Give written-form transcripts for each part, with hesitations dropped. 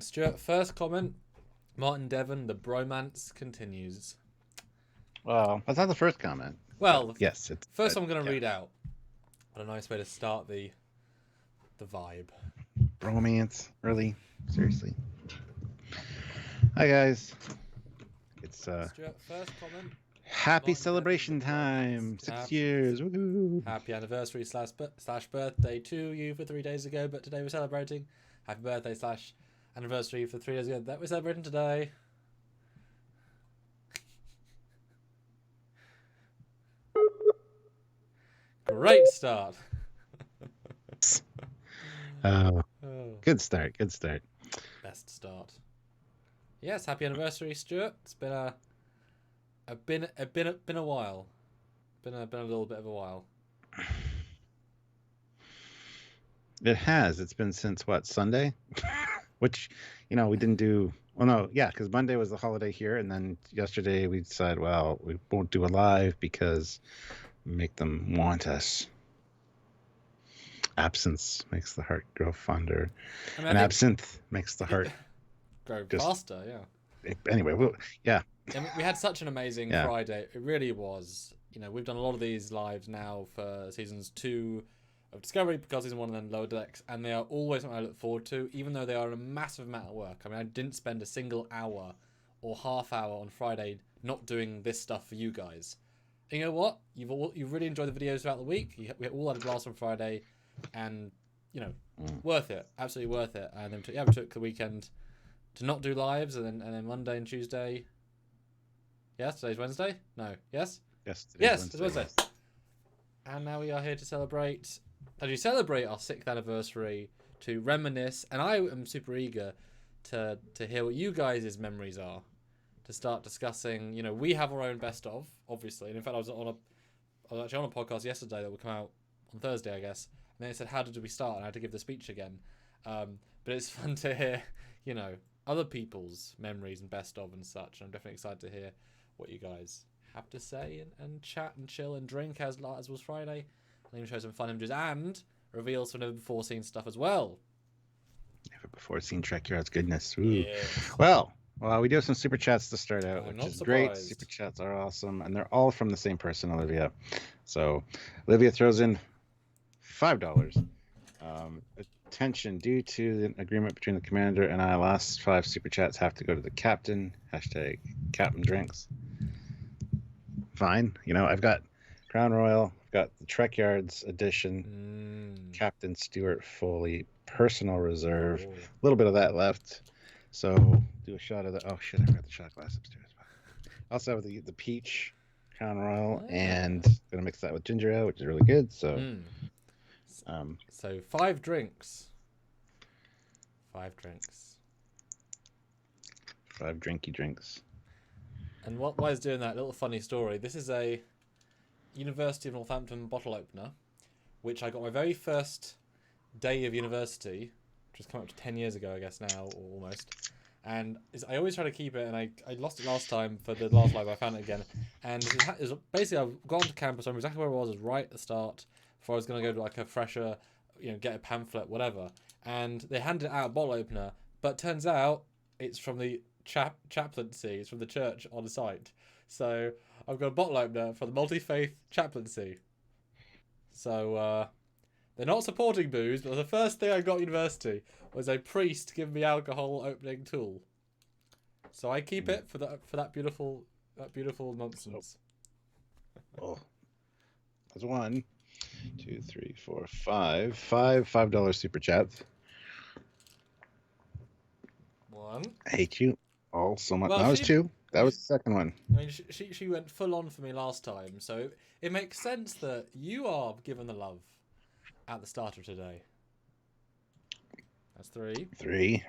Stuart, first comment. Martin Devon, the bromance continues. Well, that's not the first comment. Well, yes, it's first I'm going to read out. What a nice way to start the vibe. Bromance, really? Seriously. Hi guys. It's Stuart, first comment. happy Martin celebration Devon, the time. bromance. 6 years. Woohoo. Happy anniversary slash birthday to you for 3 days ago, but today we're celebrating. Happy birthday slash anniversary for 3 days ago that we're celebrating today. Great start. Good start. Good start. Best start. Yes, happy anniversary, Stuart. It's been a while. Been a little bit of a while. It has. It's been since what, Sunday? Which, we didn't do. Well, no, yeah, because Monday was the holiday here, and then yesterday we decided, well, we won't do a live because we make them want us. Makes the heart grow fonder, and absinthe makes the heart grow faster. Yeah. Anyway, we had such an amazing Friday. It really was. We've done a lot of these lives now for seasons 2 of Discovery, because season 1 and then Lower Decks, and they are always something I look forward to, even though they are a massive amount of work. I mean, I didn't spend a single hour or half hour on Friday not doing this stuff for you guys. And you know what? You've really enjoyed the videos throughout the week. We all had a blast on Friday, and worth it, absolutely worth it. And then we took the weekend to not do lives, and then Monday and Tuesday. Yes, today's Wednesday. No, yes, yes, it's Wednesday. And now we are here to celebrate. As we celebrate our 6th anniversary, to reminisce, and I am super eager to hear what you guys' memories are. To start discussing, we have our own best of, obviously. And in fact, I was actually on a podcast yesterday that will come out on Thursday, I guess. And they said, how did we start? And I had to give the speech again. But it's fun to hear, other people's memories and best of and such. And I'm definitely excited to hear what you guys have to say and chat and chill and drink as was Friday. And even show some fun images and reveal some never before seen stuff as well. Never before seen Trekyards goodness. Ooh. Yes. Well, we do have some super chats to start out, I'm which is surprised. Great. Super chats are awesome, and they're all from the same person, Olivia. So, Olivia throws in $5. Attention, due to the agreement between the commander and I, last 5 super chats have to go to the captain. Hashtag Captain Drinks. Fine. I've got Crown Royal. I've got the Trekyards edition. Captain Stuart Foley, personal reserve. A little bit of that left. So do a shot of the. Oh shit! I forgot the shot glass upstairs. Also have the peach Crown Royal, and gonna mix that with ginger ale, which is really good. So, so 5 drinks. 5 drinks. 5 drinky drinks. And why is doing that? Little funny story. This is a University of Northampton bottle opener, which I got my very first day of university, which was coming up to 10 years ago, I guess now, or almost. And I always try to keep it, and I lost it last time for the last live. I found it again, and it was basically I've gone to campus. I remember exactly where I was right at the start. Before I was going to go to like a fresher, get a pamphlet, whatever. And they handed out a bottle opener, but turns out it's from the chaplaincy. It's from the church on the site. So I've got a bottle opener for the multi-faith chaplaincy. So they're not supporting booze, but the first thing I got at university was a priest giving me alcohol opening tool. So I keep it for that beautiful nonsense. Oh, that's 1, 2, 3, 4, 5. 5 $5 super chats. 1. I hate you all so much. Well, that was 2. That was the second one. I mean, she went full on for me last time, so it makes sense that you are given the love at the start of today. That's 3. 3.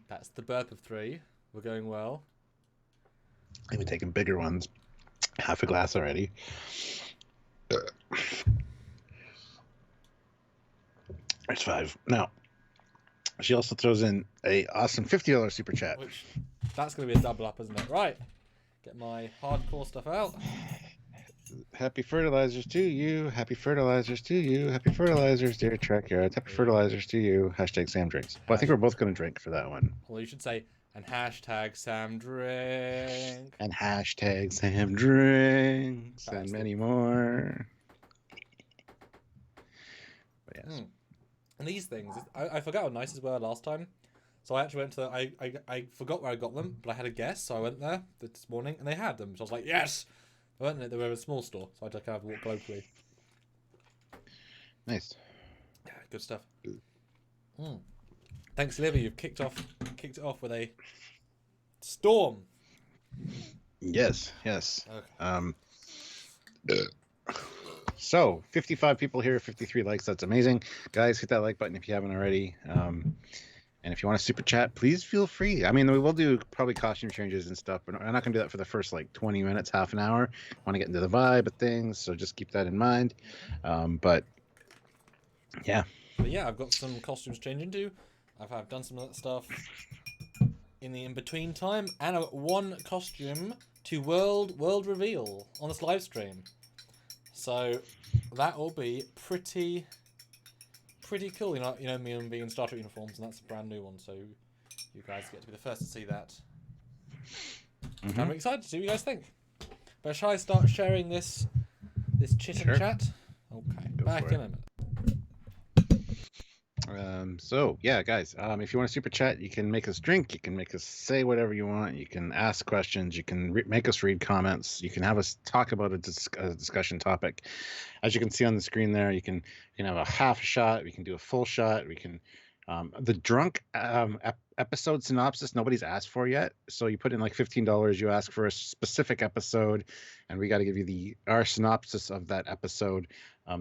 That's the burp of 3. We're going well. I've been taking bigger ones. Half a glass already. There's 5. Now, she also throws in a awesome $50 super chat. That's going to be a double up, isn't it? Right. Get my hardcore stuff out. Happy fertilizers to you. Happy fertilizers to you. Happy fertilizers, dear Trekyards. Happy fertilizers to you. Hashtag Sam drinks. Well, I think we're both going to drink for that one. Well, you should say, and hashtag Sam drink. And hashtag Sam drinks. That's and many more. But yes. And these things, I forgot how nice they were last time. So I actually went to, I forgot where I got them, but I had a guess, so I went there this morning, and they had them. So I was like, yes! They weren't, they were in a small store, so I just kind of walked locally. Nice. Yeah, good stuff. Thanks, Livy. You've kicked it off with a storm. Yes, yes. Okay. So 55 people here, 53 likes. That's amazing, guys. Hit that like button if you haven't already. And if you want to super chat, please feel free. I mean, we will do probably costume changes and stuff, but I'm not going to do that for the first like 20 minutes, half an hour. I want to get into the vibe of things, so just keep that in mind. But yeah. But yeah, I've got some costumes changing too. I've done some of that stuff in the in-between time, and I've got one costume to world reveal on this live stream. So that will be pretty cool. You know me and being in Star Trek uniforms, and that's a brand new one. So you guys get to be the first to see that. I'm excited to see what you guys think. But shall I start sharing this chit and chat? Okay, back in a minute. So yeah, guys, if you want to super chat, you can make us drink, you can make us say whatever you want, you can ask questions, you can make us read comments, you can have us talk about a discussion topic. As you can see on the screen there, you can have a half shot, we can do a full shot, we can the drunk episode synopsis nobody's asked for yet, so you put in like $15, you ask for a specific episode, and we got to give you our synopsis of that episode.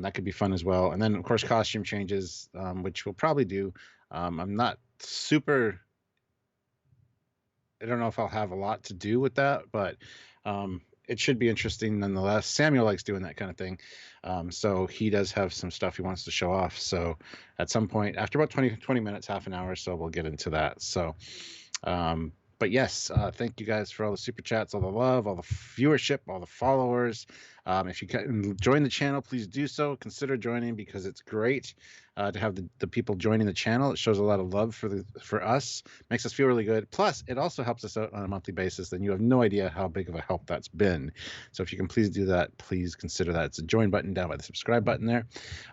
That could be fun as well. And then, of course, costume changes, which we'll probably do. I'm not super... I don't know if I'll have a lot to do with that, but it should be interesting nonetheless. Samuel likes doing that kind of thing. So he does have some stuff he wants to show off. So at some point, after about 20 minutes, half an hour or so, we'll get into that. So... but yes, thank you guys for all the super chats, all the love, all the viewership, all the followers. If you can join the channel, please do so. Consider joining, because it's great to have the people joining the channel. It shows a lot of love for us, makes us feel really good. Plus, it also helps us out on a monthly basis, and you have no idea how big of a help that's been. So if you can please do that, please consider that. It's a join button down by the subscribe button there.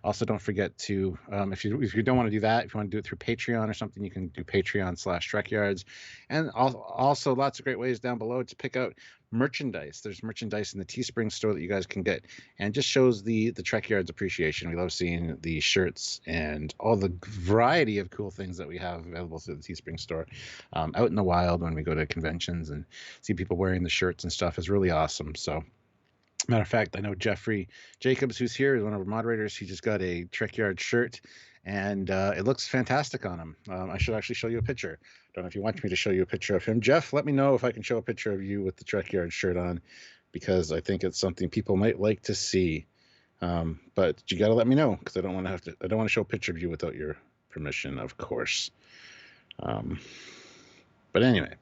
Also, don't forget to, if you don't want to do that, if you want to do it through Patreon or something, you can do Patreon/Trekyards. And also lots of great ways down below to pick out merchandise. There's merchandise in the Teespring store that you guys can get, and just shows the Trekyards appreciation. We love seeing the shirts and all the variety of cool things that we have available through the Teespring store. Out in the wild, when we go to conventions and see people wearing the shirts and stuff, is really awesome. So matter of fact, I know Jeffrey Jacobs, who's here, is one of our moderators. He just got a Trekyard shirt, and it looks fantastic on him. I should actually show you a picture. Don't know if you want me to show you a picture of him. Jeff, let me know if I can show a picture of you with the Trekyard shirt on, because I think it's something people might like to see. But you got to let me know, because I don't want to show a picture of you without your permission, of course. But anyway,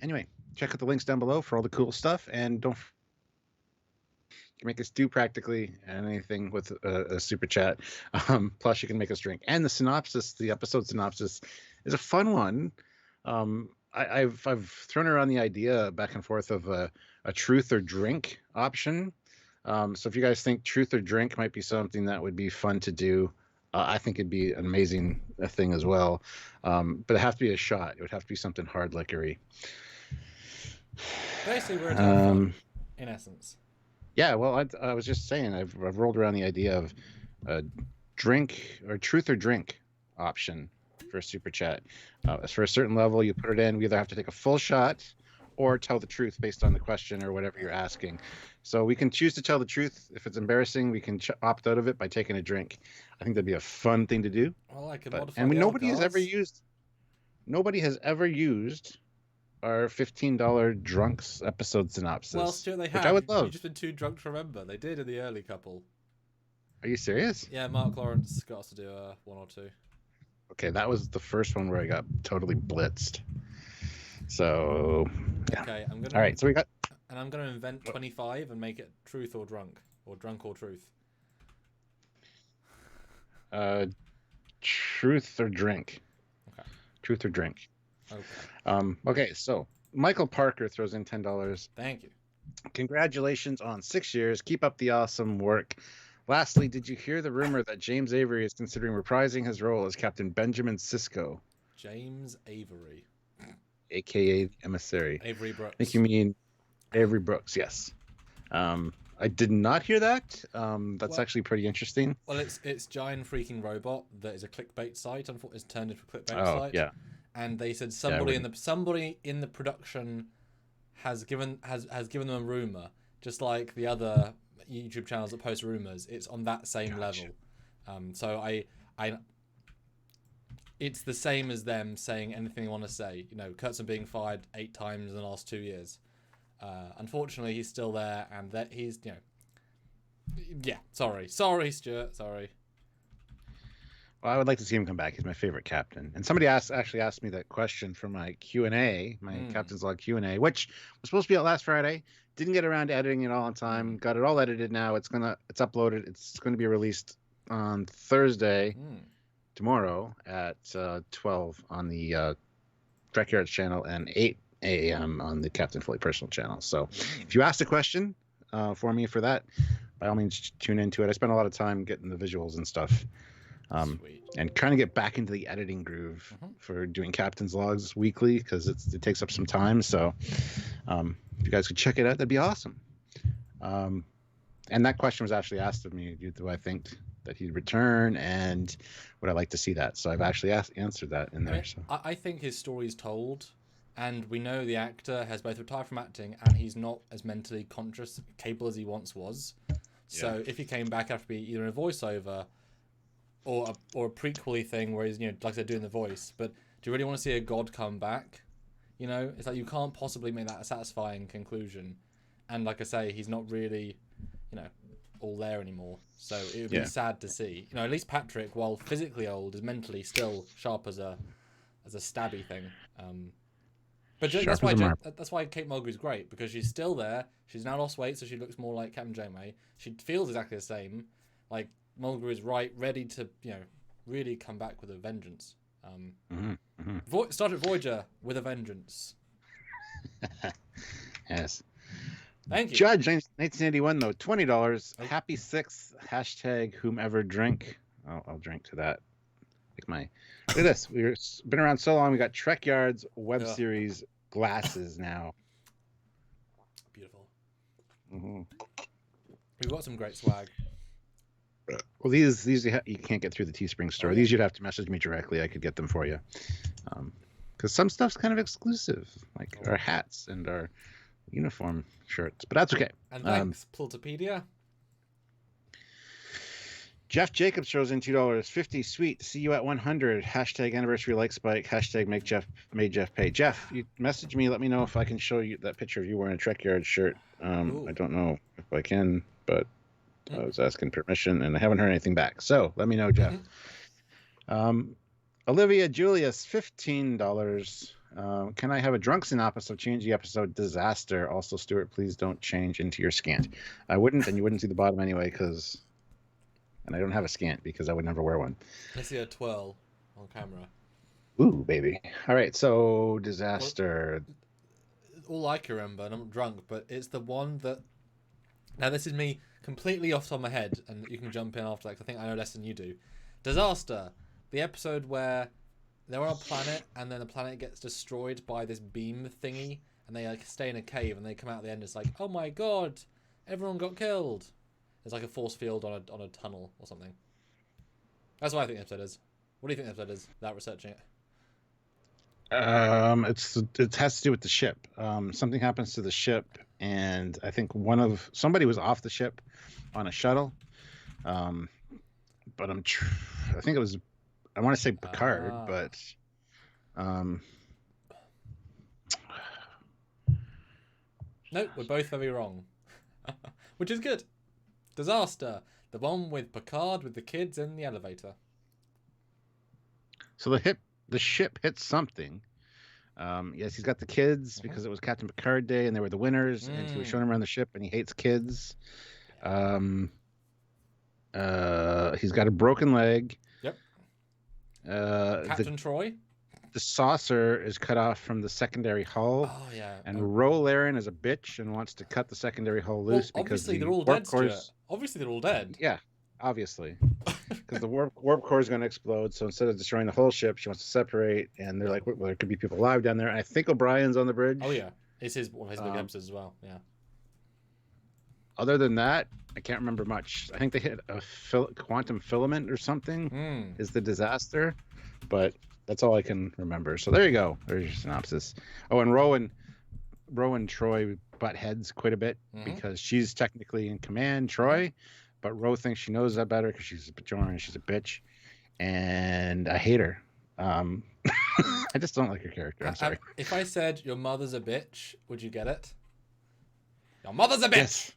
anyway, check out the links down below for all the cool stuff, and don't can make us do practically anything with a super chat. Plus, you can make us drink. And the episode synopsis is a fun one. I've thrown around the idea back and forth of a truth or drink option. So if you guys think truth or drink might be something that would be fun to do, I think it'd be an amazing thing as well. But it'd have to be a shot. It would have to be something hard liquor-y. Basically, we're fun, in essence. Yeah, well, I was just saying, I've rolled around the idea of a drink or truth or drink option for a super chat. For a certain level, you put it in. We either have to take a full shot or tell the truth based on the question or whatever you're asking. So we can choose to tell the truth. If it's embarrassing, we can opt out of it by taking a drink. I think that'd be a fun thing to do. Well, I could modify. And nobody has ever used our $15 drunks episode synopsis. Well, Stuart, they have. Which I would love. You've just been too drunk to remember. They did in the early couple. Are you serious? Yeah, Mark Lawrence got us to do one or two. Okay, that was the first one where I got totally blitzed. So, yeah. Okay, I'm gonna. All right, so we got and I'm going to invent 25 and make it truth or drunk, or drunk or truth. Truth or drink. Okay. Truth or drink. Okay. Okay, so Michael Parker throws in $10. Thank you. Congratulations on 6 years. Keep up the awesome work. Lastly, did you hear the rumor that James Avery is considering reprising his role as Captain Benjamin Sisko? James Avery. A.K.A. the Emissary. Avery Brooks. I think you mean Avery Brooks, yes. I did not hear that. That's actually pretty interesting. Well, it's Giant Freaking Robot that is a clickbait site. It's turned into a clickbait site. Yeah. And they said somebody in the production has given them a rumor, just like the other YouTube channels that post rumors. It's on that same level. So it's the same as them saying anything they want to say. You know, Kurtzman being fired 8 times in the last 2 years. Unfortunately, he's still there, and that he's, you know, yeah. Sorry, Stuart. Sorry. Well, I would like to see him come back. He's my favorite captain. And somebody actually asked me that question for my Q&A, my Captain's Log Q&A, which was supposed to be out last Friday. Didn't get around to editing it all on time. Got it all edited now. It's uploaded. It's going to be released on Thursday, tomorrow at 12 on the Trekyards channel and 8 a.m. on the Captain Foley personal channel. So if you asked a question for me for that, by all means tune into it. I spent a lot of time getting the visuals and stuff. And trying to get back into the editing groove for doing Captain's Logs weekly, because it takes up some time. So if you guys could check it out, that'd be awesome. And that question was actually asked of me: do I think that he'd return, and would I like to see that? So I've actually answered that in there. So I think his story's told, and we know the actor has both retired from acting and he's not as mentally capable as he once was. So if he came back after be either in a voiceover or a prequel-y thing where he's, you know, like I said, doing the voice. But do you really want to see a god come back? You know, it's like you can't possibly make that a satisfying conclusion. And like I say, he's not really, you know, all there anymore. So it would be sad to see. You know, at least Patrick, while physically old, is mentally still sharp as a stabby thing. But that's why Kate Mulgrew's great, because she's still there. She's now lost weight, so she looks more like Captain Janeway. She feels exactly the same. Like, Mulgrew is ready to, you know, really come back with a vengeance. Star Trek Voyager with a vengeance. Yes. Thank you. Judge 1981 though, $20. Oh. Happy 6th. # whomever drink. I'll drink to that. Look at this. We've been around so long. We got Trekyards web series glasses now. Beautiful. We've got some great swag. Well, these you can't get through the Teespring store. These you'd have to message me directly. I could get them for you, because some stuff's kind of exclusive, like our hats and our uniform shirts. But that's okay. And thanks, Plultopedia. Jeff Jacobs throws in $2. 50 sweet. See you at 100. # anniversary like spike. # made Jeff pay. Jeff, you message me. Let me know if I can show you that picture of you wearing a Trekyard shirt. I don't know if I can, but I was asking permission, and I haven't heard anything back. So let me know, Jeff. Olivia Julius, $15. Can I have a drunk synopsis of change the episode disaster? Also, Stuart, please don't change into your scant. I wouldn't, and you wouldn't see the bottom anyway, and I don't have a scant because I would never wear one. I see a twirl on camera. Ooh, baby. All right, so disaster. All I can remember, and I'm drunk, but it's the one that... Now, this is me completely off the top of my head, and you can jump in after that, because I think I know less than you do. Disaster. The episode where they're on a planet, and then the planet gets destroyed by this beam thingy, and they like stay in a cave, and they come out at the end, it's like, oh my god, everyone got killed. There's like a force field on a tunnel or something. That's what I think the episode is. What do you think the episode is, without researching it? It has to do with the ship. Something happens to the ship, and I think somebody was off the ship on a shuttle. But I think it was, I want to say Picard, but nope, we're both very wrong. Which is good. Disaster. The one with Picard with the kids in the elevator. So the ship hits something. Yes, he's got the kids because it was Captain Picard Day and they were the winners, and he was showing him around the ship, and he hates kids. He's got a broken leg. Yep. Uh, Captain Troy. The saucer is cut off from the secondary hull. Oh yeah. And Ro Laren is a bitch and wants to cut the secondary hull loose because obviously they're all dead. Obviously they're all dead. Yeah, obviously, because the warp core is going to explode. So instead of destroying the whole ship, she wants to separate. And they're like, well, there could be people alive down there. And I think O'Brien's on the bridge. Oh yeah, it's one of his big episodes as well. Yeah. Other than that, I can't remember much. I think they hit a quantum filament or something. Is the disaster, but that's all I can remember. So there you go. There's your synopsis. Oh, and Rowan Troy butt heads quite a bit because she's technically in command, Troy, but Ro thinks she knows that better because she's a Bajoran and she's a bitch, and I hate her. I just don't like her character. I'm sorry. If I said your mother's a bitch, would you get it? Your mother's a bitch.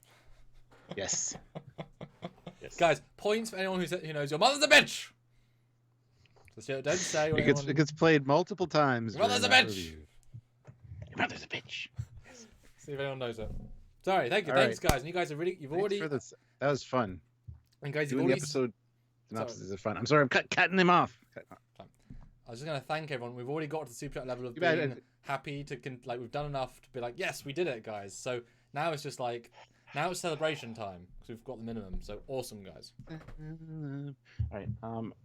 Yes. Yes. Guys, points for anyone who knows your mother's a bitch. So don't say it gets played multiple times. Your mother's a bitch. Your mother's a bitch. Yes. See if anyone knows it. Sorry, thank you. All Thanks, guys. And you guys are really. That was fun. And guys, doing the episode synopsis is fun. I'm sorry, I'm cutting him off. I was just gonna thank everyone. We've already got to the super chat level of being happy to we've done enough to be like, yes, we did it, guys. So now it's just like. Now it's celebration time because we've got the minimum. So awesome, guys. All right.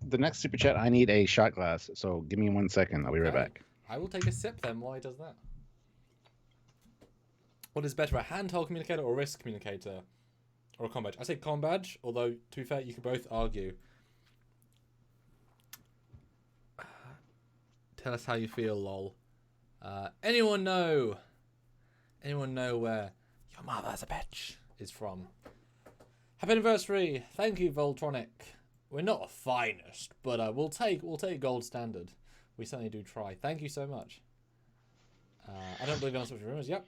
The next super chat, I need a shot glass. So give me 1 second. I'll be right back. I will take a sip then while he does that. What is better, a handheld communicator or a wrist communicator? Or a comm badge? I say comm badge, although to be fair, you could both argue. Tell us how you feel, lol. Anyone know where your mother's a bitch is from? Happy anniversary! Thank you, Voltronic. We're not the finest, but we'll take gold standard. We certainly do try. Thank you so much. I don't believe in such rumors. Yep.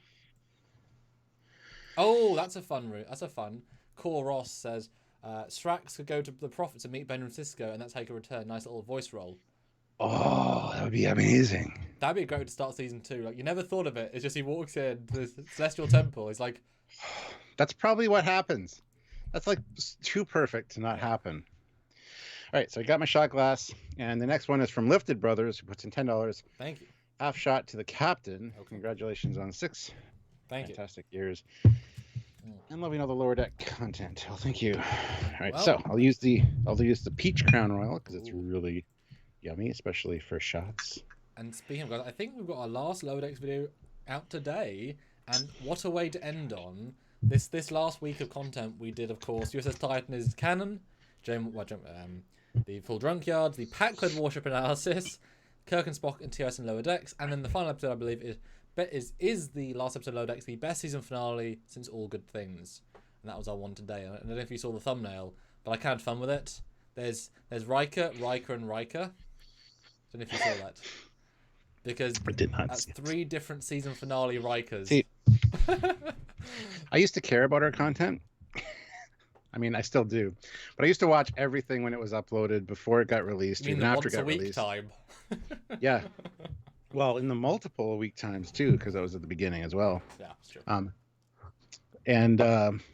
Oh, that's a fun. Core Ross says Strax could go to the Prophets and meet Ben and Cisco, and that's how he could return. Nice little voice roll. Oh, that would be amazing. That'd be great to start season 2. Like, you never thought of it. It's just he walks in the Celestial Temple. He's like... That's probably what happens. That's like too perfect to not happen. All right, so I got my shot glass. And the next one is from Lifted Brothers, who puts in $10. Thank you. Half shot to the captain. Okay. Congratulations on 6 fantastic years. And loving all the lower deck content. Well, thank you. All right, so I'll use the peach Crown Royal because it's really... yummy, especially for shots. And speaking of guys, I think we've got our last Lower Decks video out today, and what a way to end on. This last week of content we did, of course, USS Titan is canon, the full Trekyards, the Packard warship analysis, Kirk and Spock and TOS and Lower Decks, and then the final episode, I believe, is the last episode of Lower Decks, the best season finale since All Good Things. And that was our one today. I don't know if you saw the thumbnail, but I kind of had fun with it. There's Riker, and Riker. I don't know if you saw that. Because I did not that's 3 different season finale Rikers. See, I used to care about our content. I mean, I still do. But I used to watch everything when it was uploaded, before it got released, even after it got released. Time. Yeah. Well, in the multiple week times, too, because that was at the beginning as well. Yeah, that's true. And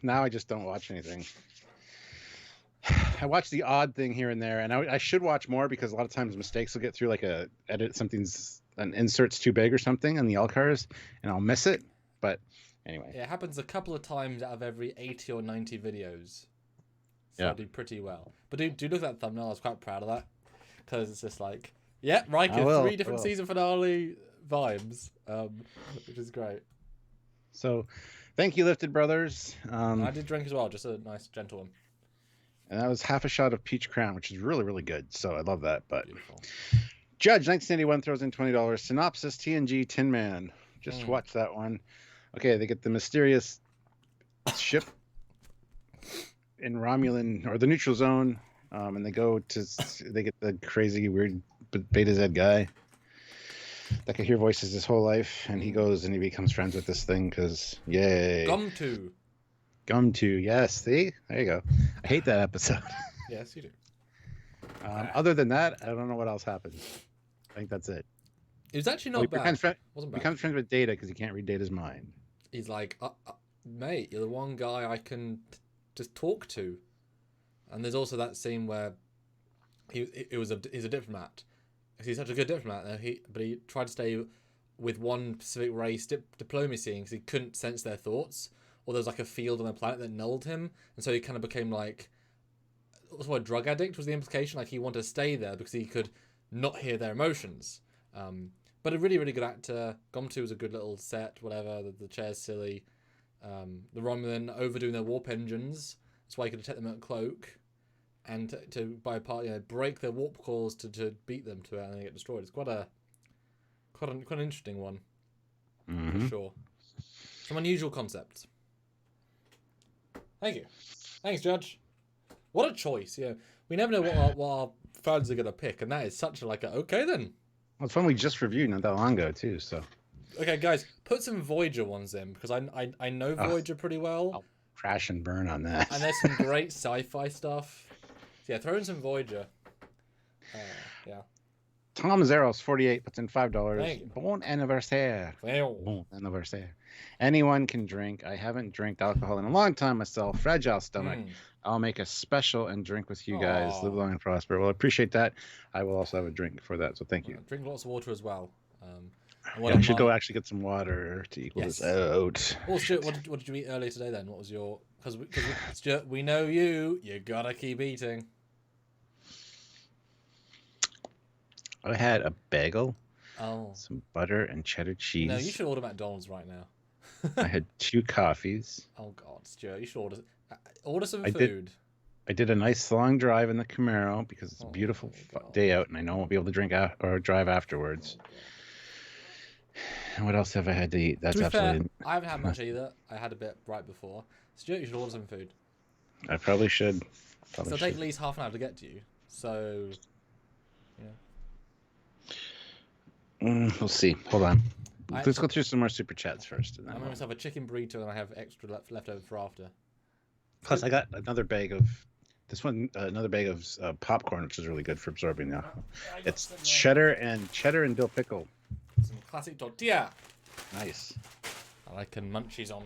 now I just don't watch anything. I watch the odd thing here and there, and I should watch more because a lot of times mistakes will get through, like an insert's too big or something in the LCARs, and I'll miss it. But anyway, yeah, it happens a couple of times out of every 80 or 90 videos. So I do pretty well. But do look at that thumbnail. I was quite proud of that because it's just like, yeah, Riker, 3 different season finale vibes, which is great. So, thank you, Lifted Brothers. I did drink as well, just a nice gentle one. And that was half a shot of Peach Crown, which is really, really good. So I love that. But beautiful. Judge 1981 throws in $20. Synopsis: TNG Tin Man. Just watch that one. Okay, they get the mysterious ship in Romulan or the neutral zone, and they get the crazy, weird Beta Z guy that could hear voices his whole life, and he goes and he becomes friends with this thing because yay. Gum2, yes. See, there you go. I hate that episode. Yes, you do. Other than that, I don't know what else happens. I think that's it. It was actually Well, not bad. Wasn't bad. Becomes friends with Data because he can't read Data's mind. He's like, mate, you're the one guy I can just talk to. And there's also that scene where he's a diplomat. He's such a good diplomat, but he tried to stay with one specific race diplomacy because he couldn't sense their thoughts, or there was like a field on the planet that nulled him, and so he kind of became like, what's what, drug addict was the implication. Like he wanted to stay there because he could not hear their emotions. But a really, really good actor. Gomtu was a good little set. Whatever. The chair's silly. The Romulan overdoing their warp engines. That's why you could detect them at a cloak, and to by part, break their warp cores to beat them to it, and they get destroyed. It's quite an interesting one, for sure. Some unusual concepts. Thank you, thanks, Judge. What a choice! We never know what our fans are gonna pick, and that is such a okay then. Well, it's one we just reviewed not that long ago too. So. Okay, guys, put some Voyager ones in because I know Voyager pretty well. I'll crash and burn on that. And there's some great sci-fi stuff. So yeah, throw in some Voyager. Yeah. Tom Zeros 48 puts in Thank $5. you. Bon anniversaire. Well, Bon anniversaire. Anyone can drink. I haven't drank alcohol in a long time myself. Fragile stomach. I'll make a special and drink with you guys. Aw. Live long and prosper. Well, I appreciate that. I will also have a drink for that. So thank you. drink lots of water as well. I should go actually get some water to equal this out. Well, Stuart, what did you eat earlier today then? What was your... Because Stuart, we know you gotta keep eating. I had a bagel, Oh. some butter and cheddar cheese. No, you should order McDonald's right now. I had 2 coffees. Oh, God, Stuart, you should order some food. I did a nice long drive in the Camaro because it's a beautiful day out, and I know I won't be able to drink or drive afterwards. And what else have I had to eat? That's absolutely... I haven't had much either. I had a bit right before. Stuart, you should order some food. I probably should. It'll take at least half an hour to get to you. So, we'll see. Hold on. Let's go through some more super chats first. I made myself a chicken burrito and I have extra left over for after. Plus, I got another bag of... another bag of popcorn, which is really good for absorbing now. It's cheddar and dill pickle. Some classic tortilla. Nice. I like munchies on.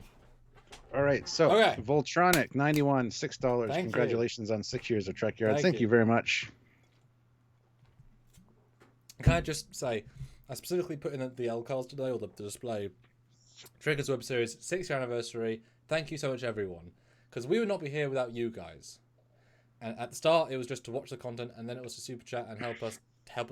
All right, so Voltronic 91, $6. Congratulations on 6 years of Trekyards. Thank you very much. Can I just say, I specifically put in the L cards today, or the display. Trekyards Web Series 6th anniversary. Thank you so much, everyone, because we would not be here without you guys. And at the start, it was just to watch the content, and then it was to super chat and help us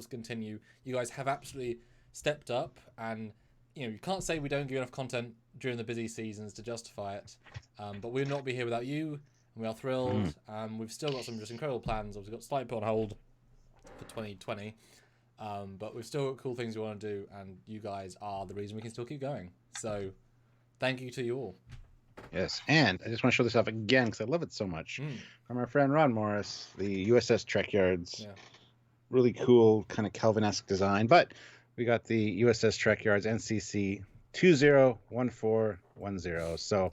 continue. You guys have absolutely stepped up, and you can't say we don't give enough content during the busy seasons to justify it. But we would not be here without you, and we are thrilled. We've still got some just incredible plans. Obviously, got slightly put on hold for 2020, but we've still got cool things we want to do, and you guys are the reason we can still keep going. So, thank you to you all. Yes, and I just want to show this off again because I love it so much. From our friend Ron Morris, the USS Trekyards. Yeah. Really cool, kind of Kelvin-esque design. But we got the USS Trekyards NCC 201410. So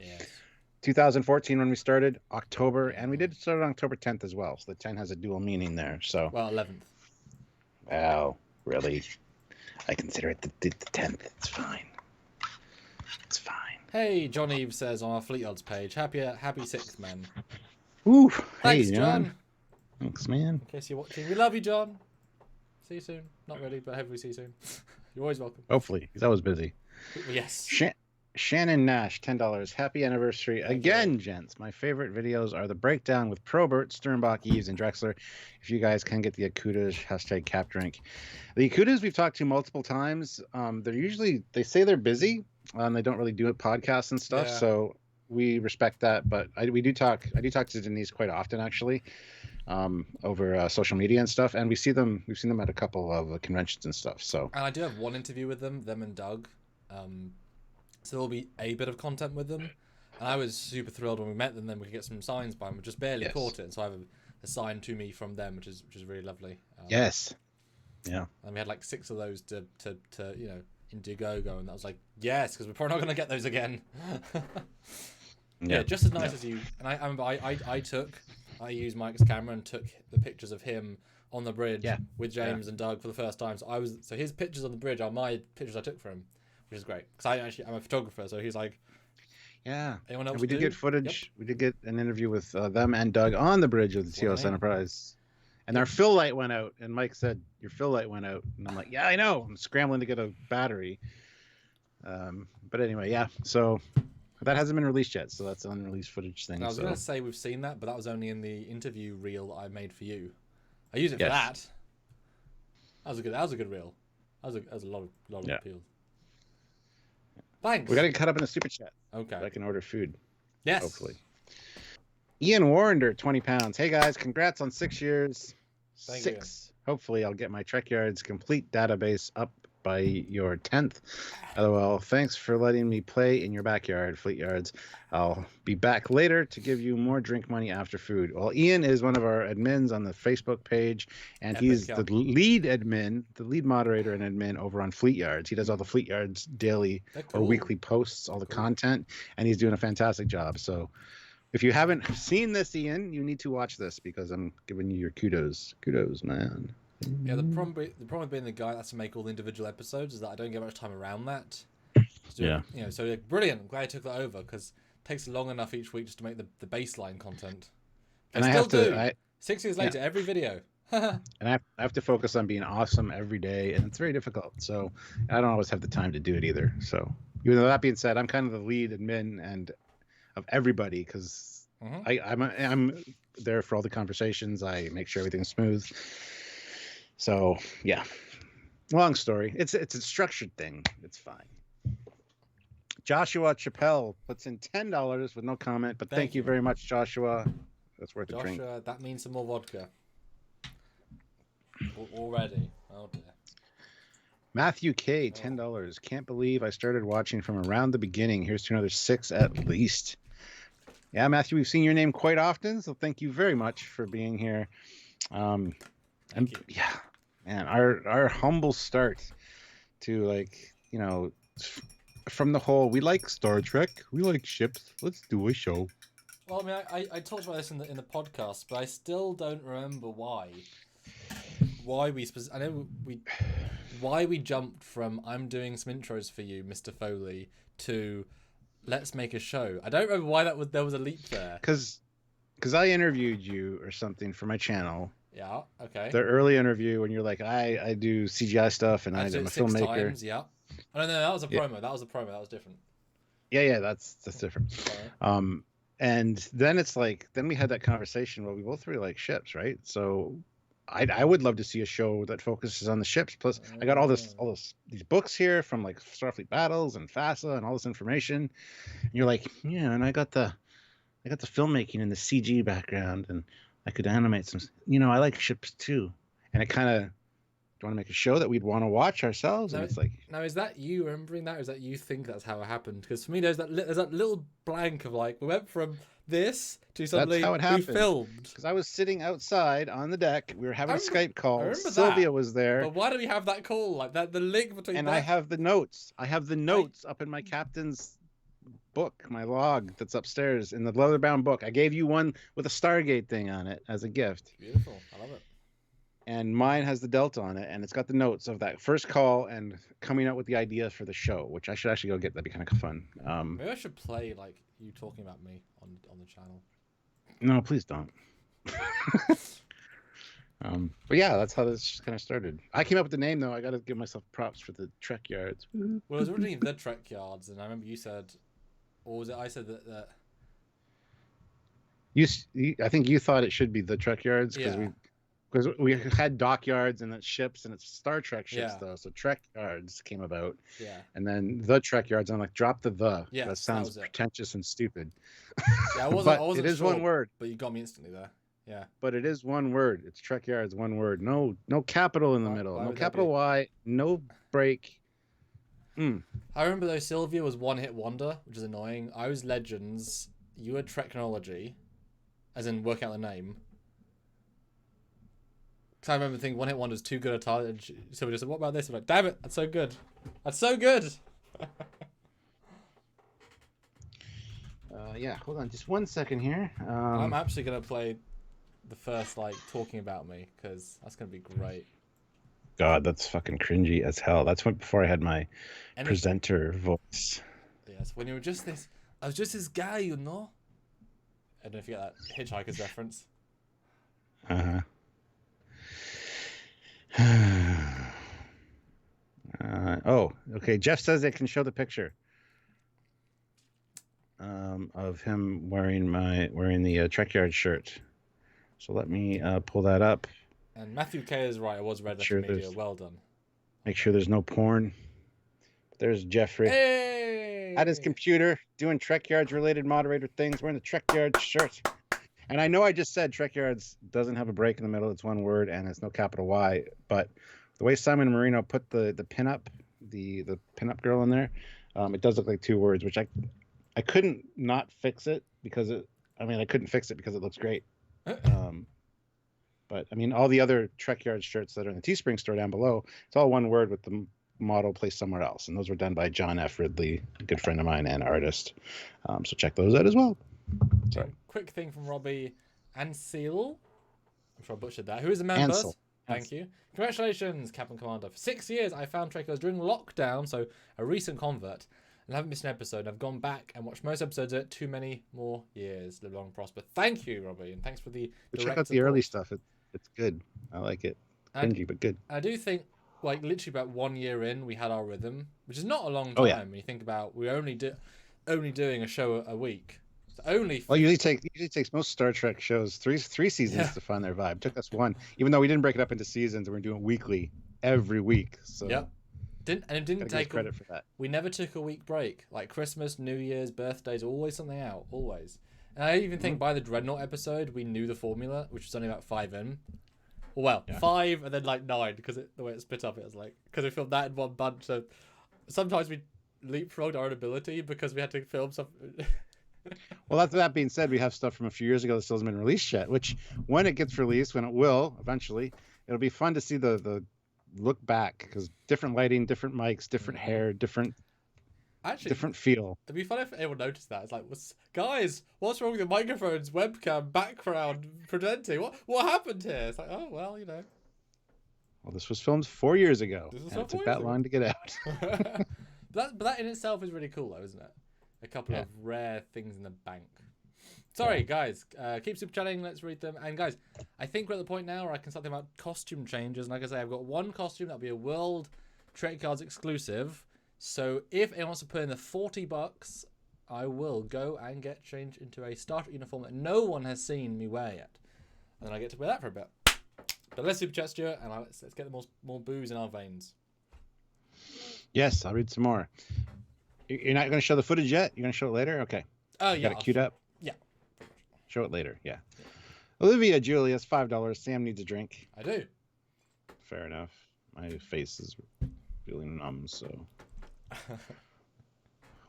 2014 when we started, October, and we did start on October 10th as well. So the 10 has a dual meaning there. So 11th. Wow, really? I consider it the 10th. It's fine. It's fine. Hey, John Eves says on our Fleet Odds page, happy 6th, man. Ooh, thanks, hey, John. Thanks, man. In case you're watching, we love you, John. See you soon. Not really, but hopefully see you soon. You're always welcome. Hopefully, he's always busy. Yes. Shannon Nash, $10. Happy anniversary again, gents. My favorite videos are the breakdown with Probert, Sternbach, Eves, and Drexler. If you guys can get the Akutas, hashtag cap drink. The Akutas we've talked to multiple times. They say they're busy. They don't really do podcasts and stuff, so we respect that. But I do talk to Denise quite often, actually, over social media and stuff. And we've seen them at a couple of conventions and stuff. So. And I do have one interview with them and Doug. So there'll be a bit of content with them. And I was super thrilled when we met them. Then we could get some signs by them. We just barely caught it, and so I have a sign to me from them, which is really lovely. Yes. Yeah. And we had like 6 of those to Indiegogo, and that was like, yes, because we're probably not going to get those again. Yeah, just as nice as you. And I remember I used Mike's camera and took the pictures of him on the bridge with James and Doug for the first time. So his pictures on the bridge are my pictures I took for him, which is great because I'm a photographer. So he's like, yeah. Anyone else? And we did get footage. Yep. We did get an interview with them and Doug on the bridge of the TOS Enterprise. And our fill light went out, and Mike said, "Your fill light went out." And I'm like, "Yeah, I know. I'm scrambling to get a battery." But anyway, yeah. So that hasn't been released yet, so that's an unreleased footage thing. I was gonna say we've seen that, but that was only in the interview reel I made for you. I used it for that. That was a good reel. That was a lot of appeal. Thanks. We gotta cut up in a super chat. Okay. So I can order food. Yes. Hopefully. Ian Warrender, 20 pounds. Hey guys, congrats on 6 years. Thank you. Hopefully I'll get my Trekyards complete database up by your 10th. LOL. Thanks for letting me play in your backyard, Fleet Yards. I'll be back later to give you more drink money after food. Well, Ian is one of our admins on the Facebook page, and he's the lead admin, the lead moderator and admin over on Fleet Yards. He does all the Fleet Yards daily or weekly posts, all the content, and he's doing a fantastic job. So if you haven't seen this, Ian, you need to watch this because I'm giving you your kudos. Kudos, man. Yeah, the problem with being the guy that has to make all the individual episodes is that I don't get much time around that. So like, brilliant. I'm glad I took that over because it takes long enough each week just to make the baseline content. And I still do. 6 years later, every video. And I have to focus on being awesome every day, and it's very difficult. So I don't always have the time to do it either. So even though that being said, I'm kind of the lead admin and of everybody because I'm there for all the conversations. I make sure everything's smooth. So yeah, long story. It's a structured thing. It's fine. Joshua Chappelle puts in $10 with no comment, but thank you very much, Joshua. That's worth a drink. That means some more vodka. Already. Oh dear. Matthew K, $10. Can't believe I started watching from around the beginning. Here's to another 6 at least. Yeah, Matthew, we've seen your name quite often, so thank you very much for being here. And yeah, man, our humble start to from the whole, we like Star Trek, we like ships, let's do a show. Well, I mean, I talked about this in the podcast, but I still don't remember why we jumped from I'm doing some intros for you, Mr. Foley, to let's make a show. I don't remember why there was a leap there. Because I interviewed you or something for my channel. Yeah, okay. The early interview when you're like, I do CGI stuff and I'm a filmmaker. Times, yeah. Oh, no, that was a promo. That was a promo. That was different. Yeah, that's different. Okay. And then it's like, then we had that conversation where we both really like ships, right? So I would love to see a show that focuses on the ships. Plus, I got all these books here from like Starfleet Battles and FASA and all this information. And you're like, yeah, and I got the filmmaking and the CG background, and I could animate some. I like ships too. And it kind of, do you want to make a show that we'd want to watch ourselves? And it's like, now is that you remembering that, or is that you think that's how it happened? Because for me, there's that little blank of like, we went from this to suddenly that's how it happened. We filmed. Because I was sitting outside on the deck. We were having a Skype call. Sylvia was there. But why do we have that call? Like that, the link between. And I have the notes. I have the notes up in my captain's book, my log that's upstairs in the leather-bound book. I gave you one with a Stargate thing on it as a gift. Beautiful. I love it. And mine has the Delta on it, and it's got the notes of that first call and coming up with the idea for the show, which I should actually go get. That'd be kind of fun. Maybe I should play like you talking about me on the channel. No, please don't. But yeah, that's how this kind of started. I came up with the name though. I got to give myself props for the Trekyards. Well, it was originally the Trekyards, and I remember you said, or was it I said that? I think you thought it should be the Trekyards because we had dockyards and it's ships and it's Star Trek ships though. So Trekyards came about. Yeah. And then the Trekyards, I'm like, drop the the. Yeah. That sounds pretentious and stupid. Yeah, I wasn't it is sure, one word. But you got me instantly there. Yeah. But it is one word. It's Trekyards, one word. No capital in the middle. No capital Y. No break. I remember though Sylvia was one hit wonder, which is annoying. I was Legends. You were Technology, as in work out the name. Because I remember thinking one hit wonder is too good a title. And Sylvia just said, "What about this?" I'm like, "Damn it, that's so good. That's so good." Yeah, hold on just one second here. I'm actually gonna play the first like talking about me, because that's gonna be great. God, that's fucking cringy as hell. That's when before I had my And presenter voice. yes, when you were just this, I was just this guy, you know. I don't know if you get that Hitchhiker's reference. Oh, okay. Jeff says they can show the picture of him wearing the Trekyards shirt. So let me pull that up. And Matthew K is right. I was Red Letter Media. Well done. Make sure there's no porn. There's Jeffrey at his computer doing Trekyards related moderator things, wearing the Trekyards shirt. And I know I just said Trekyards doesn't have a break in the middle. It's one word and it's no capital Y. But the way Simon Marino put the pinup, the pinup girl in there, it does look like two words, which I couldn't not fix it because I couldn't fix it because it looks great. But I mean, all the other Trekyards shirts that are in the Teespring store down below, it's all one word with the model placed somewhere else. And those were done by John F. Ridley, a good friend of mine and artist. So check those out as well. Sorry. Quick thing from Robbie Ansel. I'm sure I butchered that. Who is a member? Thank you. Congratulations, Captain Commander. For 6 years, I found Trekyards during lockdown, so a recent convert. And I haven't missed an episode. I've gone back and watched most episodes of it. Too many more years. Live long and prosper. Thank you, Robbie, and thanks for the check out the early stuff. It's good. I like it. Cringy, but good. I do think, like, literally about 1 year in, we had our rhythm, which is not a long time. When you think about, we're only doing a show a week. Well, usually takes most Star Trek shows three seasons to find their vibe. It took us one, even though we didn't break it up into seasons, and we're doing weekly every week. So it didn't take credit for that. We never took a week break. Like Christmas, New Year's, birthdays, always something out, always. And I even think by the Dreadnought episode, we knew the formula, which was only about 5 in. Well, 5 and then like 9 because the way it split up, it was like because we filmed that in one bunch. So sometimes we leapfrogged our own ability because we had to film something. Well, that being said, we have stuff from a few years ago that still hasn't been released yet, which when it gets released, when it will eventually, it'll be fun to see the look back because different lighting, different mics, different hair, different feel. It'd be fun if anyone noticed that. It's like, guys, what's wrong with the microphones, webcam, background, presenting? What happened here? It's like, oh, well, you know. Well, this was filmed 4 years ago, and it took that long to get out. but that in itself is really cool, though, isn't it? A couple of rare things in the bank. Sorry, guys. Keep super chatting. Let's read them. And guys, I think we're at the point now where I can start thinking about costume changes. And like I say, I've got one costume that'll be a World Trekyards exclusive. So if anyone wants to put in the $40, I will go and get changed into a Star Trek uniform that no one has seen me wear yet. And then I get to wear that for a bit. But let's super chat, Stuart, and let's get more booze in our veins. Yes, I'll read some more. You're not going to show the footage yet? You're going to show it later? Okay. Oh, yeah. Got it queued up? Yeah. Show it later, yeah. Olivia Julius, $5. Sam needs a drink. I do. Fair enough. My face is feeling numb, so.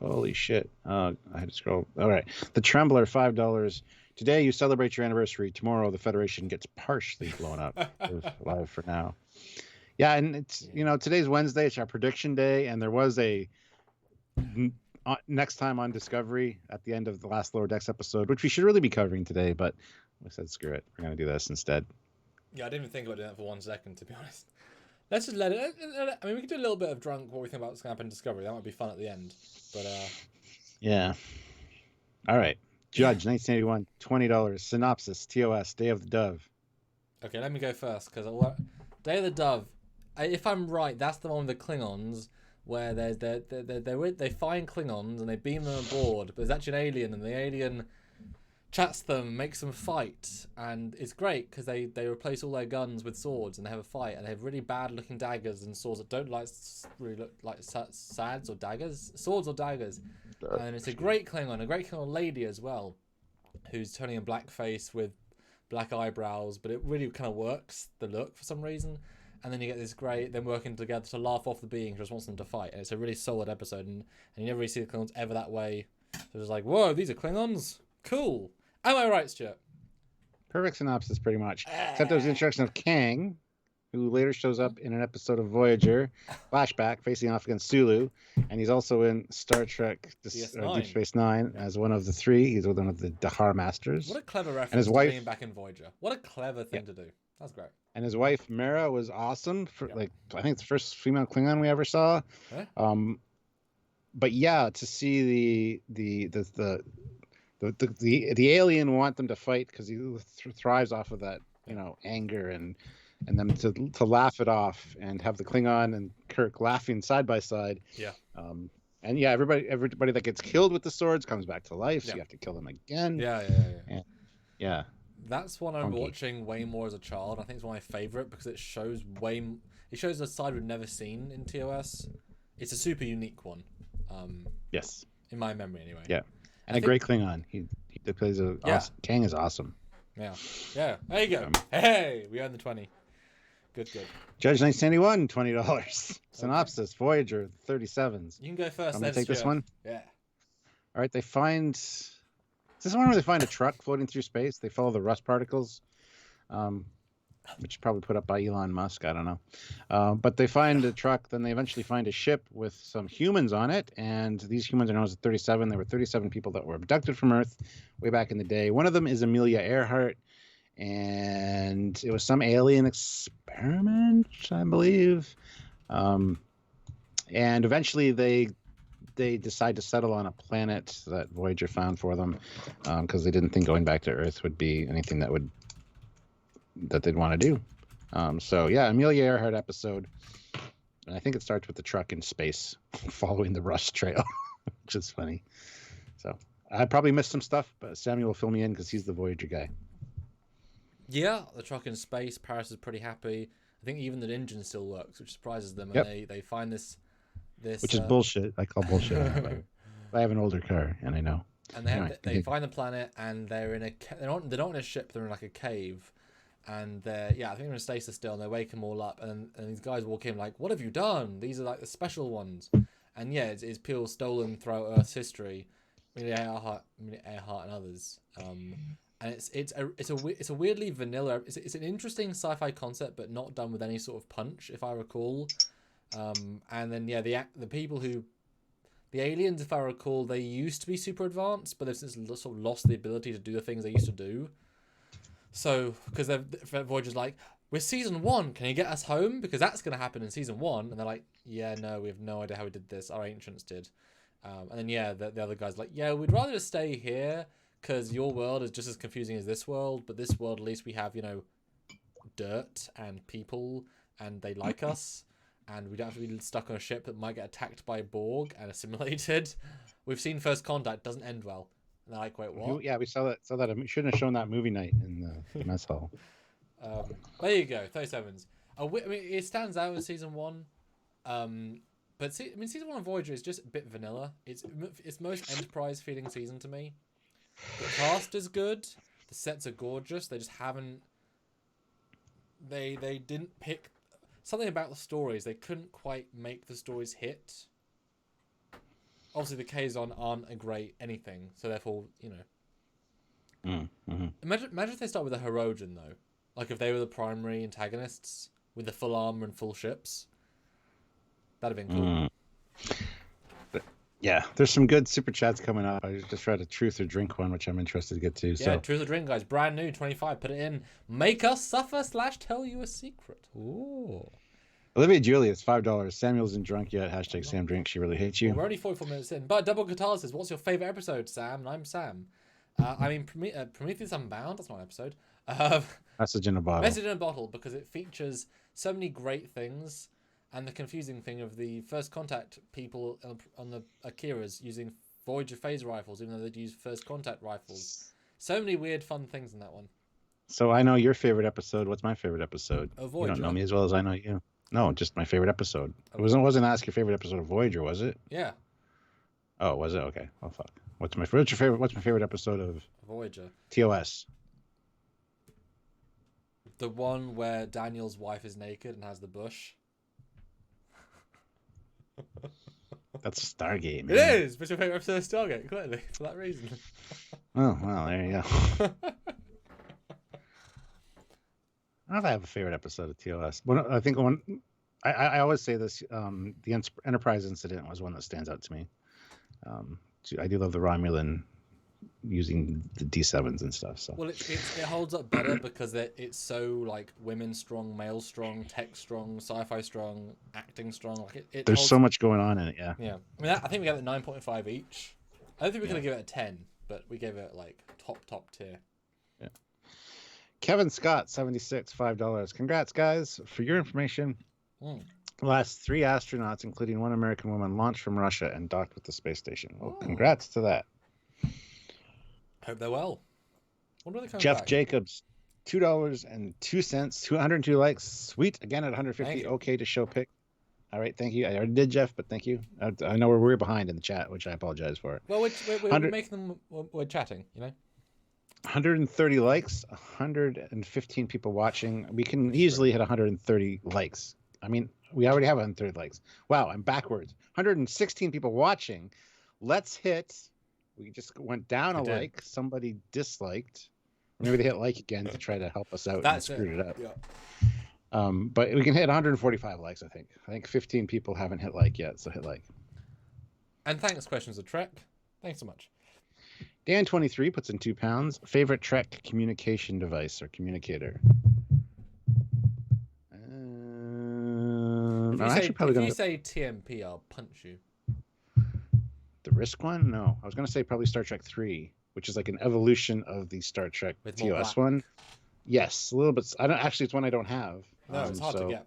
Holy shit. I had to scroll. All right. The Trembler, $5. Today you celebrate your anniversary. Tomorrow the Federation gets partially blown up. Live for now. Yeah, and it's, today's Wednesday. It's our prediction day, and there was a next time on Discovery at the end of the last Lower Decks episode, which we should really be covering today, but we said screw it. We're going to do this instead. Yeah, I didn't even think about doing that for 1 second, to be honest. Let's just let it. I mean, we could do a little bit of drunk what we think about what's going to happen in Discovery. That might be fun at the end. But yeah. All right. Judge, 1981, $20. Synopsis, TOS, Day of the Dove. Okay, let me go first because Day of the Dove. If I'm right, that's the one with the Klingons where they find Klingons and they beam them aboard, but there's actually an alien, and the alien chats them, makes them fight, and it's great because they replace all their guns with swords, and they have a fight, and they have really bad looking daggers and swords that don't really look like swords or daggers, and it's a great Klingon lady as well, who's turning in blackface with black eyebrows, but it really kind of works the look for some reason. And then you get this great, them working together to laugh off the being who just wants them to fight. And it's a really solid episode. And you never really see the Klingons ever that way. So it's like, whoa, these are Klingons? Cool. Am I right, Stuart? Perfect synopsis, pretty much. Except there was the introduction of Kang, who later shows up in an episode of Voyager, flashback, facing off against Sulu, and he's also in Star Trek Deep Space Nine as one of the three. He's one of the Dahar Masters. What a clever reference! And his wife, to him back in Voyager. What a clever thing to do. That's great. And his wife Mara was awesome. I think it's the first female Klingon we ever saw. Huh? But yeah, to see the alien want them to fight because he thrives off of that, anger and them to laugh it off and have the Klingon and Kirk laughing side by side. Yeah. And yeah, everybody that gets killed with the swords comes back to life, so you have to kill them again. Yeah. That's one I'm watching way more as a child. I think it's one of my favorite because it shows a side we've never seen in TOS. It's a super unique one. Yes. In my memory, anyway. Yeah. And a great Klingon. He plays awesome. Kang is awesome. Yeah. There you go. Hey, we earned the 20. Good. Judge 1991, $20. Synopsis: Voyager 37s. You can go first. I'm gonna take this one. Yeah. All right. They find. Is this one where they find a truck floating through space? They follow the rust particles, which is probably put up by Elon Musk. I don't know. But they find a truck. Then they eventually find a ship with some humans on it. And these humans are known as the 37. There were 37 people that were abducted from Earth way back in the day. One of them is Amelia Earhart. And it was some alien experiment, I believe. And eventually they decide to settle on a planet that Voyager found for them because they didn't think going back to Earth would be anything that they'd want to do. So yeah, Amelia Earhart episode. And I think it starts with the truck in space following the rust trail, which is funny. So I probably missed some stuff, but Samuel will fill me in because he's the Voyager guy. Yeah, the truck in space. Paris is pretty happy. I think even the engine still works, which surprises them. And they find this, which is bullshit. I call bullshit. I have an older car, and I know. And they find the planet, and they're in they're not in a ship. They're in like a cave, and I think they're in stasis still. And they wake them all up, and these guys walk in like, "What have you done? These are like the special ones." And yeah, it's people stolen throughout Earth's history. Amelia Earhart and others. And it's a weirdly vanilla. It's an interesting sci-fi concept, but not done with any sort of punch, if I recall. And then the people the aliens, if I recall, they used to be super advanced, but they've since sort of lost the ability to do the things they used to do. So because Voyager's like, we're season 1, can you get us home? Because that's going to happen in season 1. And they're like, yeah, no, we have no idea how we did this. Our ancients did. And then the other guy's like, yeah, we'd rather just stay here. Because your world is just as confusing as this world, but this world, at least we have, dirt and people, and they like us, and we don't have to be stuck on a ship that might get attacked by Borg and assimilated. We've seen First Contact, doesn't end well. And they're like, wait, what? Yeah, we saw that. We shouldn't have shown that movie night in the mess hall. There you go, 37s. I mean, it stands out in season 1. But season 1 of Voyager is just a bit vanilla. It's most Enterprise feeling season to me. The cast is good. The sets are gorgeous. They just haven't. They didn't pick something about the stories. They couldn't quite make the stories hit. Obviously, the Kazon aren't a great anything, so therefore, Mm-hmm. Imagine if they start with a Hirogen though, like if they were the primary antagonists with the full armor and full ships. That'd have been cool. Yeah, there's some good super chats coming up. I just read a Truth or Drink one, which I'm interested to get to. Yeah, Truth or Drink, guys. Brand new, 25. Put it in. Make us suffer / tell you a secret. Ooh. Olivia Julius, $5. Samuel isn't drunk yet. # Sam Drink. She really hates you. Well, we're only 44 minutes in. But Double Guitar says, what's your favorite episode, Sam? And I'm Sam. Prometheus Unbound. That's not an episode. Message in a Bottle. Message in a Bottle, because it features so many great things. And the confusing thing of the First Contact people on the Akiras using Voyager phaser rifles, even though they'd use First Contact rifles. So many weird, fun things in that one. So I know your favorite episode. What's my favorite episode? Of Voyager. You don't know me as well as I know you. No, just my favorite episode. It wasn't ask your favorite episode of Voyager, was it? Yeah. Oh, was it? Okay. Oh fuck. What's my favorite episode of Voyager? TOS. The one where Daniel's wife is naked and has the bush. That's Stargate, man. It is! What's your favourite episode of Stargate? Clearly, for that reason. Oh, well, there you go. I don't know if I have a favorite episode of TOS. I think one. I always say this. The Enterprise incident was one that stands out to me. I do love the Romulan using the D7s and stuff. So well, it holds up better because it's so like women strong, male strong, tech strong, sci-fi strong, acting strong. Like there's so much going on in it. Yeah. Yeah. I mean, I think we gave it 9.5 each. I don't think we're gonna give it a 10, but we gave it like top tier. Yeah. Kevin Scott, 76, $5. Congrats, guys! For your information, the last 3 astronauts, including one American woman, launched from Russia and docked with the space station. Well, congrats to that. Hope they're well. Wonder when they come Jeff back. Jacobs, $2.02, 202 likes. Sweet. Again at 150. Okay to show pick. All right, thank you. I already did, Jeff, but thank you. I know we're behind in the chat, which I apologize for. Well, we're making them. We're chatting, you know. 130 likes, 115 people watching. We can easily hit 130 likes. I mean, we already have 130 likes. Wow, I'm backwards. 116 people watching. Let's hit. We just went down a like. Somebody disliked. Maybe they hit like again to try to help us out and screwed it up. Yeah. But we can hit 145 likes, I think. I think 15 people haven't hit like yet, so hit like. And thanks, Questions of Trek. Thanks so much. Dan23 puts in £2. Favorite Trek communication device or communicator? If you say TMP, I'll punch you. The Risk one? No. I was going to say probably Star Trek 3, which is like an evolution of the Star Trek TOS one. Yes, a little bit. It's one I don't have. No, it's hard to get.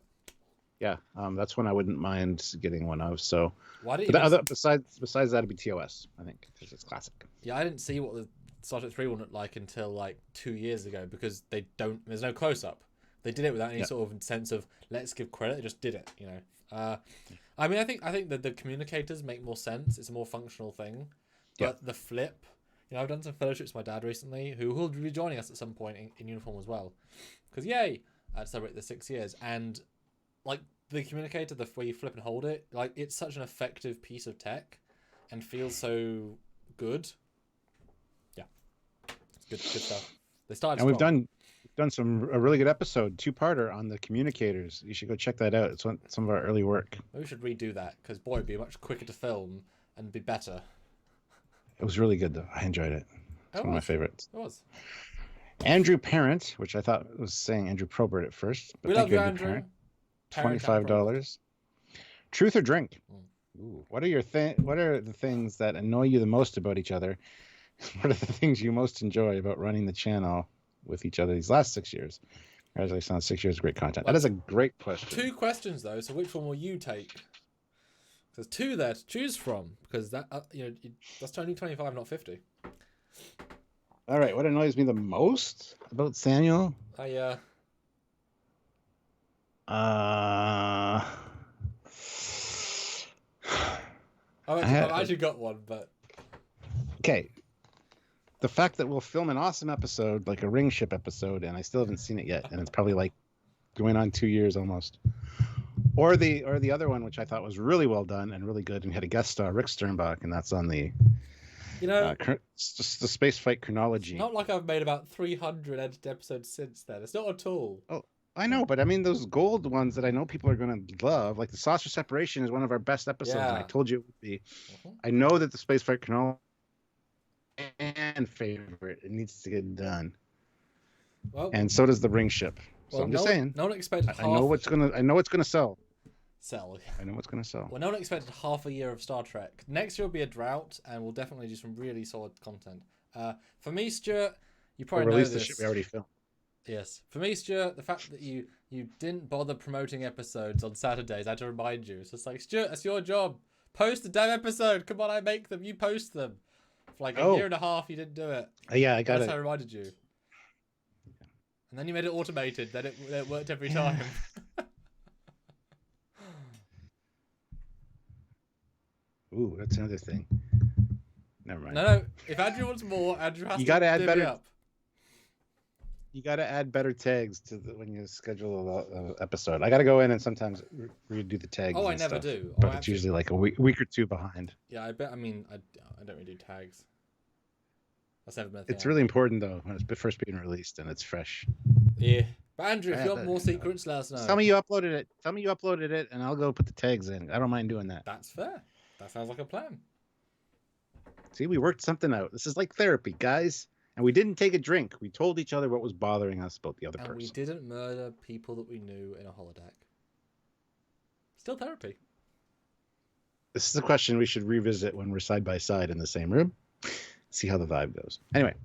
Yeah, that's one I wouldn't mind getting one of. So, why did you besides that, it'd be TOS, I think, because it's classic. Yeah, I didn't see what the Star Trek 3 one looked like until like 2 years ago because there's no close up. They did it without any sort of sense of let's give credit. They just did it, you know. I mean, I think that the communicators make more sense. It's a more functional thing. But the flip, you know, I've done some fellowships with my dad recently, who will be joining us at some point in uniform as well, because yay, to celebrate the 6 years. And like the communicator, the way you flip and hold it, like it's such an effective piece of tech, and feels so good. Yeah, it's good stuff. They started. And we've done a really good episode, 2-parter on the communicators. You should go check that out. It's some of our early work. Maybe we should redo that because boy, it'd be much quicker to film and be better. It was really good though. I enjoyed it. It's one of my favorites. It was. Andrew Parent, which I thought was saying Andrew Probert at first, but we love you, Andrew. $25. Truth or drink? Ooh. What are the things that annoy you the most about each other? What are the things you most enjoy about running the channel with each other these last 6 years? Congratulations on 6 years of great content. That is a great question. 2 questions though, so which one will you take? There's 2 there to choose from because that that's only 25, not 50. All right, what annoys me the most about Samuel? I've actually got one, but okay. The fact that we'll film an awesome episode, like a Ring Ship episode, and I still haven't seen it yet, and it's probably like going on 2 years almost. Or the other one, which I thought was really well done and really good, and had a guest star, Rick Sternbach, and that's on the the space fight chronology. Not like I've made about 300 edited episodes since then. It's not at all. Oh, I know, but I mean those gold ones that I know people are going to love, like the Saucer Separation is one of our best episodes. Yeah. And I told you it would be. I know that the space fight chronology and favorite, it needs to get done. Well, and so does the Ring Ship. So I'm just saying. No one expected. I know what's gonna sell. I know what's gonna sell. Well, no one expected half a year of Star Trek. Next year will be a drought, and we'll definitely do some really solid content. For me, Stuart, you probably know this. The ship we already filmed. Yes. For me, Stuart, the fact that you didn't bother promoting episodes on Saturdays, I had to remind you. So it's like, Stuart, that's your job. Post a damn episode. Come on, I make them. You post them. For like a year and a half, you didn't do it. Yeah, I got it. That's how I reminded you. And then you made it automated. Then it worked every time. Ooh, that's another thing. Never mind. No. If Andrew wants more, Andrew has to add divvy better. Up. You got to add better tags to when you schedule an episode. I got to go in and sometimes redo the tags. Oh, I never do. But it's usually like a week or 2 behind. Yeah, I bet. I mean, I don't really do tags. That's never been a thing. It's really important though when it's first being released and it's fresh. Yeah, But Andrew, if you want more secrets, let us know. Some of you uploaded it. Some of you uploaded it, and I'll go put the tags in. I don't mind doing that. That's fair. That sounds like a plan. See, we worked something out. This is like therapy, guys. And we didn't take a drink. We told each other what was bothering us about the other person. And we didn't murder people that we knew in a holodeck. Still therapy. This is a question we should revisit when we're side by side in the same room. See how the vibe goes. Anyway,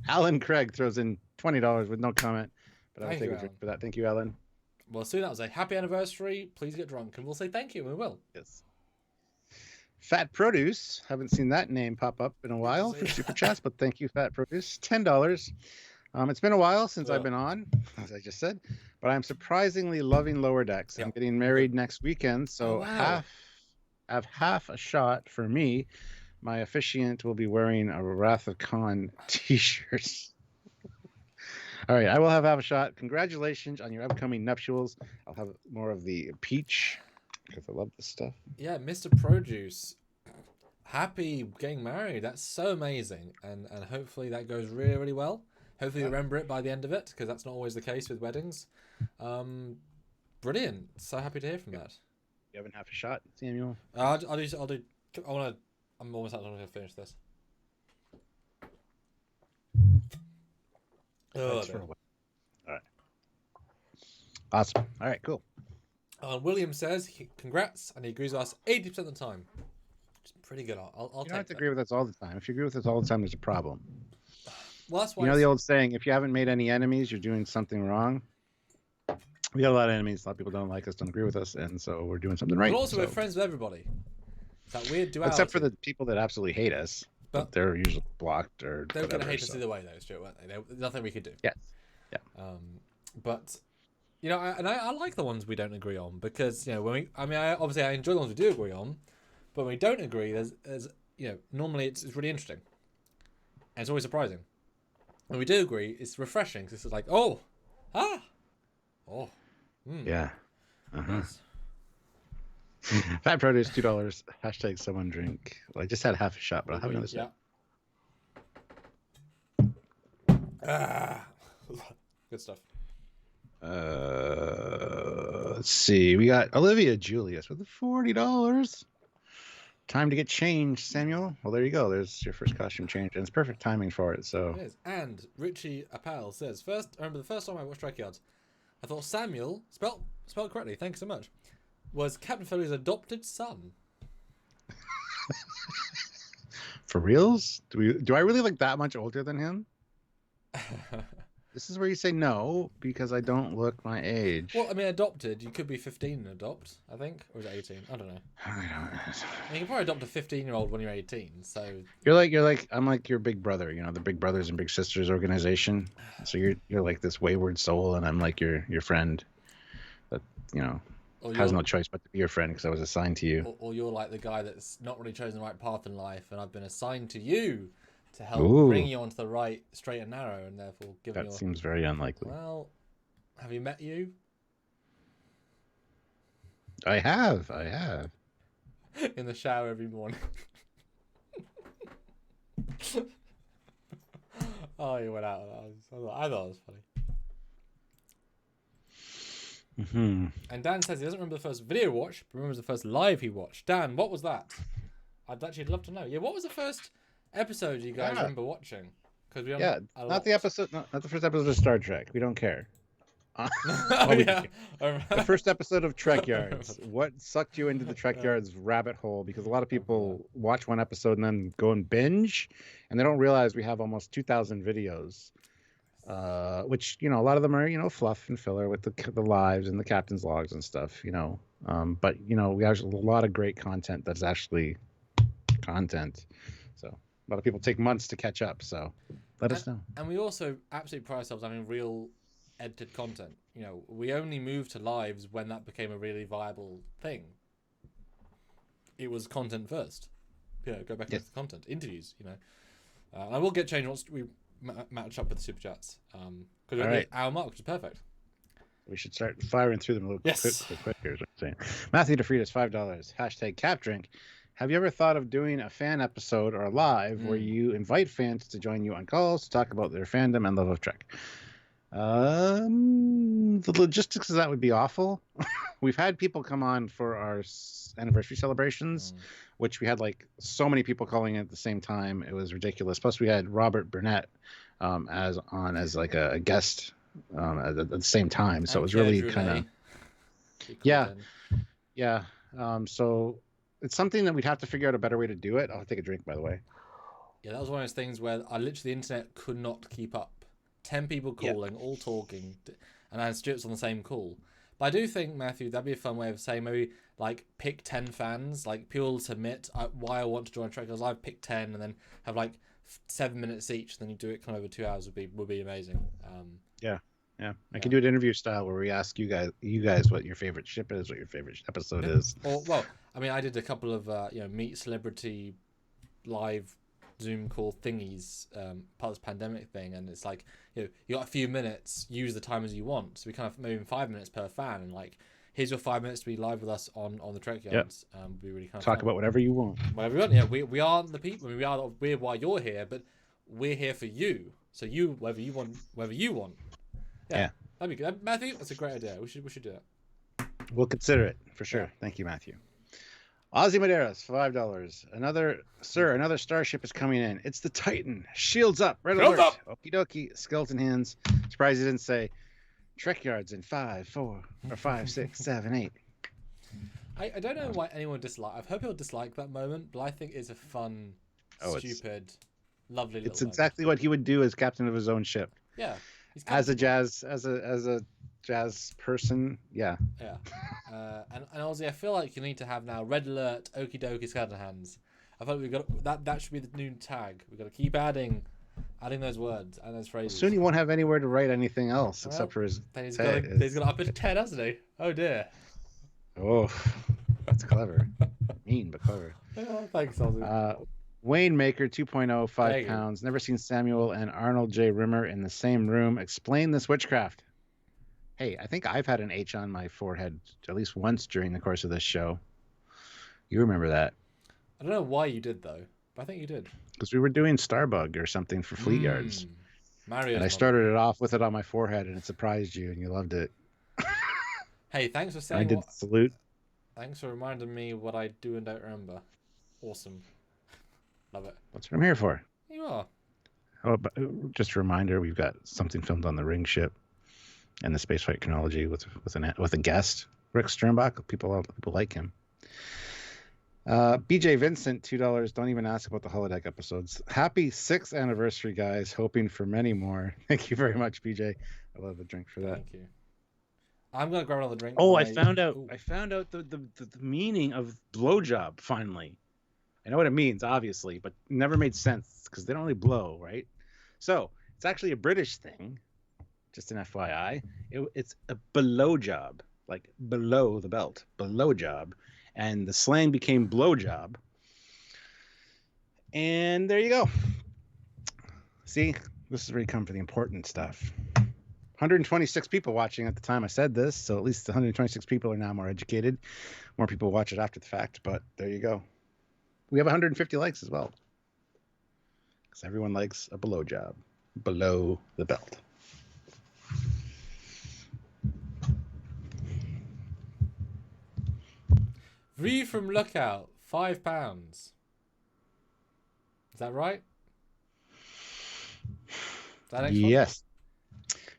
Alan Craig throws in $20 with no comment, but I'll take a drink for that. Thank you, Alan. Well, soon that was a happy anniversary. Please get drunk, and we'll say thank you, and we will. Yes. Fat Produce. Haven't seen that name pop up in a while for Super Chats, but thank you, Fat Produce. $10. It's been a while since I've been on, as I just said, but I'm surprisingly loving Lower Decks. I'm getting married next weekend, so half a shot for me. My officiant will be wearing a Wrath of Khan t-shirt. All right, I will have a shot. Congratulations on your upcoming nuptials. I'll have more of the peach because I love this stuff. Yeah, Mr. Produce. Happy getting married. That's so amazing. And hopefully that goes really, really well. Hopefully you remember it by the end of it, because that's not always the case with weddings. Brilliant. So happy to hear from that. You having half a shot, Samuel? I'm almost going to finish this. All right. Awesome. All right, cool. William says, congrats, and he agrees with us 80% of the time. Which is pretty good. I'll you don't have to agree with us all the time. If you agree with us all the time, there's a problem. Well, that's why. You know the old saying, if you haven't made any enemies, you're doing something wrong. We got a lot of enemies. A lot of people don't like us, don't agree with us, and so we're doing something right. But also, we're friends with everybody. It's that weird duality. Except for the people that absolutely hate us. But they're usually blocked or they're going to hate us either way, though, Stuart, weren't they? There's nothing we could do. Yes. Yeah. But, you know, I like the ones we don't agree on because, you know, obviously I enjoy the ones we do agree on, but when we don't agree, there's you know, normally it's really interesting. And it's always surprising. When we do agree, it's refreshing because it's like, yeah. Yes. Fat Produce, $2. Hashtag someone drink. Well, I just had half a shot, but I'll have another shot. Good stuff. Let's see. We got Olivia Julius with $40. Time to get changed, Samuel. Well, there you go. There's your first costume change, and it's perfect timing for it. So. It is. And Richie Appel says, I remember the first time I watched Trekyards, I thought Samuel, spelled correctly, thanks so much, was Captain Foley's adopted son. For reals? Do I really look that much older than him? This is where you say no, because I don't look my age. Well, I mean, adopted, you could be 15 and adopt, I think. Or is it 18? I don't know. You can probably adopt a 15-year-old when you're 18, so... I'm like your big brother, you know, the Big Brothers and Big Sisters organization. So you're like this wayward soul, and I'm like your friend that, you know, has no choice but to be your friend because I was assigned to you. Or you're like the guy that's not really chosen the right path in life, and I've been assigned to you to help bring you onto the right straight and narrow, and therefore give you. That seems very unlikely. Well, have you met you? I have. In the shower every morning. Oh, you went out. I thought it was funny. Mm-hmm. And Dan says he doesn't remember the first video watch, but remembers the first live he watched. Dan, what was that? I'd actually love to know. Yeah, what was the first episode you guys remember watching? Because we not the episode, not the first episode of Star Trek. We don't care. The first episode of Trekyards. What sucked you into the Trekyards rabbit hole? Because a lot of people watch one episode and then go and binge, and they don't realize we have almost 2,000 videos. Which, you know, a lot of them are, you know, fluff and filler with the lives and the captain's logs and stuff, you know. But, you know, we have a lot of great content that's actually content. So a lot of people take months to catch up. So let us know. And we also absolutely pride ourselves on having real edited content. You know, we only moved to lives when that became a really viable thing. It was content first. You know, go back into the content. Interviews, you know. I will get changed once we match up with the super chats because we're at the hour mark, which is perfect. We should start firing through them a little quicker. Is what I'm saying. Matthew DeFritas, $5. Hashtag CapDrink. Have you ever thought of doing a fan episode or a live where you invite fans to join you on calls to talk about their fandom and love of Trek? The logistics of that would be awful. We've had people come on for our anniversary celebrations, which we had like so many people calling in at the same time. It was ridiculous. Plus, we had Robert Burnett as like a guest at the same time. So it was really kind of yeah. So it's something that we'd have to figure out a better way to do it. I'll take a drink, by the way. Yeah, that was one of those things where the internet could not keep up. 10 people calling, all talking, and I had Stuart's on the same call. But I do think, Matthew, that'd be a fun way of saying maybe like pick 10 fans, like people submit why I want to join Trekyards. I've picked 10, and then have like 7 minutes each. Then you do it kind of over 2 hours would be amazing. Yeah. I can do an interview style where we ask you guys what your favorite ship is, what your favorite episode is. Or well, I mean, I did a couple of meet celebrity live Zoom call thingies part of this pandemic thing, and it's like you got a few minutes, use the time as you want. So we kind of maybe 5 minutes per fan, and like here's your 5 minutes to be live with us on the Trekyards. Be really kind of talk fun. about whatever you want. Whatever you want. Yeah, we are the people. I mean, we're why you're here, but we're here for you. So you whether you want. Yeah. That'd be good, Matthew. That's a great idea. We should do that. We'll consider it for sure. Thank you, Matthew. Ozzy Madeiras, $5. Another starship is coming in. It's the Titan. Shields up. Red alert. Okie dokie. Skeleton hands. Surprised he didn't say Trekyards in 5, 4, or 5, 6, 7, 8. I don't know why anyone dislike. I've heard people dislike that moment, but I think it's a fun, stupid, lovely. Little it's exactly what he would do as captain of his own ship. Yeah. As a jazz person, yeah. And Ozzy, I feel like you need to have now red alert, okie dokie, skeleton hands. I thought we got that should be the new tag. We've got to keep adding those words and those phrases. Soon he won't have anywhere to write anything else except for his. He's got to up it to 10, hasn't he? Oh dear. Oh, that's clever. Mean but clever. Thanks, Ozzy. Wayne Maker 2.0, 5 pounds. Never seen Samuel and Arnold J. Rimmer in the same room. Explain this witchcraft. Hey, I think I've had an H on my forehead at least once during the course of this show. You remember that? I don't know why you did though, but I think you did. Because we were doing Starbug or something for Fleet Yards. Mario. And I started it off with it on my forehead, and it surprised you, and you loved it. Hey, thanks for saying. I did salute. Thanks for reminding me what I do and don't remember. Awesome. Love it. That's what I'm here for. You are. Oh, but just a reminder, we've got something filmed on the Ring ship and the Spaceflight Chronology with a guest, Rick Sternbach. People like him. BJ Vincent, $2. Don't even ask about the holodeck episodes. Happy 6th anniversary, guys. Hoping for many more. Thank you very much, BJ. I love a drink for that. Thank you. I'm gonna grab another drink. Oh, I found out the meaning of blowjob finally. I know what it means, obviously, but it never made sense because they don't really blow, right? So it's actually a British thing. Just an FYI, it's a below job, like below the belt, below job, and the slang became blowjob. And there you go. See, this is where you come for the important stuff. 126 people watching at the time I said this, so at least the 126 people are now more educated. More people watch it after the fact, but there you go. We have 150 likes as well. Because everyone likes a below job. Below the belt. View from Lookout, £5. Is that right? Is that yes.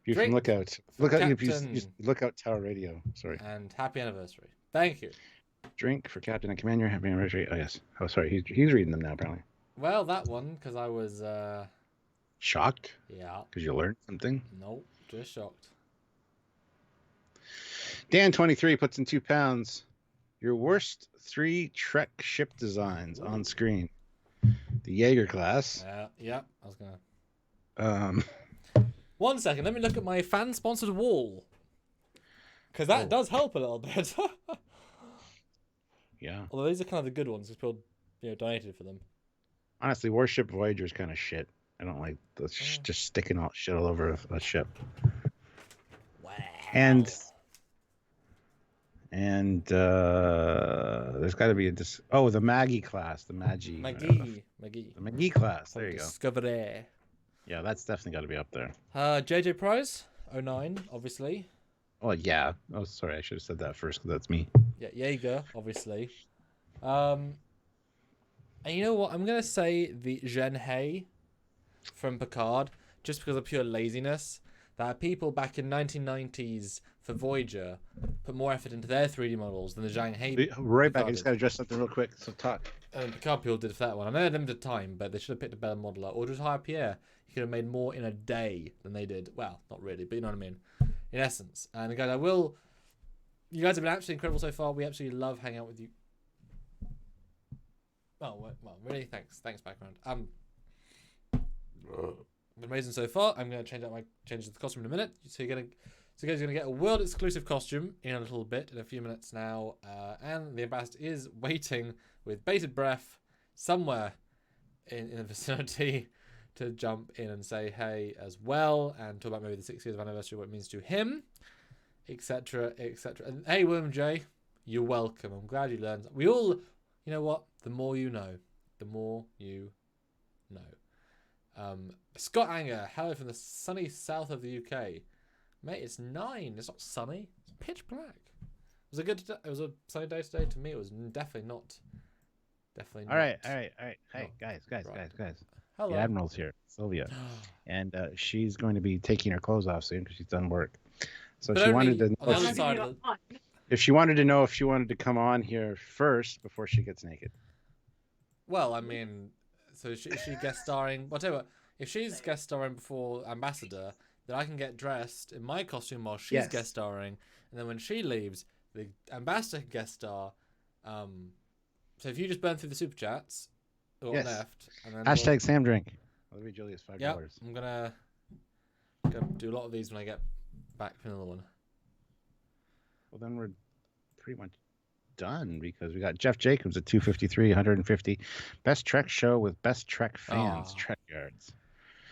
View from Lookout. Lookout Tower Radio. Sorry. And happy anniversary. Thank you. Drink for Captain and Commander. Happy anniversary. Oh, yes. Oh, sorry. He's reading them now, apparently. Well, that one, because I was... shocked? Yeah. Because you learned something? Nope, just shocked. Dan23 puts in £2. Your worst 3 Trek ship designs on screen. The Jaeger class. Yeah, I was going to... 1 second, let me look at my fan-sponsored wall. Because that does help a little bit. Yeah. Although these are kind of the good ones because people donated for them. Honestly, Warship Voyager is kind of shit. I don't like just sticking all shit all over a ship. Wow. And there's got to be the Maggie class, the Maggie. The Maggie class. There you go. Discovery. Yeah, that's definitely got to be up there. JJ Prize, 09, obviously. Oh yeah. Oh, sorry. I should have said that first because that's me. Yeah, Jaeger, obviously. And you know what? I'm gonna say the Zhenhe from Picard, just because of pure laziness. That people back in 1990s for Voyager put more effort into their 3D models than the Zhang He. Right back. I just got to address something real quick. So talk. Picard people did for that one. I know they had limited time, but they should have picked a better modeler or just hire Pierre. He could have made more in a day than they did. Well, not really, but you know what I mean. In essence, and guys, you guys have been absolutely incredible so far. We absolutely love hanging out with you. Oh well, really, thanks, background. Been amazing so far. I'm going to change the costume in a minute. So you guys are going to get a world exclusive costume in a little bit, in a few minutes now. And the ambassador is waiting with bated breath somewhere in the vicinity to jump in and say hey as well, and talk about maybe the 6 years of anniversary, what it means to him, etc., etc. And hey, William J, you're welcome. I'm glad you learned. We all, you know what? The more you know, the more you know. Scott Anger, hello from the sunny south of the UK. Mate, it's 9. It's not sunny. It's pitch black. It was a sunny day today. To me, it was definitely not. All right. Hey, guys. Hello. The Admiral's here, Sylvia, and she's going to be taking her clothes off soon because she's done work. So But she wanted to. on the other side of the, If she wanted to know if she wanted to come on here first before she gets naked. well, I mean, so is she guest starring? Whatever. If she's guest starring before Ambassador, then I can get dressed in my costume while she's guest starring, and then when she leaves, the Ambassador can guest star. So if you just burn through the super chats, or left, and then hashtag Sam drink. I'll read Julius $5. Yep, I'm gonna do a lot of these when I get back from another one. Well, then we're pretty much done because we got Jeff Jacobs at 253, 150. Best Trek show with best Trek fans, Trekyards.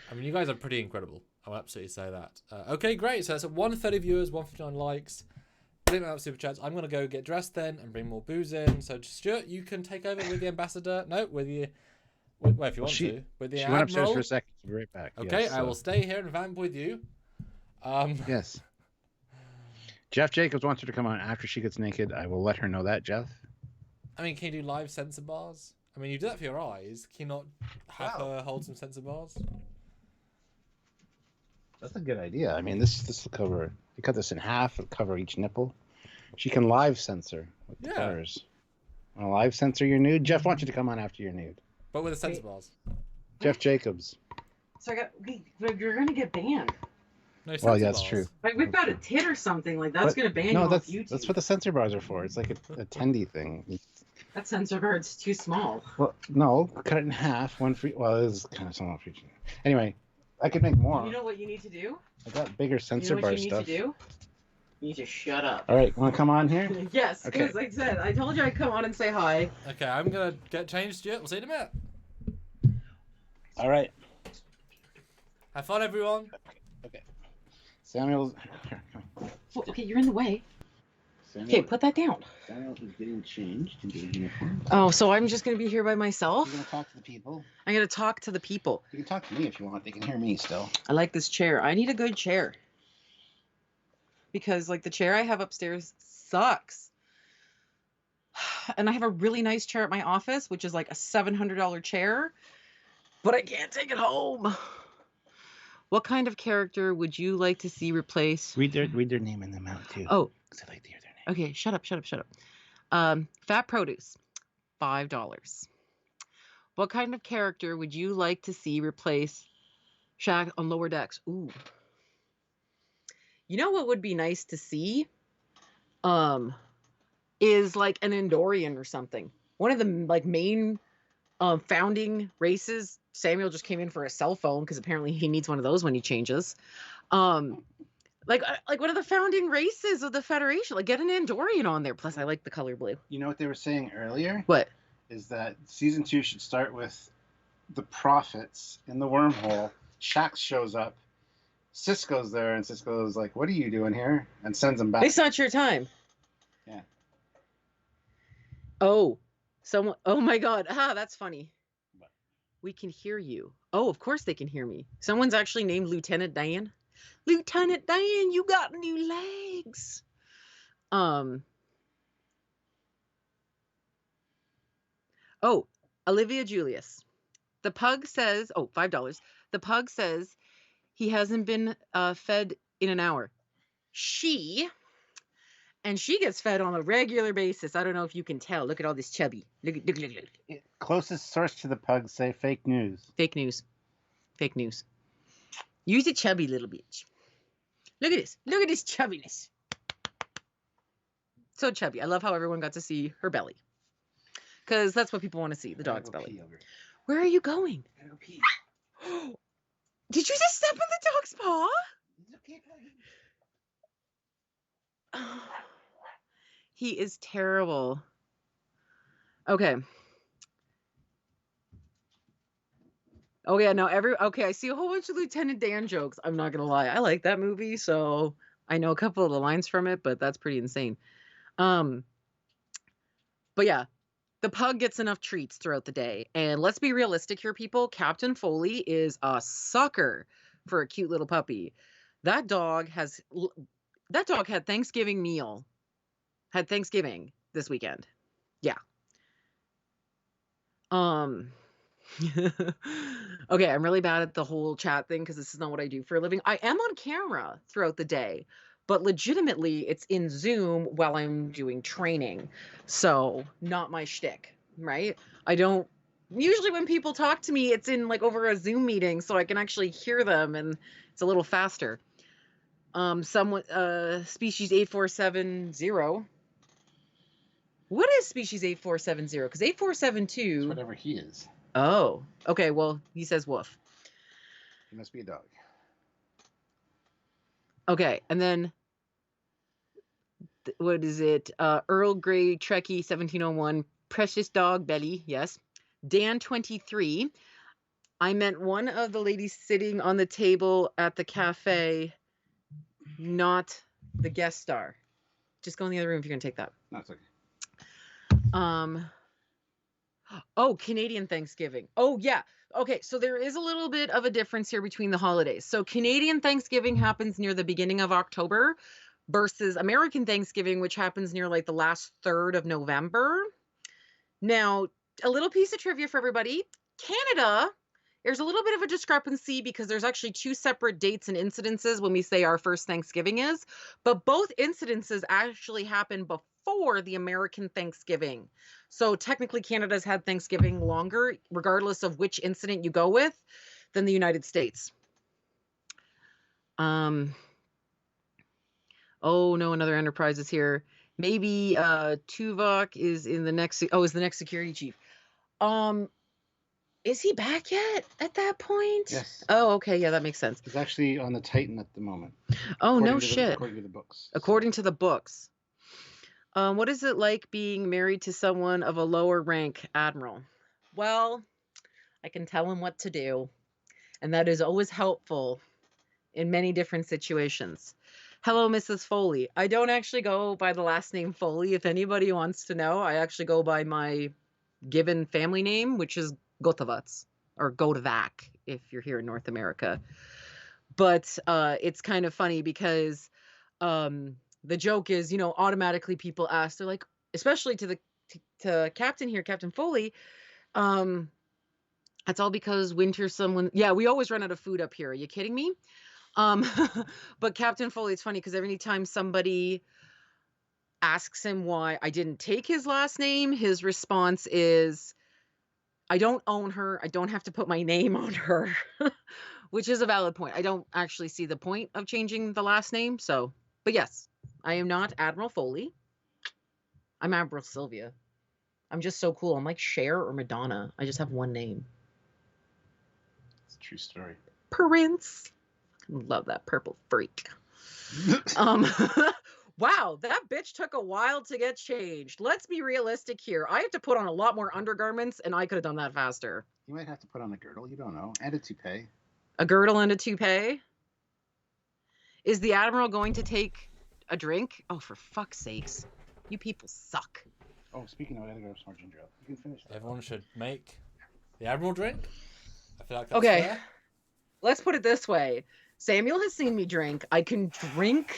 I mean, you guys are pretty incredible. I'll absolutely say that. Okay, great. So that's 130 viewers, 159 likes. Brilliant amount of super chats. I'm going to go get dressed then and bring more booze in. So, Stuart, you can take over with the ambassador. No, with the... Well, if you want to. With the she Admiral. Went upstairs for a second. She'll be right back. Okay, yes, I will stay here and vamp with you. Yes. Jeff Jacobs wants her to come on after she gets naked. I will let her know that, Jeff. I mean, can you do live sensor bars? I mean, you do that for your eyes. Can you not have her hold some sensor bars? That's a good idea. I mean, this will cover... You cut this in half, it'll cover each nipple. She can live censor with the bars. Want to live censor your nude? Jeff wants you to come on after your nude. But with the sensor bars. Jeff Jacobs. So you're going to get banned. No Well, yeah, bars. that's true. Like, we've got a tit or something. Like, that's going to ban you off YouTube. That's what the censor bars are for. It's like a tendy thing. That sensor card's too small. Well, no, cut it in half. One for... Well, it is kind of small for each. Anyway, I could make more. You know what you need to do? I got bigger sensor bar stuff. You know what you need to do? You need to shut up. All right, want to come on here? Yes, because like I said, I told you I'd come on and say hi. Okay, I'm going to get changed, Stuart. We'll see you in a minute. All right. Have fun, everyone. Okay. Samuel's... Well, okay, you're in the way. Okay, put that down. Samuel is getting changed into a uniform. Oh, so I'm just going to be here by myself? You're going to talk to the people? I'm going to talk to the people. You can talk to me if you want. They can hear me still. I like this chair. I need a good chair. Because, like, the chair I have upstairs sucks. And I have a really nice chair at my office, which is like a $700 chair. But I can't take it home. What kind of character would you like to see replace? Read their name in the mount, too. Oh. Because I like to hear their name. Okay, shut up. Fat Produce, $5. What kind of character would you like to see replace Shaq on Lower Decks? Ooh. You know what would be nice to see? Is like an Andorian or something. One of the like main founding races. Samuel just came in for a cell phone because apparently he needs one of those when he changes. Like one of the founding races of the Federation. Like, get an Andorian on there. Plus, I like the color blue. You know what they were saying earlier? What? Is that season 2 should start with the prophets in the wormhole. Shax shows up. Cisco's there, and Cisco's like, "What are you doing here?" And sends him back. It's not your time. Yeah. Oh, someone. Oh my God. That's funny. What? We can hear you. Oh, of course they can hear me. Someone's actually named Lieutenant Dan. Lieutenant Dan, you got new legs. Oh, Olivia Julius. The pug says, oh, $5. The pug says he hasn't been fed in an hour. She gets fed on a regular basis. I don't know if you can tell. Look at all this chubby. Look. Closest source to the pug say fake news. Fake news. Fake news. Use a chubby little bitch. Look at this. Look at this chubbiness. So chubby. I love how everyone got to see her belly. Because that's what people want to see, the dog's belly. Where are you going? I gotta go pee. Did you just step on the dog's paw? Oh, he is terrible. Okay. Oh yeah, no, okay, I see a whole bunch of Lieutenant Dan jokes. I'm not gonna lie. I like that movie, so I know a couple of the lines from it, but that's pretty insane. But yeah, the pug gets enough treats throughout the day. And let's be realistic here, people. Captain Foley is a sucker for a cute little puppy. That dog had Thanksgiving this weekend. Yeah. Okay, I'm really bad at the whole chat thing because this is not what I do for a living. I am on camera throughout the day, but legitimately it's in Zoom while I'm doing training. So not my shtick, right? I don't usually when people talk to me, it's in like over a Zoom meeting so I can actually hear them and it's a little faster. Species 8470. What is species 8470? Because 8472. It's whatever he is. Oh, okay. Well, he says woof. He must be a dog. Okay, and then what is it? Earl Grey Trekkie 1701. Precious dog belly. Yes. Dan 23. I meant one of the ladies sitting on the table at the cafe, not the guest star. Just go in the other room if you're gonna take that. No, it's okay. Oh, Canadian Thanksgiving. Oh, yeah. Okay, so there is a little bit of a difference here between the holidays. So Canadian Thanksgiving happens near the beginning of October versus American Thanksgiving, which happens near like the last third of November. Now, a little piece of trivia for everybody. Canada, there's a little bit of a discrepancy because there's actually two separate dates and incidences when we say our first Thanksgiving is, but both incidences actually happen before the American Thanksgiving. So technically Canada's had Thanksgiving longer, regardless of which incident you go with, than the United States. Oh no, another Enterprise is here. Maybe Tuvok is in the next, is the next security chief. Is he back yet at that point? Yes. Oh, okay. Yeah, that makes sense. He's actually on the Titan at the moment. Oh, no shit. According to the books. According to the books. What is it like being married to someone of a lower rank, Admiral? Well, I can tell him what to do. And that is always helpful in many different situations. Hello, Mrs. Foley. I don't actually go by the last name Foley. If anybody wants to know, I actually go by my given family name, which is Gotovats or Gotovac if you're here in North America. But it's kind of funny because the joke is, automatically people ask, they're like, especially to Captain here, Captain Foley, that's all because we always run out of food up here. Are you kidding me? But Captain Foley, it's funny because every time somebody asks him why I didn't take his last name, his response is, I don't own her. I don't have to put my name on her, which is a valid point. I don't actually see the point of changing the last name. But yes, I am not Admiral Foley. I'm Admiral Sylvia. I'm just so cool. I'm like Cher or Madonna. I just have one name. It's a true story. Prince. Love that purple freak. Wow, that bitch took a while to get changed. Let's be realistic here. I have to put on a lot more undergarments, and I could have done that faster. You might have to put on a girdle. You don't know. And a toupee. A girdle and a toupee? Is the Admiral going to take a drink? Oh, for fuck's sakes. You people suck. Oh, speaking of, I gotta grab some more ginger ale. You can finish that. Everyone should make the Admiral drink. I feel like that's okay. fair. Let's put it this way. Samuel has seen me drink. I can drink.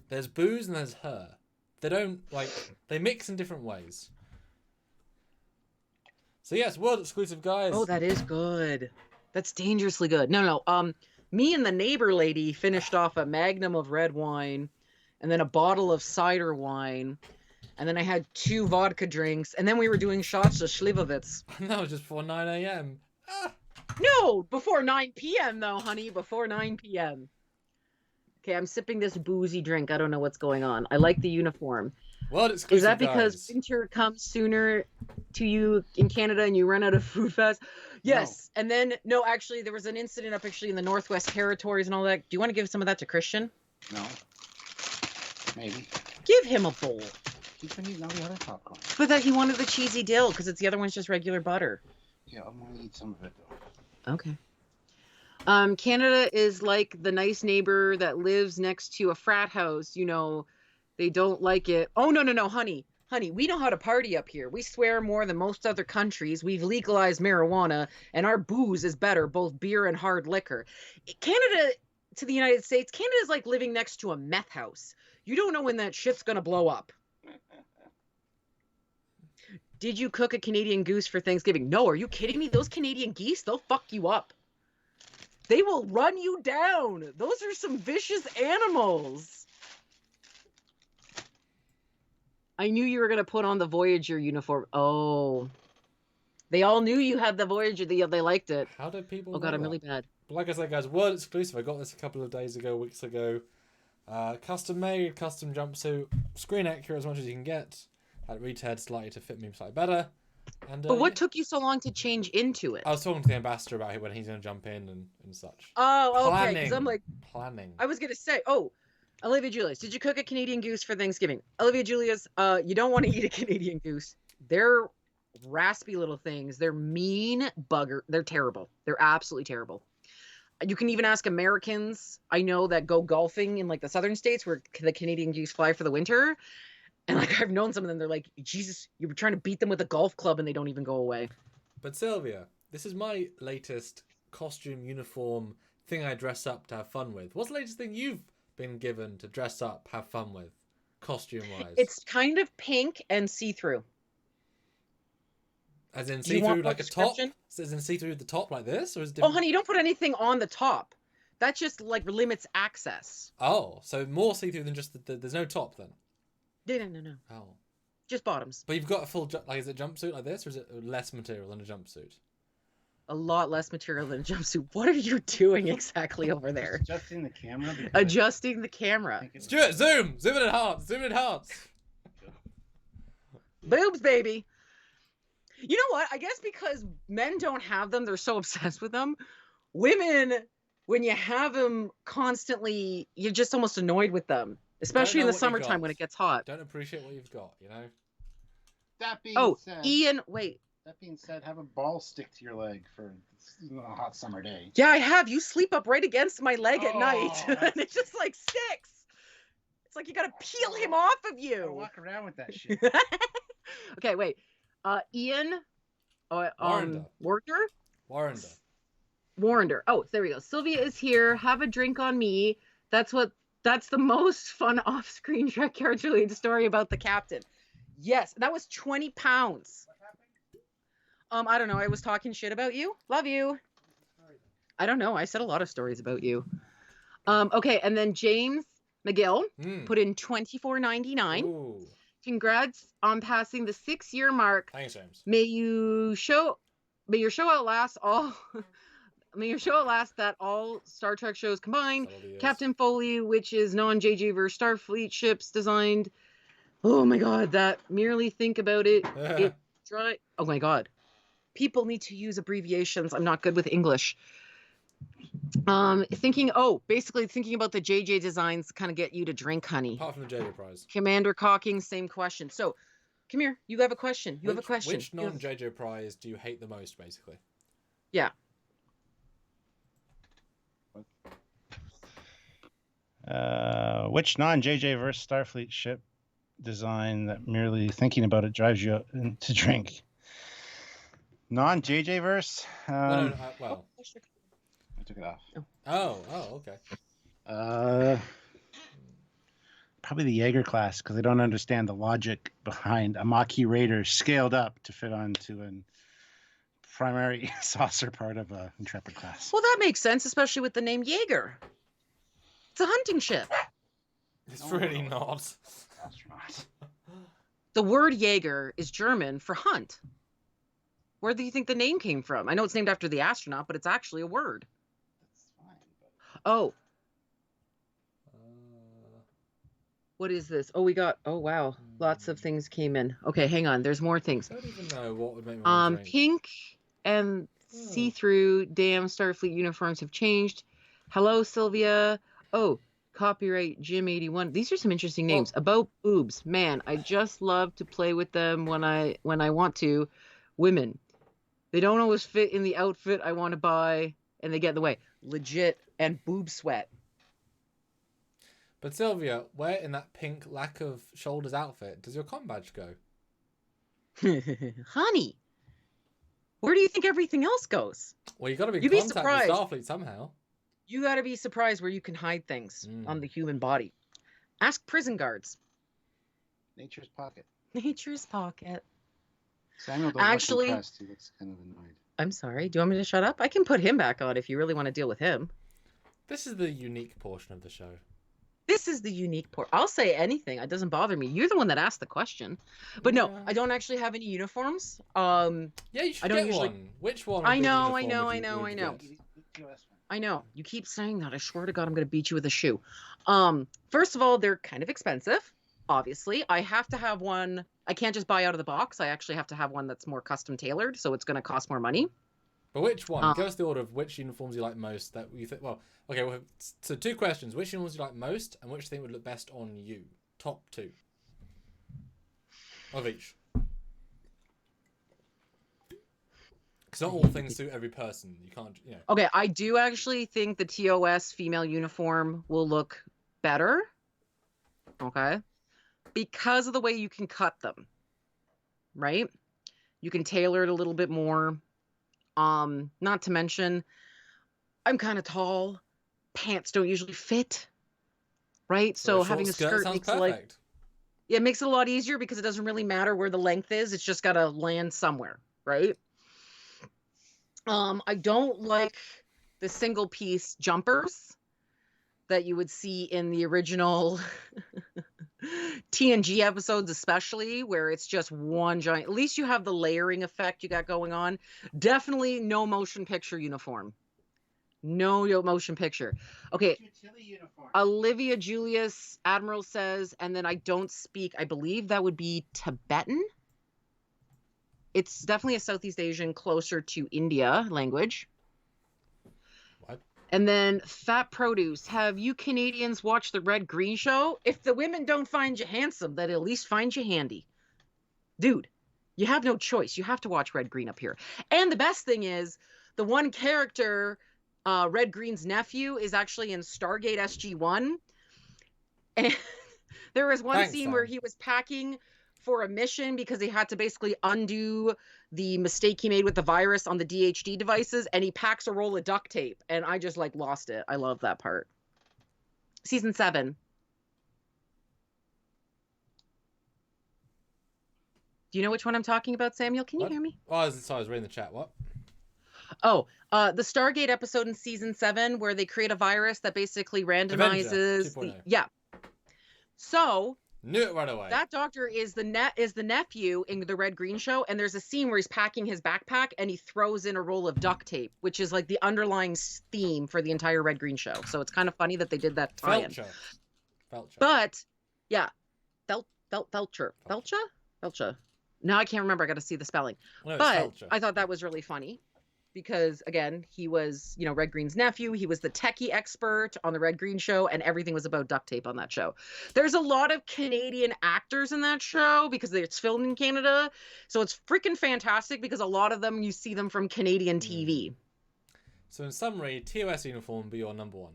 There's booze and there's her. They don't, they mix in different ways. So yes, world exclusive, guys. Oh, that is good. That's dangerously good. No. Me and the neighbor lady finished off a magnum of red wine, and then a bottle of cider wine, and then I had 2 vodka drinks, and then we were doing shots of Slivovitz. That was just before 9 a.m. No, before 9 p.m. though, honey. Before 9 p.m. Okay, I'm sipping this boozy drink. I don't know what's going on. I like the uniform. World exclusive, Is that because guys. winter comes sooner to you in Canada and you run out of food fast? Yes. No. And then, no, actually, there was an incident up actually in the Northwest Territories and all that. Do you want to give some of that to Christian? No. Maybe. Give him a bowl. He's been eating all the other popcorn. But that he wanted the cheesy dill because the other one's just regular butter. Yeah, I'm going to eat some of it, though. Okay. Canada is like the nice neighbor that lives next to a frat house. You know, they don't like it. Oh, no, honey. Honey, we know how to party up here. We swear more than most other countries. We've legalized marijuana, and our booze is better, both beer and hard liquor. Canada to the United States, Canada is like living next to a meth house. You don't know when that shit's going to blow up. Did you cook a Canadian goose for Thanksgiving? No, are you kidding me? Those Canadian geese, they'll fuck you up. They will run you down. Those are some vicious animals. I knew you were going to put on the Voyager uniform. Oh. They all knew you had the Voyager. They liked it. How did people Oh, God, know I'm that? really bad. But like I said, guys, world exclusive. I got this a couple of weeks ago. Custom made, custom jumpsuit. Screen accurate as much as you can get. At retail, slightly to fit me slightly better. And, but what took you so long to change into it? I was talking to the ambassador about it when he's going to jump in and such. Oh, okay. Because I'm like... Planning. I was going to say, Olivia Julius, did you cook a Canadian goose for Thanksgiving? Olivia Julius, you don't want to eat a Canadian goose. They're raspy little things. They're mean bugger. They're terrible. They're absolutely terrible. You can even ask Americans, I know, that go golfing in like the southern states where the Canadian geese fly for the winter. And like I've known some of them, they're like, Jesus, you were trying to beat them with a golf club and they don't even go away. But Sylvia, this is my latest costume, uniform thing I dress up to have fun with. What's the latest thing you've been given to dress up, have fun with, costume-wise? It's kind of pink and see-through. As in see-through like a top? As in see-through the top like this? Or is it different? Oh, honey, you don't put anything on the top. That just like limits access. Oh, so more see-through than just there's no top then? No. Oh. Just bottoms. But you've got a full, is it a jumpsuit like this, or is it less material than a jumpsuit? A lot less material than a jumpsuit. What are you doing exactly over there? Adjusting the camera? Adjusting the camera. Stuart, zoom! Zoom it enhance! Boobs, baby! You know what? I guess because men don't have them, they're so obsessed with them. Women, when you have them constantly, you're just almost annoyed with them. Especially in the summertime when it gets hot. Don't appreciate what you've got, you know? That being said... Ian, wait. That being said, have a ball stick to your leg for a hot summer day. Yeah, I have. You sleep up right against my leg at night. And it just like sticks. It's like you gotta peel him off of you. I walk around with that shit. Okay, wait. Ian... Warrender. Warrender. Oh, there we go. Sylvia is here. Have a drink on me. That's the most fun off-screen Trekyards related story about the captain. Yes, that was 20 pounds. What happened? I don't know. I was talking shit about you. Love you. I don't know. I said a lot of stories about you. Okay, and then James McGill put in $24.99. Ooh. Congrats on passing the 6-year mark. Thanks, James. May your show outlast all. May your show outlast that all Star Trek shows combined. Captain Foley, which is non-JJ verse Starfleet ships designed. Oh my God, that merely think about it. Oh my God. People need to use abbreviations. I'm not good with English. Thinking about the JJ designs kind of get you to drink, honey. Apart from the JJ prize. Commander Cocking, same question. So, come here. You have a question. Which non-JJ prize do you hate the most, basically? Yeah. Which non-JJ verse Starfleet ship design that merely thinking about it drives you to drink? Non-JJ verse? Well, I took it off. Okay. Probably the Jaeger class, because I don't understand the logic behind a Maquis Raider scaled up to fit onto an primary saucer part of a Intrepid class. Well, that makes sense, especially with the name Jaeger. It's a hunting ship. It's really not. Astronaut. The word Jaeger is German for hunt. Where do you think the name came from? I know it's named after the astronaut, but it's actually a word. That's fine. But... Oh. What is this? Oh, we got... Oh, wow. Lots of things came in. Okay, hang on. There's more things. I don't even know what would make me want to drink. Pink and see-through damn Starfleet uniforms have changed. Hello, Sylvia. Oh, copyright Jim 81. These are some interesting names. About boobs. Man, I just love to play with them when I want to. Women. They don't always fit in the outfit I want to buy, and they get in the way. Legit and boob sweat. But Sylvia, where in that pink lack of shoulders outfit does your comm badge go? Honey, where do you think everything else goes? Well, you got to be in contact with Starfleet somehow. You got to be surprised where you can hide things on the human body. Ask prison guards. Nature's pocket. Nature's pocket. Samuel doesn't look impressed. He looks kind of annoyed. I'm sorry. Do you want me to shut up? I can put him back on if you really want to deal with him. This is the unique portion of the show. This is the unique part. I'll say anything. It doesn't bother me. You're the one that asked the question. But no, I don't actually have any uniforms. Yeah, you should get one. Which one? I know. I know. You keep saying that. I swear to God, I'm going to beat you with a shoe. First of all, they're kind of expensive. Obviously, I have to have one. I can't just buy out of the box. I actually have to have one that's more custom tailored, so it's going to cost more money. But which one? Give us the order of which uniforms you like most. That you think. Well, okay. Well, so 2 questions: which uniforms you like most, and which thing would look best on you? Top 2 of each. Because not all things suit every person. You can't. You know. Okay, I do actually think the TOS female uniform will look better. Okay, because of the way you can cut them. Right, you can tailor it a little bit more. Not to mention, I'm kind of tall. Pants don't usually fit, right? So having a skirt makes it it makes it a lot easier because it doesn't really matter where the length is. It's just got to land somewhere, right? I don't like the single piece jumpers that you would see in the original TNG episodes, especially where it's just one giant. At least you have the layering effect you got going on. Definitely no motion picture uniform. No motion picture. Okay. Olivia Julius Admiral says, and then I don't speak. I believe that would be Tibetan. It's definitely a Southeast Asian, closer to India language. What? And then Fat Produce. Have you Canadians watched the Red Green Show? If the women don't find you handsome, they'd at least find you handy. Dude, you have no choice. You have to watch Red Green up here. And the best thing is, the one character, Red Green's nephew, is actually in Stargate SG-1. And there was one scene where he was packing for a mission because he had to basically undo the mistake he made with the virus on the DHD devices, and he packs a roll of duct tape, and I just lost it. I love that part. Season 7. Do you know which one I'm talking about, Samuel? Can you hear me? Oh, sorry, I was reading the chat. What? Oh, the Stargate episode in season 7 where they create a virus that basically randomizes yeah. So knew it right away. That doctor is the nephew in the Red Green Show, and there's a scene where he's packing his backpack and he throws in a roll of duct tape, which is like the underlying theme for the entire Red Green Show. So it's kind of funny that they did that tie-in. Felcher. But yeah, Felcher. Now I can't remember. I got to see the spelling. No, but I thought that was really funny. Because, again, he was, Red Green's nephew. He was the techie expert on the Red Green Show, and everything was about duct tape on that show. There's a lot of Canadian actors in that show because it's filmed in Canada. So it's freaking fantastic because a lot of them, you see them from Canadian TV. So in summary, TOS uniform be your number 1.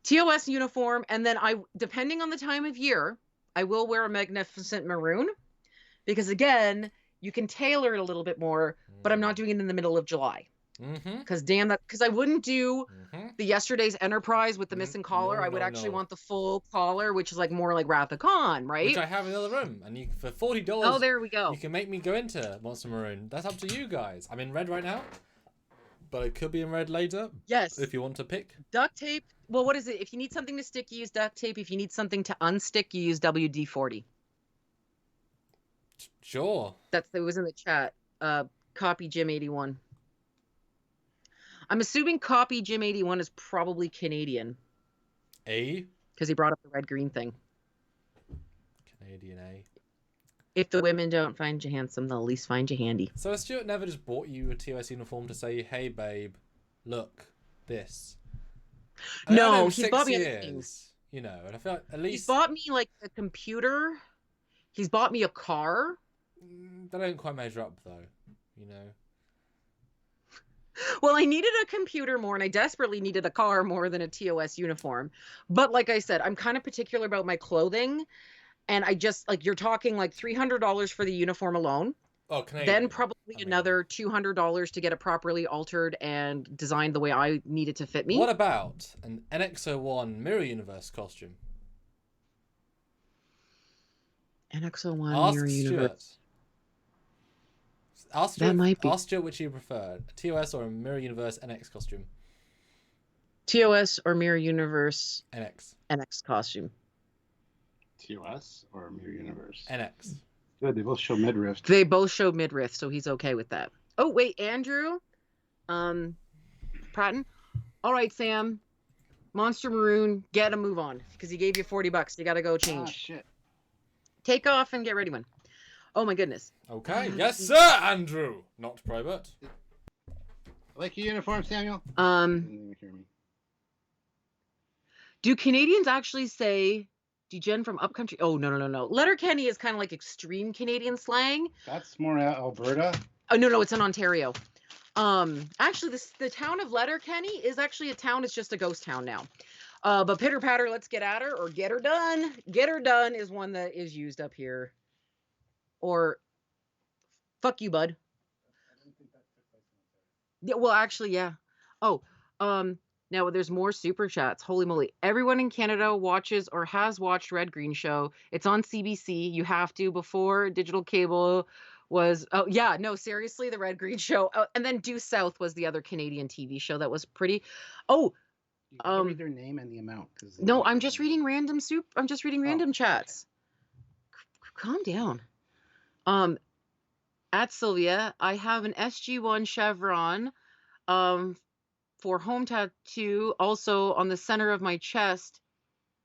TOS uniform, and then depending on the time of year, I will wear a magnificent maroon. Because, again, you can tailor it a little bit more, but I'm not doing it in the middle of July. Mm-hmm. Because damn that, because I wouldn't do Mm-hmm. the yesterday's Enterprise with the missing collar. No, I would no, actually no. want the full collar, which is like more like Wrath of Khan, right? Which I have in the other room, and you for $40. Oh, there we go. You can make me go into Monster Maroon. That's up to you guys. I'm in red right now, but it could be in red later. Yes. If you want to pick. Duct tape. Well, what is it? If you need something to stick, you use duct tape. If you need something to unstick, you use WD-40. Sure. It was in the chat. Copy Jim 81. I'm assuming copy Jim 81 is probably Canadian. Because he brought up the red green thing. Canadian A. If the women don't find you handsome, they'll at least find you handy. So has Stuart never just bought you a TOS uniform to say, hey babe, look, this? No, he's bought me other things. You know, and I feel like at least... He's bought me like a computer. He's bought me a car. They don't quite measure up though, you know. Well, I needed a computer more, and I desperately needed a car more than a TOS uniform. But like I said, I'm kind of particular about my clothing, and I just, like, you're talking like $300 for the uniform alone. Oh, Canadian. Then probably another $200 to get it properly altered and designed the way I need it to fit me. What about an NX-01 Mirror Universe costume? NX-01 Mirror Universe. Ask Stuart which you prefer, a TOS or a Mirror Universe NX costume. TOS or Mirror Universe NX costume. TOS or Mirror Universe? NX. Good, they both show midriff. They both show midriff, so he's okay with that. Oh, wait, Andrew? Pratton? All right, Sam. Monster Maroon, get a move on, because he gave you $40. You got to go change. Ah, shit. Take off and get ready one. Oh, my goodness. Okay. Yes, sir, Andrew. Not Probert. I like your uniform, Samuel. Didn't even hear me. Do Canadians actually say "degen" from upcountry? Oh, no. Letterkenny is kind of like extreme Canadian slang. That's more Alberta. Oh, no, it's in Ontario. Actually, the town of Letterkenny is actually a town. It's just a ghost town now. But pitter patter, let's get at her, or get her done. Get her done is one that is used up here. Or fuck you, bud. Yeah, well, actually, yeah. Oh, now there's more super chats. Holy moly. Everyone in Canada watches or has watched Red Green Show. It's on CBC. You have to before digital cable was, oh yeah, no, seriously, the Red Green Show. Oh, and then Due South was the other Canadian TV show that was pretty. Oh, you can read their name and the amount. No, I'm just reading random chats. Calm down. At Sylvia, I have an SG1 chevron for home tattoo, also on the center of my chest.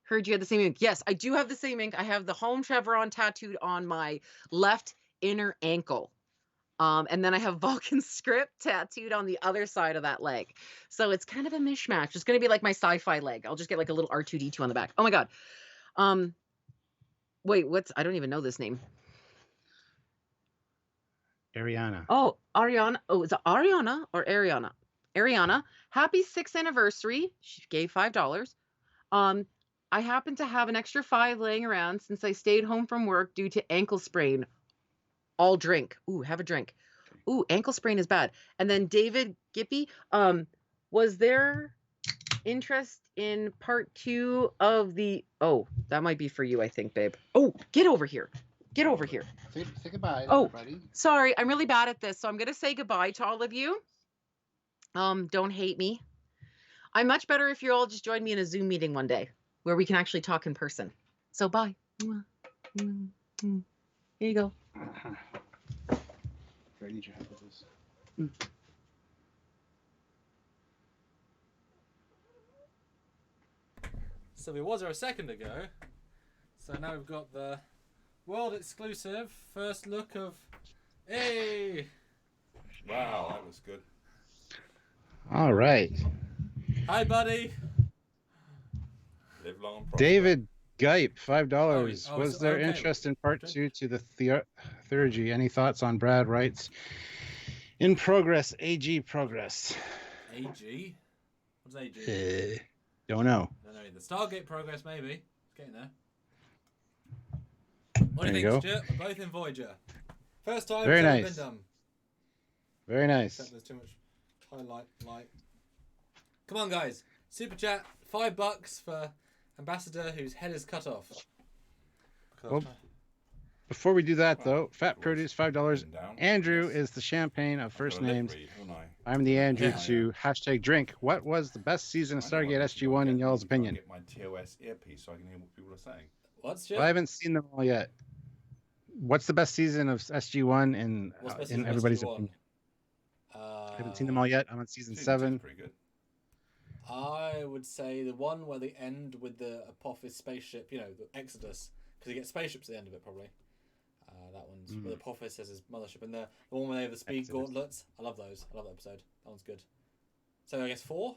Heard you had the same ink. Yes, I do have the same ink. I have the home chevron tattooed on my left inner ankle. And then I have Vulcan script tattooed on the other side of that leg. So it's kind of a mishmash. It's going to be like my sci-fi leg. I'll just get like a little R2-D2 on the back. Oh my God. Wait, I don't even know this name. Ariana. Oh, Ariana. Oh, is it Ariana or Ariana? Ariana, happy 6th anniversary. She gave $5. I happen to have an extra $5 laying around since I stayed home from work due to ankle sprain. All drink. Ooh, have a drink. Ooh, ankle sprain is bad. And then David Gippy, was there interest in part 2 of the... Oh, that might be for you, I think, babe. Oh, get over here. Get over here. Say goodbye, everybody. Sorry, I'm really bad at this, so I'm going to say goodbye to all of you. Don't hate me. I'm much better if you all just join me in a Zoom meeting one day where we can actually talk in person. So bye. Here you go. I need your help with this. So we was there a second ago. So now we've got the world exclusive first look of... Hey! Wow, that was good. All right. Hi, buddy. Live long and prosper. David Gipe, $5. Oh, was there interest in part 2 to the theurgy? Any thoughts on Brad Wright's in progress, AG progress? AG? What's AG? Don't know. Don't know either. Stargate progress, maybe. It's getting there. What do you There think, you Stuart? We're both in Voyager. First time Very it's ever nice. been done. Very nice. Except there's too much Highlight. Come on, guys. Super chat. $5 for ambassador whose head is cut off. Well, before we do that, though, Fat Produce, $5. Andrew is the champagne of first names. I'm the Andrew to hashtag drink. What was the best season of Stargate SG-1 in y'all's opinion? Get my TOS earpiece so I can hear what people are saying. What's Well, I haven't seen them all yet. What's the best season of SG-1 in everybody's opinion? I haven't seen them all yet. I'm on season 7. Pretty good. I would say the one where they end with the Apophis spaceship, the Exodus, because you get spaceships at the end of it, probably. That one's where the Apophis has his mothership, and the one where they have the speed gauntlets. I love those. I love that episode. That one's good. So I guess 4.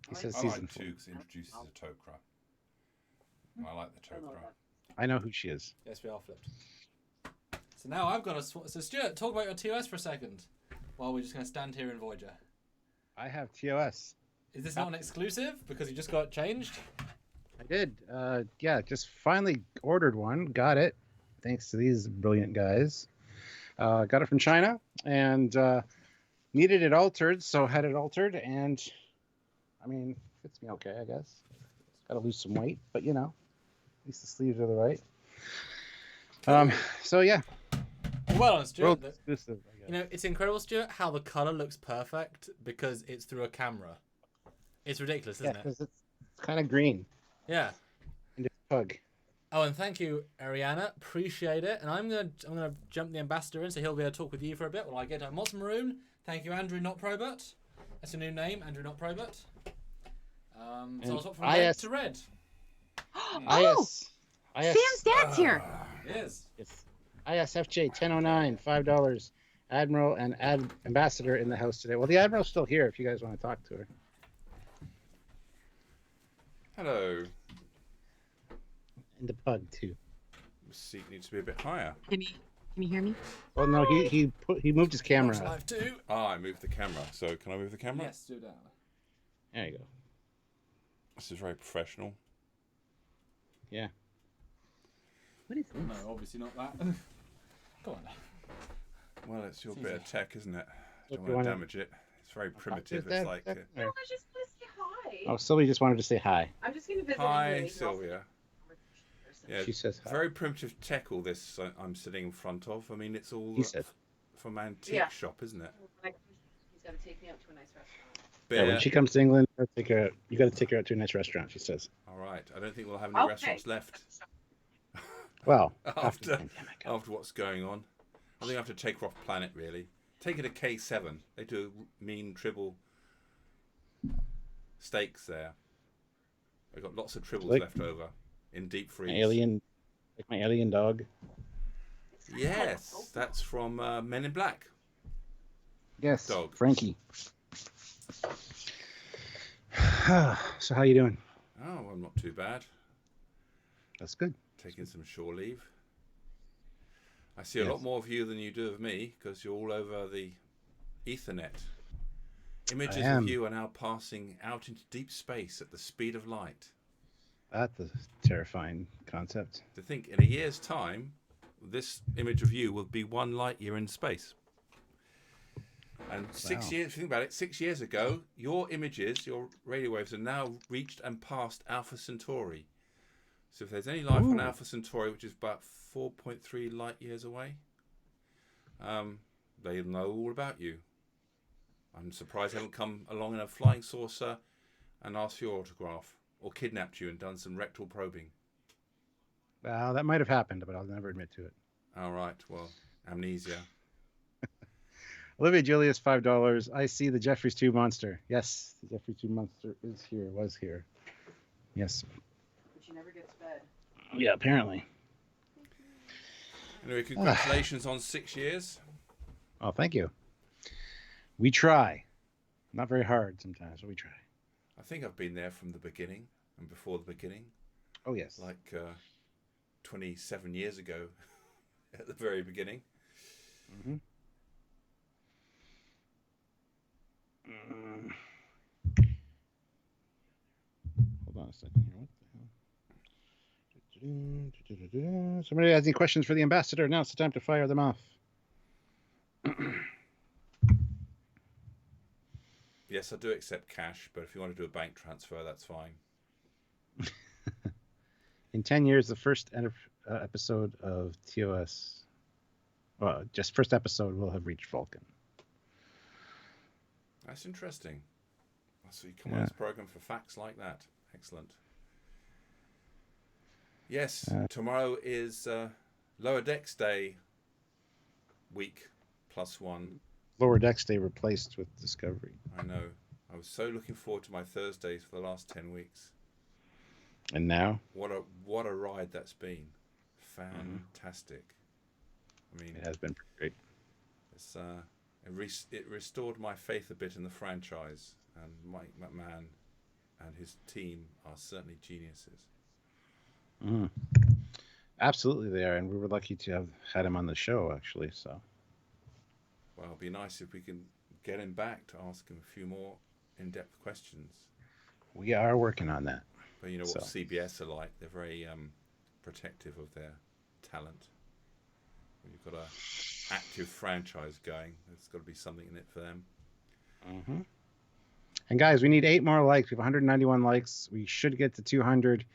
He says I season like 4. 2 because it introduces a Tok'ra. I like the Tok'ra. I know who she is. Yes, we are flipped. So now I've got so Stuart, talk about your TOS for a second, while we're just going to stand here in Voyager. I have TOS. Is this not an exclusive because you just got it changed? I did. Yeah, just finally ordered one. Got it. Thanks to these brilliant guys. Got it from China and needed it altered, so had it altered, and I mean, fits me okay, I guess. Got to lose some weight, but at least the sleeves are the right. So yeah. Well done, Stuart. Exclusive, I guess. It's incredible, Stuart, how the color looks perfect because it's through a camera. It's ridiculous, isn't it? Because it's kind of green. Yeah. And it's pug. Oh, and thank you, Ariana. Appreciate it. And I'm gonna jump the ambassador in, so he'll be able to talk with you for a bit while I get a Mott's Maroon. Thank you, Andrew Not Probert. That's a new name, Andrew Not Probert. So I'll swap from red to red. Oh, Sam's dad's here. Yes. It's ISFJ 1009, $5. Admiral and ambassador in the house today. Well, the Admiral's still here if you guys want to talk to her. Hello. And the pug too. The seat needs to be a bit higher. Can you hear me? Well, no, he moved his camera. Live too. I moved the camera. So can I move the camera? Yes, do that. There you go. This is very professional. Yeah. What is this? No, obviously not that. Go on. Well, it's your bit of tech, isn't it? Look, Don't you want to wanna- damage it. It's very primitive. That- It's like... that- No, I just want to say hi. Oh, Sylvia just wanted to say hi. I'm just going to visit. Hi, anyway. Sylvia. Yeah, She says hi. very primitive tech, all this I'm sitting in front of. I mean, it's all He said. from antique Yeah. shop, isn't it? He's got to take me out to a nice restaurant. Yeah, when she comes to England, you got to take her out to a nice restaurant, she says. All right. I don't think we'll have any restaurants left Well, after the pandemic. after what's going on. I think I have to take her off planet, really. Take her to K7. They do mean tribble steaks there. They've got lots of tribbles Like- left over in deep freeze. Like my alien dog. Yes, that's from Men in Black. Yes, Dog. Frankie. So how you doing? Oh, I'm not too bad. That's good. Taking some shore leave. I see a lot more of you than you do of me because you're all over the Ethernet. Images of you are now passing out into deep space at the speed of light. That's a terrifying concept. To think in a year's time, this image of you will be 1 light year in space. And 6 years, if you think about it, 6 years ago, your images, your radio waves, are now reached and passed Alpha Centauri. So if there's any life on Alpha Centauri, which is about 4.3 light years away, they'll know all about you. I'm surprised they haven't come along in a flying saucer and asked for your autograph, or kidnapped you and done some rectal probing. Well, that might have happened, but I'll never admit to it. All right, well, amnesia. Olivia Julius, $5. I see the Jeffries 2 monster. Yes, the Jeffries 2 monster is here, was here. Yes. But she never gets fed. Yeah, apparently. Anyway, congratulations on 6 years. Oh, thank you. We try. Not very hard sometimes, but we try. I think I've been there from the beginning and before the beginning. Oh, yes. Like 27 years ago at the very beginning. Mm-hmm. Hold on a second here. What the hell? Somebody has any questions for the ambassador? Now it's the time to fire them off. Yes, I do accept cash, but if you want to do a bank transfer, that's fine. In 10 years, the first episode of TOS, well, just first episode will have reached Vulcan. That's interesting. So you come on this program for facts like that. Excellent. Yes, tomorrow is Lower Decks Day week +1. Lower Decks Day replaced with Discovery. I know. I was so looking forward to my Thursdays for the last 10 weeks. And now? What a ride that's been. Fantastic. I mean, it has been great. It's it restored my faith a bit in the franchise, and Mike McMahon and his team are certainly geniuses. Absolutely they are, and we were lucky to have had him on the show, actually. So, well, it'd be nice if we can get him back to ask him a few more in-depth questions. We are working on that. But you know what CBS are like. They're very protective of their talent. When you've got an active franchise going, there's got to be something in it for them. And guys, we need 8 more likes. We have 191 likes. We should get to 200.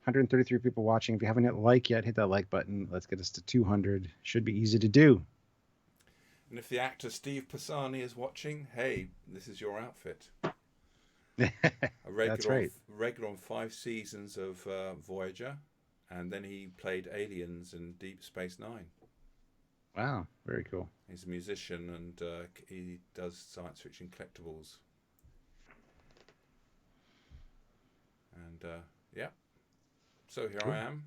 133 people watching. If you haven't hit like yet, hit that like button. Let's get us to 200. Should be easy to do. And if the actor Steve Pisani is watching, hey, this is your outfit. That's right. Regular on 5 seasons of Voyager, and then he played aliens in Deep Space Nine. Wow, very cool. He's a musician, and he does science fiction collectibles. And yeah, so here I am.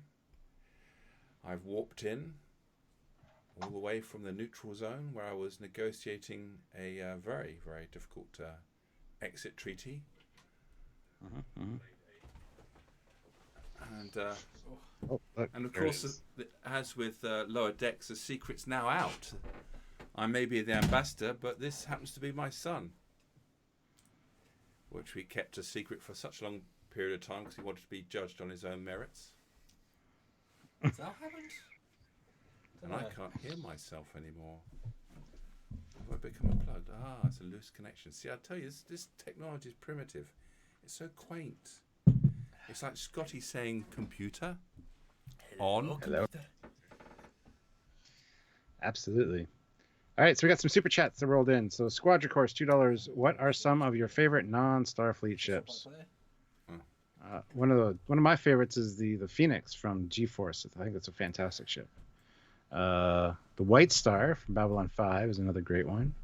I've warped in all the way from the neutral zone where I was negotiating a very, very difficult exit treaty. And of course, as with Lower Decks, the secret's now out. I may be the ambassador, but this happens to be my son, which we kept a secret for such a long period of time because he wanted to be judged on his own merits. Has that happened? And I can't hear myself anymore. Have I become unplugged? Ah, it's a loose connection. See, I tell you, this technology is primitive. It's so quaint. It's like Scotty saying computer on. Hello. Absolutely. All right, so we got some super chats that rolled in. So Squadron Course, $2. What are some of your favorite non-Starfleet ships? One of my favorites is the Phoenix from G-Force. I think that's a fantastic ship. The White Star from Babylon 5 is another great one.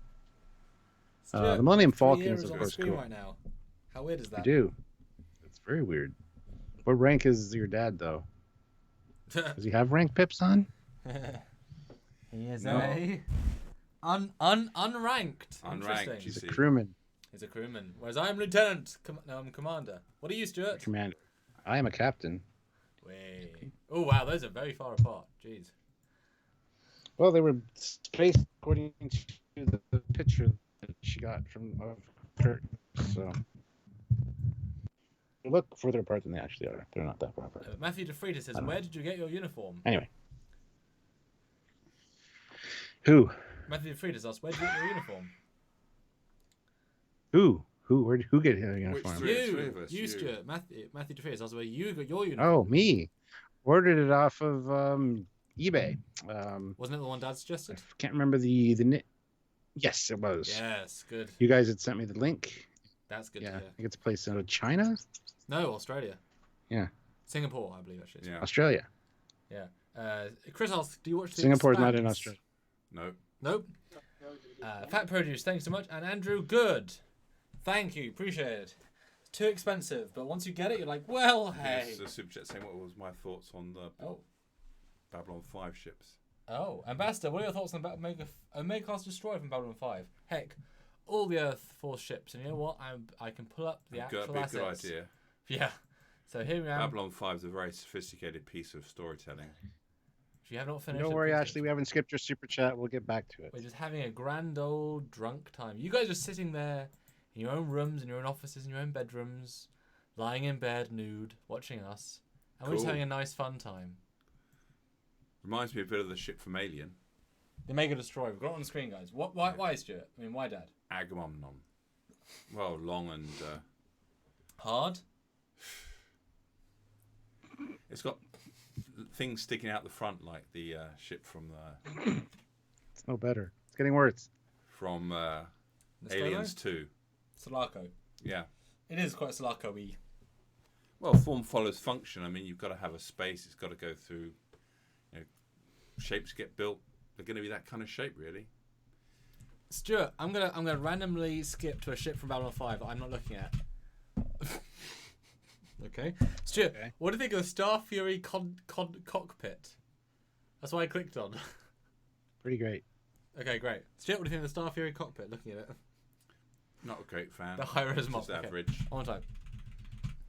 The Millennium Falcon is of course cool. Right now. How weird is that? You do. It's very weird. What rank is your dad though? Does he have rank pips on? He is unranked. Unranked. He's a crewman. He's a crewman. Whereas I'm lieutenant. No, I'm commander. What are you, Stuart? Commander. I am a captain. Oh wow, those are very far apart. Jeez. Well, they were spaced according to the picture that she got from Kurt. So they look further apart than they actually are. They're not that far apart. Matthew DeFrieda says, "Where did you get your uniform?" Anyway. Who? Matthew DeFrieda asks, "Where did you get your uniform?" Who? Who get your uniform? You, Stuart. Matthew DeFrieda asks, "Where you got your uniform?" Oh, me. Ordered it off of eBay. Wasn't it the one Dad suggested? I can't remember the. Yes, it was. Yes, good. You guys had sent me the link. That's good. Yeah, I think it's a place in China. No, Australia. Yeah. Singapore, I believe actually. Yeah. Australia. Yeah. Chris asks, "Do you watch the Singapore's Expanse?" not in Australia. No. Nope. Fat Produce, thanks so much, and Andrew, good. Thank you, appreciate it. It's too expensive, but once you get it, you're like, well, hey. Yes, the super chat saying what was my thoughts on the Babylon 5 ships. Oh, Ambassador, what are your thoughts on the Omega Class Destroyer from Babylon 5? Heck, all the Earth Force ships, and you know what? I can pull up the actual assets. Good idea. Yeah. So here we are. Babylon 5 is a very sophisticated piece of storytelling. If you have not finished, don't worry, Ashley. We haven't skipped your super chat. We'll get back to it. We're just having a grand old drunk time. You guys are sitting there in your own rooms, in your own offices, in your own bedrooms, lying in bed nude, watching us, and we're just having a nice fun time. Reminds me a bit of the ship from Alien. The Mega Destroyer. We've got it on the screen, guys. Why, Stuart? I mean, why, Dad? Agamemnon. Well, long and Hard? it's got things sticking out the front like the ship from It's no better. It's getting worse. Aliens 2. Sulaco. Yeah. It is quite Sulaco-y. Well, form follows function. I mean, you've got to have a space. It's got to go through. You know, shapes get built. They're going to be that kind of shape, really. Stuart, I'm gonna randomly skip to a ship from Babylon 5 that I'm not looking at. Okay. Stuart, Okay. what do you think of the Star Fury cockpit? That's what I clicked on. Pretty great. Okay, great. Stuart, what do you think of the Star Fury cockpit? Looking at it. Not a great fan. The high-res mob. Just Okay. average. One time.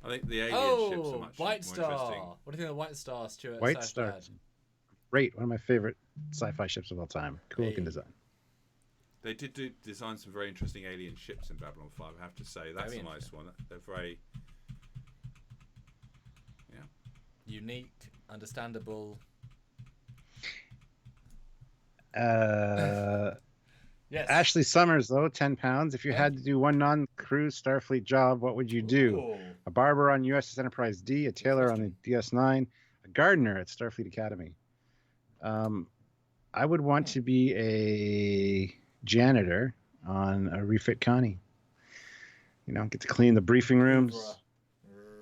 I think the alien ships are much White more Star. interesting. What do you think of the White Star, Stuart? White Slash Star. Dad? Great. One of my favorite sci-fi ships of all time. Cool looking Hey. design. They did design some very interesting alien ships in Babylon 5, I have to say. That's Very a nice one. They're very... Unique, understandable. Yes. Yes. Ashley Summers, though, 10 pounds. If you had to do one non-crew Starfleet job, what would you do? Ooh. A barber on USS Enterprise D, a tailor on the DS9, a gardener at Starfleet Academy. I would want to be a janitor on a refit Connie. You know, get to clean the briefing rooms.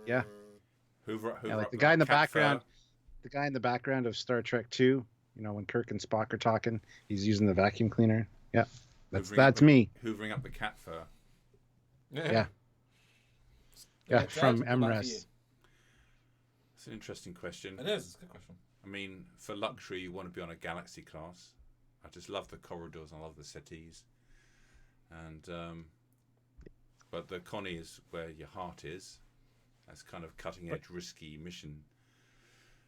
Yeah. Hoover Yeah, like up the guy in the cat background. fur. The guy in the background of Star Trek 2, you know, when Kirk and Spock are talking, he's using the vacuum cleaner. Yeah, that's me. Hoovering up the cat fur. Yeah. Yeah, Yeah, from Dad, what about for MRES. you? It's an interesting question. It is. It's a good question. I mean, for luxury, you want to be on a Galaxy class. I just love the corridors. I love the settees. And but the Connie is where your heart is. That's kind of cutting edge, risky mission.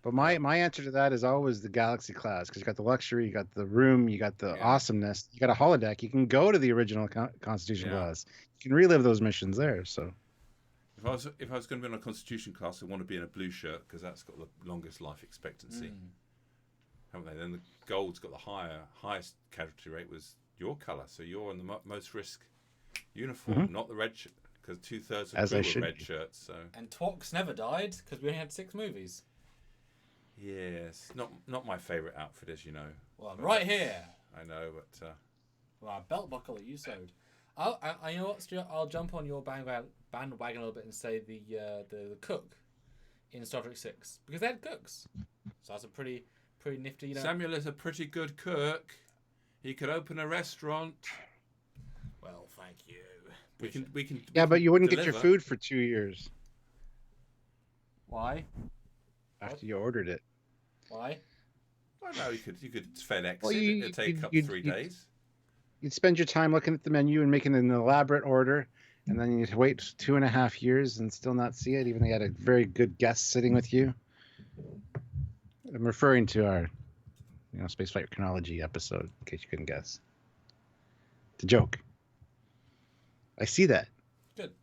But my answer to that is always the Galaxy class, because you got the luxury, you got the room, you got the Yeah. awesomeness, you got a holodeck. You can go to the original Constitution Yeah. class. You can relive those missions there. So If I was going to be on a Constitution class, I want to be in a blue shirt because that's got the longest life expectancy, haven't they? Then the gold's got the highest casualty rate was your colour, so you're on the most risk uniform, not the red shirt, because 2/3 of As crew I were should red be. shirts. So And Twox never died because we only had 6 movies. yes, not my favourite outfit, as you know. Well, I'm But right that's- here. I know, but Well, a belt buckle that you sewed. I you know what, Stuart? I'll jump on your bandwagon a little bit and say the cook in Star Trek 6 because they had cooks, so that's a pretty nifty. You know. Samuel is a pretty good cook. He could open a restaurant. Well, thank you. We can. yeah, but you wouldn't get deliver. your food for 2 years Why? after you ordered it. Why? Well, no, you could FedEx Well, it. you- It'd take you- up you- 3 you- days. You'd spend your time looking at the menu and making an elaborate order, and then you'd wait 2.5 years and still not see it, even though you had a very good guest sitting with you. I'm referring to our, spaceflight chronology episode, in case you couldn't guess. It's a joke. I see that. Good.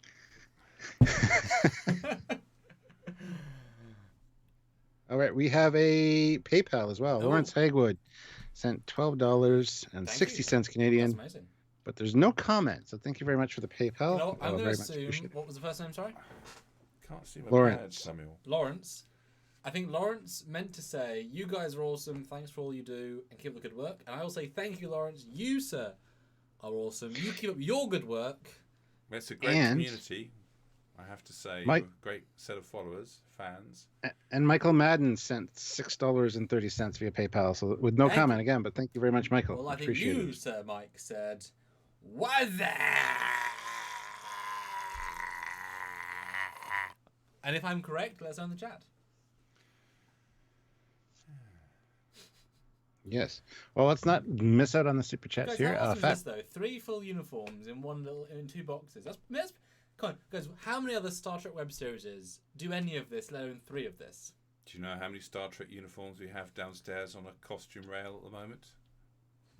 All right, we have a PayPal as well. Oh. Lawrence Hagwood sent $12.60 Canadian, That's amazing. but there's no comment. So thank you very much for the PayPal. You know, I'm going very to much assume. appreciate it. What was the first name? Sorry, Can't see my Lawrence. badge, Samuel. Lawrence. I think Lawrence meant to say, "You guys are awesome. Thanks for all you do and keep up the good work." And I will say, "Thank you, Lawrence. You, sir, are awesome. You keep up your good work." It's a great And- community, I have to say. Mike- A great set of followers, fans. And Michael Madden sent $6.30 via PayPal, so with no Thank comment again. But thank you very much, Michael. Well, I think appreciate you, it. Sir Mike, said, "Was that?" And if I'm correct, let us know in the chat. Yes. Well, let's not miss out on the super chats Guys, here. how awesome is Fat- this though? 3 full uniforms in 2 boxes. That's come on, guys. How many other Star Trek web series do any of this, let alone 3 of this? Do you know how many Star Trek uniforms we have downstairs on a costume rail at the moment?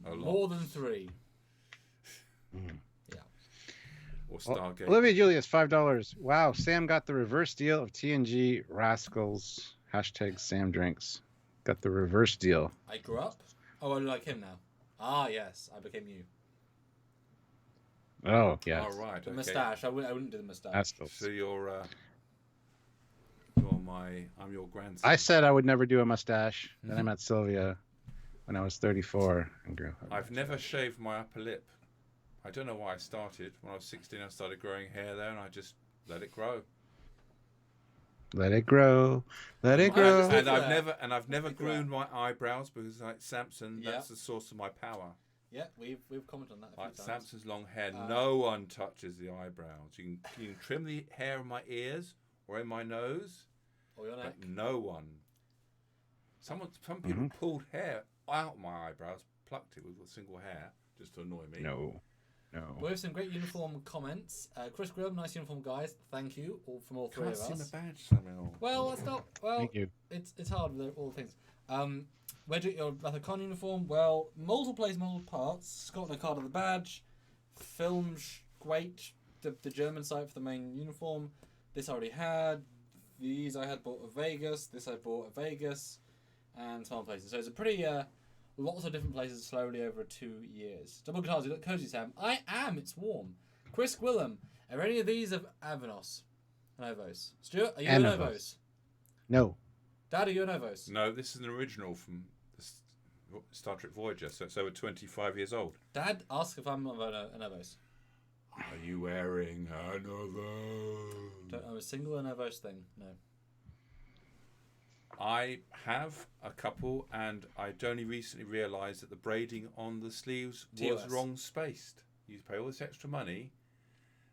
A lot. More than 3. Or Stargate. Olivia Julius, $5. Wow, Sam got the reverse deal of TNG Rascals. Hashtag Sam Drinks. Got the reverse deal. I grew up. Oh, I look like him now. Ah, yes, I became you. Oh, yeah. All right. The Okay. moustache. I wouldn't do the moustache. That's cool. So I'm your grandson. I said I would never do a mustache. Then I met Sylvia when I was 34 and grew up. I've never shaved my upper lip. I don't know why I started. When I was 16, I started growing hair there, and I just let it grow. Let it grow. Let it grow. And I've never groomed my eyebrows because, like Samson, that's the source of my power. Yeah, we've commented on that a few Like times. Samson's long hair, no one touches the eyebrows. You can trim the hair in my ears or in my nose, Or your neck. but no one. Some people pulled hair out my eyebrows, plucked it with a single hair just to annoy me. No. We have some great uniform comments. Chris Grimm, nice uniform, guys. Thank you from all three Can't of us. see the badge, Samuel. Well, that's not. Well, Thank you. It's hard with all the things. Where do your Rathacon uniform? Well, multiple plays, multiple parts. Scott card of the badge. Film great. The German site for the main uniform. This I already had. These I had bought at Vegas. This I bought at Vegas, and some other places. So it's a pretty lots of different places slowly over 2 years. Double guitars, you look cozy, Sam. I am. It's warm. Chris Gwillem. Are any of these of Avanos? Novos. Stuart, are you a Novos? No. Dad, are you a Novos? No, this is an original from the Star Trek Voyager, so it's over 25 years old. Dad, ask if I'm a Novos. Are you wearing a Novos? Don't know a single Novos thing. No. I have a couple, and I'd only recently realised that the braiding on the sleeves was TOS. wrong spaced. You pay all this extra money,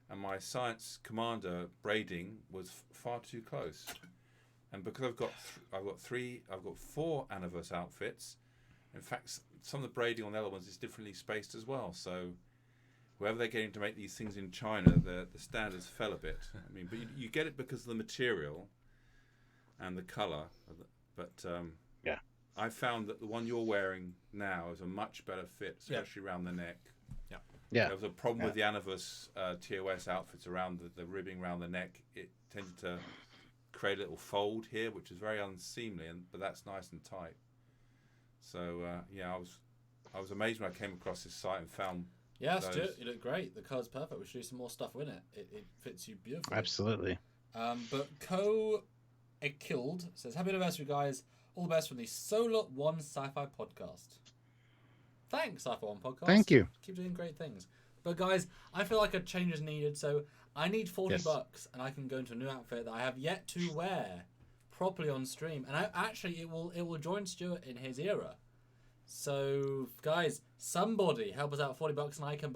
and my Science Commander braiding was far too close. And because I've got 4 Anaverse outfits. In fact, some of the braiding on the other ones is differently spaced as well. So whoever they're getting to make these things in China, the standards fell a bit. I mean, but you get it because of the material and the colour, but yeah, I found that the one you're wearing now is a much better fit, especially around the neck. Yeah. There was a problem with the Anaverse TOS outfits around the ribbing around the neck. It tended to create a little fold here, which is very unseemly, but that's nice and tight. So I was amazed when I came across this site and found. Yeah, Stuart, you look great. The colour's perfect. We should do some more stuff with it. It fits you beautifully. Absolutely. But Killed says, happy anniversary, guys. All the best from the Solar One Sci-Fi podcast. Thanks, Sci-Fi One podcast. Thank you. Keep doing great things. But guys, I feel like a change is needed, so I need $40 and I can go into a new outfit that I have yet to wear properly on stream. And it will join Stuart in his era. So guys, somebody help us out $40 and I can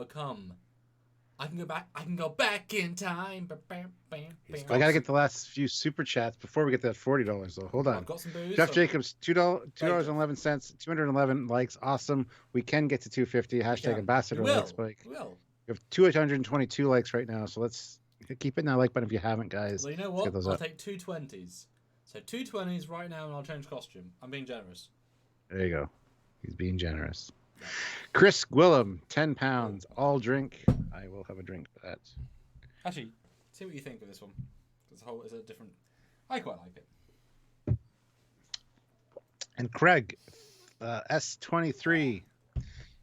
go back in time. I gotta get the last few super chats before we get that $40 though. Hold on. I've got some booze. Jeff Jacobs, $2.11, 211 likes. Awesome. We can get to 250. Hashtag ambassador likes. We will. We have 222 likes right now, so let's keep hitting that like button if you haven't, guys. Well, you know what? I'll take 2 20s. So 2 20s right now, and I'll change costume. I'm being generous. There you go. He's being generous. Yeah. Chris Gwillem, 10 pounds, all drink. I will have a drink for that. Actually, see what you think of this one. It's a different. I quite like it. And Craig, S23.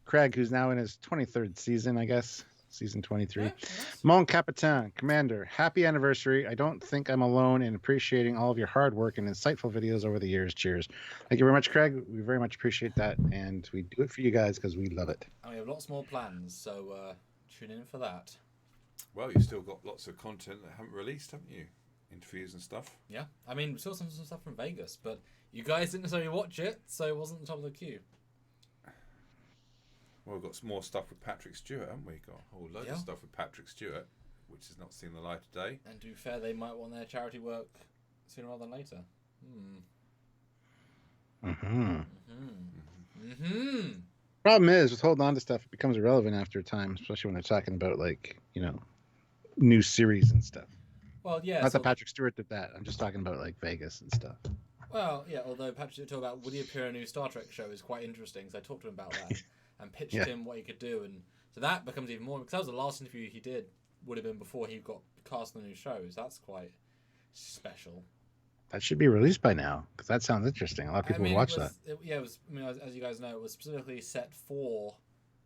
Craig, who's now in his 23rd season, I guess. Season 23. Yeah, nice. Mon Capitan, Commander, happy anniversary. I don't think I'm alone in appreciating all of your hard work and insightful videos over the years. Cheers. Thank you very much, Craig. We very much appreciate that. And we do it for you guys because we love it. And we have lots more plans, so tune in for that. Well, you've still got lots of content that haven't released, haven't you? Interviews and stuff. Yeah. I mean, we saw some stuff from Vegas, but you guys didn't necessarily watch it, so it wasn't the top of the queue. Well, we've got some more stuff with Patrick Stewart, haven't we? Got a whole load of stuff with Patrick Stewart, which has not seen the light of day. And to be fair, they might want their charity work sooner rather than later. Problem is, with holding on to stuff, it becomes irrelevant after a time, especially when they're talking about, like, new series and stuff. Well, yeah. Not that Patrick Stewart did that. I'm just talking about, like, Vegas and stuff. Well, yeah, although Patrick Stewart talked about would he appear in a new Star Trek show is quite interesting, so I talked to him about that. And pitched him what he could do, and so that becomes even more, because that was the last interview he did, would have been before he got cast in the new shows. That's quite special. That should be released by now, because that sounds interesting. A lot of people will watch that. It was. I mean, as you guys know, it was specifically set for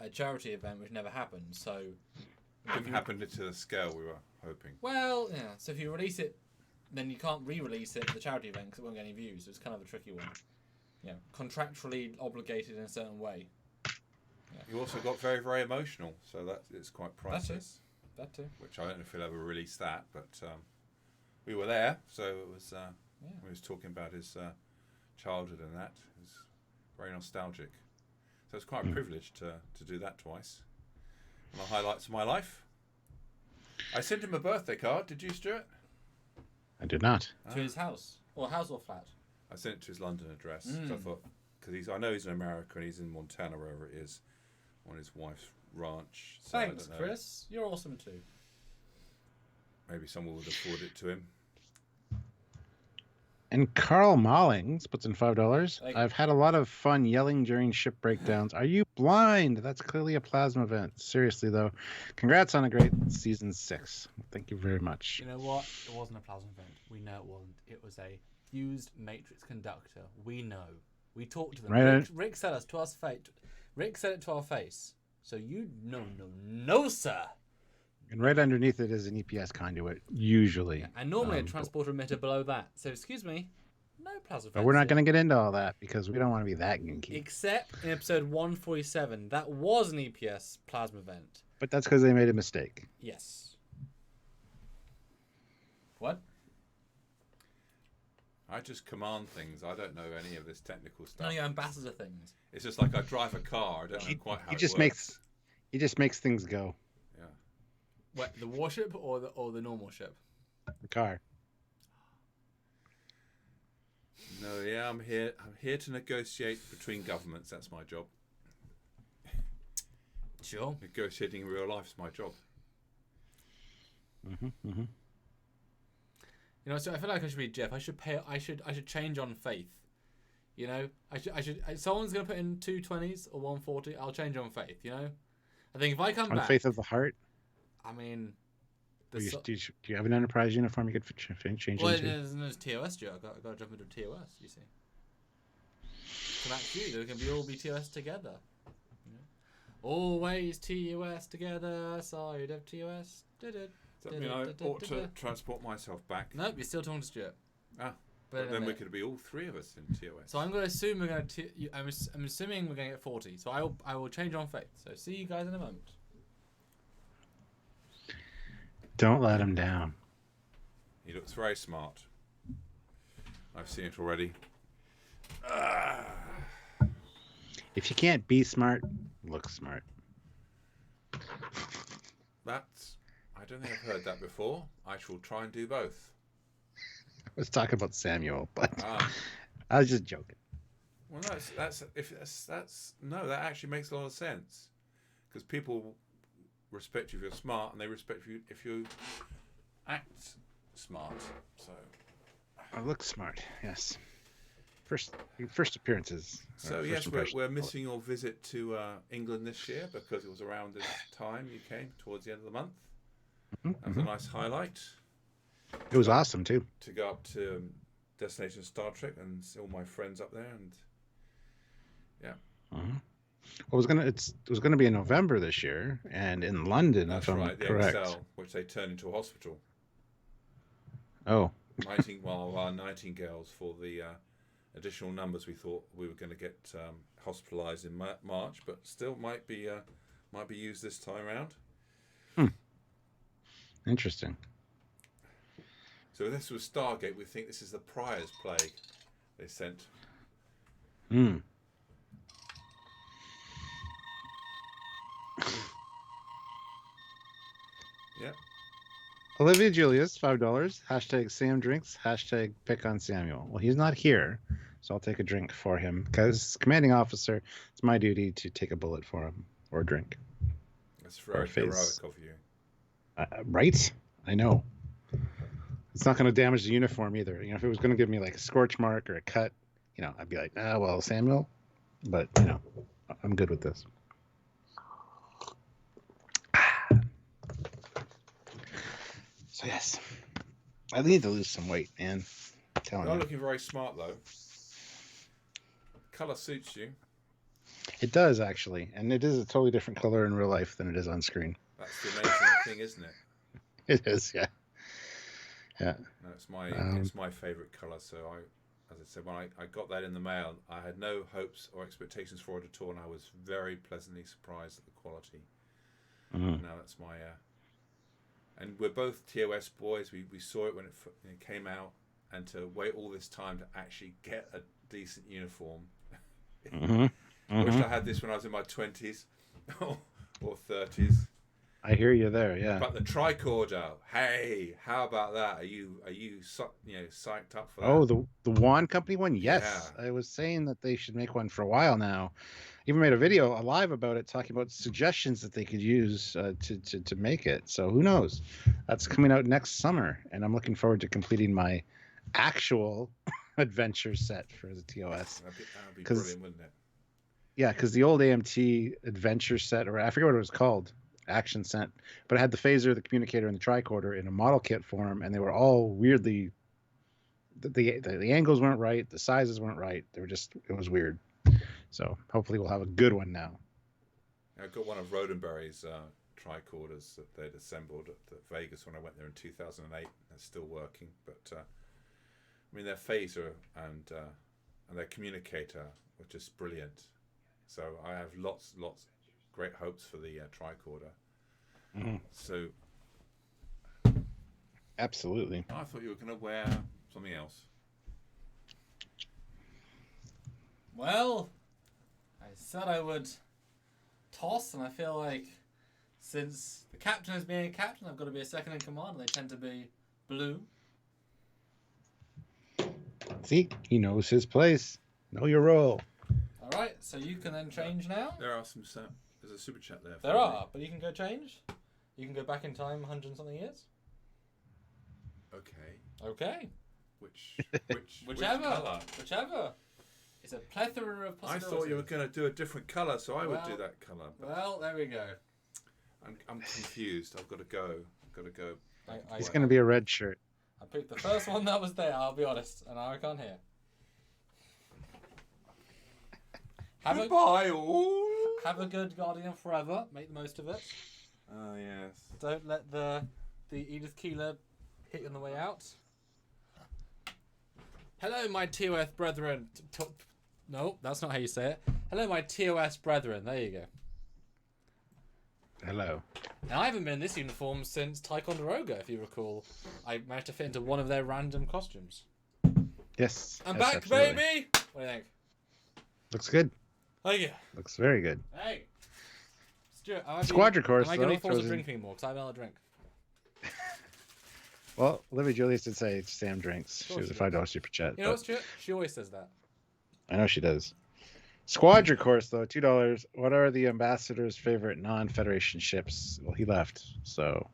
a charity event, which never happened. So Didn't happen to the scale we were hoping. Well, yeah. So if you release it, then you can't re-release it for the charity event because it won't get any views. So it's kind of a tricky one. Yeah, contractually obligated in a certain way. Yeah. You also got very, very emotional, so it's quite priceless. That too. Which I don't know if he'll ever release that, but we were there, so it was. We was talking about his childhood and that. It was very nostalgic. So it's quite a privilege to do that twice. One of the highlights of my life. I sent him a birthday card. Did you, Stuart? I did not. To his house, or flat. I sent it to his London address. So I thought, because I know he's in America and he's in Montana, wherever it is, on his wife's ranch. So Thanks, Chris. You're awesome too. Maybe someone would afford it to him. And Carl Mollings puts in $5. I've had a lot of fun yelling during ship breakdowns. Are you blind? That's clearly a plasma event. Seriously, though, congrats on a great season 6. Thank you very much. You know what? It wasn't a plasma event. We know it wasn't. It was a fused matrix conductor. We know. We talked to them. Right. Rick said us to our face. Rick said it to our face. So you no, sir. And right underneath it is an EPS conduit, usually. Yeah, and normally a transporter emitter below that. So excuse me, no plasma. But we're not going to get into all that because we don't want to be that ginky. Except in episode 147, that was an EPS plasma vent. But that's because they made a mistake. Yes. What? I just command things. I don't know any of this technical stuff. None of your ambassador things. It's just like I drive a car. I don't know quite how He it just works. makes things go. Yeah. What, the warship or the normal ship? The car. No, yeah, I'm here to negotiate between governments. That's my job. Sure. Negotiating in real life is my job. You know, so I feel like I should be Jeff. I should change on faith. You know, I should. Someone's gonna put in 220s or 140. I'll change on faith. You know, I think if I come on back, faith of the heart. I mean, Do you have an Enterprise uniform you could change well, into? there's TOS, Joe. I got to jump into TOS. You see, so that's you. They can all be TOS together. You know? Always TOS together. Side of TOS. Does that mean I ought to transport myself back? Nope, you're still talking to Stuart. But then we could be all three of us in TOS. So I'm going to assume we're going to. I'm assuming we're going to get 40. So I will change on faith. So see you guys in a moment. Don't let him down. He looks very smart. I've seen it already. If you can't be smart, look smart. I don't think I've heard that before. I shall try and do both. I was talking about Samuel, but I was just joking. Well, that actually makes a lot of sense, because people respect you if you're smart, and they respect you if you act smart. So I look smart, yes. First appearances. So yes, we're missing your visit to England this year because it was around this time you came towards the end of the month. That was a nice highlight. It was awesome too. To go up to Destination Star Trek and see all my friends up there, and yeah. Well, it was gonna be in November this year, and in London. That's if I'm right. The correct. Excel, which they turned into a hospital. Oh. Nightingales for the additional numbers we thought we were going to get hospitalised in March, but still might be used this time around. Interesting. So this was Stargate. We think this is the Prior's Plague they sent. Yep. Olivia Julius, $5. Hashtag Sam drinks. Hashtag pick on Samuel. Well, he's not here, so I'll take a drink for him because commanding officer, it's my duty to take a bullet for him or a drink. That's very heroic of you. Right? I know. It's not going to damage the uniform either. You know, if it was going to give me like a scorch mark or a cut, you know, I'd be like, well, Samuel. But, you know, I'm good with this. So, yes. I need to lose some weight, man. I'm telling You're you. looking very smart, though. Colour suits you. It does, actually. And it is a totally different color in real life than it is on screen. That's the amazing thing, isn't it? It is, yeah. Yeah. No, it's my favourite colour. So as I said, when I got that in the mail, I had no hopes or expectations for it at all, and I was very pleasantly surprised at the quality. Mm-hmm. Now that's my. And we're both TOS boys. We saw it when it came out, and to wait all this time to actually get a decent uniform. Mm-hmm. I wish I had this when I was in my 20s or 30s. I hear you there, yeah. But the tricorder, hey, how about that? Are you psyched up for that? Oh, the Wand Company one? Yes. Yeah. I was saying that they should make one for a while now. Even made a video live about it, talking about suggestions that they could use to make it. So who knows? That's coming out next summer, and I'm looking forward to completing my actual adventure set for the TOS. That'd be brilliant, wouldn't it? Yeah, because the old AMT adventure set, or I forget what it was called, action set, but it had the phaser, the communicator, and the tricorder in a model kit form, and they were all weirdly. The angles weren't right, the sizes weren't right. It was weird. So hopefully we'll have a good one now. I got one of Roddenberry's tricorders that they'd assembled at Vegas when I went there in 2008. They're still working, but I mean their phaser and their communicator were just brilliant. So I have lots great hopes for the tricorder. Mm-hmm. So absolutely. I thought you were going to wear something else. Well, I said I would toss, and I feel like since the captain is being a captain, I've got to be a second in command, and they tend to be blue. See, he knows his place. Know your role. All right, so you can then change now. There are some. There's a super chat there. There are, but you can go change. You can go back in time 100 and something years. Okay. Whichever. Colour? Whichever. It's a plethora of possibilities. I thought you were going to do a different colour, so I would do that colour. Well, there we go. I'm confused. I've got to go. It's going to be a red shirt. I picked the first one that was there, I'll be honest, and now I can't hear. Goodbye, have a good Guardian forever. Make the most of it. Oh, yes. Don't let the Edith Keeler hit you on the way out. Hello, my TOS brethren. No, that's not how you say it. Hello, my TOS brethren. There you go. Hello. Now, I haven't been in this uniform since Ticonderoga, if you recall. I managed to fit into one of their random costumes. Yes. I'm back, absolutely. baby! What do you think? Looks good. Oh, yeah. Looks very good. Hey. Stuart, Squadron course, am I going to be forced to drink anymore? Because I haven't had a drink. Well, Olivia Julius did say Sam drinks. She was a $5 super chat. You know what, Stuart? She always says that. I know she does. Squadron course, though, $2. What are the ambassador's favorite non-Federation ships? Well, he left, so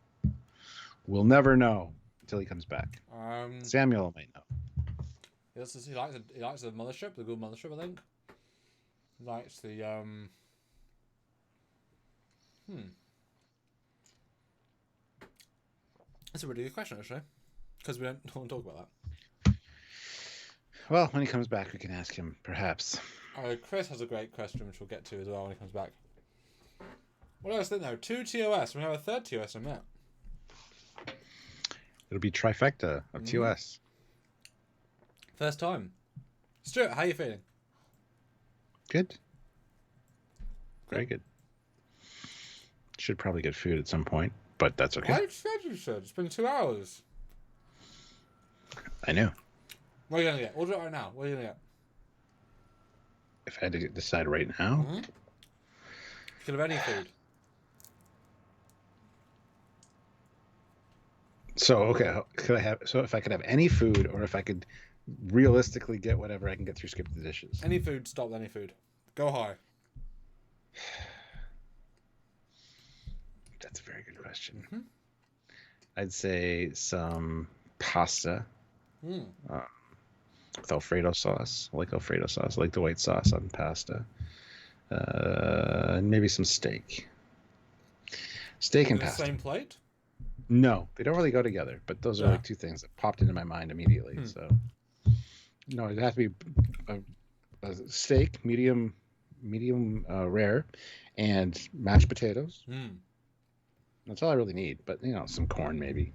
we'll never know until he comes back. Samuel might know. He likes the mothership, the good mothership, I think. He likes the That's a really good question, actually, because we don't want to talk about that. Well, when he comes back, we can ask him, perhaps. Chris has a great question, which we'll get to as well when he comes back. What else did I know? 2 TOS. We have a third TOS in that. It'll be trifecta of TOS. First time. Stuart, how are you feeling? Good. Very good. Should probably get food at some point, but that's okay. I said you should. It's been 2 hours. I know. What are you going to get? Order it right now. What are you going to get? If I had to decide right now? You could have any food. So, okay. So if I could have any food, or if I could realistically get whatever I can get through Skip the Dishes. Any food, stop any food. Go high. That's a very good question. I'd say some pasta with Alfredo sauce. I like Alfredo sauce. I like the white sauce on pasta. And maybe some steak. Steak and pasta. The same plate? No, they don't really go together. But those are like two things that popped into my mind immediately. So, no, it has to be a steak, medium rare, and mashed potatoes. That's all I really need. But some corn maybe.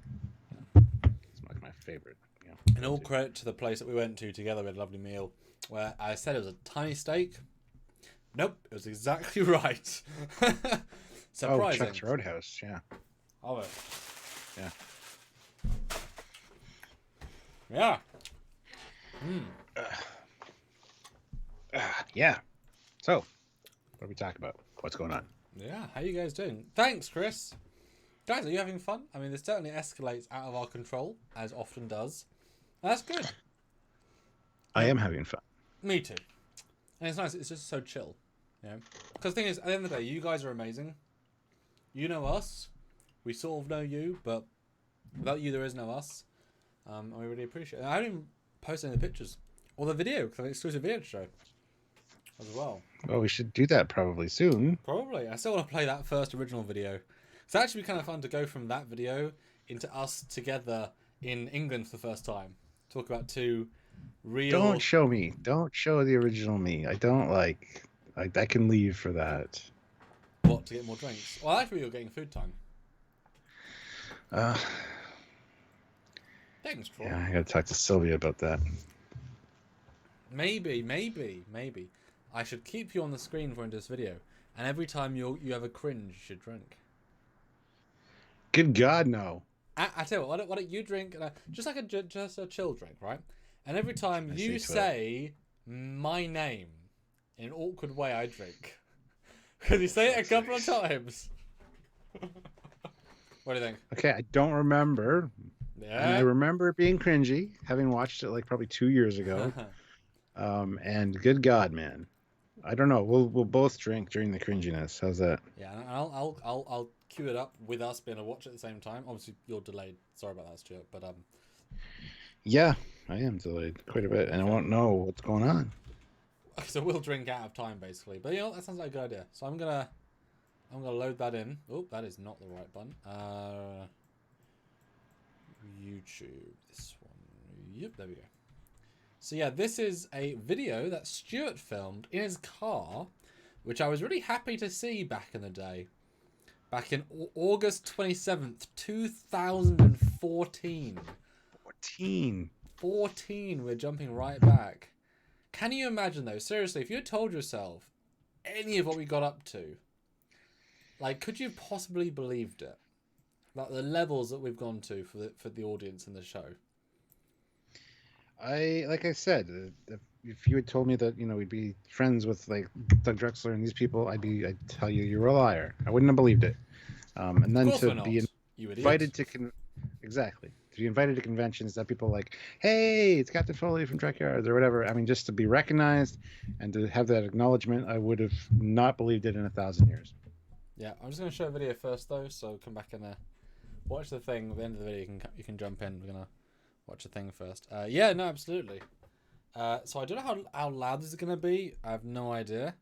It's like my favorite. And all credit to the place that we went to together. We had a lovely meal where I said it was a tiny steak. Nope, it was exactly right. Surprising. Oh, Chuck's Roadhouse. Yeah. Oh, it. Yeah. Yeah. Yeah. So, what are we talking about? What's going on? Yeah, how you guys doing? Thanks, Chris. Guys, are you having fun? I mean, this certainly escalates out of our control, as often does. That's good. I am having fun. Me too. And it's nice. It's just so chill. Because the thing is, at the end of the day, you guys are amazing. You know us. We sort of know you, but without you, there is no us. And we really appreciate it. And I haven't even posted any of the pictures or the video, because I have an exclusive video to show as well. Well, we should do that probably soon. Probably. I still want to play that first original video. It's actually kind of fun to go from that video into us together in England for the first time. Talk about two real... Don't show me. Don't show the original me. I don't like... I can leave for that. What, to get more drinks? Well, actually, you're getting food time. Thanks, Troy. Yeah, I gotta talk to Sylvia about that. Maybe. I should keep you on the screen for this video. And every time you have a cringe, you should drink. Good God, no. I tell you what, why don't you drink, just a chill drink, right? And every time I you see say my name in an awkward way, I drink. Because you say it a couple of times. What do you think? Okay, I don't remember. Yeah. And I remember it being cringy, having watched it like probably 2 years ago. And good God, man. I don't know. We'll both drink during the cringiness. How's that? Yeah, and I'll cue it up with us being able to watch at the same time. Obviously, you're delayed. Sorry about that, Stuart. But Yeah, I am delayed quite a bit, and I won't know what's going on. So we'll drink out of time, basically. But that sounds like a good idea. So I'm gonna load that in. Oh, that is not the right button. YouTube. This one. Yep, there we go. So yeah, this is a video that Stuart filmed in his car, which I was really happy to see back in the day. Back in August 27th, 2014. 14, we're jumping right back. Can you imagine though, seriously, if you had told yourself any of what we got up to, like, could you have possibly believed it? Like the levels that we've gone to for the audience in the show. Like I said, if you had told me that we'd be friends with like Doug Drexler and these people, I'd tell you you're a liar. I wouldn't have believed it. And then to be invited to exactly to be invited to conventions that people like, hey, it's Captain Foley from Trekyards or whatever. I mean, just to be recognized and to have that acknowledgement, I would have not believed it in 1,000 years. Yeah, I'm just going to show a video first though, so come back and watch the thing. At the end of the video, you can jump in. We're gonna watch the thing first. Yeah, no, absolutely. So I don't know how loud this is gonna be. I have no idea.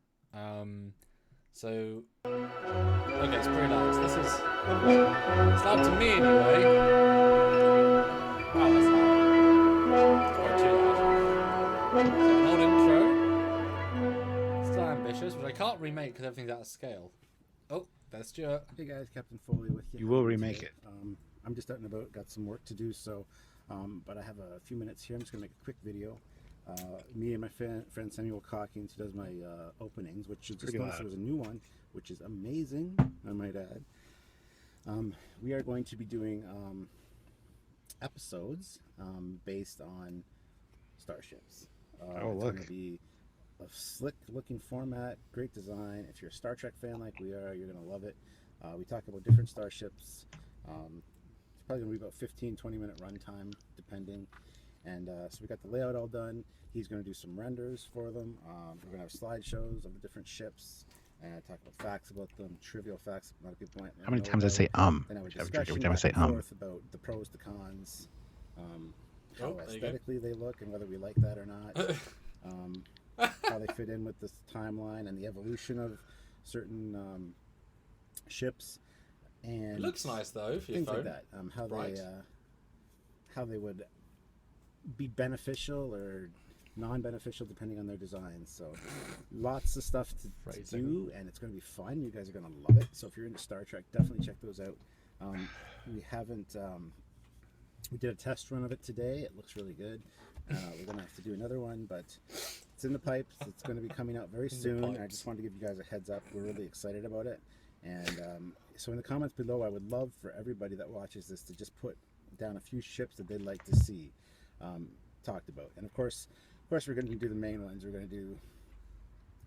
So okay, it's pretty loud. This is it's loud to me anyway. Wow, that's loud. It's quite too loud. So an old intro. Still ambitious, which I can't remake because everything's out of scale. Oh, there's Stuart. Hey guys, Captain Foley with you. You will remake it. I'm just out and about, got some work to do, so but I have a few minutes here. I'm just gonna make a quick video. Me and my friend Samuel Calkins, who does my openings, which is just noticed there was a new one, which is amazing, I might add. We are going to be doing episodes based on starships. Oh, it's look. going to be a slick looking format, great design. If you're a Star Trek fan like we are, you're going to love it. We talk about different starships. It's probably going to be about 15-20 minute runtime depending. And so we got the layout all done. He's going to do some renders for them. We're going to have slideshows of the different ships and talk about facts about them, trivial facts a lot of people might How many know times I about. say Then our every discussion time I say back and forth about the pros, the cons, how Oh, there you go. aesthetically they look and whether we like that or not, how they fit in with this timeline and the evolution of certain ships. And It looks nice though for your things phone. like that. Bright. How they would be beneficial or non-beneficial depending on their designs. So lots of stuff to Phrasing. do, and it's going to be fun. You guys are going to love it. So if you're into Star Trek, definitely check those out. We haven't. We did a test run of it today. It looks really good. We're gonna have to do another one, but it's in the pipes. It's going to be coming out very soon. I just wanted to give you guys a heads up. We're really excited about it. And so in the comments below, I would love for everybody that watches this to just put down a few ships that they'd like to see talked about. And of course, we're going to do the main ones. We're going to do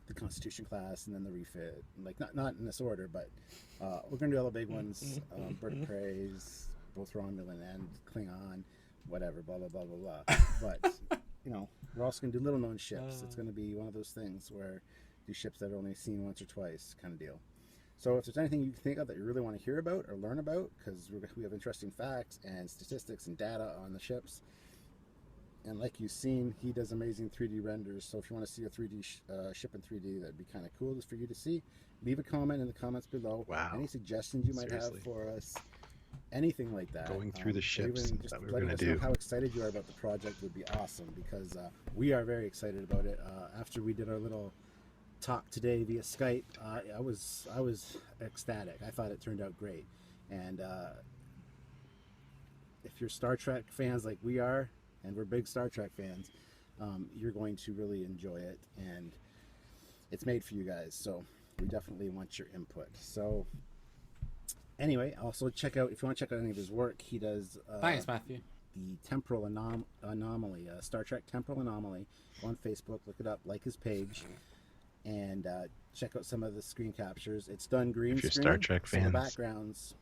the Constitution class and then the refit. Like not in this order, but we're going to do all the big ones. Bird of Preys, both Romulan and Klingon, whatever, blah blah blah blah blah. But you know, we're also going to do little known ships. It's going to be one of those things where do ships that are only seen once or twice kind of deal. So if there's anything you can think of that you really want to hear about or learn about, because we have interesting facts and statistics and data on the ships, and like you've seen, he does amazing 3D renders. So if you want to see a 3D ship in 3D, that'd be kind of cool just for you to see. Leave a comment in the comments below. Wow. Any suggestions you might have for us, anything like that. Going through the ships even just that we were letting going us to know do. how excited you are about the project would be awesome, because we are very excited about it. After we did our little talk today via Skype, I was ecstatic. I thought it turned out great. And if you're Star Trek fans like we are, and we're big Star Trek fans, you're going to really enjoy it, and it's made for you guys, so we definitely want your input. So anyway, also check out, if you want to check out any of his work, he does Thanks, Matthew. the Temporal Anomaly, Star Trek Temporal Anomaly. Go on Facebook, look it up, like his page, and check out some of the screen captures. It's done green If you're screen, Star Trek so the fans, backgrounds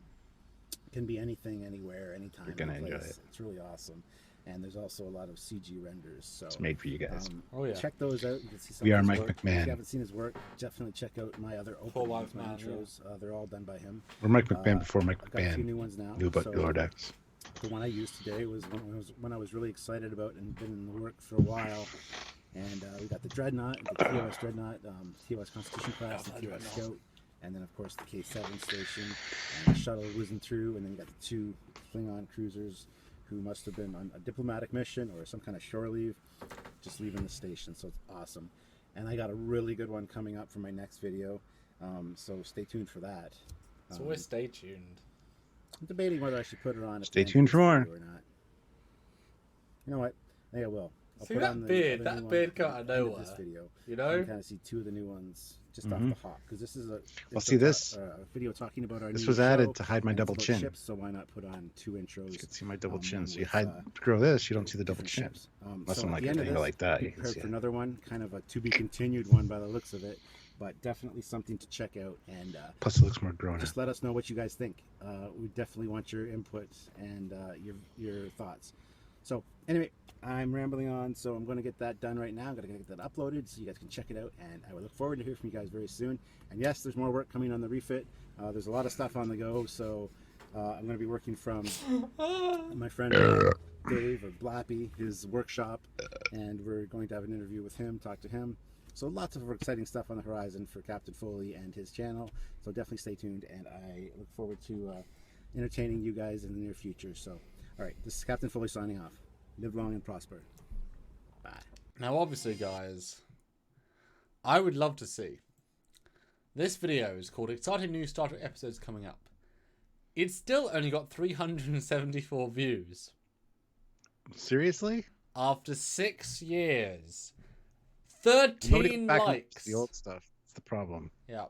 can be anything, anywhere, anytime. You're gonna any enjoy place. it. It's really awesome. And there's also a lot of CG renders. So it's made for you guys. Oh, yeah. check those out. You can see some We of are his Mike work. If McMahon. you haven't seen his work, definitely check out my other Full openings, Life my Man, yeah. intros. They're all done by him. We're Mike McMahon before Mike I've got a few McMahon new ones now. knew about So the Lordex. the one I used today was when I was really excited about and been in the work for a while. And we got the Dreadnought, the TOS Dreadnought, TOS Constitution class, the TOS Scout, and then of course the K7 station, and the shuttle whizzing through, and then you got the two Klingon cruisers who must have been on a diplomatic mission or some kind of shore leave, just leaving the station. So it's awesome. And I got a really good one coming up for my next video, so stay tuned for that. So always stay tuned. I'm debating whether I should put it on. at Stay the end tuned of for this more. video or not. You know what? I think I will. I'll See put that on the beard? other That new beard one come at out of the end of this nowhere. video. You You know? can kind of see two of the new ones just off the hop, because this is a Well, see this? video talking about our This new was show, added to hide my and it's double about chin. ships, so why not put on two intros? You can see my double chin. one So you with, hide, grow this, you don't see the double different chin. ships. Unless So I'm at like the an end of angle this, like that, be you can prepared see for it. another one, kind of a to be continued one by the looks of it, but definitely something to check out. And Plus, it looks more grown up. just let us know what you guys think. We definitely want your input and your thoughts. So anyway, I'm rambling on, so I'm going to get that done right now. I'm going to get that uploaded so you guys can check it out, and I will look forward to hear from you guys very soon. And yes, there's more work coming on the refit. There's a lot of stuff on the go, so I'm going to be working from my friend Dave or Blappy, his workshop, and we're going to have an interview with him, talk to him. So lots of exciting stuff on the horizon for Captain Foley and his channel. So definitely stay tuned, and I look forward to entertaining you guys in the near future. So, all right, this is Captain Foley signing off. Live long and prosper. Bye. Now, obviously, guys, I would love to see. This video is called Exciting New Star Trek Episodes Coming Up. It's still only got 374 views. Seriously? After 6 years. Nobody 13 goes back and likes. watches the old stuff. It's the problem. Yeah.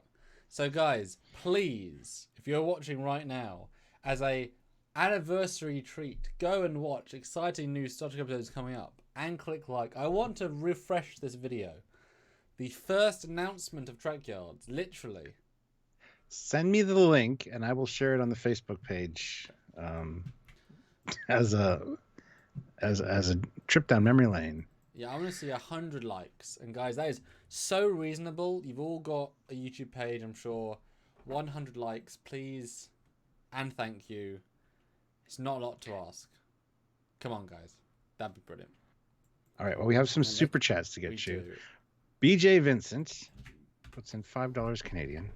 So, guys, please, if you're watching right now, as a anniversary treat, go and watch exciting new Star Trek episodes coming up and click like. I want to refresh this video. The first announcement of Trekyards, literally. Send me the link, and I will share it on the Facebook page as a trip down memory lane. Yeah, I want to see 100 likes. And guys, that is so reasonable. You've all got a YouTube page, I'm sure. 100 likes, please. And thank you. It's not a lot to ask. Come on, guys. That'd be brilliant. All right. Well, we have some super chats to We get you. do. BJ Vincent puts in $5 Canadian.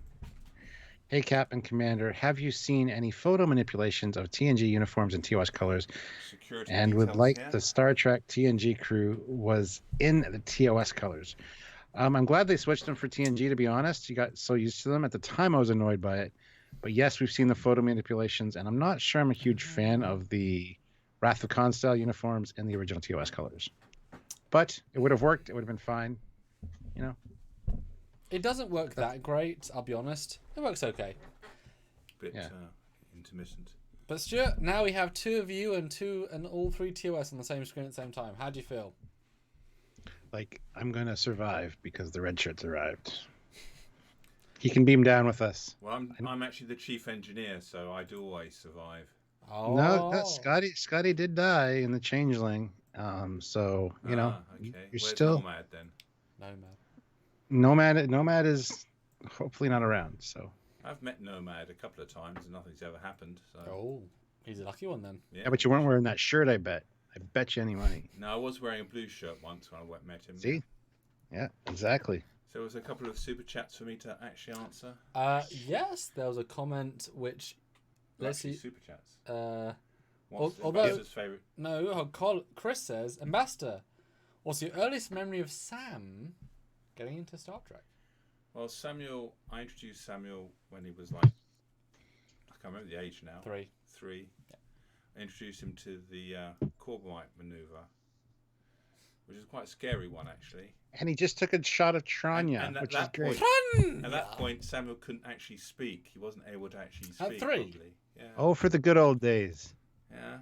Hey, Cap and Commander, have you seen any photo manipulations of TNG uniforms and TOS colors? Security And would details, like yeah. the Star Trek TNG crew was in the TOS colors. I'm glad they switched them for TNG, to be honest. You got so used to them. At the time, I was annoyed by it. But yes, we've seen the photo manipulations, and I'm not sure I'm a huge fan of the Wrath of Khan style uniforms and the original TOS colors. But it would have worked. It would have been fine. You know. It doesn't work that great, I'll be honest. It works okay. Bit intermittent. But Stuart, now we have 2 of you and all 3 TOS on the same screen at the same time. How do you feel? Like, I'm going to survive because the red shirts arrived. He can beam down with us. Well, I'm actually the chief engineer, so I do always survive. Oh. No, Scotty did die in the Changeling. So, you know, okay. you're Where's still... Nomad then? Nomad is hopefully not around, so... I've met Nomad a couple of times and nothing's ever happened. So. Oh, he's a lucky one then. Yeah, but you weren't wearing that shirt, I bet. I bet you any money. No, I was wearing a blue shirt once when I met him. See? Yeah, exactly. So there was a couple of super chats for me to actually answer. Yes, there was a comment which... Let's see. Super chats. What's although, Ambassador's favourite? No, Chris says, Ambassador, what's your earliest memory of Sam getting into Star Trek? Well, I introduced Samuel when he was like, I can't remember the age now. 3. Yeah. I introduced him to the Corbomite maneuver, which is quite a scary one, actually. And he just took a shot of Tranya, which is great. At that point, Samuel couldn't actually speak. He wasn't able to actually speak. At 3? Properly. Yeah. Oh, for the good old days. Yeah.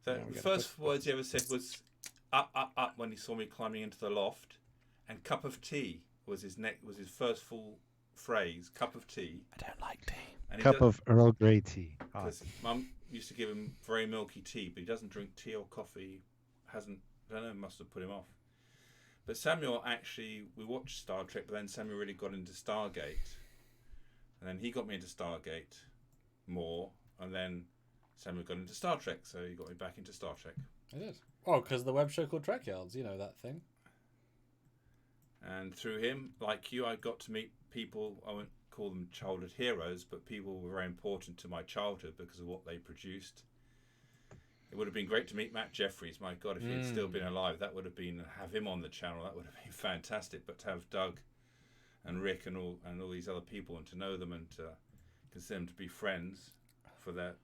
So the first words he ever said was "up, up, up" when he saw me climbing into the loft, and "cup of tea" was his first full phrase. Cup of tea. I don't like tea. And cup of Earl Grey tea. Because Mum used to give him very milky tea, but he doesn't drink tea or coffee. I don't know, must have put him off. But Samuel actually, we watched Star Trek, but then Samuel really got into Stargate. And then he got me into Stargate more, and then Samuel got into Star Trek, so he got me back into Star Trek. I did. Oh, because the web show called Trekyards, you know that thing. And through him, like you, I got to meet people, I won't call them childhood heroes, but people were very important to my childhood because of what they produced. It would have been great to meet Matt Jeffries. My God, if he had still been alive, that would have been, have him on the channel, that would have been fantastic. But to have Doug and Rick and all these other people, and to know them and to consider them to be friends for their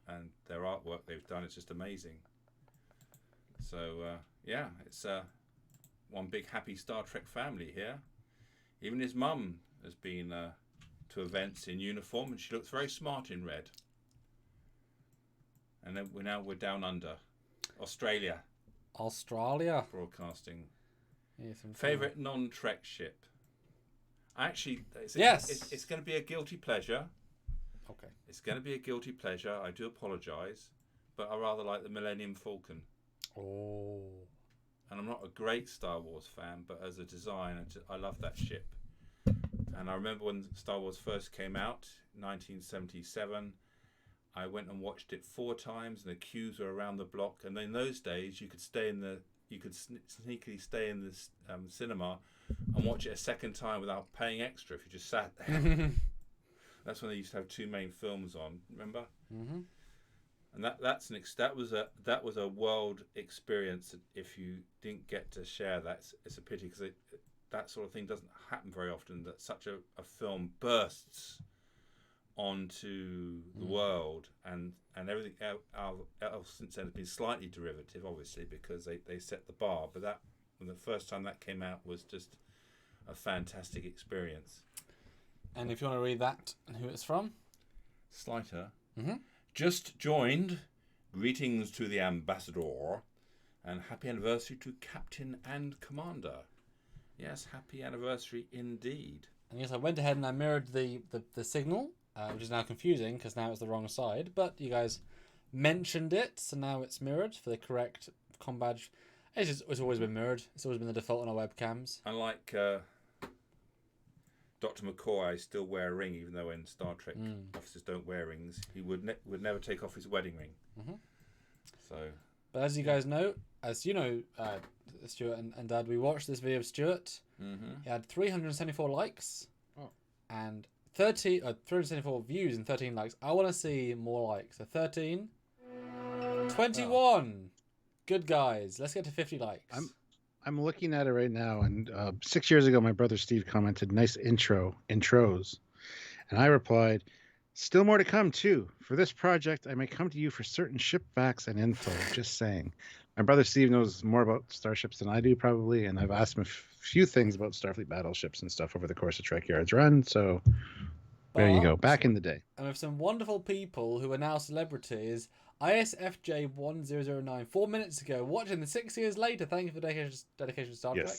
artwork they've done, it's just amazing. So yeah, it's one big happy Star Trek family here. Even his mum has been to events in uniform, and she looks very smart in red. And then we're down under Australia broadcasting. Favorite non-Trek ship? Actually, it's going to be a guilty pleasure. Okay. It's going to be a guilty pleasure. I do apologise, but I rather like the Millennium Falcon. Oh. And I'm not a great Star Wars fan, but as a design, I love that ship. And I remember when Star Wars first came out, 1977. I went and watched it 4 times, and the queues were around the block. And in those days, you could sneakily stay in the cinema and watch it a second time without paying extra if you just sat there. That's when they used to have 2 main films on. Remember? Mm-hmm. And that was a world experience. If you didn't get to share that, it's a pity, because that sort of thing doesn't happen very often. That such a film bursts onto the world, and everything else since then has been slightly derivative, obviously, because they set the bar. But that, when the first time that came out, was just a fantastic experience. And if you want to read that and who it's from, Slighter. Just joined. Greetings to the Ambassador, and happy anniversary to Captain and Commander. Yes, happy anniversary indeed. And yes, I went ahead and I mirrored the signal, which is now confusing because now it's the wrong side. But you guys mentioned it, so now it's mirrored for the correct comm badge. It's always been mirrored. It's always been the default on our webcams. Unlike Dr. McCoy, I still wear a ring, even though in Star Trek officers don't wear rings. He would never take off his wedding ring. So, but as you guys know, as you know, Stuart and Dad, we watched this video of Stuart. He had 374 likes and 374 views and 13 likes. I want to see more likes. So 13, 21. Good guys. Let's get to 50 likes. I'm looking at it right now, and 6 years ago, my brother Steve commented, "Nice intros," and I replied, Still more to come, too. For this project, I may come to you for certain ship facts and info. Just saying. My brother Steve knows more about starships than I do, probably, and I've asked him a few things about Starfleet battleships and stuff over the course of Trekyards run, so there you go. Back in the day. And with some wonderful people who are now celebrities, ISFJ1009, 4 minutes ago, watching the 6 years later. Thank you for the dedication to Star Trek.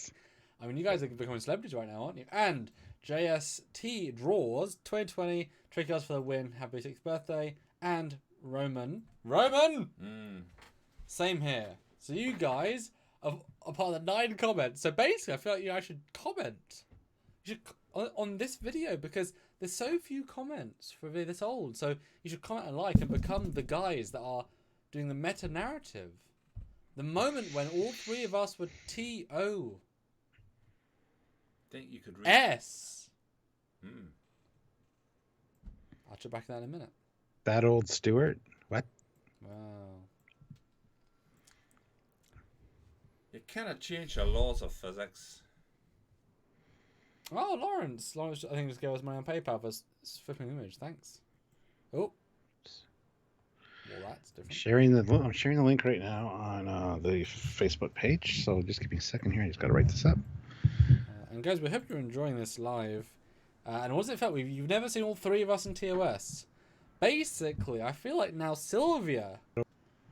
I mean, you guys are becoming celebrities right now, aren't you? And JST Draws 2020 Trekyards for the win. Happy 6th birthday. And Roman. Same here. So you guys are part of the 9 comments. So basically, I feel like you guys should comment. You should on this video because there's so few comments for a video this old. So you should comment and like and become the guys that are doing the meta narrative. The moment when all 3 of us were T.O. Think you could read S. I'll check back to that in a minute. That old Stewart? What? Wow. You cannot change the laws of physics. Oh, Lawrence, I think just gave us money on PayPal for flipping the image. Thanks. Oh. Well, that's different. I'm sharing the link right now on the Facebook page. So just give me a second here. I just got to write this up. And guys, we hope you're enjoying this live. And what does it feel like? You've never seen all 3 of us in TOS. Basically, I feel like now Sylvia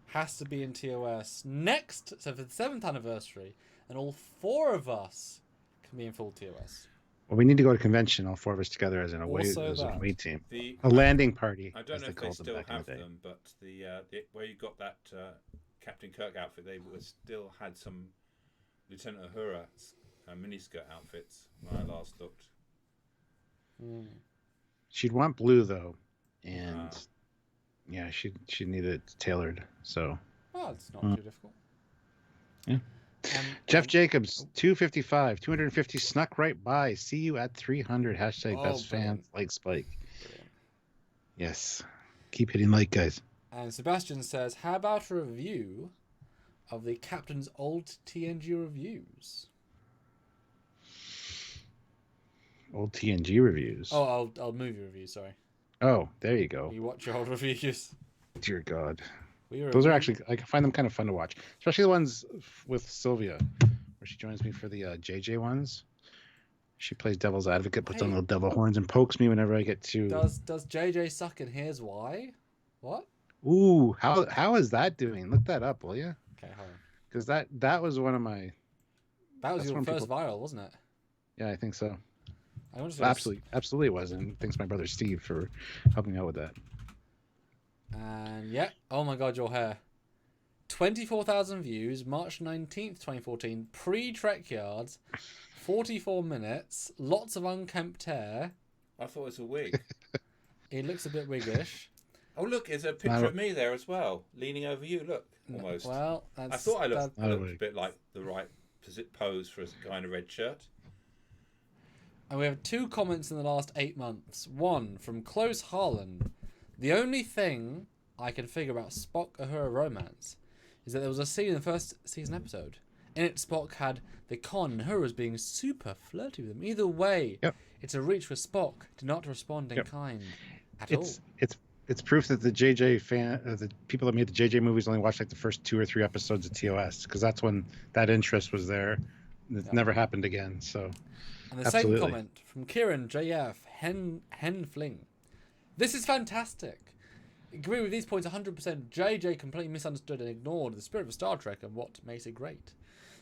has to be in TOS next, so for the 7th anniversary, and all 4 of us can be in full TOS. Well, we need to go to convention, all 4 of us together as an away team. A landing party. I don't know if they still have them, but the where you got that Captain Kirk outfit, they still had some Lieutenant Uhura miniskirt outfits when I last looked. She'd want blue though, and yeah, she need it tailored. So. Oh, it's not too difficult. Yeah. Jeff Jacobs, 255, 250 snuck right by. See you at 300. # best fans like Spike. Brilliant. Yes. Keep hitting like, guys. And Sebastian says, how about a review of the Captain's old TNG reviews? Old TNG reviews. Oh, old movie reviews, sorry. Oh, there you go. You watch your old reviews. Dear God. Those are actually, I find them kind of fun to watch. Especially the ones with Sylvia, where she joins me for the JJ ones. She plays devil's advocate, puts on little devil horns, and pokes me whenever I get to... Does JJ suck, and here's why? What? Ooh, how is that doing? Look that up, will you? Okay, hold on. Because that was one of my... That was your first viral, wasn't it? Yeah, I think so. Absolutely it was, and thanks my brother Steve for helping me out with that. And yeah, oh my God, your hair. 24,000 views, March 19th, 2014, pre-Trekyards, 44 minutes, lots of unkempt hair. I thought it was a wig. It looks a bit wiggish. Oh, look, there's a picture of me there as well, leaning over you, look, almost. Well, I thought I looked a bit like the right pose for a guy in a red shirt. And we have 2 comments in the last 8 months. One from Close Harlan. The only thing I can figure about Spock Uhura romance is that there was a scene in the first season episode. In it, Spock had the con, and Uhura was being super flirty with him. Either way, it's a reach for Spock to not respond in kind at all. It's proof that the the people that made the JJ movies only watched like the first 2 or 3 episodes of TOS, because that's when that interest was there. It never happened again. So. And the same comment from Kieran JF Hen Fling. This is fantastic. Agree with these points 100%. JJ completely misunderstood and ignored the spirit of Star Trek and what makes it great.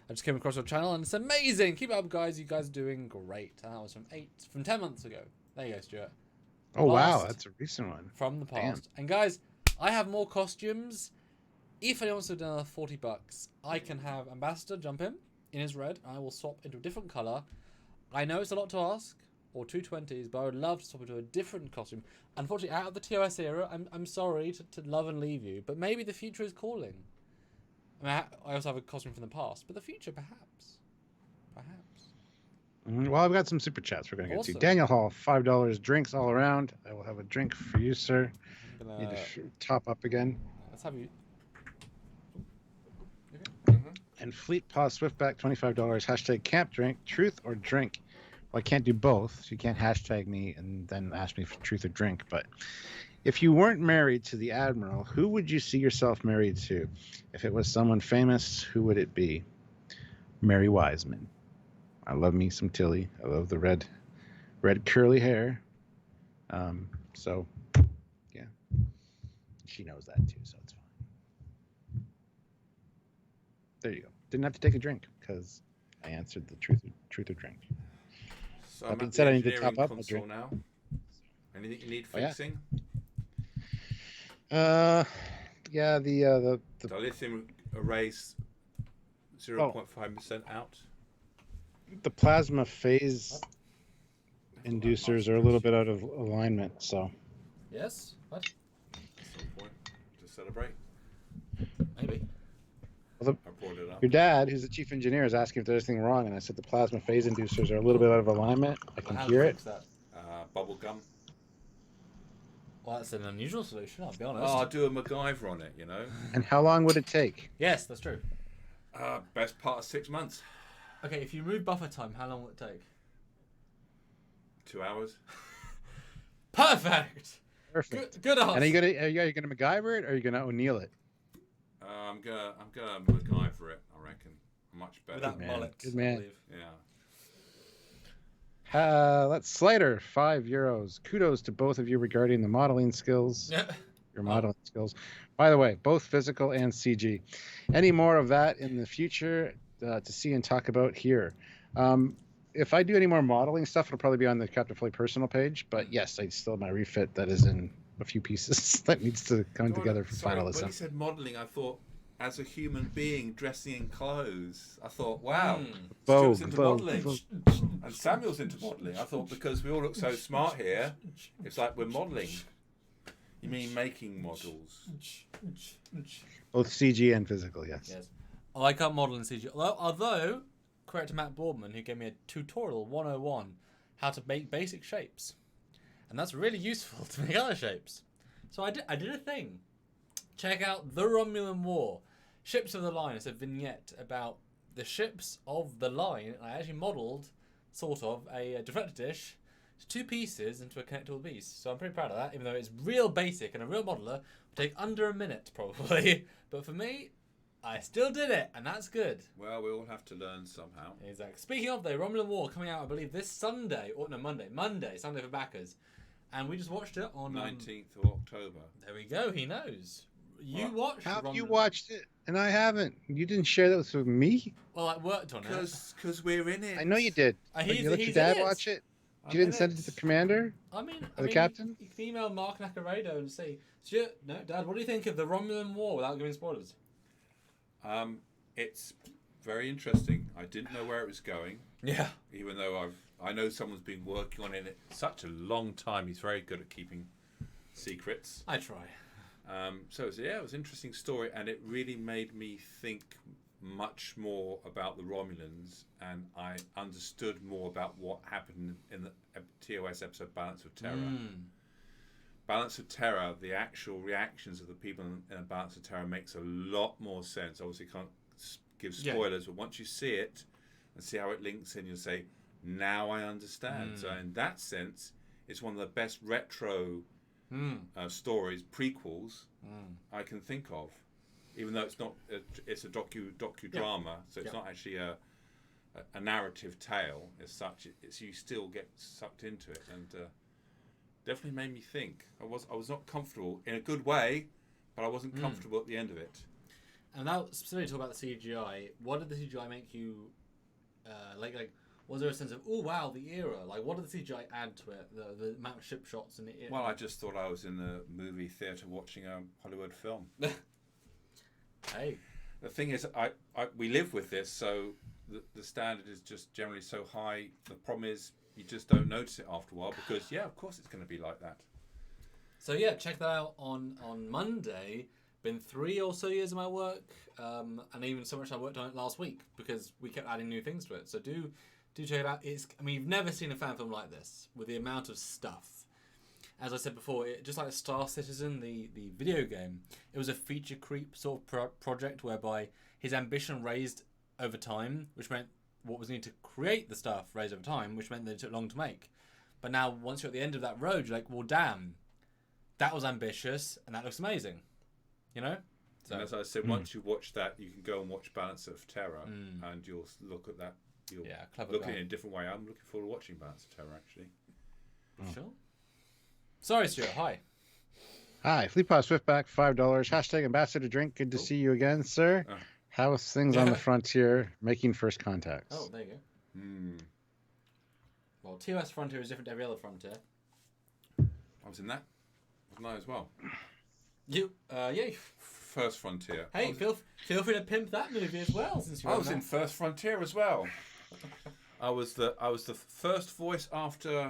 I just came across your channel and it's amazing. Keep it up, guys. You guys are doing great. And that was from 10 months ago. There you go, Stuart. Oh, wow. That's a recent one. From the past. Damn. And guys, I have more costumes. If anyone wants to do another $40, I can have Ambassador jump in his red. And I will swap into a different color. I know it's a lot to ask, or 220s, but I would love to swap into a different costume. Unfortunately, out of the TOS era, I'm sorry to love and leave you, but maybe the future is calling. I mean, I also have a costume from the past, but the future, perhaps. Well, I've got some super chats we're going to get to. Daniel Hall, $5, drinks all around. I will have a drink for you, sir. Need to top up again. Let's have you. And Fleet Paw Swiftback, $25. # camp drink, truth or drink. Well, I can't do both. So you can't hashtag me and then ask me for truth or drink. But if you weren't married to the Admiral, who would you see yourself married to? If it was someone famous, who would it be? Mary Wiseman. I love me some Tilly. I love the red curly hair. So, yeah. She knows that too, so it's fine. There you go. Didn't have to take a drink because I answered the truth or drink. So That I'm being at said, the I need to engineering top up my console drink. now. Anything you need Oh, yeah. fixing? Yeah, the Dilithium arrays 0.5% out. the plasma phase I've got that inducers nice are a little bit spreadsheet out of alignment, so Yes? What? at some point to celebrate. Maybe. I brought it up. your dad, who's the chief engineer, is asking if there's anything wrong, and I said the plasma phase inducers are a little bit out of alignment. I can How hear to it. fix that? Bubble gum. Well, that's an unusual solution, I'll be honest. Oh, I'll do a MacGyver on it, you know. And how long would it take? Yes, that's true. Best part of 6 months. Okay, if you remove buffer time, how long will it take? 2 hours. Perfect! Perfect. Good answer. And are you gonna MacGyver it, or are you gonna O'Neill it? I'm gonna MacGyver it. I reckon much better. With that man. mullet, Good man. I believe. Yeah. Let's Slider, €5. Kudos to both of you regarding the modeling skills. Yeah. Your modeling skills. By the way, both physical and CG. Any more of that in the future to see and talk about here? If I do any more modeling stuff, it'll probably be on the Captain Foley personal page. But yes, I still have my refit that is in a few pieces that needs to come together for Sorry, final when you assembly. said modelling, I thought as a human being dressing in clothes. I thought, wow, Vogue, Stuart's into Vogue, modelling, Vogue. and Samuel's into modelling. I thought because we all look so smart here, it's like we're modelling. You mean making models? Both CG and physical, yes. Yes. I can't model in CG. Although, credit to Matt Boardman, who gave me a tutorial 101 how to make basic shapes. And that's really useful to make other shapes. So I did a thing. Check out The Romulan War. Ships of the Line. It's a vignette about the ships of the line. I actually modelled, sort of, a deflector dish to 2 pieces into a connectable piece. So I'm pretty proud of that, even though it's real basic and a real modeler would take under a minute, probably. But for me, I still did it, and that's good. Well, we all have to learn somehow. Exactly. Speaking of the Romulan War coming out, I believe this Sunday, or no, Monday, Sunday for backers, and we just watched it on 19th of October. There we go. He knows. You watched. How have you Romulan- watched it and I haven't? You didn't share that with me? Well, I worked on it. Because we're in it. I know you did. But He's- you let your he's dad in it. watch it? I'm You didn't in send it to the commander? I mean, the captain? You can email Mark Nacaredo and say, no, Dad, what do you think of the Romulan War without giving spoilers? It's very interesting. I didn't know where it was going, Yeah. even though I know someone's been working on it such a long time. He's very good at keeping secrets. I try. So it was an interesting story, and it really made me think much more about the Romulans, and I understood more about what happened in the TOS episode Balance of Terror. Balance of Terror, the actual reactions of the people in Balance of Terror makes a lot more sense. Obviously, can't give spoilers, but once you see it and see how it links in, you'll say, now I understand. So in that sense, it's one of the best retro stories, prequels, I can think of. Even though it's not, it's a docudrama, so it's not actually a narrative tale as such. You still get sucked into it, and definitely made me think. I was not comfortable in a good way, but I wasn't comfortable at the end of it. And now, specifically talk about the CGI. What did the CGI make you like? Was there a sense of, oh wow, the era? Like, what did the CGI add to it? The amount of ship shots and it. Well, I just thought I was in the movie theatre watching a Hollywood film. Hey, The thing is, we live with this, so the standard is just generally so high. The problem is you just don't notice it after a while because, of course it's going to be like that. so yeah, check that out on Monday. Been 3 or so years of my work, and even so much I worked on it last week because we kept adding new things to it. So do check it out. You've never seen a fan film like this with the amount of stuff. As I said before, just like Star Citizen, the video game, it was a feature creep sort of project whereby his ambition raised over time, which meant what was needed to create the stuff raised over time, which meant that it took long to make. But now, once you're at the end of that road, you're like, well, damn, that was ambitious, and that looks amazing. You know? So, and as I said, once you watch that, you can go and watch Balance of Terror, and you'll look at that. You'll look at it in a different way. I'm looking forward to watching Balance of Terror, actually. Sure. Sorry, Stuart. Hi. Hi, Fleetpaw Swiftback, $5. Hashtag Ambassador Drink. Good to see you again, sir. How's things on the frontier? Making first contacts. Oh, there you go. Well, TOS Frontier is different to every other frontier. I was in that. Wasn't I as well? Yeah. First Frontier. Hey, feel free to pimp that movie as well. Since I was in First Frontier as well. I was the first voice after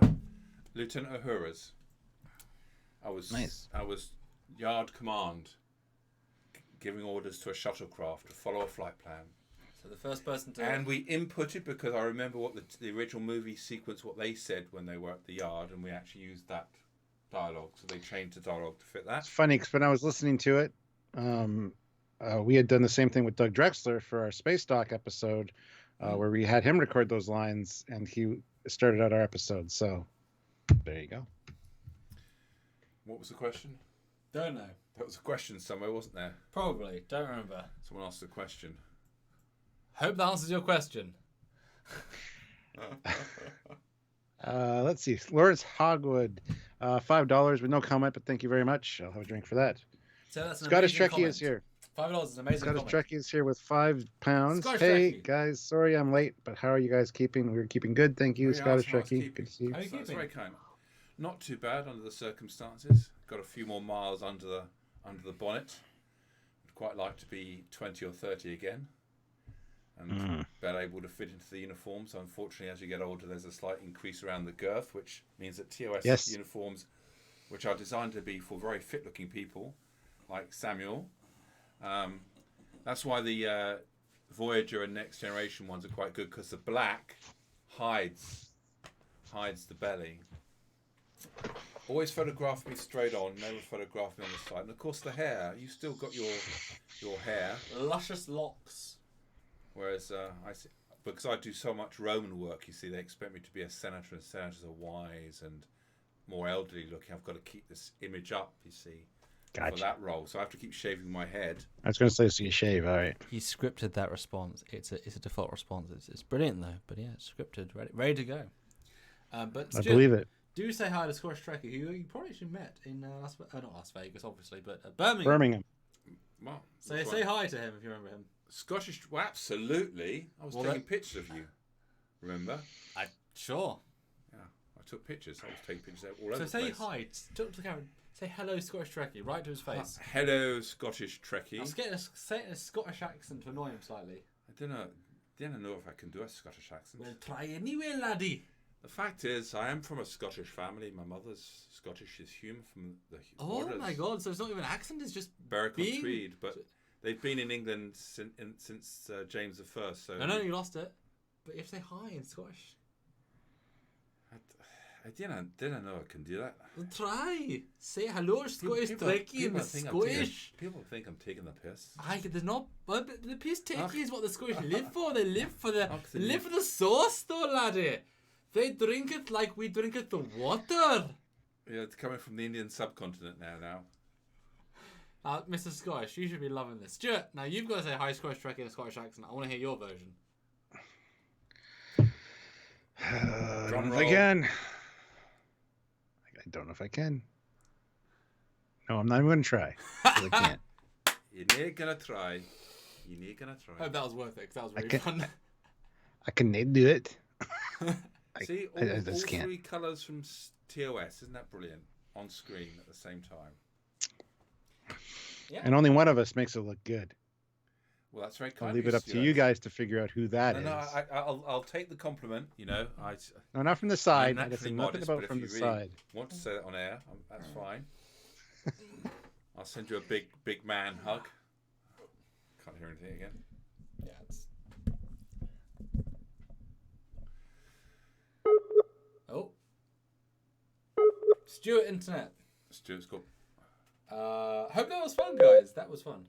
Lieutenant Uhura's. I was yard command, giving orders to a shuttlecraft to follow a flight plan. So the first person to... And we inputted, because I remember what the original movie sequence, what they said when they were at the yard, and we actually used that dialogue. So they changed the dialogue to fit that. It's funny, because when I was listening to it, we had done the same thing with Doug Drexler for our Space Dock episode, where we had him record those lines, and he started out our episode. So there you go. What was the question? Don't know. There was a question somewhere, wasn't there? Probably. Don't remember. Someone asked a question. Hope that answers your question. Let's see. Lawrence Hogwood, $5 with no comment, but thank you very much. I'll have a drink for that. So that's an Scottish amazing Trekkie comment. is here. $5 is an amazing Scottish comment. Trekkie is here with £5. Scottish Hey, Trekkie. guys, sorry I'm late, but how are you guys keeping? We're keeping good. Thank you, Yeah, Scottish that's nice Trekkie. Good to see you. How are you That's keeping? very kind. Not too bad under the circumstances. Got a few more miles under the bonnet. Would quite like to be 20 or 30 again, and better able to fit into the uniform. So unfortunately, as you get older, there's a slight increase around the girth, which means that TOS uniforms, which are designed to be for very fit-looking people, like Samuel. That's why the Voyager and Next Generation ones are quite good, because the black hides the belly. Always photograph me straight on, never photograph me on the side. And of course the hair, you still got your hair. Luscious locks. Whereas because I do so much Roman work, you see, they expect me to be a senator, and senators are wise and more elderly looking. I've got to keep this image up, you see, for that role. So I have to keep shaving my head. I was going to say, so you shave, all right. He scripted that response. It's a default response. It's brilliant though. But yeah, it's scripted, ready to go. But I believe it. Do say hi to Scottish Trekkie, who you probably actually met in not Las Vegas, obviously, but Birmingham. Birmingham. Well, Say hi to him if you remember him. Scottish, well, absolutely. I was taking pictures of you. Remember? Sure. Yeah, I took pictures. I was taking pictures all over So the say place. hi. Talk to the camera. Say hello, Scottish Trekkie, right to his face. Hello, Scottish Trekkie. I was getting say it in a Scottish accent to annoy him slightly. I don't know if I can do a Scottish accent. Well, try anyway, laddie. The fact is, I am from a Scottish family. My mother's Scottish. She's human from the Oh borders. my god! So it's not even an accent; it's just Berwick-on-Tweed. But they've been in England since James I. So no, you lost it. But if they hi in Scottish, I didn't know I can do that. well, try. Say hello, Scottish Trekkie in Scottish. People think I'm taking the piss. There's not. But the piss taking is what the Scottish live for. They live for the sauce, though, laddie. They drink it like we drink it the water. Yeah, it's coming from the Indian subcontinent now. Mr. Scottish, you should be loving this. Stuart, now you've got to say hi, Scottish Trekkie in a Scottish accent. I want to hear your version. Drum roll. Again. I don't know if I can. No, I'm not even going to try. I can't. You're not going to try. I hope that was worth it, because that was really fun. I can do it. See, all can't. three colours from TOS, isn't that brilliant? On screen at the same time. Yeah. And only one of us makes it look good. Well, that's very kind. I'll leave it up to you guys to figure out who that is. No, I'll take the compliment. You know, No, not from the side. I'm I guess naturally nothing modest, about but from if the you really side. want to say that on air, that's fine. I'll send you a big man hug. Can't hear anything again. Yeah, it's... Oh. Stuart Internet. Stuart's got. Hope that was fun, guys. That was fun.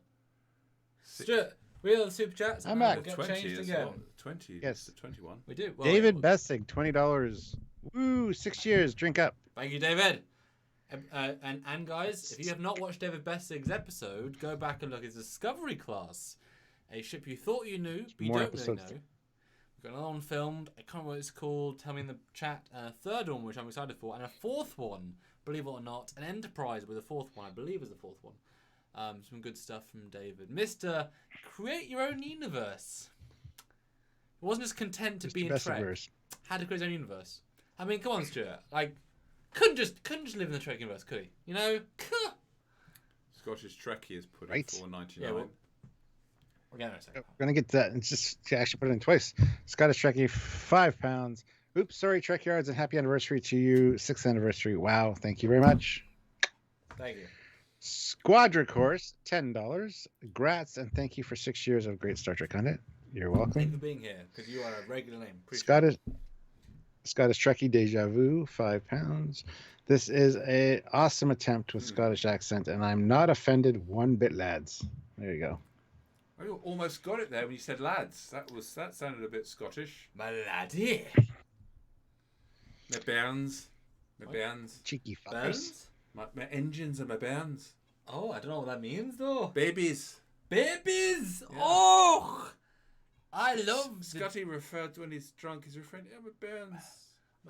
Stuart, We are the super chats. I'm and back. we'll get 20 changed as again. well. 20. Yes. The 21. We do. Well, David yeah, Bessig, $20. Woo, 6 years. Drink up. Thank you, David. And guys, if you have not watched David Bessig's episode, go back and look at his Discovery Class, a ship you thought you knew, but you More don't really episodes. know. We've got another one filmed. I can't remember what it's called. Tell me in the chat. And a third one, which I'm excited for, and a fourth one, believe it or not, an Enterprise with a fourth one. I believe is the fourth one. Some good stuff from David. Mr. Create Your Own Universe. He wasn't just content to be in Trek. Bessiverse. Had to create his own universe. I mean, come on, Stuart. Like, couldn't just live in the Trek universe, could he? You know? Scottish Trekkie is put Right. in $4.99. Yeah, well, we're getting there a second. We're gonna get to that. It's just she actually put it in twice. Scottish Trekkie, £5. Oops, sorry, Trekyards, and happy anniversary to you. 6th anniversary. Wow, thank you very much. Thank you. Squadra Course, $10. Grats, and thank you for 6 years of great Star Trek content. You're Thank you welcome. for being here, because you are a regular name. Appreciate Scottish Trekkie Deja Vu, £5. This is a awesome attempt with Scottish accent, and I'm not offended one bit, lads. There you go. Oh, you almost got it there when you said lads. That sounded a bit Scottish. My laddie. My bairns. My bairns. Cheeky fuckers. Bells? My engines and my bairns. Oh, I don't know what that means, though. Babies. Babies! Yeah. Oh! I love the... Scotty referred to when he's drunk, he's referring to my bairns.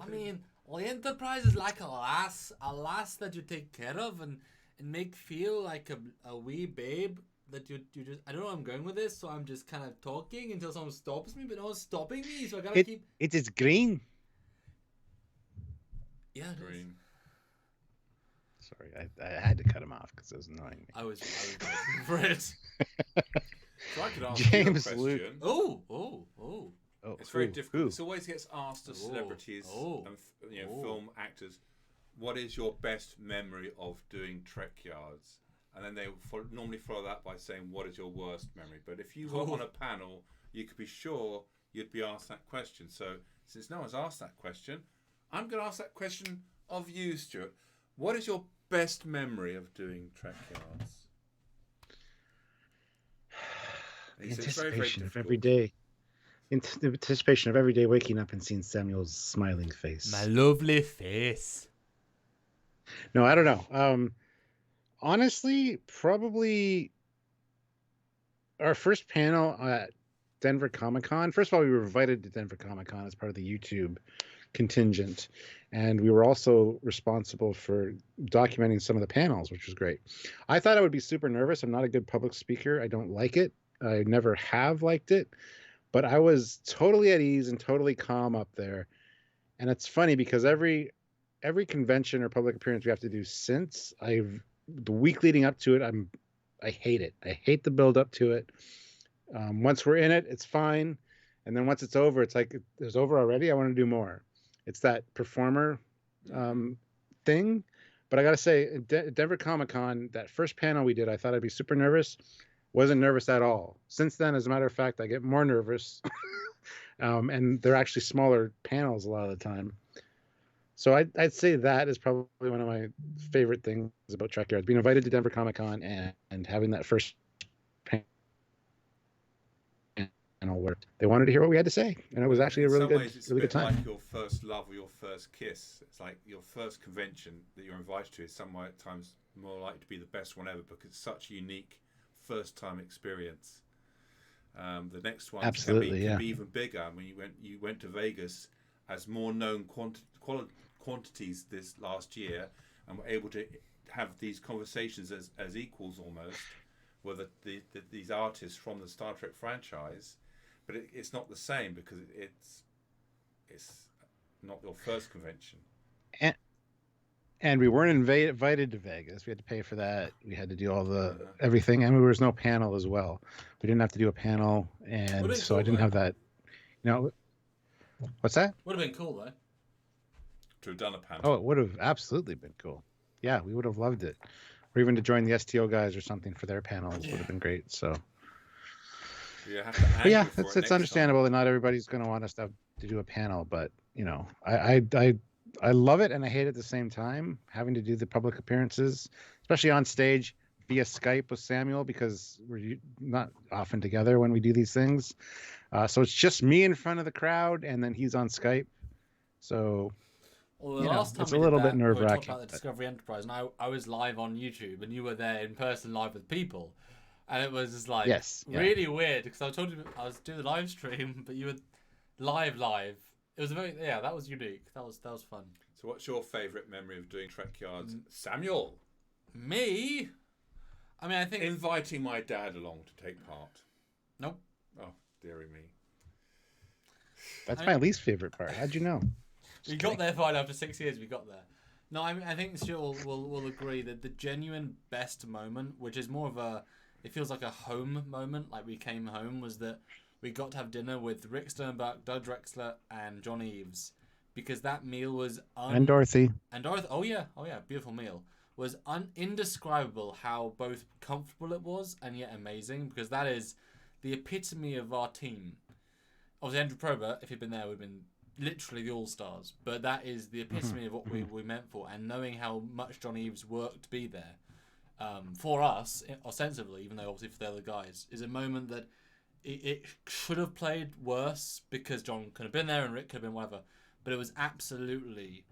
I mean, well, the Enterprise is like a lass that you take care of and make feel like a wee babe that you just... I don't know where I'm going with this, so I'm just kind of talking until someone stops me, but no one's stopping me, so I gotta keep... It is green. Yeah, it is. Green. Sorry, I had to cut him off because it was annoying me. I was waiting for it. So I could ask James you a Luke. question. Oh. Oh, It's very who? difficult. Who? This always gets asked of celebrities Oh. and Oh. film actors. What is your best memory of doing Trekyards? And then they normally follow that by saying, what is your worst memory? But if you were Oh. on a panel, you could be sure you'd be asked that question. So since no one's asked that question, I'm going to ask that question of you, Stuart. What is your best memory of doing Trekyards? The He said it's very, very anticipation of difficult. every day. The anticipation of every day waking up and seeing Samuel's smiling face. My lovely face. No, I don't know. Honestly, probably our first panel at Denver Comic Con. First of all, we were invited to Denver Comic Con as part of the YouTube contingent, and we were also responsible for documenting some of the panels, which was great. I thought I would be super nervous. I'm not a good public speaker. I don't like it. I never have liked it, but I was totally at ease and totally calm up there. And it's funny because every convention or public appearance we have to do since, the week leading up to it, I hate it. I hate the build up to it. Once we're in it, it's fine, and then once it's over, it's like it's over already. I want to do more. It's that performer thing. But I gotta say, Denver Comic Con, that first panel we did, I thought I'd be super nervous. Wasn't nervous at all. Since then, as a matter of fact, I get more nervous. And they're actually smaller panels a lot of the time. So I'd say that is probably one of my favorite things about Trekyards. Being invited to Denver Comic Con and having that first panel where they wanted to hear what we had to say, and it was actually a really good, it's really a good bit time. like your first love or your first kiss. It's like your first convention that you're invited to is somewhere at times more likely to be the best one ever because it's such a unique first time experience. The next one can be even bigger. I mean, you went to Vegas as more known quantities this last year, and were able to have these conversations as equals almost with these artists from the Star Trek franchise. But it's not the same because it's not your first convention. And we weren't invited to Vegas. We had to pay for that. We had to do all the everything, and there was no panel as well. We didn't have to do a panel, and so I didn't have that. What's that? Would have been cool though. To have done a panel. Oh, it would have absolutely been cool. Yeah, we would have loved it. Or even to join the STO guys or something for their panels would have been great. So, You have to but yeah, angle for it it's next understandable that not everybody's going to want us to do a panel, but I love it and I hate it at the same time. Having to do the public appearances, especially on stage, via Skype with Samuel because we're not often together when we do these things. So it's just me in front of the crowd, and then he's on Skype. So Well, the you know, last time it's we a did little that, bit we talked nerve-wracking. about the Discovery Enterprise, and I was live on YouTube, and you were there in person, live with people, and it was just like Yes, yeah. really weird because I told you I was doing the live stream, but you were live. It was that was unique. That was fun. So, what's your favourite memory of doing Trekyards, Samuel? Me? I mean, I think Inviting my dad along to take part. Nope. Oh, dearie me. That's my least favorite part. How'd you know? We got there fine after 6 years. We got there. No, I mean, I think Stuart will agree that the genuine best moment, which is more of it feels like a home moment, like we came home, was that we got to have dinner with Rick Sternbach, Doug Drexler, and John Eves, because that meal was And Dorothy. And Dorothy. Oh yeah, beautiful meal. Was indescribable how both comfortable it was and yet amazing, because that is the epitome of our team. Obviously, Andrew Probert, if he'd been there, would have been literally the all-stars, but that is the epitome of what we meant for, and knowing how much John Eves worked to be there for us, ostensibly, even though obviously for the other guys, is a moment that it should have played worse because John could have been there and Rick could have been whatever, but it was absolutely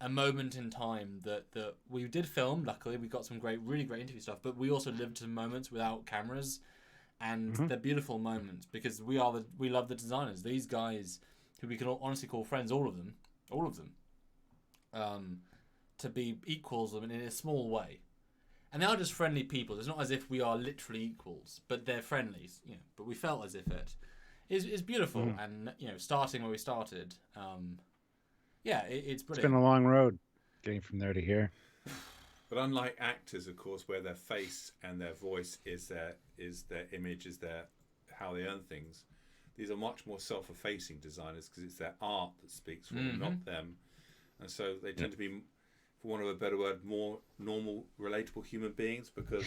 a moment in time that we did film. Luckily, we got some really great interview stuff, but we also lived some moments without cameras, and they're beautiful moments because we love the designers. These guys, who we can honestly call friends, all of them, to be equals in a small way. And they are just friendly people. It's not as if we are literally equals, but they're friendly. But we felt as if it is beautiful. And starting where we started, it's brilliant. It's been a long road getting from there to here. But unlike actors, of course, where their face and their voice is their image, is their how they earn things. These are much more self-effacing designers because it's their art that speaks for them, not them. And so they tend to be, for want of a better word, more normal, relatable human beings because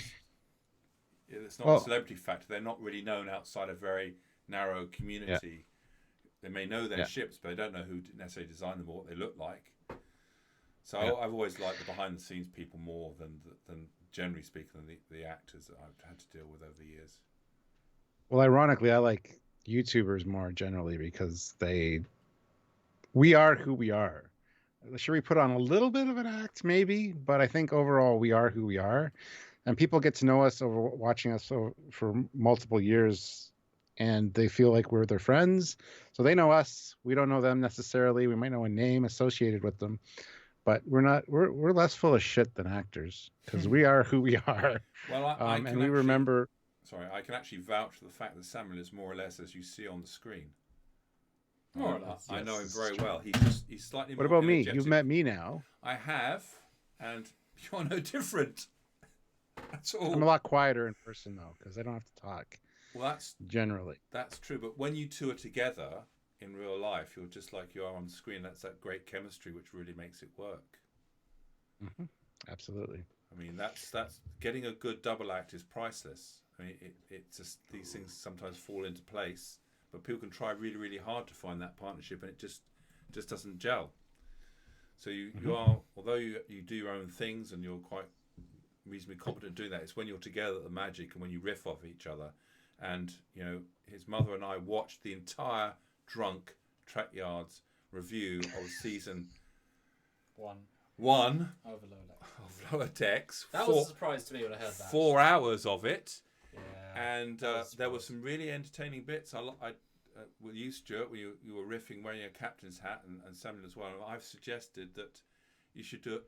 it's not a celebrity factor. They're not really known outside a very narrow community. They may know their ships, but they don't know who necessarily designed them or what they look like. So I've always liked the behind-the-scenes people more than generally speaking, the actors that I've had to deal with over the years. Well, ironically, I like YouTubers more generally because we are who we are. Should we put on a little bit of an act? Maybe, but I think overall we are who we are, and people get to know us over watching us for multiple years, and they feel like we're their friends. So they know us. We don't know them necessarily. We might know a name associated with them, but we're less full of shit than actors because we are who we are. Well, and we remember. Sorry, I can actually vouch for the fact that Samuel is more or less as you see on the screen. More or less. I know him very well. He's slightly more What about me? energetic. You've met me now. I have, and you're no different. That's all. I'm a lot quieter in person though, because I don't have to talk. Well, that's generally. That's true, but when you two are together in real life, you're just like you are on the screen. That's that great chemistry which really makes it work. Absolutely. I mean, that's getting a good double act is priceless. I mean, it's just these things sometimes fall into place, but people can try really, really hard to find that partnership, and it just doesn't gel. So you are, although you do your own things and you're quite reasonably competent at doing that, it's when you're together that the magic and when you riff off each other. And his mother and I watched the entire drunk Trekyards review of season one of Lower Decks. That was a surprise to me when I heard that. 4 hours of it. Yeah, and there were some really entertaining bits. I with you, Stuart, when you were riffing wearing a captain's hat, and Samuel as well. I've suggested that he should do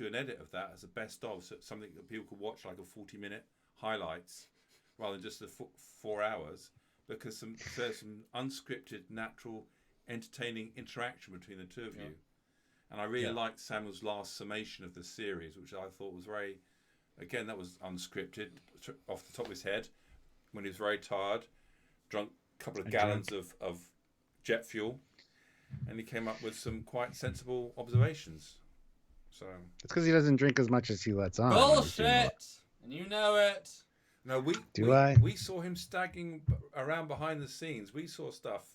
an edit of that as a best of, so something that people could watch like a 40-minute highlights rather than just the 4 hours, because there's some unscripted, natural, entertaining interaction between the two of you. And I really liked Samuel's last summation of the series, which I thought was very, again, that was unscripted, off the top of his head, when he was very tired, drunk a couple of gallons of jet fuel, and he came up with some quite sensible observations. So it's because he doesn't drink as much as he lets on. Bullshit! And you know it. No, we saw him stagging around behind the scenes. We saw stuff.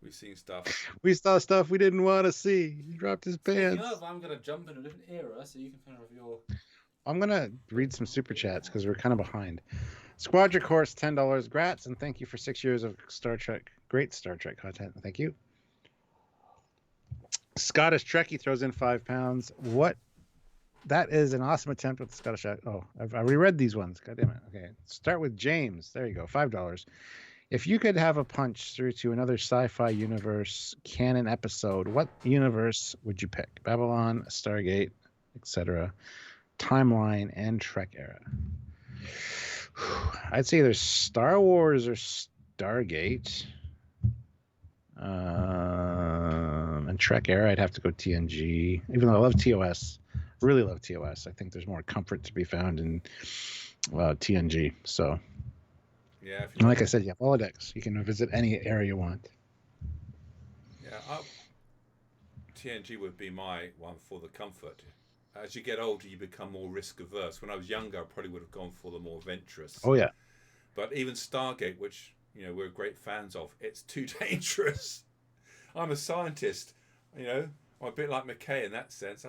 We've seen stuff. We saw stuff we didn't want to see. He dropped his pants. I'm going to jump in a different era so you can finish off your... I'm gonna read some super chats because we're kind of behind. Squadra Course, $10. Grats, and thank you for 6 years of Star Trek, great Star Trek content. Thank you. Scottish Trekkie throws in £5. What? That is an awesome attempt with the Scottish. Oh, I've reread these ones. God damn it. Okay, start with James. There you go. $5. If you could have a punch through to another sci-fi universe canon episode, what universe would you pick? Babylon, Stargate, etc. Timeline and Trek era. I'd say either Star Wars or Stargate. And Trek era, I'd have to go TNG. Even though I love TOS, really love TOS. I think there's more comfort to be found in TNG. So, Yeah. and like I said, you have Holodex. You can visit any area you want. Yeah, TNG would be my one for the comfort. As you get older, you become more risk averse. When I was younger, I probably would have gone for the more venturous. Oh yeah. But even Stargate, which we're great fans of, it's too dangerous. I'm a scientist, I'm a bit like McKay in that sense.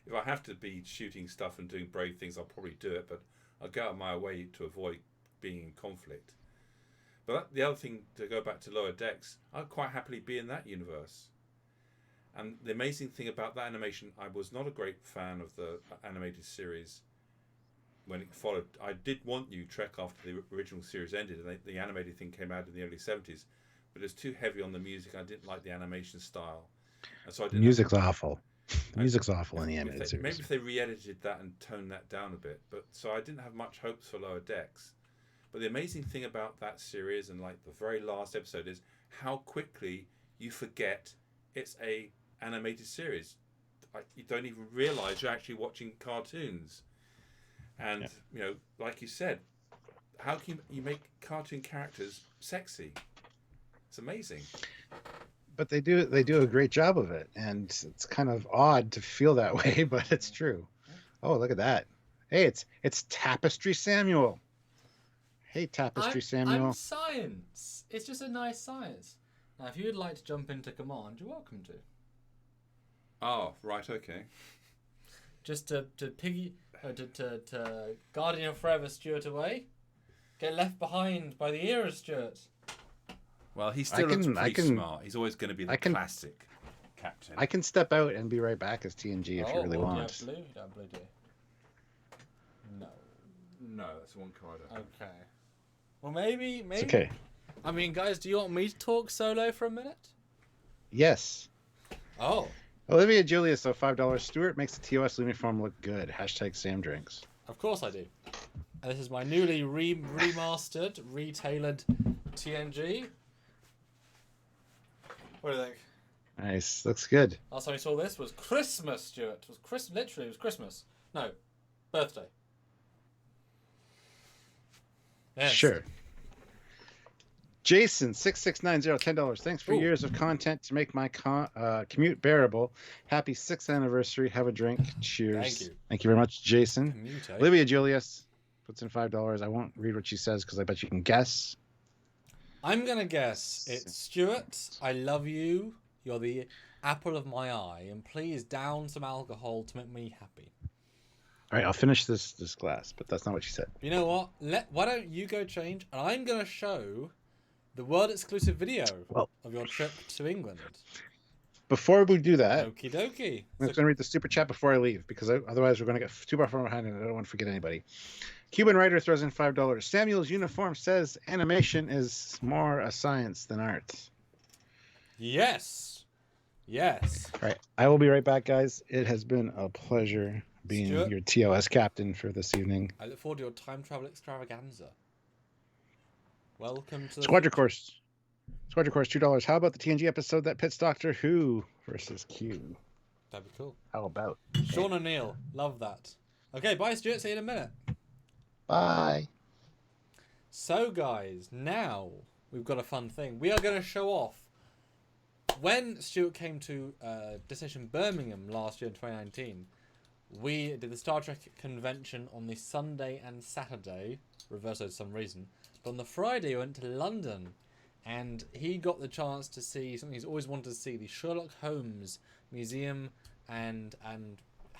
If I have to be shooting stuff and doing brave things, I'll probably do it, but I'll go out of my way to avoid being in conflict. But the other thing, to go back to Lower Decks, I'd quite happily be in that universe. And the amazing thing about that animation, I was not a great fan of the animated series when it followed. I did want New Trek after the original series ended, and the animated thing came out in the early 70s, but it was too heavy on the music. I didn't like the animation style. And so I didn't. The music's awful. The music's awful in the animated series. Maybe if they re-edited that and toned that down a bit. But so I didn't have much hopes for Lower Decks. But the amazing thing about that series and like the very last episode is how quickly you forget it's a animated series. Like, you don't even realize you're actually watching cartoons. And like you said, how can you make cartoon characters sexy? It's amazing. But they do a great job of it, and it's kind of odd to feel that way, but it's true. Oh, look at that! Hey, it's Tapestry Samuel. Hey, Tapestry Samuel. I'm science. It's just a nice science. Now, if you would like to jump into command, you're welcome to. Oh, right, okay. Just to Guardian of Forever Stuart away. Get left behind by the era, Stuart. Well, he still looks pretty smart. He's always going to be the classic captain. I can step out and be right back as TNG if you really want. Do you have blue, do you? No. No, that's one card. Okay. Well, maybe. It's okay. I mean, guys, do you want me to talk solo for a minute? Yes. Oh. Olivia Julius, though, $5. Stuart makes the TOS uniform look good. Hashtag Sam Drinks. Of course I do. And this is my newly remastered, retailored TNG. What do you think? Nice. Looks good. Last time we saw this was Christmas, Stuart. It was literally, it was Christmas. No, birthday. Yes. Sure. Jason, 6690, $10. Thanks for years of content to make my commute bearable. Happy 6th anniversary. Have a drink. Cheers. Thank you. Thank you very much, Jason. Commute, eh? Olivia Julius puts in $5. I won't read what she says because I bet you can guess. I'm going to guess it's Stuart. I love you. You're the apple of my eye. And please down some alcohol to make me happy. All right, I'll finish this glass, but that's not what she said. You know what? Why don't you go change? And I'm going to show the world exclusive video of your trip to England. Before we do that, Okie dokie. I'm just going to read the super chat before I leave, because otherwise we're going to get too far behind and I don't want to forget anybody. Cuban writer throws in $5. Samuel's uniform says animation is more a science than art. Yes. Yes. All right, I will be right back, guys. It has been a pleasure being Stuart? your TOS captain for this evening. I look forward to your time travel extravaganza. Welcome to the Squadra Course, $2. How about the TNG episode that pits Doctor Who versus Q? That'd be cool. How about? Sean O'Neill, love that. Okay, bye Stuart, see you in a minute. Bye. So guys, now we've got a fun thing. We are going to show off. When Stuart came to Destination Birmingham last year in 2019, we did the Star Trek convention on the Sunday and Saturday, reversed for some reason. But on the Friday, we went to London, and he got the chance to see something he's always wanted to see, the Sherlock Holmes Museum and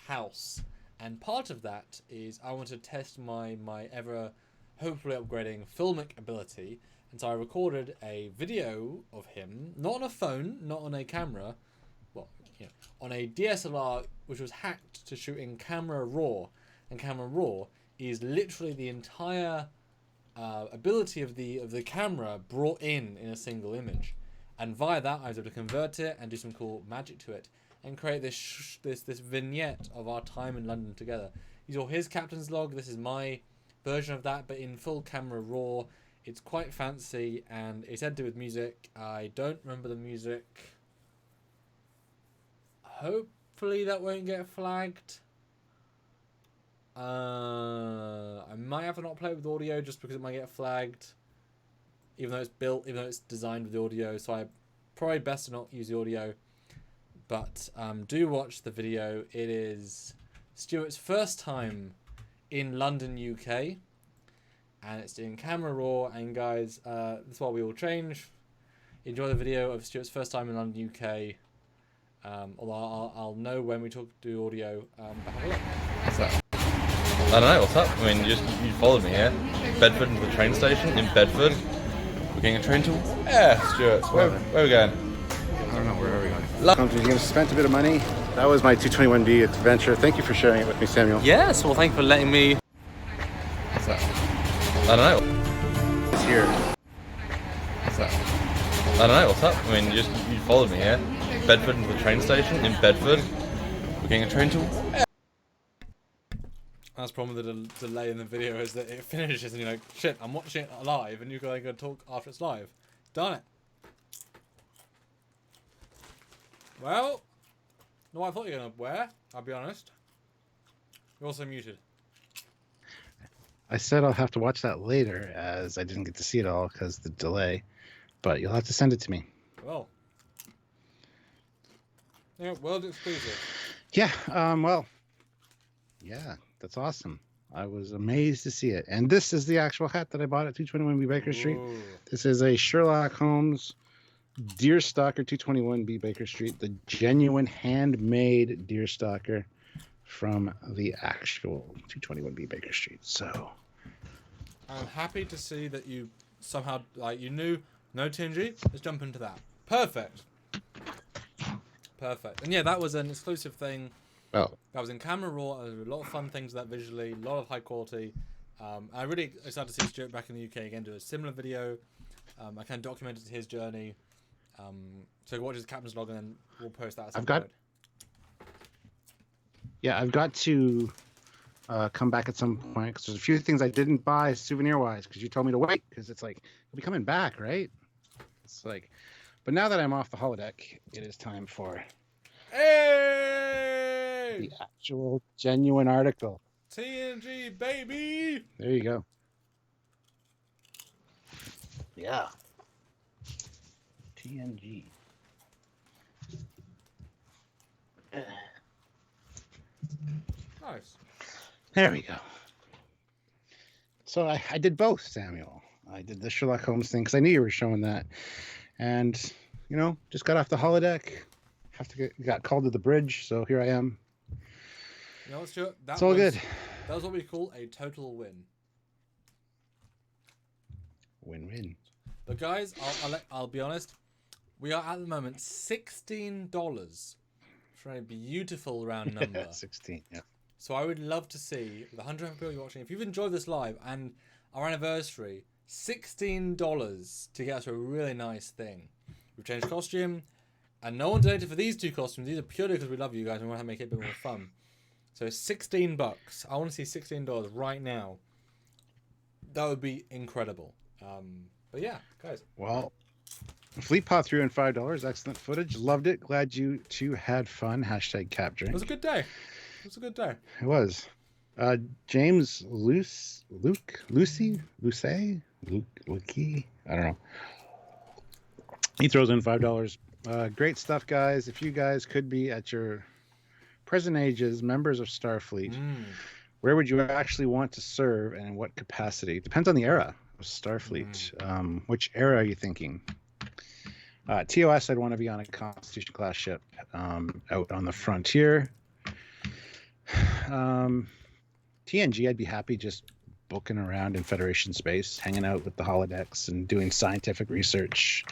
house. And part of that is I want to test my ever hopefully upgrading filmic ability. And so I recorded a video of him, not on a phone, not on a camera, well, you know, on a DSLR, which was hacked to shoot in Camera Raw. And Camera Raw is literally the entire ability of the camera brought in a single image. And via that, I was able to convert it and do some cool magic to it, and create this vignette of our time in London together. You saw his captain's log. This is my version of that, but in full Camera Raw. It's quite fancy, and it's had to do with music. I don't remember the music. Hopefully that won't get flagged. I might have to not play it with audio just because it might get flagged. Even though it's designed with audio, so I probably best to not use the audio. But do watch the video. It is Stuart's first time in London, UK, and it's in Camera Raw. And guys, that's why we all change. Enjoy the video of Stuart's first time in London, UK. Although I'll know when we do audio. But have a look. What's that? I don't know, what's up? I mean, you followed me here. Bedford into the train station in Bedford. We're getting a train to... Yeah, Stuart. Where are we going? I don't know, where are we going? Company, you spent a bit of money. That was my 221B adventure. Thank you for sharing it with me, Samuel. Yes, well, thank you for letting me... What's that? I don't know. It's here. What's that? I don't know, what's up? I mean, you followed me here. Bedford into the train station in Bedford. We're getting a train to... That's the problem with the delay in the video, is that it finishes and you're like, shit, I'm watching it live, and you're going to talk after it's live. Darn it. Well, not what I thought you were going to wear, I'll be honest. You're also muted. I said I'll have to watch that later, as I didn't get to see it all because the delay. But you'll have to send it to me. Well. Yeah, world exclusive. Yeah, well, yeah, that's awesome. I was amazed to see it. And this is the actual hat that I bought at 221B Baker Street. Ooh. This is a Sherlock Holmes Deerstalker 221B Baker Street, the genuine handmade Deerstalker from the actual 221B Baker Street. So I'm happy to see that you somehow, like, you knew no Tingy. Let's jump into that. Perfect. Perfect. And yeah, that was an exclusive thing. well, That was in Camera Raw. There were a lot of fun things with that visually, a lot of high quality. I'm really excited to see Stuart back in the UK again, do a similar video. I kind of documented his journey. So watch his captain's log, and then we'll post that at some point. yeah, I've got to come back at some point because there's a few things I didn't buy souvenir-wise because you told me to wait because it's like, you'll be coming back, right? It's like, but now that I'm off the holodeck, it is time for Hey! the actual genuine article. TNG, baby! There you go. Yeah. TNG. Nice. There we go. So I did both, Samuel. I did the Sherlock Holmes thing because I knew you were showing that. And, you know, just got off the holodeck. Got called to the bridge, so here I am. You know what, Stuart? It's all good. That was what we call a total win. Win-win. But guys, I'll be honest. We are at the moment $16 for a beautiful round number. 16, yeah. So I would love to see, with 100 people you're watching, if you've enjoyed this live and our anniversary, $16 to get us a really nice thing. We've changed costume, and no one donated for these two costumes. These are purely because we love you guys and we want to make it a bit more fun. So $16. I want to see $16 right now. That would be incredible. But yeah, guys. Well, Fleet Pod threw in $5. Excellent footage. Loved it. Glad you two had fun. Hashtag cap drink. It was a good day. It was a good day. It was. James Lucy? I don't know. He throws in $5. Great stuff, guys. If you guys could be at your present ages members of Starfleet, where would you actually want to serve and in what capacity? Depends on the era of Starfleet. Which era are you thinking? TOS, I'd want to be on a Constitution class ship out on the frontier. TNG, I'd be happy just booking around in Federation space, hanging out with the holodecks and doing scientific research.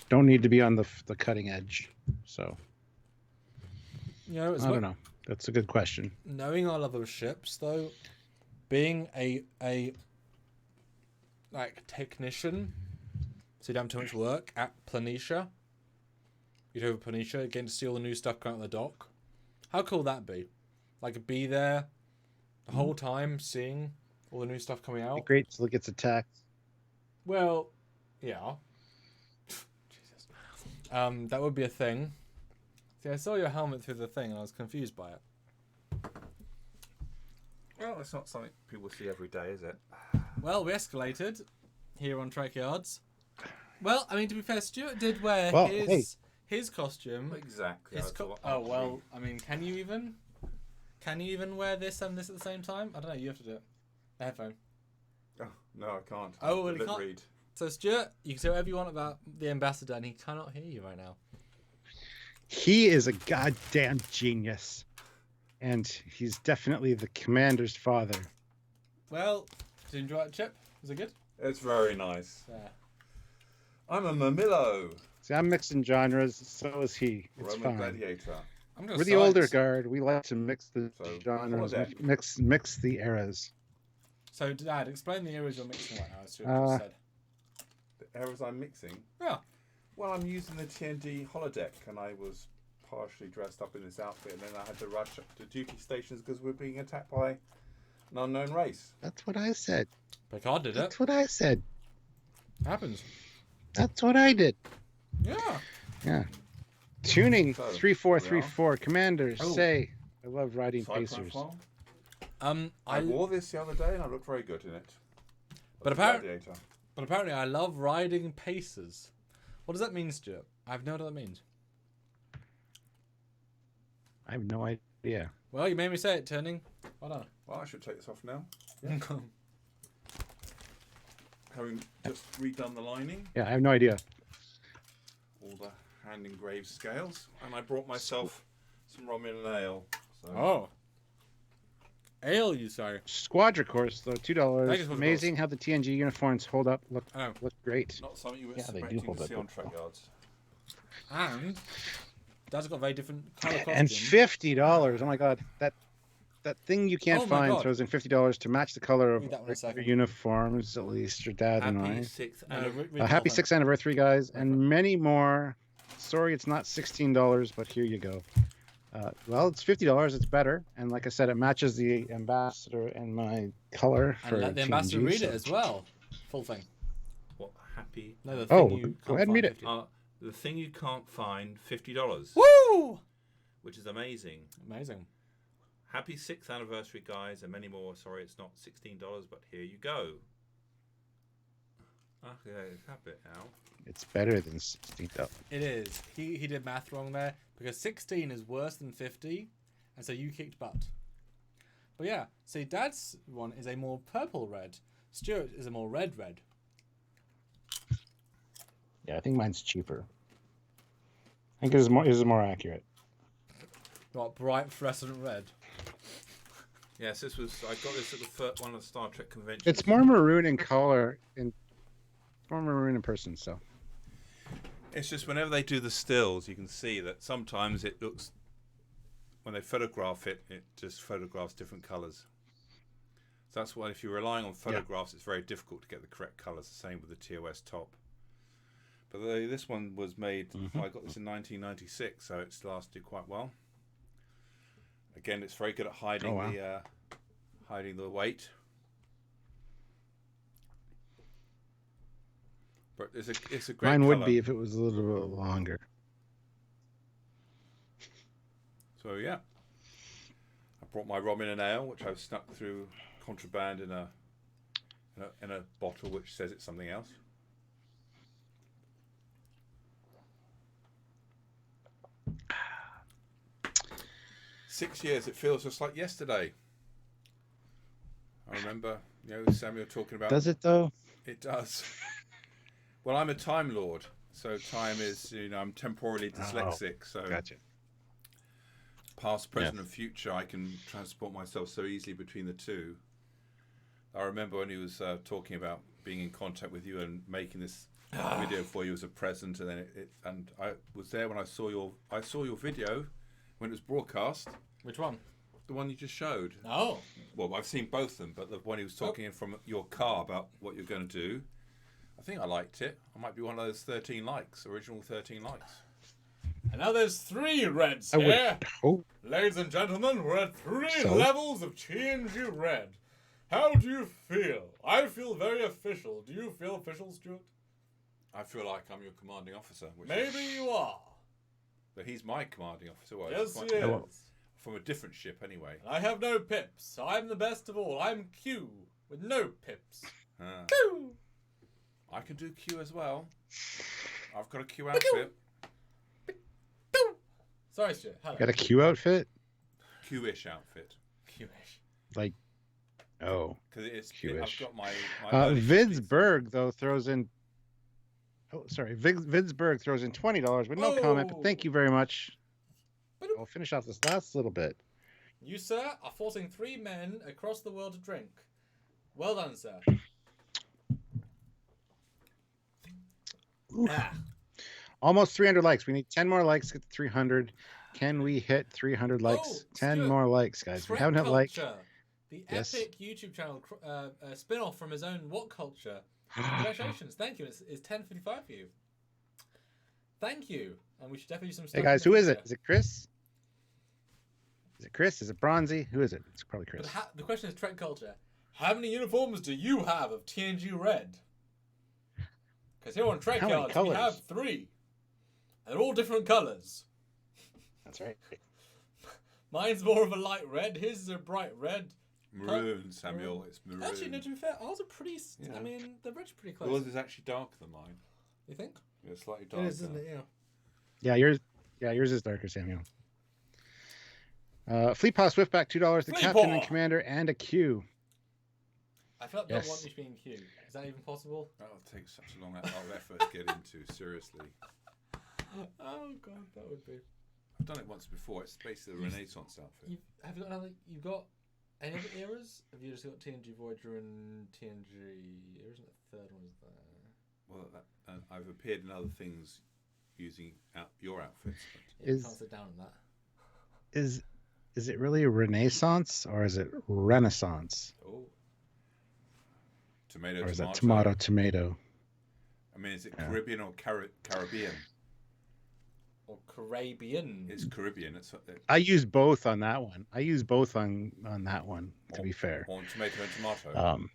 Don't need to be on the cutting edge. So, You know, it's I don't know. That's a good question. knowing our love of ships, though, being a like technician, so you don't have too much work at Planitia. You'd over Planitia, getting to see all the new stuff coming out of the dock. How cool would that be? Like, be there the whole time, seeing all the new stuff coming It'd be out. great till it gets attacked. Well, yeah. Jesus. That would be a thing. See, I saw your helmet through the thing, and I was confused by it. Well, it's not something people see every day, is it? Well, we escalated here on Trekyards. Well, I mean, to be fair, Stuart did wear Well, his costume. Exactly. His that's what oh I'm well, doing. I mean, can you even wear this and this at the same time? I don't know. You have to do it. The headphone. Oh, no, I can't. Oh, well, Lip you can't- read. So Stuart, you can say whatever you want about the ambassador, and he cannot hear you right now. He is a goddamn genius. And he's definitely the commander's father. Well, did you enjoy it, Chip? Was it good? It's very nice. Yeah. I'm a Mamillo, See, I'm mixing genres, so is he. It's Roman fine. gladiator. I'm gonna We're the older guard. We like to mix the So, genres, holodeck. mix the eras. So, Dad, explain the eras you're mixing right now. As Stuart Uh, just said. The errors I'm mixing. Yeah. Well, I'm using the TND holodeck, and I was partially dressed up in this outfit, and then I had to rush up to duty stations because we're being attacked by an unknown race. That's what I said. Picard did it. That's what I said. Happens. That's what I did. Yeah. Yeah. Tuning So, 3434. Commanders, Oh. say. I love riding Side Pacers. profile. I I wore this the other day, and I looked very good in it. But As a apparent- gladiator. apparently I love riding Pacers. What does that mean, Stuart? I have no idea what that means. I have no idea. Well, you made me say it, turning. Well Well, I should take this off now. done. Having just redone the lining, Yeah, I have no idea. all the hand engraved scales, and I brought myself some Romulan ale. So Oh. Ale, you say? Squadra course, though, $2. Thank you for the Amazing how the TNG uniforms hold up. Look Oh. great. not something you were Yeah, they do expecting hold to up see on well. Trekyards. And Dad's got a very different colour costume. And $50. Oh my god, that thing you can't Oh my find God. throws in $50 to match the color of Read that one a your second. uniforms. At least your dad and I. Happy 6th No, anniversary. read the Happy whole 6th anniversary, guys, and many more. Sorry, it's not $16, but here you go. Well, it's $50. It's better, and like I said, it matches the ambassador and my color thing. for And let the TNG, ambassador read so- it as well. Full thing. What happy? No, the thing Oh, you go can't ahead and find read it. 50. The thing you can't find, $50, Woo! which is amazing. Amazing. Happy 6th anniversary, guys, and many more. Sorry, it's not $16, but here you go. Okay, have it now. It's better than $16. It is. He did math wrong there because 16 is worse than 50, and so you kicked butt. But yeah, see, Dad's one is a more purple red. Stuart is a more red. Yeah, I think mine's cheaper. I think it is more accurate. What, bright fluorescent red? Yes, I got this at the first one of the Star Trek conventions. It's more maroon in color, more maroon in person. So It's just whenever they do the stills, you can see that sometimes it looks, when they photograph it, it just photographs different colours. So that's why if you're relying on photographs, it's very difficult to get the correct colours. The same with the TOS top. But this one was made, I got this in 1996, so it's lasted quite well. Again, it's very good at hiding Oh, wow. hiding the weight. But it's a great mine would colour. be if it was a little bit longer. So yeah, I brought my Romulan ale, which I've snuck through contraband in a bottle which says it's something else. Six years, it feels just like yesterday. I remember, Samuel talking about. Does it though? It does. Well, I'm a Time Lord, so time is, I'm temporally dyslexic, so Gotcha. past, present, and future, I can transport myself so easily between the two. I remember when he was talking about being in contact with you and making this video for you as a present, and then and I was there when I saw your video when it was broadcast. Which one? The one you just showed. Oh. Well, I've seen both of them, but the one he was talking in from your car about what you're going to do, I think I liked it. I might be one of those 13 likes, original 13 likes. And now there's 3 reds here. Ladies and gentlemen, we're at 3 levels of TNG red. How do you feel? I feel very official. Do you feel official, Stuart? I feel like I'm your commanding officer. Maybe you are. But he's my commanding officer. Well, yes, he is. From a different ship, anyway. I have no pips, so I'm the best of all. I'm Q, with no pips. Q! I can do Q as well. I've got a Q outfit. Sorry, Stuart. Hello. Got a Q outfit? Q-ish outfit. Q-ish. Like, oh. Because it's Q-ish. I've got my Vidsberg, though, throws in... Oh, sorry. Vidsberg throws in $20 with no comment, but thank you very much. I'll finish off this last little bit. You, sir, are forcing 3 men across the world to drink. Well done, sir. Almost 300 likes. We need 10 more likes to get to 300. Can we hit 300 likes? 10 more likes, guys. We haven't had like... The epic YouTube channel spin-off from his own What Culture. Congratulations. Thank you. It's 10:55 for you. Thank you. And we should definitely do some stuff. Hey, guys, who is it? Is it Chris? Is it Chris? Is it Bronzy? Who is it? It's probably Chris. The question is Trek Culture. How many uniforms do you have of TNG Red? Because here on Trekyards, we have 3. And they're all different colours. That's right. Mine's more of a light red. His is a bright red. Maroon, Samuel. It's maroon. Actually, no, to be fair, ours are pretty... I mean, the red's pretty close. Yours is actually darker than mine. You think? Yeah, slightly darker. It is, isn't it? Yeah, yours is darker, Samuel. Fleetpaw Swiftback, $2. The captain and commander and a Q. I feel like they want me to be in Q. Is that even possible? That'll take such a long effort to get into, seriously. Oh, God, that would be... I've done it once before. It's basically a Renaissance outfit. Have you got another... You've got any other eras? Have you just got TNG Voyager and TNG... There isn't a third one, is there? Well, I've appeared in other things using your outfits. But... Yeah, can't sit down on that. Is it really a Renaissance or is it Renaissance? Oh. Tomato, or is tomato. that tomato, tomato? I mean, is it Caribbean or Caribbean? Or Caribbean. It's Caribbean. It's, I use both on that one. I use both on that one, to be fair. On tomato and tomato?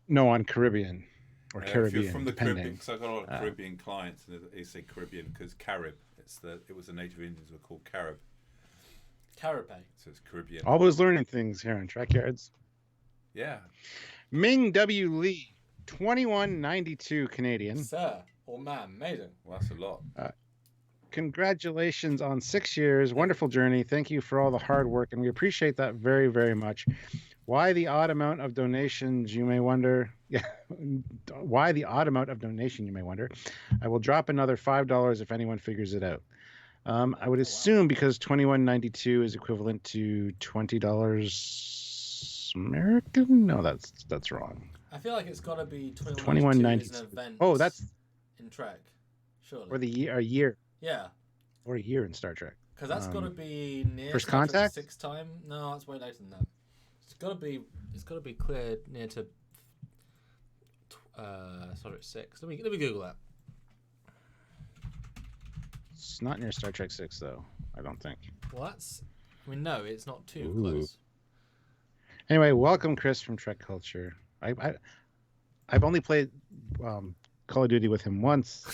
No, on Caribbean. Or Caribbean, if you're from the depending. Caribbean, because I've got a lot of Caribbean clients, and they say Caribbean because Carib. It was the native Indians were called Carib. Caribe. So it's Caribbean. Always learning things here on Trekyards. Yeah. Ming W. Lee, 21.92 Canadian. Sir or ma'am, amazing. Well, that's a lot. Congratulations on 6 years. Wonderful journey. Thank you for all the hard work, and we appreciate that very, very much. Why the odd amount of donations, you may wonder? Yeah, why the odd amount of donation, you may wonder? I will drop another $5 if anyone figures it out. I would assume because $21.92 is equivalent to $20 American. No, that's wrong. I feel like it's got to be $21.92 is an event. Oh, that's in Trek, surely. Or a year. Yeah. Or a year in Star Trek. Because that's got to be near First Star Trek Contact. 6 time. No, it's way later than that. It's got to be clear near to Star Trek 6. Let me Google that. It's not near Star Trek 6 though. I don't think. Well, no, it's not too close. Anyway, welcome Chris from Trek Culture. I've only played Call of Duty with him once,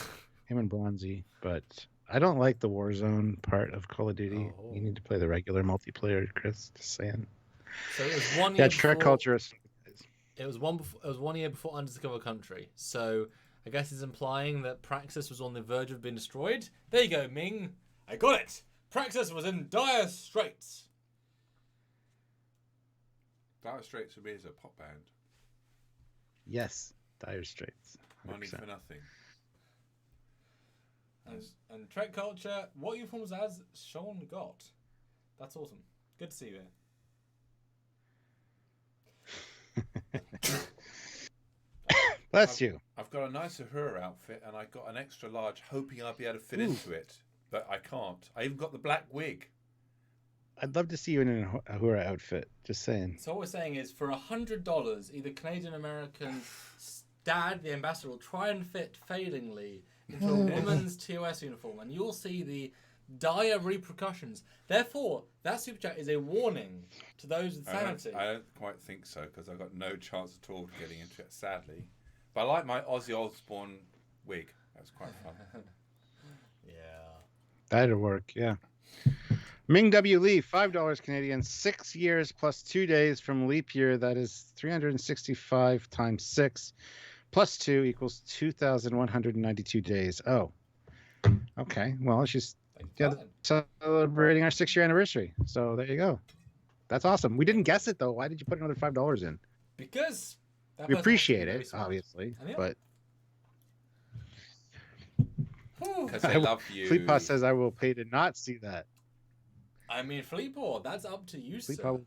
him and Bronzy, but I don't like the Warzone part of Call of Duty. Oh. You need to play the regular multiplayer, Chris. Just saying. So it was 1 year. Yeah, Trek Culture. It was 1 year before Undiscovered Country. So I guess it's implying that Praxis was on the verge of being destroyed. There you go, Ming. I got it. Praxis was in dire straits. Dire Straits for me is a pop band. Yes, Dire Straits. 100%. Money for nothing. And Trek Culture, what uniforms has Sean got? That's awesome. Good to see you here. Bless you. I've got a nice Uhura outfit, and I got an extra large, hoping I'll be able to fit into it, but I can't. I even got the black wig. I'd love to see you in an Ahura outfit. Just saying. So what we're saying is, for $100, either Canadian American Dad, the ambassador, will try and fit failingly into a woman's TOS uniform, and you'll see the dire repercussions. Therefore, that super chat is a warning to those with sanity. I don't quite think so, because I've got no chance at all of getting into it, sadly. But I like my Ozzy Osbourne wig. That was quite fun. Yeah. That'd work, yeah. Ming W. Lee, $5 Canadian, 6 years plus 2 days from leap year. That is 365 times 6 plus 2 equals 2,192 days. Oh, okay. Well, she's celebrating our 6-year anniversary. So there you go. That's awesome. We didn't guess it, though. Why did you put another $5 in? Because we appreciate it, obviously, but because I love you. Fleetpaw says I will pay to not see that. I mean, Fleetpaw, that's up to you, sir.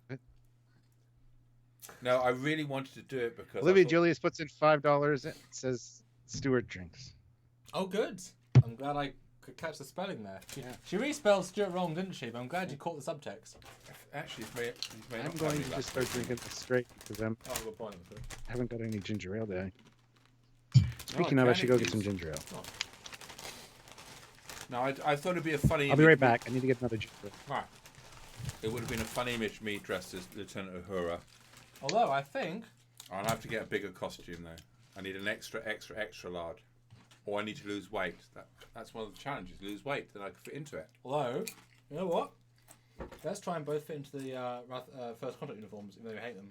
No, I really wanted to do it because Olivia Julius puts in $5. It says Stuart drinks. Oh, good. I'm glad I could catch the spelling there. She respelled Stuart wrong, didn't she? But I'm glad you caught the subtext. Actually, I'm going to just start drinking this straight because I good point. haven't got any ginger ale today. Speaking of, I should go get some ginger ale. No, I thought it'd be a funny. I'll be right back. I need to get another ginger ale. Right. It would have been a funny image, me dressed as Lieutenant Uhura. Although I think I'll have to get a bigger costume though. I need an extra large, or I need to lose weight. That's one of the challenges. Lose weight, then I can fit into it. Although, you know what? Let's try and both fit into the first contact uniforms, even though we hate them.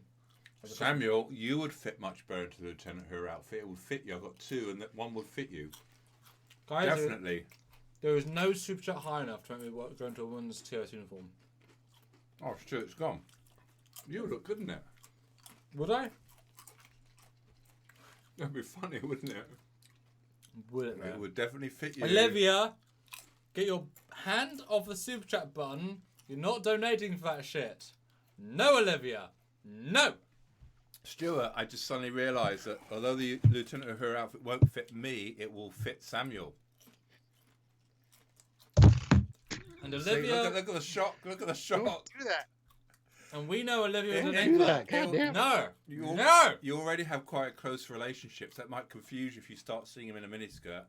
Samuel, you would fit much better into the Lieutenant Uhura outfit. It would fit you. I've got two, and that one would fit you. Guys, definitely. There is no super chat high enough to make me go into a woman's TOS uniform. Oh, Stuart's gone. You would look good in it. Would I? That'd be funny, wouldn't it? Would it? It would definitely fit you. Olivia, get your hand off the super chat button. You're not donating for that shit. No, Olivia. No. Stuart, I just suddenly realised that although the Lieutenant Uhura outfit won't fit me, it will fit Samuel. And Olivia, See, look at the shock! Look at the shock! Don't do that. And we know Olivia Don't was do that. God damn. No. No! You already have quite close relationships. That might confuse you if you start seeing him in a miniskirt.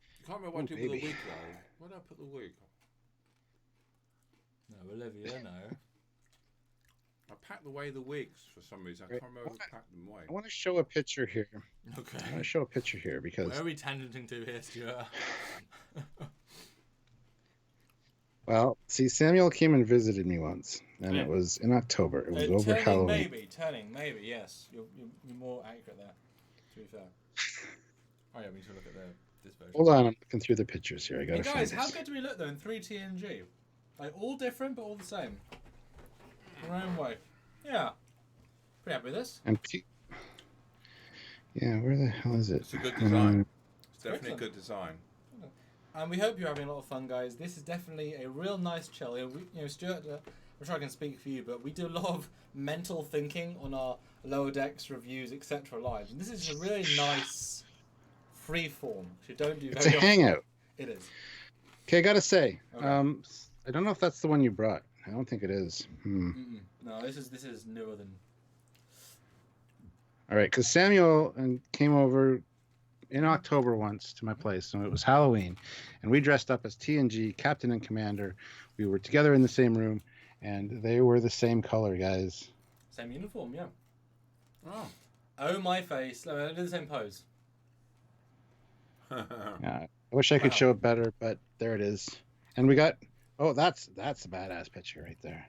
I can't remember what I did with the wig though. Where did I put the wig? No, Olivia, no. I packed away the wigs for some reason. I can't remember who packed them away. I want to show a picture here. Okay. I want to show a picture here because. Where are we tangenting to here, Stuart? Well, see, Samuel came and visited me once, and it was in October. It was over Halloween. Maybe, yes. You're more accurate there, to be fair. Oh yeah, we need to look at this version. Hold on, I'm looking through the pictures here. I gotta Hey guys, find how this. good do we look though in 3 TNG? Like all different but all the same. In our own way. Yeah. Pretty happy with this. And yeah, where the hell is it? It's a good design. It's definitely a good design. And we hope you're having a lot of fun, guys. This is definitely a real nice chill. You know, Stuart, I'm sure I can speak for you, but we do a lot of mental thinking on our Lower Decks reviews, etc. live. And this is a really nice free form, which you don't do very It's a hangout. It is. Okay, I gotta say, Okay. I don't know if that's the one you brought. I don't think it is. No, this is newer than. All right, because Samuel came over in October once to my place, and it was Halloween, and we dressed up as TNG, Captain and Commander. We were together in the same room, and they were the same color, guys. Same uniform, yeah. Oh. Oh my face! No, they're the same pose. Yeah, I wish I could show it better, but there it is. And we got. Oh, that's a badass picture right there.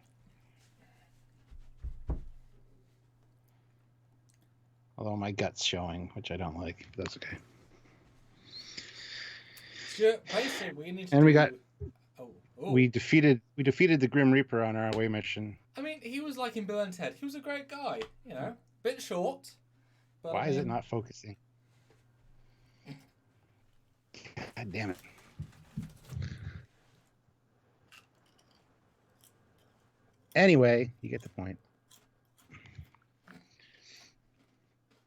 Although my gut's showing, which I don't like, but that's okay. Stuart, basically, we need to. And we got. Oh. We defeated the Grim Reaper on our away mission. I mean, he was like in Bill and Ted. He was a great guy, you know. Bit short. But Why is it not focusing? God damn it. Anyway, you get the point.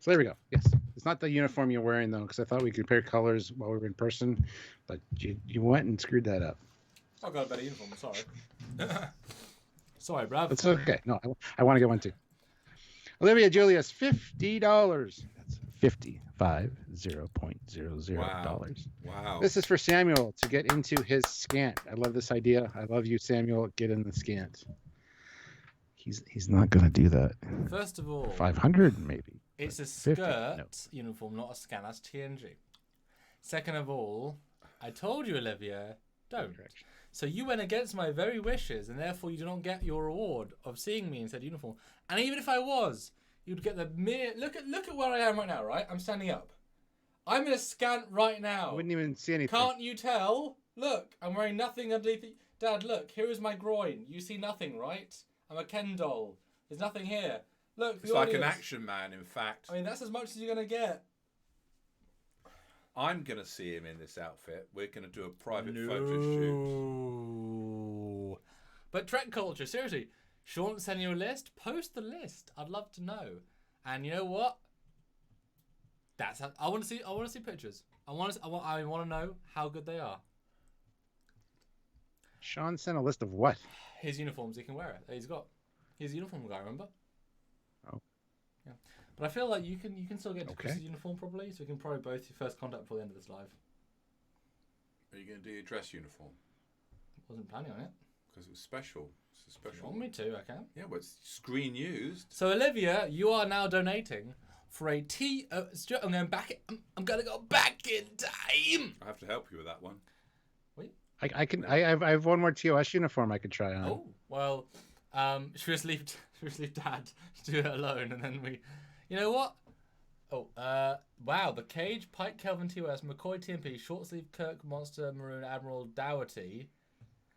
So there we go. Yes. It's not the uniform you're wearing, though, because I thought we could compare colors while we were in person, but you went and screwed that up. I got a better uniform. Sorry. Sorry, bruv. It's okay. No, I want to get one too. Olivia Julius, $50. That's 0.00 dollars. Wow. This is for Samuel to get into his scant. I love this idea. I love you, Samuel. Get in the scant. He's not going to do that. First of all, 500 maybe. it's a 50, skirt no. uniform, not a scan. That's TNG. Second of all, I told you, Olivia, don't. So you went against my very wishes, and therefore you do not get your reward of seeing me in said uniform. And even if I was, you'd get the mere look at where I am right now. Right, I'm standing up. I'm in a scant right now. I wouldn't even see anything. Can't you tell? Look, I'm wearing nothing underneath. Dad, look. Here is my groin. You see nothing, right? I'm a Ken doll. There's nothing here. Look. It's like an action man, in fact. I mean, that's as much as you're gonna get. I'm going to see him in this outfit. We're going to do a private photo shoot. But Trek Culture, seriously, Sean, send you a list. Post the list. I'd love to know. And you know what? I want to see. I want to see pictures. I want to know how good they are. Sean sent a list of what? His uniforms. He can wear it. He's got his uniform guy. Remember? Oh. Yeah. But I feel like you can still get to Okay. Chris's uniform probably, so we can probably both your first contact before the end of this live. Are you going to do your dress uniform? Wasn't planning on it. Because it was special. It's a If special. you want me to, I can. Yeah, well, it's screen used. So Olivia, you are now donating for a T. I'm going back. I'm going to go back in time. I have to help you with that one. I can. I have one more TOS uniform I could try on. Oh well. Should we just leave Dad to do it alone, and then we. You know what? Oh, wow. The Cage, Pike, Kelvin, TOS, McCoy, TMP, Short Sleeve, Kirk, Monster, Maroon, Admiral, Dougherty,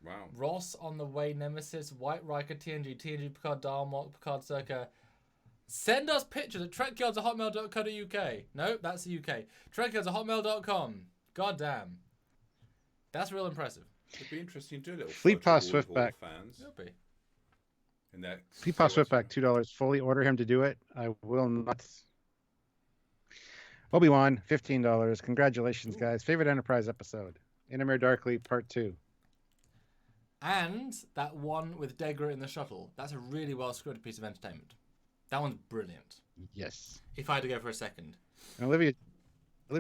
Wow. Ross, On the Way, Nemesis, White Riker, TNG, Picard, Dalmok, Picard, Circa. Send us pictures at trekyards@hotmail.co.uk. No, that's the UK. Trekyards@hotmail.com. God damn. That's real impressive. It'd be interesting to do a little Fleet photo Pass wall with all the Swiftback. fans. It'll be. In that Fleet Pass Swiftback, $2. Fully order him to do it. I will not. Obi-Wan, $15. Congratulations, guys. Favorite Enterprise episode. Inamir Darkly, Part 2. And that one with Degra in the shuttle. That's a really well scripted piece of entertainment. That one's brilliant. Yes. If I had to go for a second. And Olivia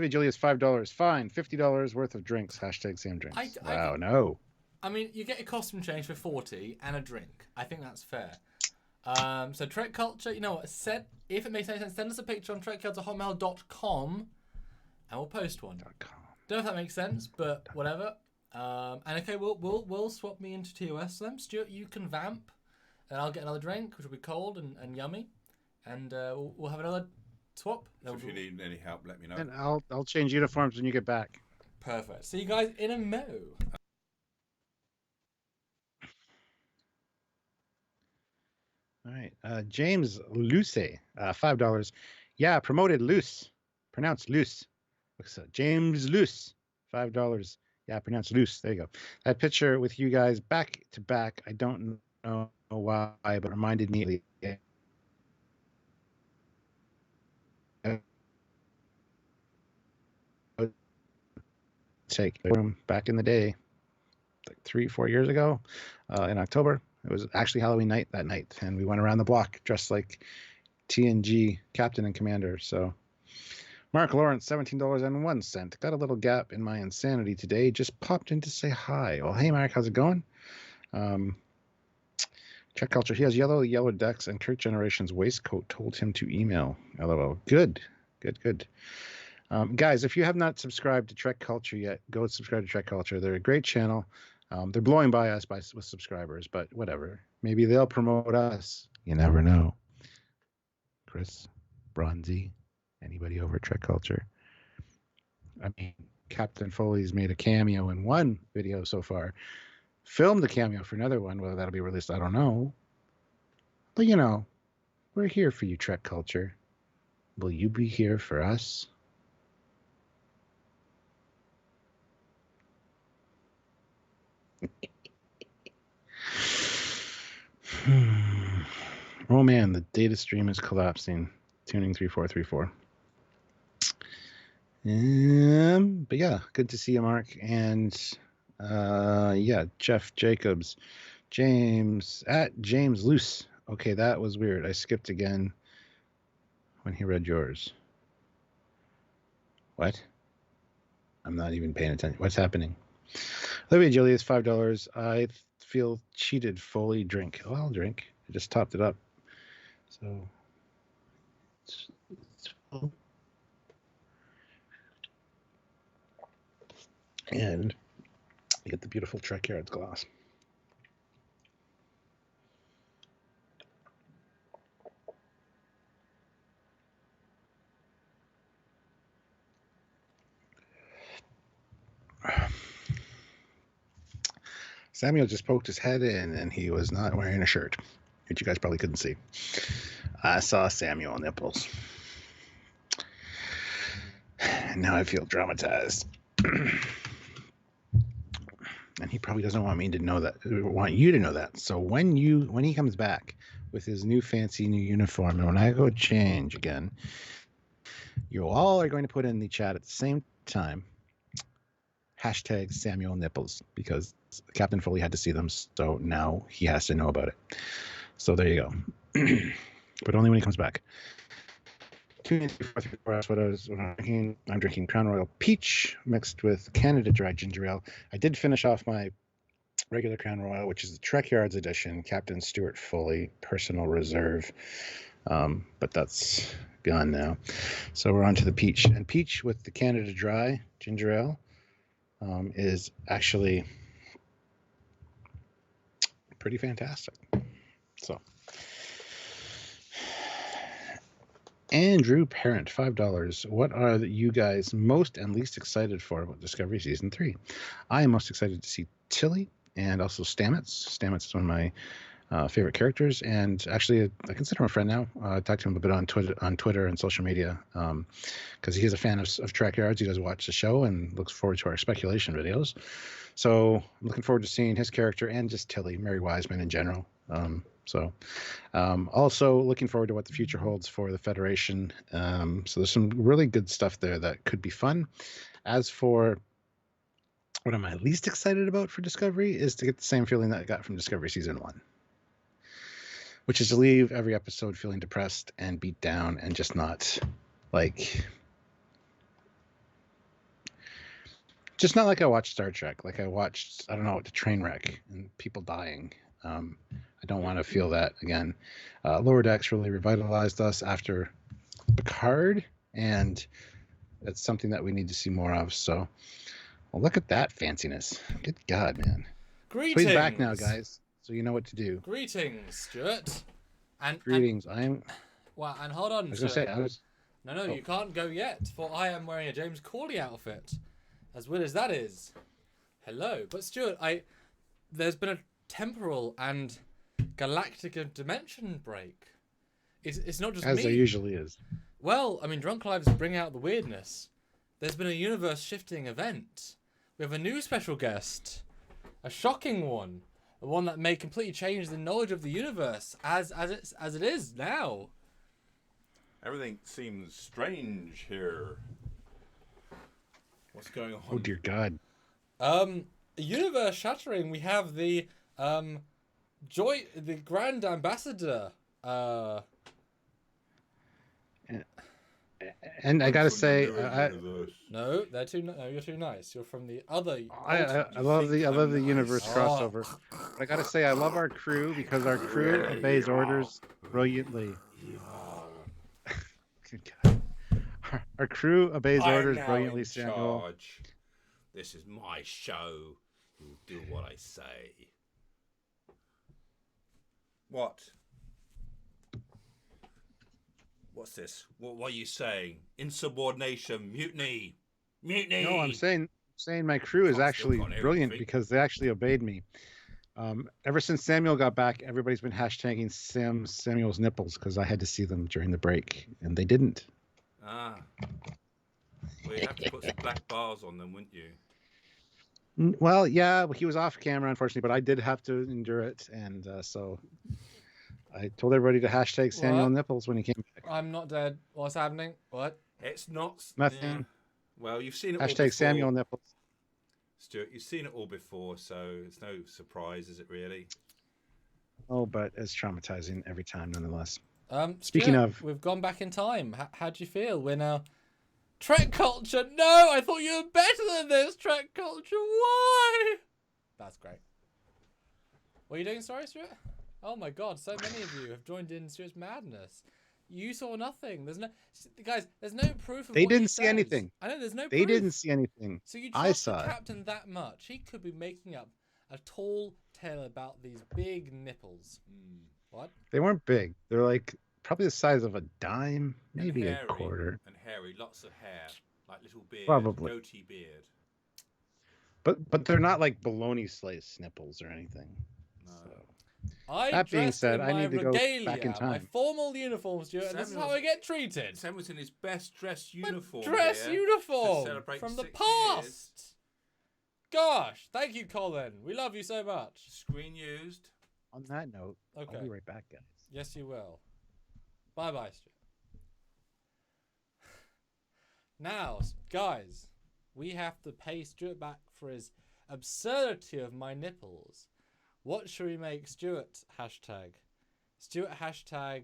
Julius, $5. Fine. $50 worth of drinks. Hashtag Sam Drinks. Wow, no. I mean, you get a costume change for 40 and a drink. I think that's fair. So Trek Culture, you know what? If it makes any sense, send us a picture on trekyards@hotmail.com and we'll post one. Don't know if that makes sense, but whatever. And okay, we'll swap me into TOS then. Stuart, you can vamp, and I'll get another drink, which will be cold and yummy, and we'll have another swap. So if you need any help, let me know. And I'll change uniforms when you get back. Perfect. See you guys in a mo. All right. James Luce, $5. Yeah, promoted Luce. Pronounced Luce. James Luce, $5. Yeah, pronounced Luce. There you go. That picture with you guys back to back. I don't know why, but reminded me of the take back in the day, like 3-4 years ago, in October. It was actually Halloween night that night, and we went around the block dressed like TNG captain and commander. So, Mark Lawrence, $17.01. Got a little gap in my insanity today. Just popped in to say hi. Well, hey, Mark, how's it going? Trek Culture. He has yellow decks, and Kirk Generation's waistcoat told him to email. LOL. Good. Guys, if you have not subscribed to Trek Culture yet, go subscribe to Trek Culture. They're a great channel. They're blowing by us with subscribers, but whatever. Maybe they'll promote us. You never know. Chris, Bronzy, anybody over at Trek Culture? I mean, Captain Foley's made a cameo in one video so far. Filmed the cameo for another one. Whether that'll be released, I don't know. But you know, we're here for you, Trek Culture. Will you be here for us? Oh man, the data stream is collapsing. Tuning 3434. But yeah, good to see you, Mark. And yeah, Jeff Jacobs, James Loose. Okay, that was weird. I skipped again when he read yours. What? I'm not even paying attention. What's happening? Olivia Julius, $5. I feel cheated. Foley drink. Oh, I'll drink. I just topped it up. So it's full. And I get the beautiful Trekyards glass. Samuel just poked his head in, and he was not wearing a shirt, which you guys probably couldn't see. I saw Samuel nipples. And now I feel traumatized. And he probably doesn't want me to know that. Want you to know that. So when he comes back with his new fancy new uniform, and when I go change again, you all are going to put in the chat at the same time hashtag Samuel nipples, because Captain Foley had to see them, so now he has to know about it. So there you go. But only when he comes back. That's what I'm drinking. I'm drinking Crown Royal Peach mixed with Canada Dry Ginger Ale. I did finish off my regular Crown Royal, which is the Trekyards edition, Captain Stuart Foley Personal Reserve. But that's gone now. So we're on to the Peach. And Peach with the Canada Dry Ginger Ale is actually pretty fantastic. So Andrew Parent, $5. What are you guys most and least excited for about Discovery Season 3? I am most excited to see Tilly and also Stamets. Stamets is one of my favorite characters, and actually I consider him a friend now. I talked to him a bit on Twitter and social media because he is a fan of Trekyards. He does watch the show and looks forward to our speculation videos. So I'm looking forward to seeing his character and just Tilly, Mary Wiseman in general. Also looking forward to what the future holds for the Federation. So there's some really good stuff there that could be fun. As for what am I least excited about for Discovery is to get the same feeling that I got from Discovery Season 1, which is to leave every episode feeling depressed and beat down and just not like I watched Star Trek. Like I watched, I don't know, the train wreck and people dying. I don't want to feel that again. Lower Decks really revitalized us after Picard, and it's something that we need to see more of. So, well, look at that fanciness. Good God, man. Greetings. So he's back now, guys. So you know what to do. Greetings, Stuart. Greetings. Well, and hold on. I was going to say, No, you can't go yet, for I am wearing a James Cawley outfit, as weird as that is. Hello, but Stuart, there's been a temporal and galactic dimension break. It's not just as me. there usually is. Well, I mean, Drunk Lives bring out the weirdness. There's been a universe-shifting event. We have a new special guest, a shocking one, a one that may completely change the knowledge of the universe as it is now. Everything seems strange here. What's going on? Oh dear God. Universe shattering. We have the the Grand Ambassador. And I gotta say, no, they're too. No, you're too nice. You're from the other. I love the universe crossover. But I gotta say, I love our crew because our crew obeys orders brilliantly. Good God. Our crew obeys orders brilliantly, Samuel. This is my show. You do what I say. What? What's this? What are you saying? Insubordination, mutiny, mutiny. No, I'm saying my crew is actually brilliant because they actually obeyed me. Ever since Samuel got back, everybody's been hashtagging Samuel's nipples because I had to see them during the break, and they didn't. Ah. Well, you'd have to put some black bars on them, wouldn't you? Well, yeah, he was off camera, unfortunately, but I did have to endure it, and so I told everybody to hashtag Samuel What? Nipples when he came back. I'm not dead. What's happening? What? It's not. Nothing. Yeah. Well, you've seen it all Hashtag before. Samuel Nipples. Stuart, you've seen it all before, so it's no surprise, is it really? Oh, but it's traumatizing every time, nonetheless. Speaking of- we've gone back in time. How do you feel? We're now Trek Culture. No, I thought you were better than this. Trek Culture. Why? That's great. What are you doing? Sorry, Stuart. Oh my God! So many of you have joined in Stuart's madness. You saw nothing. There's no guys. There's no proof of They what he didn't see says. anything. I know there's no. They proof. didn't see anything. So you I trust saw the it. captain that much? He could be making up a tall tale about these big nipples. What? They weren't big. They're like probably the size of a dime, maybe and a quarter. And hairy, lots of hair, like little beard, Probably. goatee beard. But they're not like bologna slice nipples or anything. No. So. I That being dressed said, in I my need to go regalia, back in my time. formal uniform, Stuart, and this is how Samuel's- I get treated. Sam was in his best dress My uniform. dress here uniform to celebrate from the 6 past. years. Gosh, thank you, Colin. We love you so much. Screen used. On that note, Okay. I'll be right back, guys. Yes, you will. Bye-bye, Stuart. Now, guys, we have to pay Stuart back for his absurdity of my nipples. What should we make Stuart hashtag? Stuart hashtag.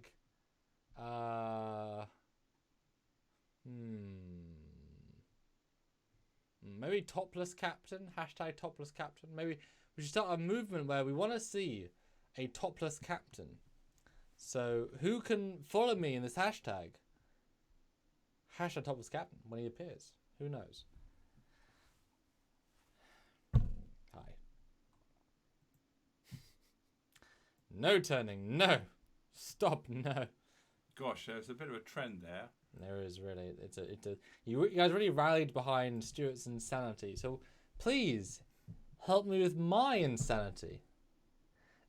Maybe topless captain. Hashtag topless captain. Maybe we should start a movement where we want to see a topless captain. So who can follow me in this hashtag? Hashtag topless captain when he appears. Who knows? Hi. No turning. No. Stop. No. Gosh, there's a bit of a trend there. There is really. It's a. You guys really rallied behind Stuart's insanity. So please help me with my insanity.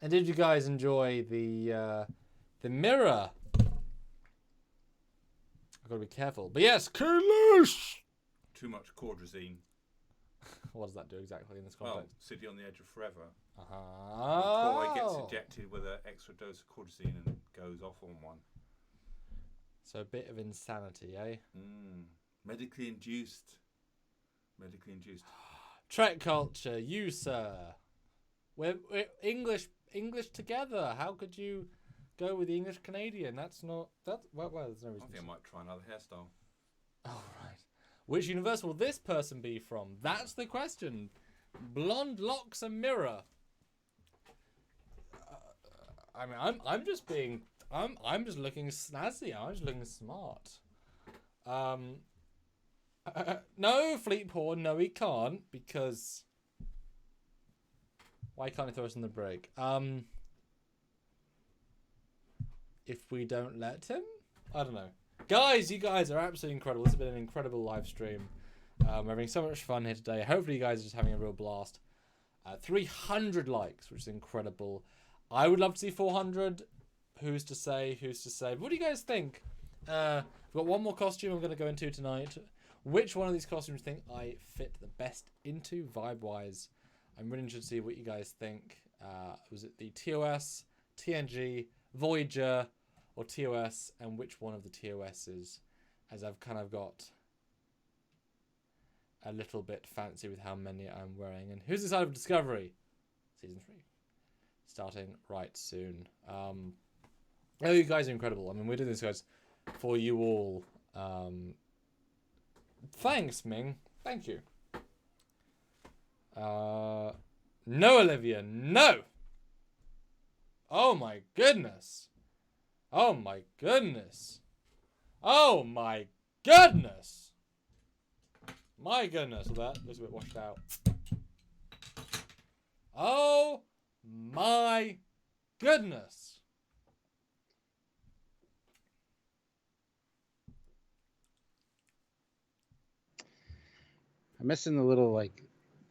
And did you guys enjoy the mirror? I've got to be careful. But yes, Kailash! Too much cordrazine. What does that do exactly in this Well, context? City on the Edge of Forever. Oh. Boy gets injected with an extra dose of cordrazine and goes off on one. So a bit of insanity, eh? Medically induced. Medically induced. Trek culture, you sir. We're English together. How could you go with the English Canadian? That's not that. Well, there's no I reason. think I might try another hairstyle. Oh right. Which universe will this person be from? That's the question. Blonde locks and mirror. I mean, I'm just being. I'm just looking snazzy. I'm just looking smart. No fleet porn. No, he can't because. Why can't he throw us in the break? If we don't let him, I don't know. Guys, you guys are absolutely incredible. This has been an incredible live stream. We're having so much fun here today. Hopefully, you guys are just having a real blast. 300 likes, which is incredible. I would love to see 400. Who's to say? Who's to say? What do you guys think? We've got one more costume I'm going to go into tonight. Which one of these costumes do you think I fit the best into vibe-wise? I'm really interested to see what you guys think. Was it the TOS, TNG, Voyager, or TOS, and which one of the TOSs? As I've kind of got a little bit fancy with how many I'm wearing. And who's the side of Discovery? Season 3. Starting right soon. Oh, you guys are incredible. I mean, we're doing this, guys, for you all. Thanks, Ming. Thank you. No, Olivia, no! Oh my goodness! Oh my goodness! Oh my goodness! My goodness, well, that looks a bit washed out. Oh my goodness! I'm missing the little like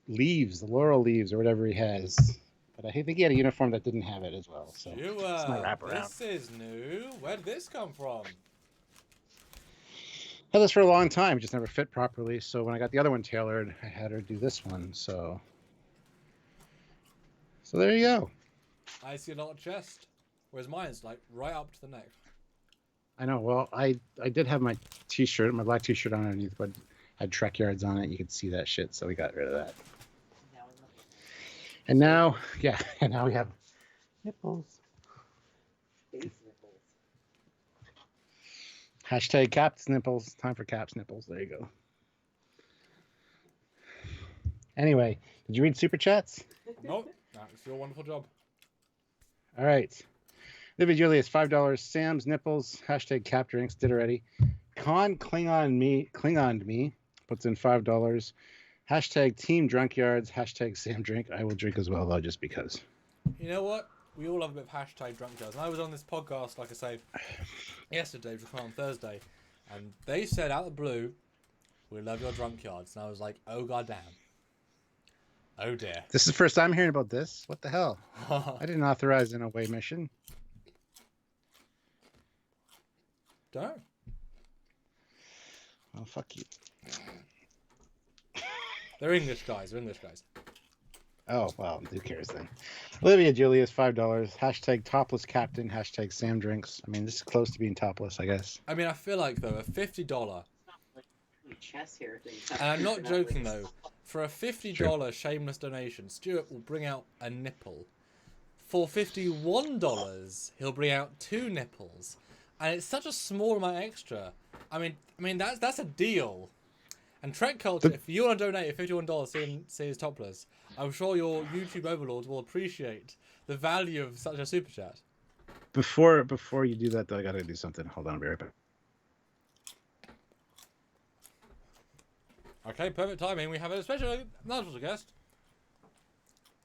leaves, the laurel leaves or whatever he has. But I think he had a uniform that didn't have it as well. So it's my wraparound. This is new. Where did this come from? Had this for a long time, just never fit properly. So when I got the other one tailored, I had her do this one. So there you go. I see a lot of chest. whereas mine's like right up to the neck. I know. Well, I did have my T-shirt, my black T-shirt on underneath, but had Trekyards on it. You could see that shit, so we got rid of that. And now, yeah, and now we have nipples. Face nipples. Hashtag Caps nipples. Time for Caps nipples. There you go. Anyway, did you read Super Chats? Nope, that's your wonderful job. All right. Livy Julius, $5. Sam's nipples. Hashtag Cap drinks. Did already. Klingon me. Puts in $5. Hashtag Team Drunkyards. Hashtag Sam drink. I will drink as well, though, just because. You know what? We all have a bit of hashtag drunk guys. And I was on this podcast, like I say, yesterday, which was on Thursday, and they said out of the blue, "We love your drunk yards," and I was like, "Oh goddamn, oh dear." This is the first time hearing about this. What the hell? I didn't authorize an away mission. Don't. Oh, fuck you. They're English guys. They're English guys. Oh, well, who cares then? Olivia Julius, $5. Hashtag topless captain. Hashtag Sam drinks. I mean, this is close to being topless, I guess. I mean, I feel like though a $50, Chest hair thing. and I'm not joking though, for a $50 shameless donation, Stuart will bring out a nipple. For $51, he'll bring out 2 nipples, and it's such a small amount extra. I mean that's a deal. And Trek Culture, if you want to donate $51, see his topless, I'm sure your YouTube overlords will appreciate the value of such a super chat. Before you do that, though, I gotta do something. Hold on, I'll be right back. Okay, perfect timing. We have a special guest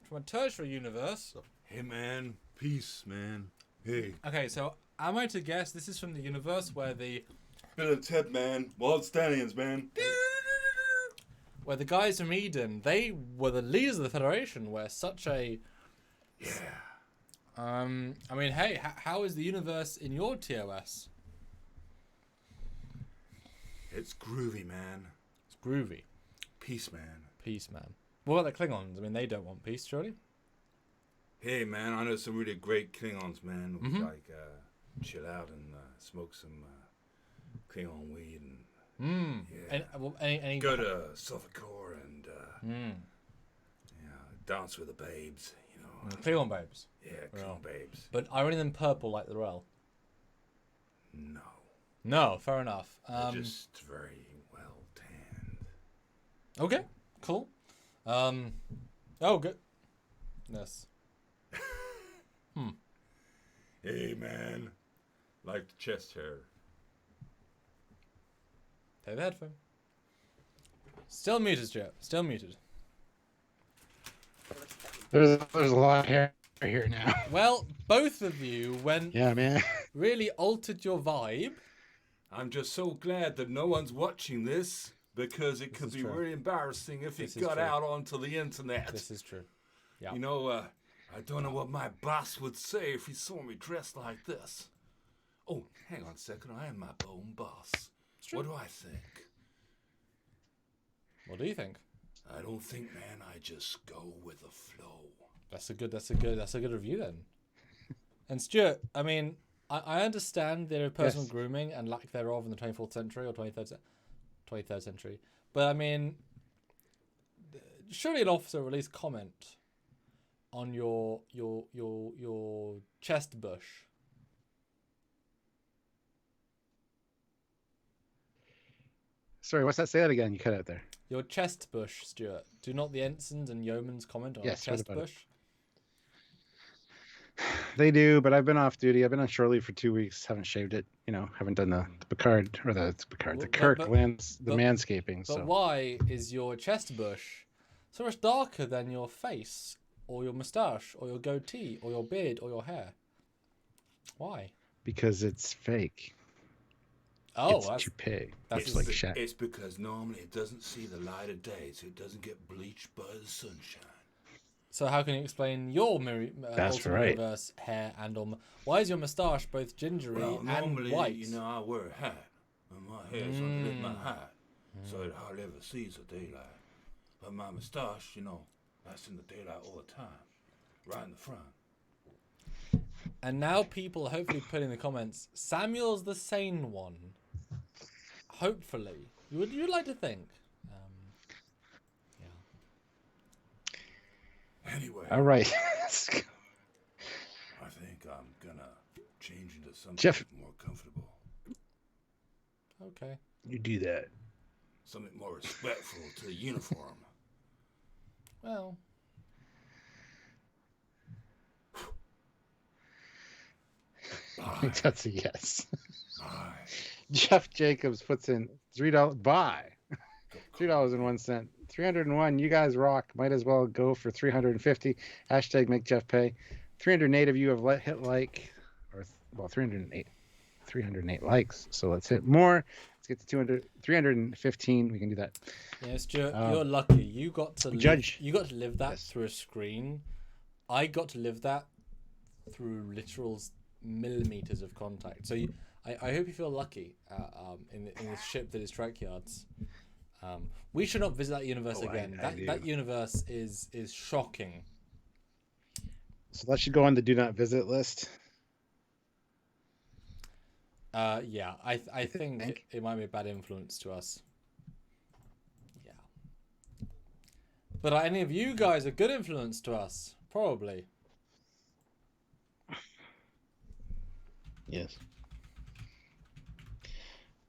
from a tertiary universe. Hey, man. Peace, man. Hey. Okay, so am I to guess this is from the universe where the Bill and Ted, man. Wild Stallions, man. where the guys from Eden, they were the leaders of the Federation, where such a... Yeah. I mean, hey, how is the universe in your TOS? It's groovy, man. It's groovy. Peace, man. Peace, man. What about the Klingons? I mean, they don't want peace, surely? Hey, man, I know some really great Klingons, man. Mhm. Like, chill out and smoke some Klingon weed and yeah. And, any go to Sophocor and Mm. dance with the babes, you know. Klingon babes. Yeah, Klingon babes. But are any of them purple like the Rel? No. No, fair enough. They're just very well tanned. Okay, cool. Oh, good. Yes. Hey, man. Like the chest hair. Take the headphone. Still muted, Stuart. Still muted. There's a lot of hair here now. Well, both of you went Yeah, man. really altered your vibe. I'm just so glad that no one's watching this because it could is be true. really embarrassing if This it is got true. out onto the internet. This is true. Yeah. You know, I don't know what my boss would say if he saw me dressed like this. Oh, hang on a second. I am my own boss. true. What do I think? What do you think? I don't think, man. I just go with the flow. That's a good review then. And Stuart, I mean, I understand there are personal Yes. grooming and lack thereof in the 24th century or 23rd century, but I mean, surely an officer will at least comment on your chest bush. Sorry, what's that? Say that again. You cut out there. Your chest bush, Stuart. Do not the ensigns and yeomans comment on Yes, your what chest about it? bush? They do, but I've been off duty. I've been on shore leave for 2 weeks. Haven't shaved it. You know, haven't done the Picard or the Well, Kirk but- manscaping. But So why is your chest bush so much darker than your face, or your moustache, or your goatee, or your beard, or your hair? Why? because it's fake. Oh, it's that's toupee. that's It's like Shaq. It's because normally it doesn't see the light of day, so it doesn't get bleached by the sunshine. so. How can you explain your That's Ultimate right. Universe hair and why is your moustache both gingery Well, and normally, white? you know, I wear a hat, and my hair's underneath my hat, so it hardly ever sees the daylight. But my moustache, you know, that's in the daylight all the time, right in the front. And now people hopefully put in the comments, Samuel's the sane one. Hopefully. You'd like to think. Yeah. Anyway. All right. I think I'm gonna change into something Jeff. more comfortable. Okay. You do that. Something more respectful to the uniform. Well. I think that's a yes. Bye. Jeff Jacobs puts in $3. Buy. $3.01. 301. You guys rock. Might as well go for 350. Hashtag make Jeff pay. 308 of you have hit like, or well, 308 likes. So let's hit more. Let's get to 315. We can do that. Yeah, Stuart, you're lucky. You got to Judge. You got to live that Yes. through a screen. I got to live that through literal millimeters of contact. So I hope you feel lucky in this ship that is Trekyards. We should not visit that universe again. That universe is shocking. So that should go on the do not visit list. Yeah, I think it might be a bad influence to us. Yeah. But are any of you guys a good influence to us? Probably. Yes.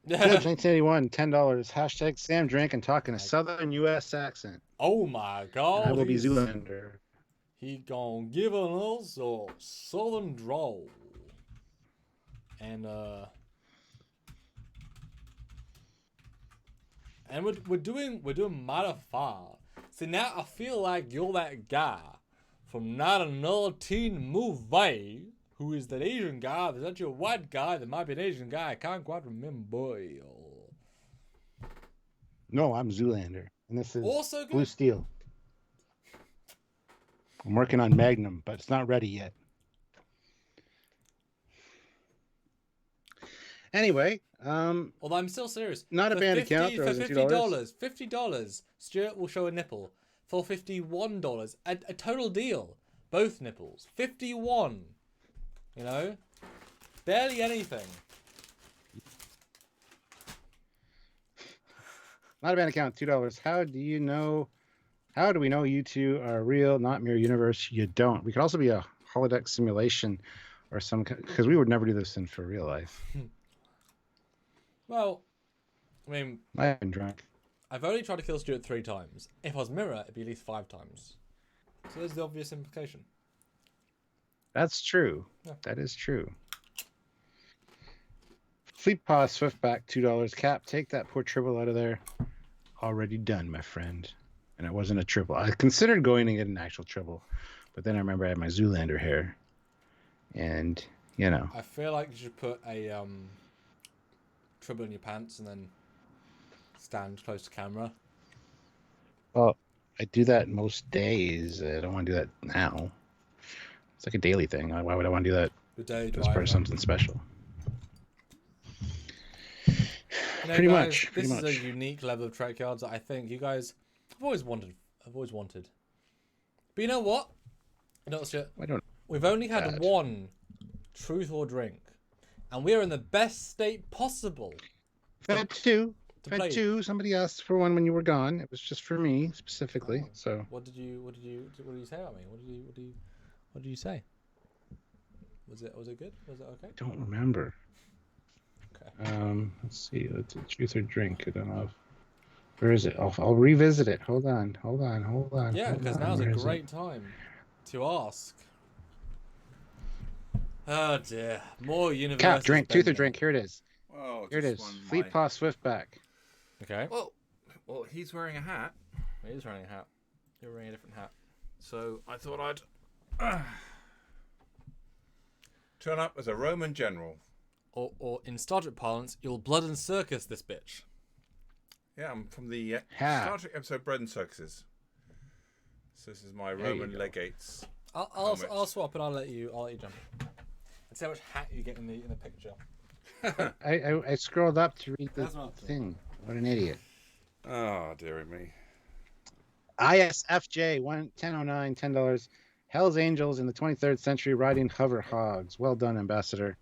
Judge 1981, $10. Hashtag Sam drank and talk in a southern U.S. accent. Oh my God! I will be Zoolander. He gonna give us a southern drawl, and we're doing mighty far. See, now I feel like you're that guy from Not Another Teen Movie. Who is that Asian guy? There's actually a white guy that might be an Asian guy. I can't quite remember. No, I'm Zoolander. And this is Also good. Blue Steel. I'm working on Magnum, but it's not ready yet. Anyway, Although I'm still serious. Not a band account. For $50, Stuart will show a nipple. For $51, a total deal. Both nipples. 51. You know? Barely anything. not a band account, $2. How do we know you two are real, not Mirror Universe? You don't. We could also be a holodeck simulation or some, because we would never do this in for real life. Well, I mean, I've been drunk. I've only tried to kill Stuart 3 times. If I was Mirror, it'd be at least 5 times. So there's the obvious implication. That's true. Yeah. That is true. Fleet Paw Swiftback, $2. Cap, take that poor triple out of there. Already done, my friend. And it wasn't a triple. I considered going to get an actual triple, but then I remember I had my Zoolander hair. And, you know. I feel like you should put a triple in your pants and then stand close to camera. Well, I do that most days. I don't want to do that now. It's like a daily thing. Why would I want to do that The day as part of something special? You know, Pretty guys, much. This is a unique level of Trekyards that I think you guys have always wanted. But you know what? You know what's shit? I don't. We've only had Bad. one truth or drink, and we are in the best state possible. Fed two. play. Fed two. Somebody asked for one when you were gone. It was just for me specifically. Oh. So. What did you say about me? What did you say? Was it good? Was it okay? Don't remember. Okay. Let's see. Let's truth or drink. I don't know. Where is it? I'll revisit it. Hold on. Yeah, because now's a great time to ask. Oh dear, more universe. Cap, drink, tooth or drink. Here it is. Oh, Here it is. Fleet Paw Swiftback. Okay. Well, he's wearing a hat, He's wearing a hat. You're wearing a different hat. so I thought I'd turn up as a Roman general. Or in Star Trek parlance, you'll blood and circus this bitch. Yeah, I'm from the Hat. Star Trek episode Bread and Circuses. So this is my There you Roman go. legates. I'll swap and I'll let you jump. Let's see how much hat you get in the picture. I scrolled up to read the That's not true. thing. What an idiot. Oh, dearie me. ISFJ 1009 $10. Hell's Angels in the 23rd century riding hover hogs. Well done, Ambassador.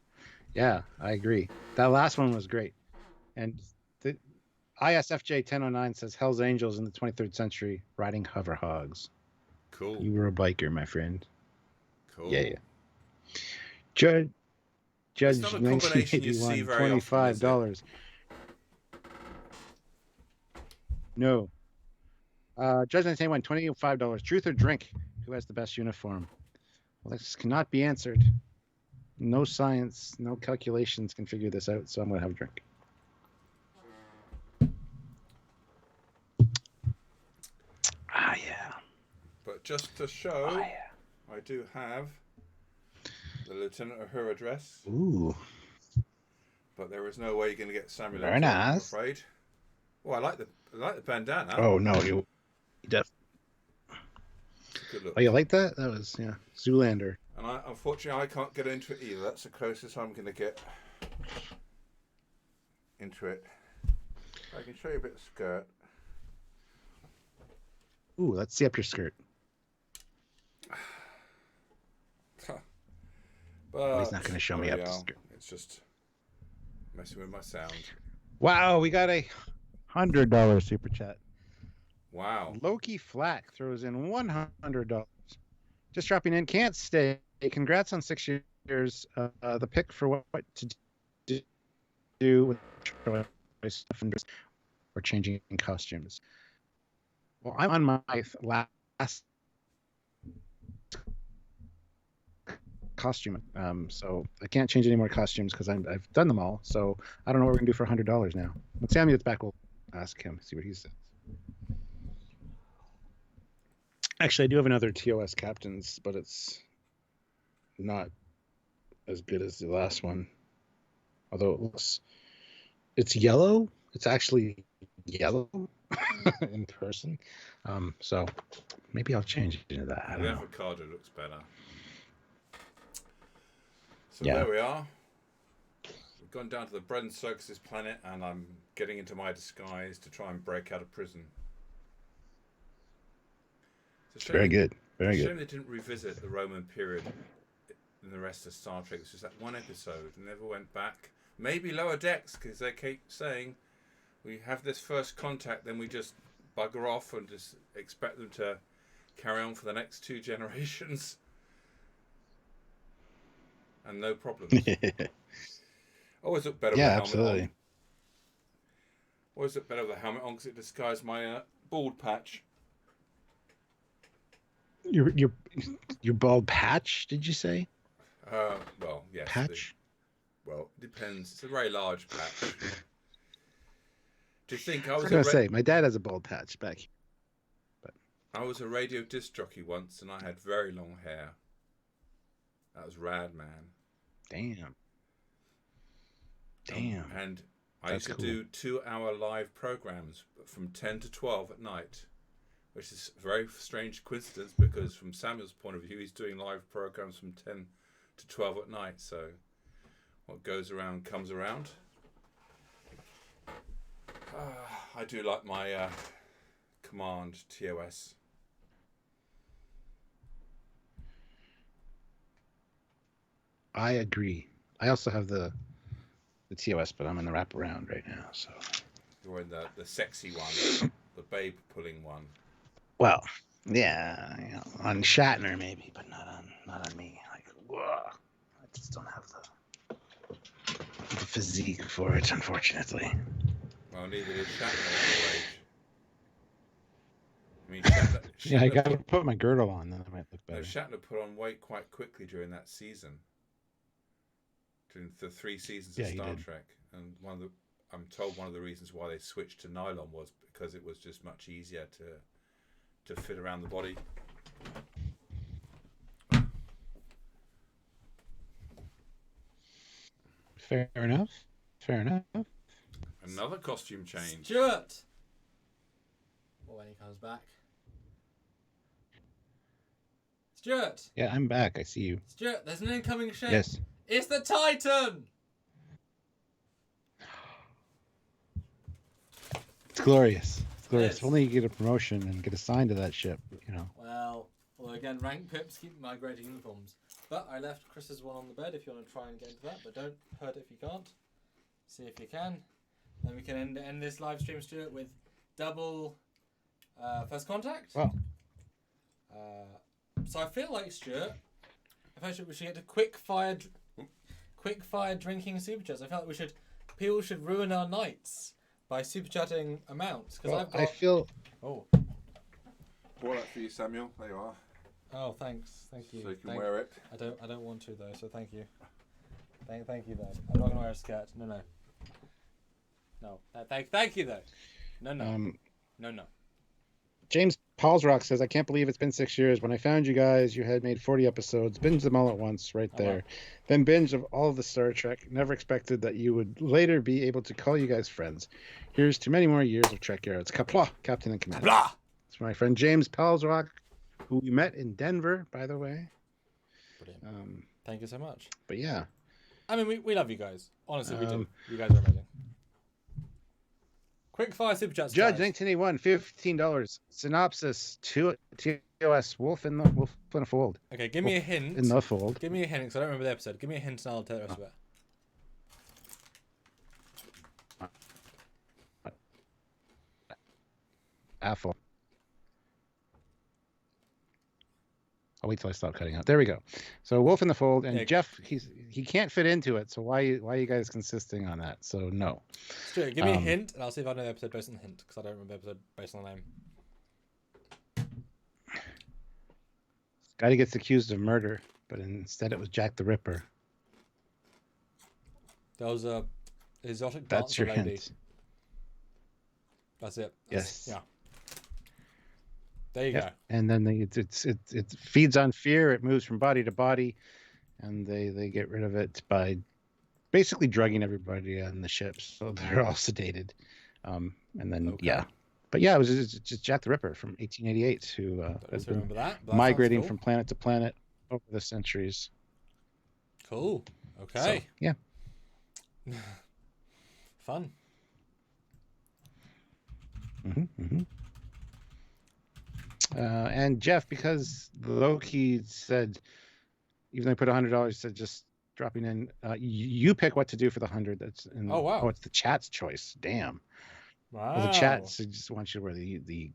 Yeah, I agree. That last one was great. And the ISFJ 1009 says Hell's Angels in the 23rd century riding hover hogs. Cool. You were a biker, my friend. Cool. Yeah. Judge It's not a combination you see 1981, very often, is it? $25. No. Judge 1981, $25. Truth or drink? Who has the best uniform? Well, this cannot be answered. No science, no calculations can figure this out, so I'm going to have a drink. Ah, yeah. But just to show, Oh, yeah. I do have the Lieutenant Uhura dress. Ooh. But there is no way you're going to get Samuel. Very I'm nice. afraid. Oh, I like the bandana. Oh, no. You definitely. Good look. Oh, you like that? That was, yeah. Zoolander. And unfortunately, I can't get into it either. That's the closest I'm going to get into it. I can show you a bit of skirt. Ooh, let's see up your skirt. But He's not going to show me there up we the are. skirt. It's just messing with my sound. Wow, we got a $100 super chat. Wow. Loki Flack throws in $100. Just dropping in. Can't stay. Congrats on 6 years. The pick for what to do with stuff or changing costumes. Well, I'm on my last costume, so I can't change any more costumes because I've done them all. So I don't know what we're gonna do for $100 now. When Sammy gets back, we'll ask him, see what he says. Actually, I do have another TOS Captains, but it's not as good as the last one. Although it's yellow. It's actually yellow in person. So maybe I'll change it into that. I don't The know. avocado looks better. So Yeah. there we are. We've gone down to the bread and circuses planet, and I'm getting into my disguise to try and break out of prison. It's a shame Very good. Very It's a good. shame they didn't revisit the Roman period in the rest of Star Trek. It's just that one episode and never went back. Maybe Lower Decks, because they keep saying we have this first contact, then we just bugger off and just expect them to carry on for the next 2 generations. And no problems. Always look better with Yeah, the helmet absolutely. on. Always look better with the helmet on because it disguised my bald patch. Your bald patch? Did you say Well, yes. patch? Well, it depends. It's a very large patch. Do you think I I was was gonna say my dad has a bald patch back here. I was a radio disc jockey once, and I had very long hair. That was rad, man. Damn. And I That's used to cool. do 2-hour live programs from 10 to 12 at night, which is a very strange coincidence because from Samuel's point of view, he's doing live programs from 10 to 12 at night. So what goes around comes around. I do like my command TOS. I agree. I also have the TOS, but I'm in the wraparound right now. So You're in the sexy one, the babe pulling one. well, yeah, you know, on Shatner maybe, but not on me. Like, whoa, I just don't have the physique for it, unfortunately. Well, neither did Shatner at your age. I mean, Shatner, Yeah, I Shatner gotta put, put my girdle on, then I might look no, better. Shatner put on weight quite quickly during that season. During the 3 seasons Yeah, of he Star did. Trek, and I'm told one of the reasons why they switched to nylon was because it was just much easier to fit around the body. Fair enough. Fair enough. Another costume change. Stuart! Or when he comes back. Stuart! Yeah, I'm back. I see you. Stuart, there's an incoming ship. Yes. It's the Titan! It's glorious. It's glorious. Yes. If only you get a promotion and get assigned to that ship, you know. Well, Although again, rank pips keep migrating uniforms. But I left Chris's one on the bed if you want to try and get into that, but don't hurt it if you can't. See if you can. Then we can end this live stream, Stuart, with double first contact. Wow. So I feel like, Stuart, we should get to quick fire drinking super chats. I feel like people should ruin our nights by super chatting amounts. Because I feel. Oh. Bought that for you, Samuel. There you are. Oh, thanks. Thank you. So you can wear it. I don't want to though. So thank you. Thank you though. I'm not gonna wear a skirt. No. Thank you though. No. James Paulsrock says, I can't believe it's been 6 years. When I found you guys, you had made 40 episodes. Binged them all at once, right there. wow. Then binge of all of the Star Trek. Never expected that you would later be able to call you guys friends. Here's to many more years of Trekyards. Kapla, Captain and Commander. Blah. It's my friend James Paulsrock, who we met in Denver, by the way. Brilliant. Thank you so much. But yeah. I mean, we love you guys. Honestly, we do. You guys are amazing. Quick fire super chats. Judge, guys. 1981, $15. Synopsis, TOS, Wolf in a Fold. Okay, give me a hint. In the Fold. Give me a hint, because I don't remember the episode. Give me a hint and I'll tell the rest of it. Apple. I'll wait till I stop cutting out. There we go. So Wolf in the Fold, and Yeah. Jeff, he can't fit into it. So why you guys insisting on that? So no. Stuart, give me a hint, and I'll see if I know the episode based on the hint, because I don't remember the episode based on the name. Guy gets accused of murder, but instead it was Jack the Ripper. There was a exotic That's dancer your lady. hint. That's it. Yes. Yeah. There you Yeah. go. And then it feeds on fear. It moves from body to body, and they get rid of it by basically drugging everybody on the ships, so they're all sedated. And then Okay. yeah, but yeah, it was just Jack the Ripper from 1888 who has been Remember that? But that migrating sounds from planet to planet over the centuries. cool. Cool. So, Okay. yeah. Fun. And Jeff, because Loki said, even though I put $100, said just dropping in. You pick what to do for the 100. That's in, Oh, wow. Oh, it's the chat's choice. Damn. Wow. Well, the chat just wants you to wear the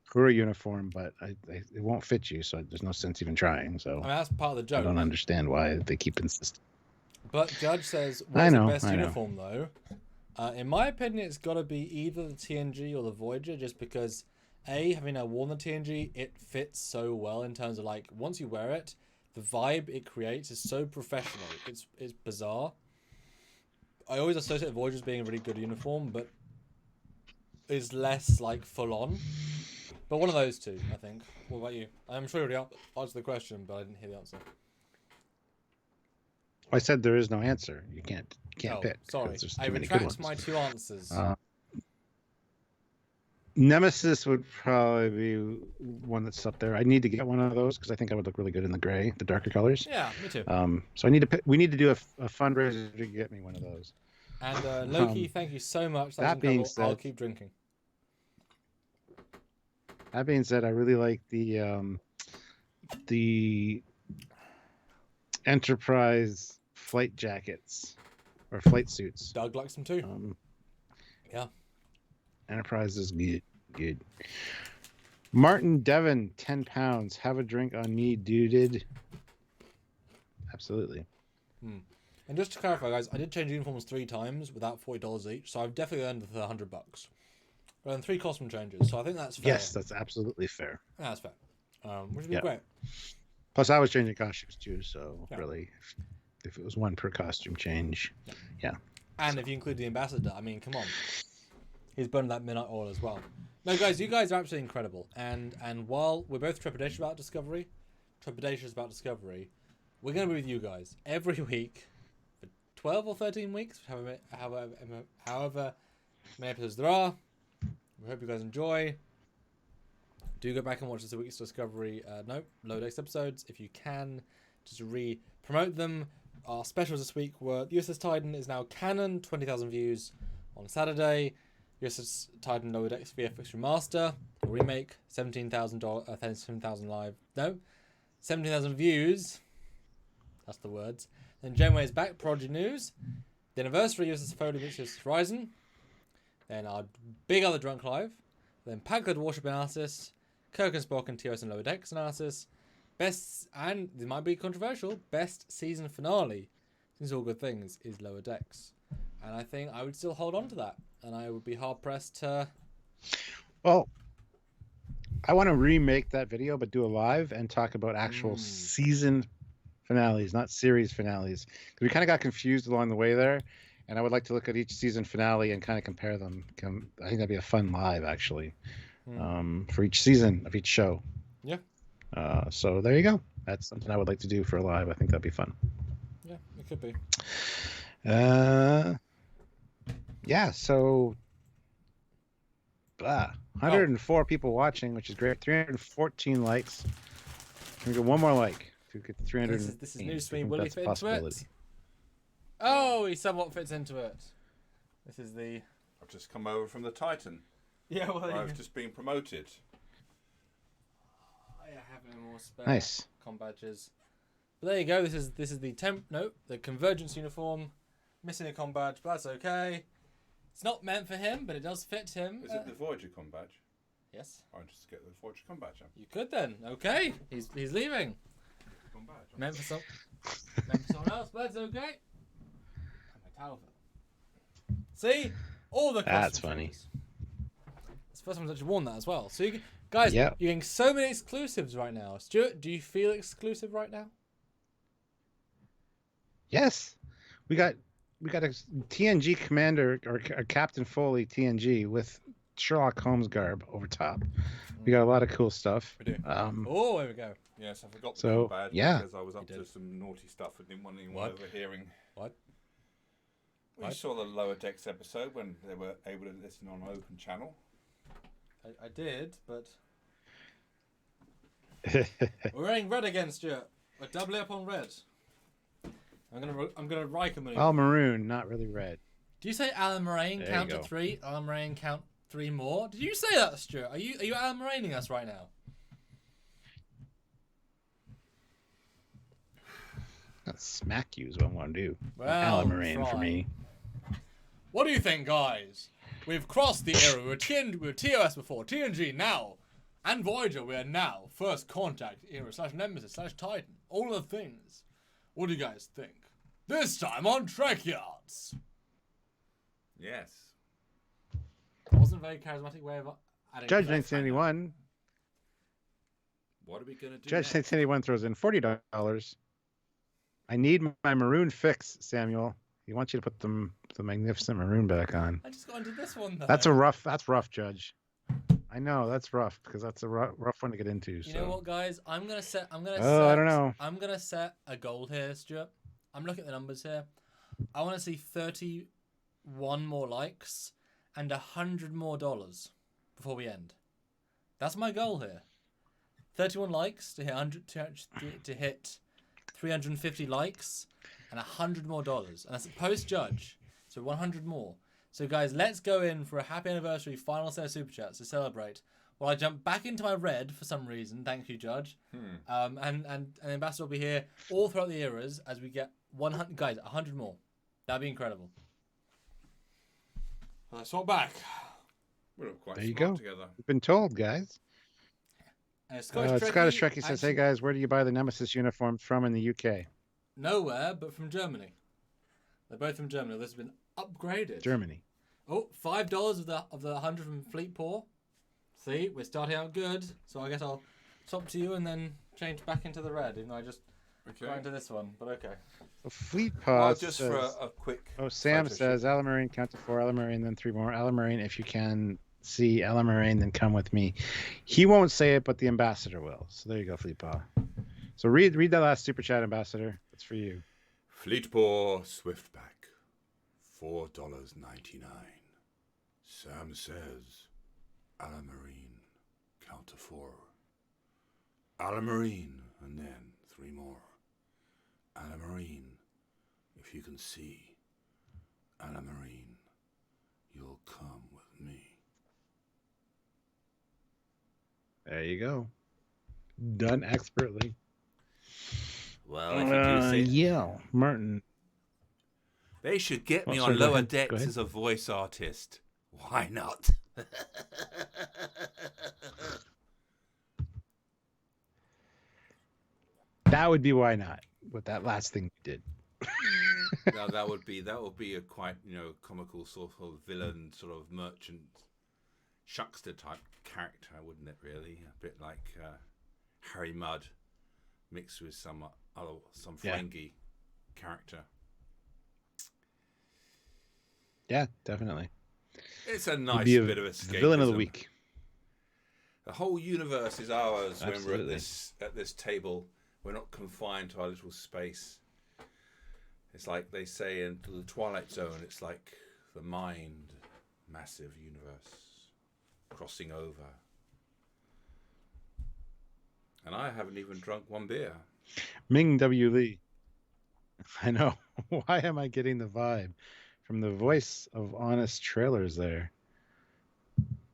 crew uniform, but it won't fit you, so there's no sense even trying. So I mean, that's part of the I joke. don't understand why they keep insisting. But Judge says, I what's know, the best I know. uniform, though? In my opinion, it's got to be either the TNG or the Voyager, just because, A, having now worn the TNG, it fits so well in terms of, like, once you wear it, the vibe it creates is so professional. It's bizarre. I always associate Voyager as being a really good uniform, but is less, like, full-on. But one of those two, I think. What about you? I'm sure you already answered the question, but I didn't hear the answer. I said there is no answer. You can't Oh, pick. sorry. There's just I too many good retract ones. my two answers. Nemesis would probably be one that's up there. I need to get one of those because I think I would look really good in the gray, the darker colors. Yeah, me too. So I need to pick, we need to do a fundraiser to get me one of those. And Loki, thank you so much. That being incredible. I'll said- keep drinking. That being said, I really like the Enterprise flight jackets or flight suits. Doug likes them too. Yeah. Enterprise is good. Martin Devon, 10 pounds. Have a drink on me, dude. Absolutely. And just to clarify, guys, I did change uniforms 3 times without $40 each, so I've definitely earned the $100. I've done 3 costume changes, so I think that's fair. Yes, that's absolutely fair. Yeah, that's fair. Which would be Yeah. great. Plus, I was changing costumes too, so Yeah. really, if it was one per costume change, yeah. And if you include the ambassador, I mean, come on. He's burned that midnight oil as well. No, guys, you guys are absolutely incredible. And while we're both trepidatious about Discovery, we're going to be with you guys every week for 12 or 13 weeks, however many episodes there are. We hope you guys enjoy. Do go back and watch this week's Discovery Low-Decks episodes if you can, just to re-promote them. Our specials this week were the USS Titan is now canon, 20,000 views on Saturday. USS Titan Lower Decks VFX Remaster or remake, $17,000 live. No, 17,000 views. That's the words. Then Genway's back, Prodigy News. The anniversary USS Foley meets USS Horizon. Then our big other drunk live. Then Packard Warship analysis. Kirk and Spock and TOS and Lower Decks analysis. Best, and this might be controversial, best season finale, since all good things, is Lower Decks. And I think I would still hold on to that. And I would be hard pressed to... Well, I want to remake that video, but do a live and talk about actual season finales, not series finales. Because we kind of got confused along the way there. And I would like to look at each season finale and kind of compare them. I think that'd be a fun live, actually, for each season of each show. Yeah. So there you go. That's something I would like to do for a live. I think that'd be fun. Yeah, it could be. Yeah, so 104 people watching, which is great. 314 likes. Can we get one more like to get to 300? This is news to me. Will he fit into it? Oh, he somewhat fits into it. This is the... I've just come over from the Titan. Yeah, well, I've just been promoted. I have no more spare Nice. com badges. But there you go. This is the the Convergence uniform. Missing a com badge, but that's okay. It's not meant for him, but it does fit him. Is it the Voyager com badge? Yes. I'll just get the Voyager com badge. You could then. Okay. He's leaving. Com badge. Meant for someone else, but that's okay. And my towel. See? All the That's costume funny. changes. It's the first time I've actually worn that as well. So guys, Yep. you're getting so many exclusives right now. Stuart, do you feel exclusive right now? Yes, we got a TNG commander or Captain Foley TNG with Sherlock Holmes garb over top. We got a lot of cool stuff. We do. Oh, there we go. Yes, I forgot the So, com badge yeah. because I was up You to did. some naughty stuff and didn't want anyone What? overhearing. What? We What? saw the Lower Decks episode when they were able to listen on an open channel. I did, but we're wearing red again, Stuart. We're doubling up on red. I'm gonna Riker maneuver. All maroon, not really red. Do you say Alan Moraine There count you to go. 3? Alan Moraine count 3 more? Did you say that, Stuart? Are you Alan Moraining us right now? I'll smack you is what I want to do. Well, Alan Moraine for fine. me. What do you think, guys? We've crossed the era. We were TOS before, TNG now, and Voyager. We are now First Contact era / Nemesis / Titan. All of the things. What do you guys think? This time on Trekyards. Yes. That wasn't a very charismatic way of adding. Judge flex right now. 1981. What are we going to do Judge next? 1981 throws in $40. I need my maroon fix, Samuel. He wants you to put the magnificent maroon back on. I just got into this one though. That's rough, Judge. I know that's rough because that's a rough one to get into. You know what, guys? I'm gonna set. I don't know. I'm gonna set a goal here, Stuart. I'm looking at the numbers here. I want to see 31 more likes and $100 more before we end. That's my goal here. 31 likes to hit 100 to hit 350 likes and $100 more, and that's a post judge. So 100 more. So guys, let's go in for a happy anniversary final set of super chats to celebrate. While I jump back into my red for some reason, thank you, Judge. And Ambassador will be here all throughout the eras as we get 100 guys, 100 more. That'd be incredible. Let's swap back. We're all quite There you smart go. together. We've been told, guys. Scottish Trekkie says, actually- "Hey guys, where do you buy the Nemesis uniforms from in the UK?" Nowhere but from Germany. They're both from Germany. This has been upgraded. Germany. Oh, $5 of the 100 from Fleet Paw. See, we're starting out good. So I guess I'll swap to you and then change back into the red. Even though I just got into this one, but okay. So Fleet Well, Paws just says, for a quick. "Oh, Sam photo says shoot. Alamarine, count to 4. Alamarine, then 3 more. Alamarine, if you can see Alamarine, then come with me." He won't say it, but the ambassador will. So there you go, Fleet Paw. So read that last super chat, ambassador. It's for you. Fleetpaw Swiftback, $4.99. Sam says, Alamarine, count to 4. Alamarine, and then 3 more. Alamarine, if you can see. Alamarine, you'll come with me. There you go. Done expertly. Well, if you do say Yeah, Martin. they should get me Oh, on sorry, go Lower ahead. Go Decks ahead. as a voice artist. Why not? That would be why not. With that last thing you did. Now that would be a quite comical sort of villain, sort of merchant, shuckster type character, wouldn't it? Really, a bit like Harry Mudd mixed with some Ferengi character. Yeah, definitely. It's a He'd nice be bit of the escapism. villain of the week. The whole universe is ours when we're Absolutely. at this table. We're not confined to our little space. It's like they say in the Twilight Zone, it's like the mind, massive universe, crossing over. And I haven't even drunk one beer. Ming W. Lee. I know. Why am I getting the vibe from the voice of Honest Trailers there?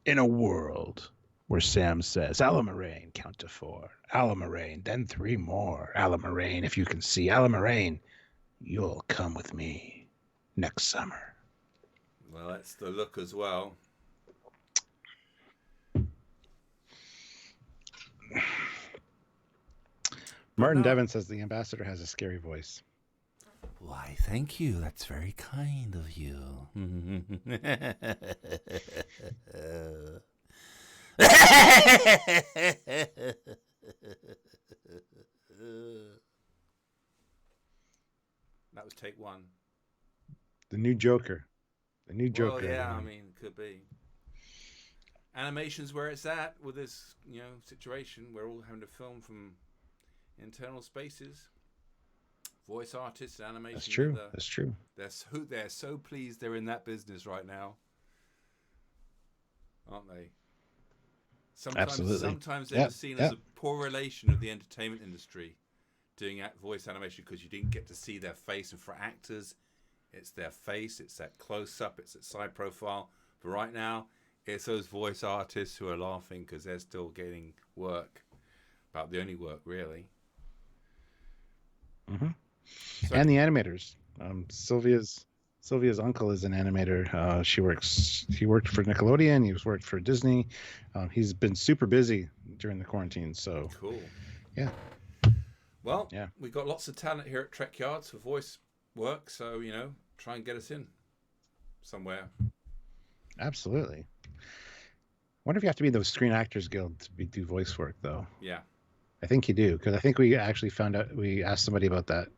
In a world where Sam says, Alamarain, count to 4. Alamarain, then 3 more. Alamarain, if you can see. Alamarain, you'll come with me next summer. Well, that's the look as well. Martin no. Devon says the ambassador has a scary voice. Why, thank you. That's very kind of you. That was take 1. The new Joker. The new Joker. Well, yeah, I everyone. mean, could be. Animation's where it's at with this, situation. We're all having to film from internal spaces. Voice artists and animation. That's true. That's true. They're so pleased they're in that business right now, aren't they? Absolutely. Sometimes they're seen as a poor relation of the entertainment industry doing voice animation because you didn't get to see their face. And for actors, it's their face, it's that close-up, it's that side profile. But right now, it's those voice artists who are laughing because they're still getting work. About the only work, really. Mm-hmm. So, and the animators. Sylvia's uncle is an animator. He worked for Nickelodeon. He worked for Disney. He's been super busy during the quarantine. So cool. Yeah. Well, yeah, we've got lots of talent here at Trekyards for voice work. So try and get us in somewhere. Absolutely. Wonder if you have to be in the Screen Actors Guild to do voice work, though. Yeah. I think you do, because I think we actually found out. We asked somebody about that.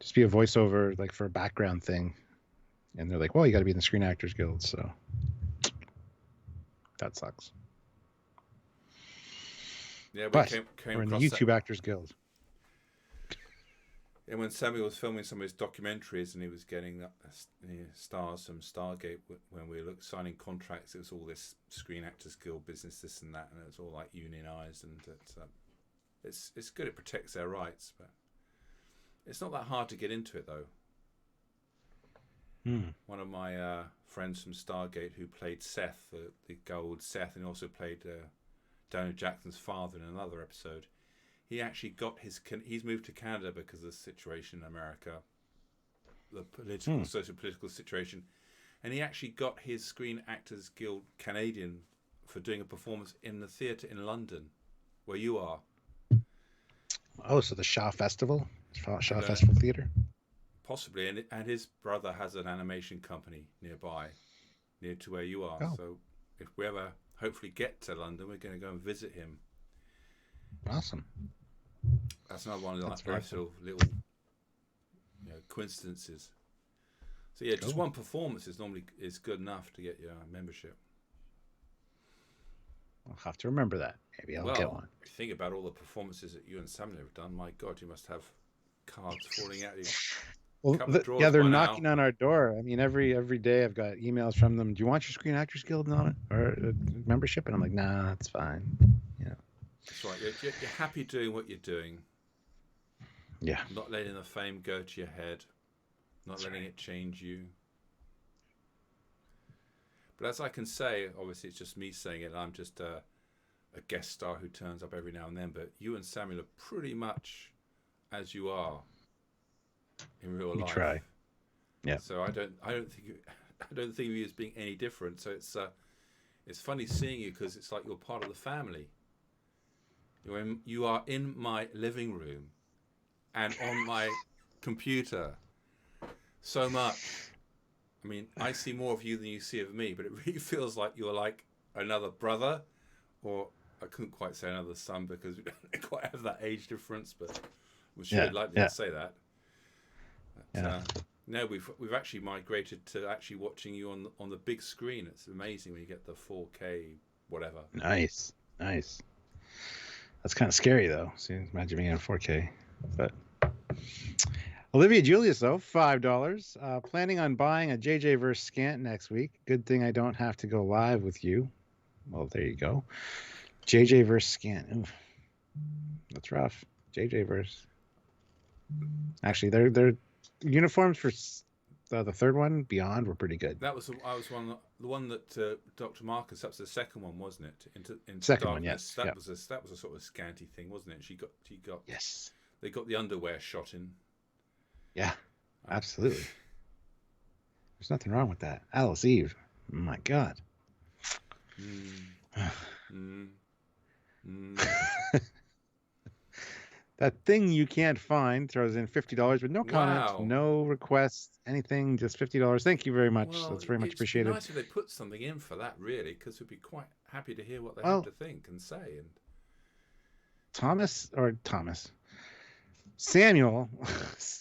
Just be a voiceover, like for a background thing, and they're like, "Well, you got to be in the Screen Actors Guild." So that sucks. Yeah, but we're in the YouTube Actors Guild. And when Sammy was filming some of his documentaries, and he was getting stars from Stargate, when we were signing contracts, it was all this Screen Actors Guild business, this and that, and it was all like unionized, and it's good. It protects their rights, but it's not that hard to get into it, though. One of my friends from Stargate who played Seth, the gold Seth, and also played Daniel Jackson's father in another episode. He actually got he's moved to Canada because of the situation in America, the socio-political situation, and he actually got his Screen Actors Guild Canadian for doing a performance in the theatre in London, where you are. Oh, so the Shaw Festival Festival Theatre? Possibly, and his brother has an animation company nearby, near to where you are. Oh. So if we ever hopefully get to London, we're going to go and visit him. Awesome. That's another one of That's the nice little coincidences. So yeah, just one performance is good enough to get your membership. I'll have to remember that. Maybe I'll get one. If you think about all the performances that you and Sam have done, my God, you must have cards falling out of you. Well, they're knocking on our door. I mean, every day I've got emails from them. Do you want your Screen Actors Guild or membership? And I'm like, nah, it's fine. Yeah. That's right. You're happy doing what you're doing. Yeah. Not letting the fame go to your head. Not letting it change you. But as I can say, obviously it's just me saying it. I'm just a guest star who turns up every now and then, but you and Samuel are pretty much as you are in real life. We try. Yeah. So I don't think of you as being any different. So it's funny seeing you because it's like you're part of the family. You are in my living room and on my computer so much. I mean, I see more of you than you see of me, but it really feels like you're like another brother, or I couldn't quite say another son because we don't quite have that age difference, but I'm sure you'd like me to say that. But, no, we've actually migrated to actually watching you on the big screen. It's amazing when you get the 4K whatever. Nice. That's kind of scary though. See, imagine being in 4K. But Olivia Julius though, $5. Planning on buying a JJ verse Scant next week. Good thing I don't have to go live with you. Well, there you go. JJ verse Scant. Ooh, that's rough. JJ verse. Actually, they're uniforms for the third one, Beyond, were pretty good. That was the one that Dr. Marcus. That was the second one, wasn't it? Into second Darkness. one, yes. That was a sort of scanty thing, wasn't it? She got. Yes. They got the underwear shot in. Yeah, absolutely. There's nothing wrong with that. Alice Eve. Oh my God. That thing you can't find throws in $50 with no comments, no requests, anything, just $50. Thank you very much. That's very much appreciated. It's nice if they put something in for that, really, because we'd be quite happy to hear what they have to think and say. And Samuel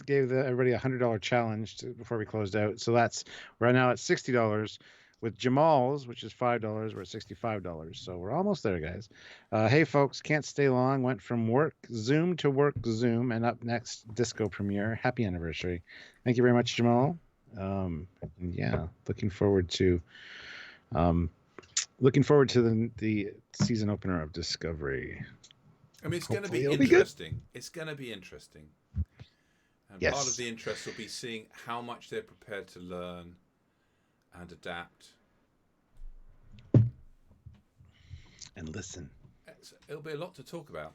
gave everybody a $100 challenge before we closed out. So that's right now at $60. With Jamal's, which is $5, we're at $65. So we're almost there, guys. Hey, folks, can't stay long. Went from work Zoom to work Zoom, and up next, Disco Premiere. Happy anniversary! Thank you very much, Jamal. Yeah, looking forward to the season opener of Discovery. I mean, it's going to be interesting. It's going to be interesting. And part of the interest will be seeing how much they're prepared to learn and adapt and listen. It'll be a lot to talk about.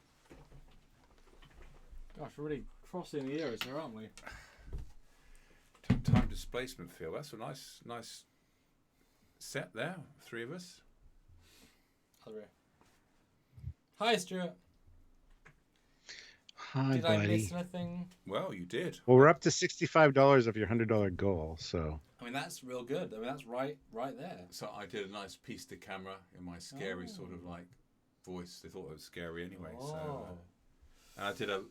Gosh, we're really crossing the ears here, aren't we? Time displacement field. That's a nice set there. Three of us. Hi, Stuart. Hi, did buddy. I miss anything? Well, you did. Well, we're up to $65 of your $100 goal, so. I mean, that's real good. I mean, that's right there. So I did a nice piece to camera in my scary sort of like voice. They thought it was scary anyway. So, and I did a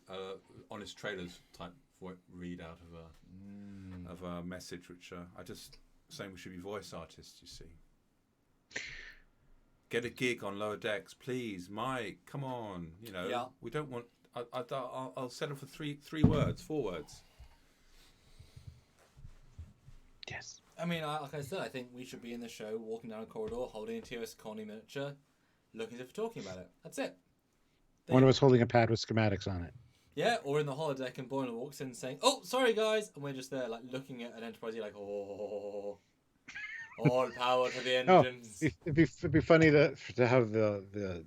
honest trailers type read out of a message, which I just saying we should be voice artists. You see, get a gig on Lower Decks, please, Mike. Come on, we don't want. I'll settle for three words, 4 words. Yes. I mean, like I said, I think we should be in the show, walking down a corridor, holding a TOS Connie miniature, looking as if we're talking about it. That's it. One of us holding a pad with schematics on it. Yeah, or in the holodeck and Boylan walks in saying, "Oh, sorry guys," and we're just there, like looking at an Enterprise, like, "Oh, all power to the engines." It'd be funny to have the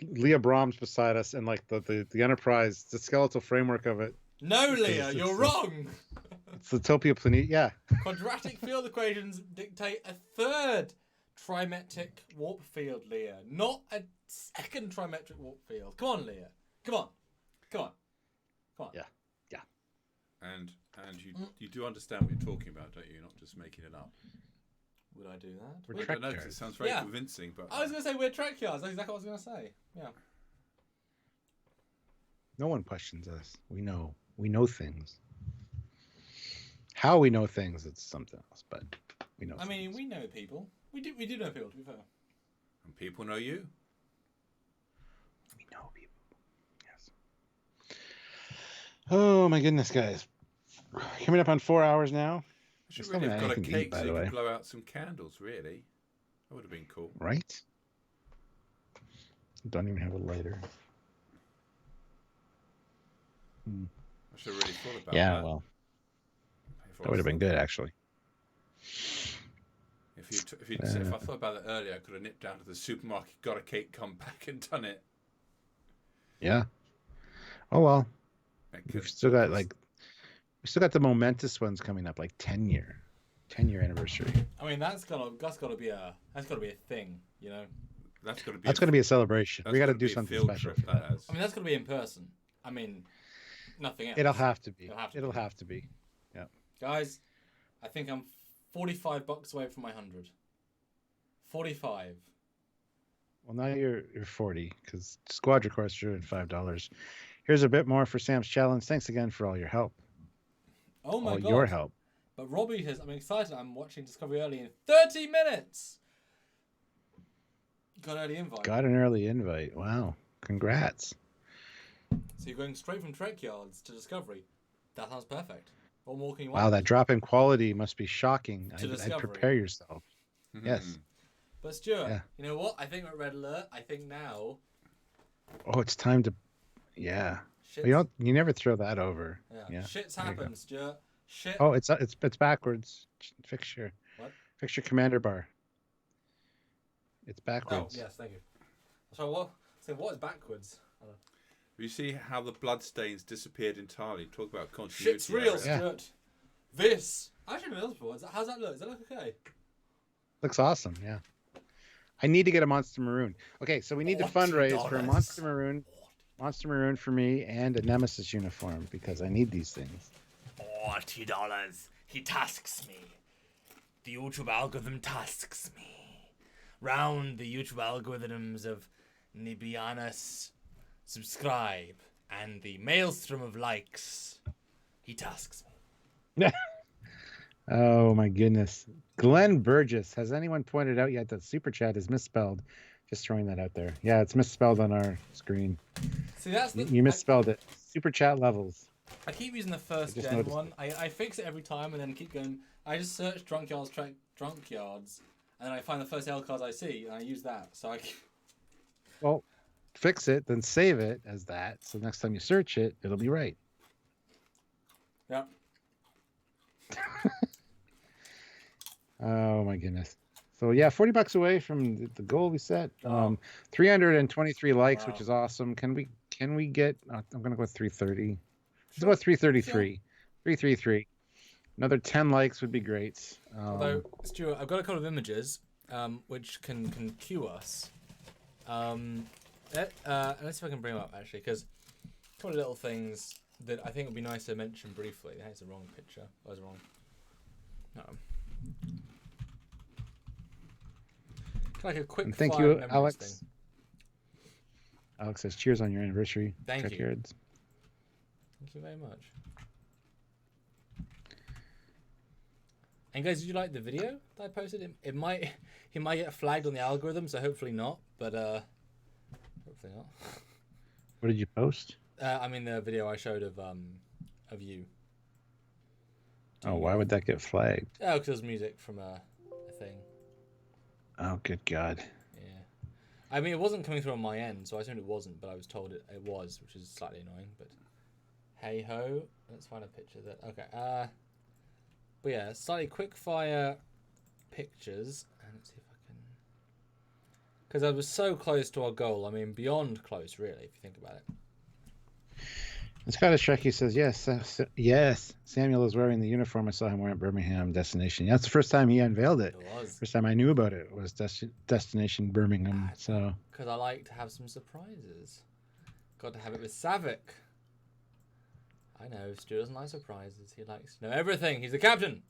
Leah Brahms beside us and like the Enterprise, the skeletal framework of it. No, Leah, you're wrong. It's the Topia Planet, yeah. Quadratic field equations dictate a third trimetric warp field, Leah, not a second trimetric warp field. Come on, Leah. Come on. Yeah. And you do understand what you're talking about, don't you? You're not just making it up. Would I do that? We're I don't know, 'cause it sounds very convincing, but I was going to say we're Trekyards. That's exactly what I was going to say. Yeah. No one questions us. We know things. How we know things, it's something else, but we know. I mean, we know people. We do know people, to be fair. And people know you. We know people. Yes. Oh my goodness, guys! Coming up on 4 hours now. I should really have got a cake so you could blow out some candles. Really, that would have been cool. Right? Don't even have a lighter. I should have really thought about that. Yeah, well, that would have been good, actually. If if I thought about it earlier, I could have nipped down to the supermarket, got a cake, come back, and done it. Yeah. Oh well. We still got the momentous ones coming up, like 10-year anniversary. I mean, that's gotta be a thing, you know. That's got to be. That's going to be a celebration. We got to do be a something field special. trip, that has. I mean, that's gonna be in person. I mean, nothing else. It'll have to be. It'll have to be. Yeah. Guys, I think I'm $45 away from my 100. 45. Well, now you're 40 because Squad Records drew in $5. Here's a bit more for Sam's challenge. Thanks again for all your help. Oh my god. Your help. But Robbie says, I'm excited. I'm watching Discovery Early in 30 minutes. Got an early invite. Got an early invite. Wow. Congrats. So you're going straight from Trekyards to Discovery. That sounds perfect. What more can you Wow, want? that drop in quality must be shocking. I'd Discovery. prepare yourself. Mm-hmm. Yes. But Stuart, Yeah. you know what? I think we're at Red Alert. I think now... Oh, it's time to... Yeah. Shit's, You never throw that over. Yeah. Shit's There you go. happened, Stuart. Shit. Oh, it's backwards. Fix your commander bar. It's Oh, backwards. yes, thank you. So what is backwards? You see how the bloodstains disappeared entirely. Talk about continuity. Shit's real, Yeah. Stuart. This. I actually never noticed before. How's that look? Does that look okay? Looks awesome, yeah. I need to get a Monster Maroon. Okay, so we need to fundraise for a Monster Maroon for me and a Nemesis uniform because I need these things. $40. He tasks me. The YouTube algorithm tasks me. Round the YouTube algorithms of Nibianus subscribe and the maelstrom of likes. He tasks me. Oh my goodness. Glenn Burgess. Has anyone pointed out yet that Super Chat is misspelled? Just throwing that out there. Yeah, it's misspelled on our screen. See, that's the, You misspelled it. Super Chat levels. I keep using the first just gen noticed one. I fix it every time and then keep going. I just search Drunkyards, and then I find the first L cards I see and I use that. So Well, fix it, then save it as that. So next time you search it, it'll be right. yeah. Oh my goodness. So yeah, $40 away from the goal we set. 323 likes, which is awesome. Can we get? I'm gonna go with 330. Let's go with 333. 333. Another 10 likes would be great. Although, Stuart, I've got a couple of images which can cue us. Let's see if I can bring them up actually, because a couple of little things that I think would be nice to mention briefly. That's the wrong picture. That was wrong. No. Like a quick. And thank fire you, memories Alex. thing. Alex says, "Cheers on your anniversary." Thank you. Trekyards. Thank you very much. And guys, did you like the video that I posted? It might get flagged on the algorithm, so hopefully not. But hopefully not. What did you post? I mean the video I showed of you. Oh, why would that get flagged? Oh, because there's music from a thing. Oh, good God. Yeah. I mean, it wasn't coming through on my end, so I assumed it wasn't, but I was told it was, which is slightly annoying. But hey ho, let's find a picture of that. Okay. But yeah, slightly quick fire pictures, and let's see if I can. Because I was so close to our goal. I mean, beyond close, really, if you think about it. Scottish Trekkie says, yes, Samuel is wearing the uniform I saw him wearing at Birmingham Destination. That's the first time he unveiled it. It was. First time I knew about it was Destination Birmingham. So Because I like to have some surprises. Got to have it with Savick. I know, Stu doesn't like surprises. He likes to know everything. He's the captain.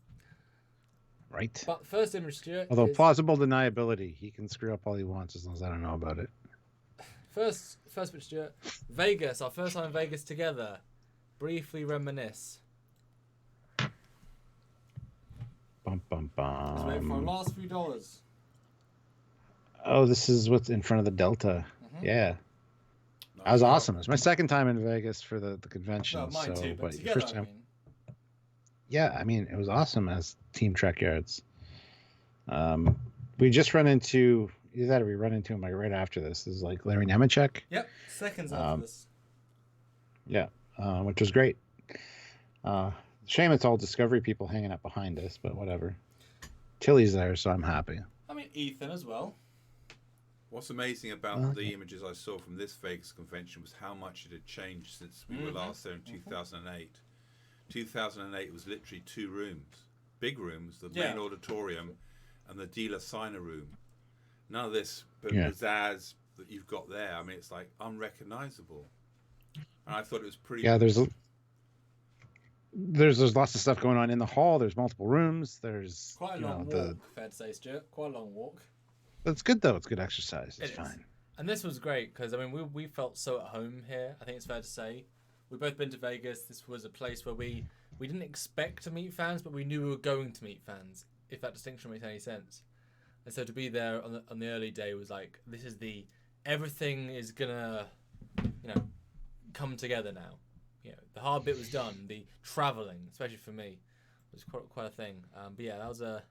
right. But first image, Stuart. Although is... plausible deniability, he can screw up all he wants as long as I don't know about it. First bit, Stuart. Vegas, our first time in Vegas together. Briefly reminisce. Bum bum Let's wait for our bum. last few dollars. Oh, this is what's in front of the Delta. Yeah. That was awesome. It was my second time in Vegas for the convention. Well, mine so, too, but but together, first I time. mean. Yeah, I mean, it was awesome as Team Trekyards. We just run into either that or we run into him like right after this. This is like Larry Nemechek. Yep, seconds after this. Yeah, which was great. Shame it's all Discovery people hanging out behind us, but whatever. Tilly's there, so I'm happy. I mean, Ethan as well. What's amazing about the images I saw from this Vegas convention was how much it had changed since we were last there in 2008. 2008 was literally 2 rooms, big rooms, the main auditorium and the dealer signer room. None of this pizzazz that you've got there. I mean, it's like unrecognizable. And I thought it was pretty. Yeah, there's lots of stuff going on in the hall. There's multiple rooms. There's Quite a long walk, fair to say, Stuart. Quite a long walk. It's good though. It's good exercise. It's fine. And this was great because I mean we felt so at home here. I think it's fair to say we've both been to Vegas. This was a place where we didn't expect to meet fans, but we knew we were going to meet fans. If that distinction makes any sense. And so to be there on the early day was like, this is everything is gonna, come together now. The hard bit was done. The traveling, especially for me, was quite a thing. But yeah, that was a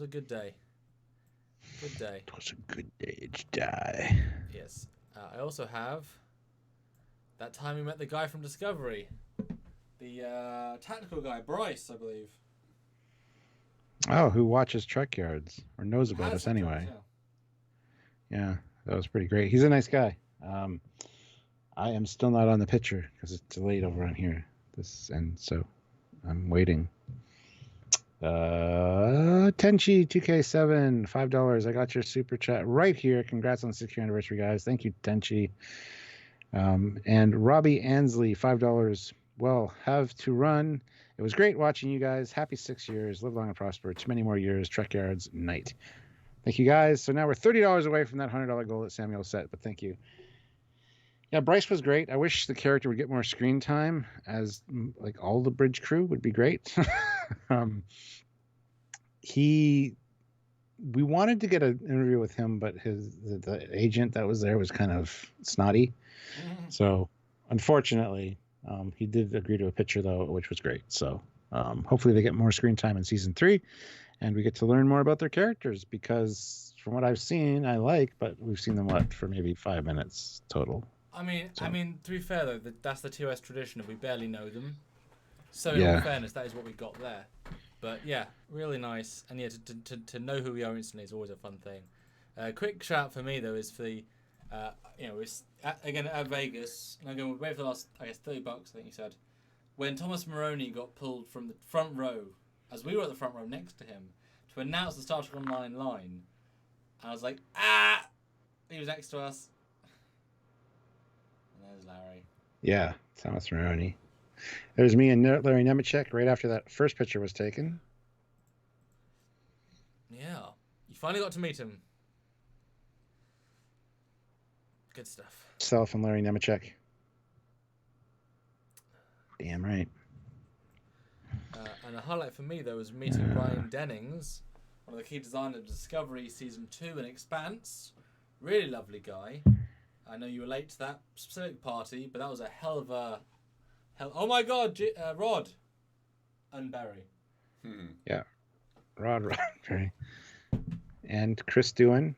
good day. Good day. It was a good day to die. Yes. I also have that time we met the guy from Discovery, the tactical guy, Bryce, I believe. Oh, who watches Trekyards or knows about us anyway? Yeah, that was pretty great. He's a nice guy. I am still not on the picture because it's delayed over on here. And so I'm waiting. Tenchi 2K7, $5. I got your super chat right here. Congrats on the 6th year anniversary, guys. Thank you, Tenchi. And Robbie Ansley, $5. Well, have to run. It was great watching you guys. Happy 6 years. Live long and prosper. Too many more years. Trekyards night. Thank you, guys. So now we're $30 away from that $100 goal that Samuel set, but thank you. Yeah, Bryce was great. I wish the character would get more screen time, as like all the bridge crew would be great. We wanted to get an interview with him, but the agent that was there was kind of snotty. So unfortunately, he did agree to a picture though, which was great. So hopefully they get more screen time in season 3 and we get to learn more about their characters, because from what I've seen, but we've seen them for maybe 5 minutes total. I mean, to be fair though, that's the TOS tradition of we barely know them. So in all fairness, that is what we got there. But yeah, really nice. And yeah, to know who we are instantly is always a fun thing. Quick shout out for me though is for the, it's again at Vegas, and I'm going to wait for the last, I guess, $30, I think you said, when Thomas Maroney got pulled from the front row, as we were at the front row next to him, to announce the Star Trek Online line. And I was like, he was next to us. There's Larry. Yeah, Thomas Maroney. There's me and Larry Nemechek right after that first picture was taken. Yeah. You finally got to meet him. Good stuff. Self and Larry Nemechek. Damn right. And a highlight for me, though, was meeting Ryan Dennings, one of the key designers of Discovery Season 2 and Expanse. Really lovely guy. I know you were late to that specific party, but that was a hell of a... Oh my God, Rod Unbury. Yeah, Rod Unbury. And Chris Doohan.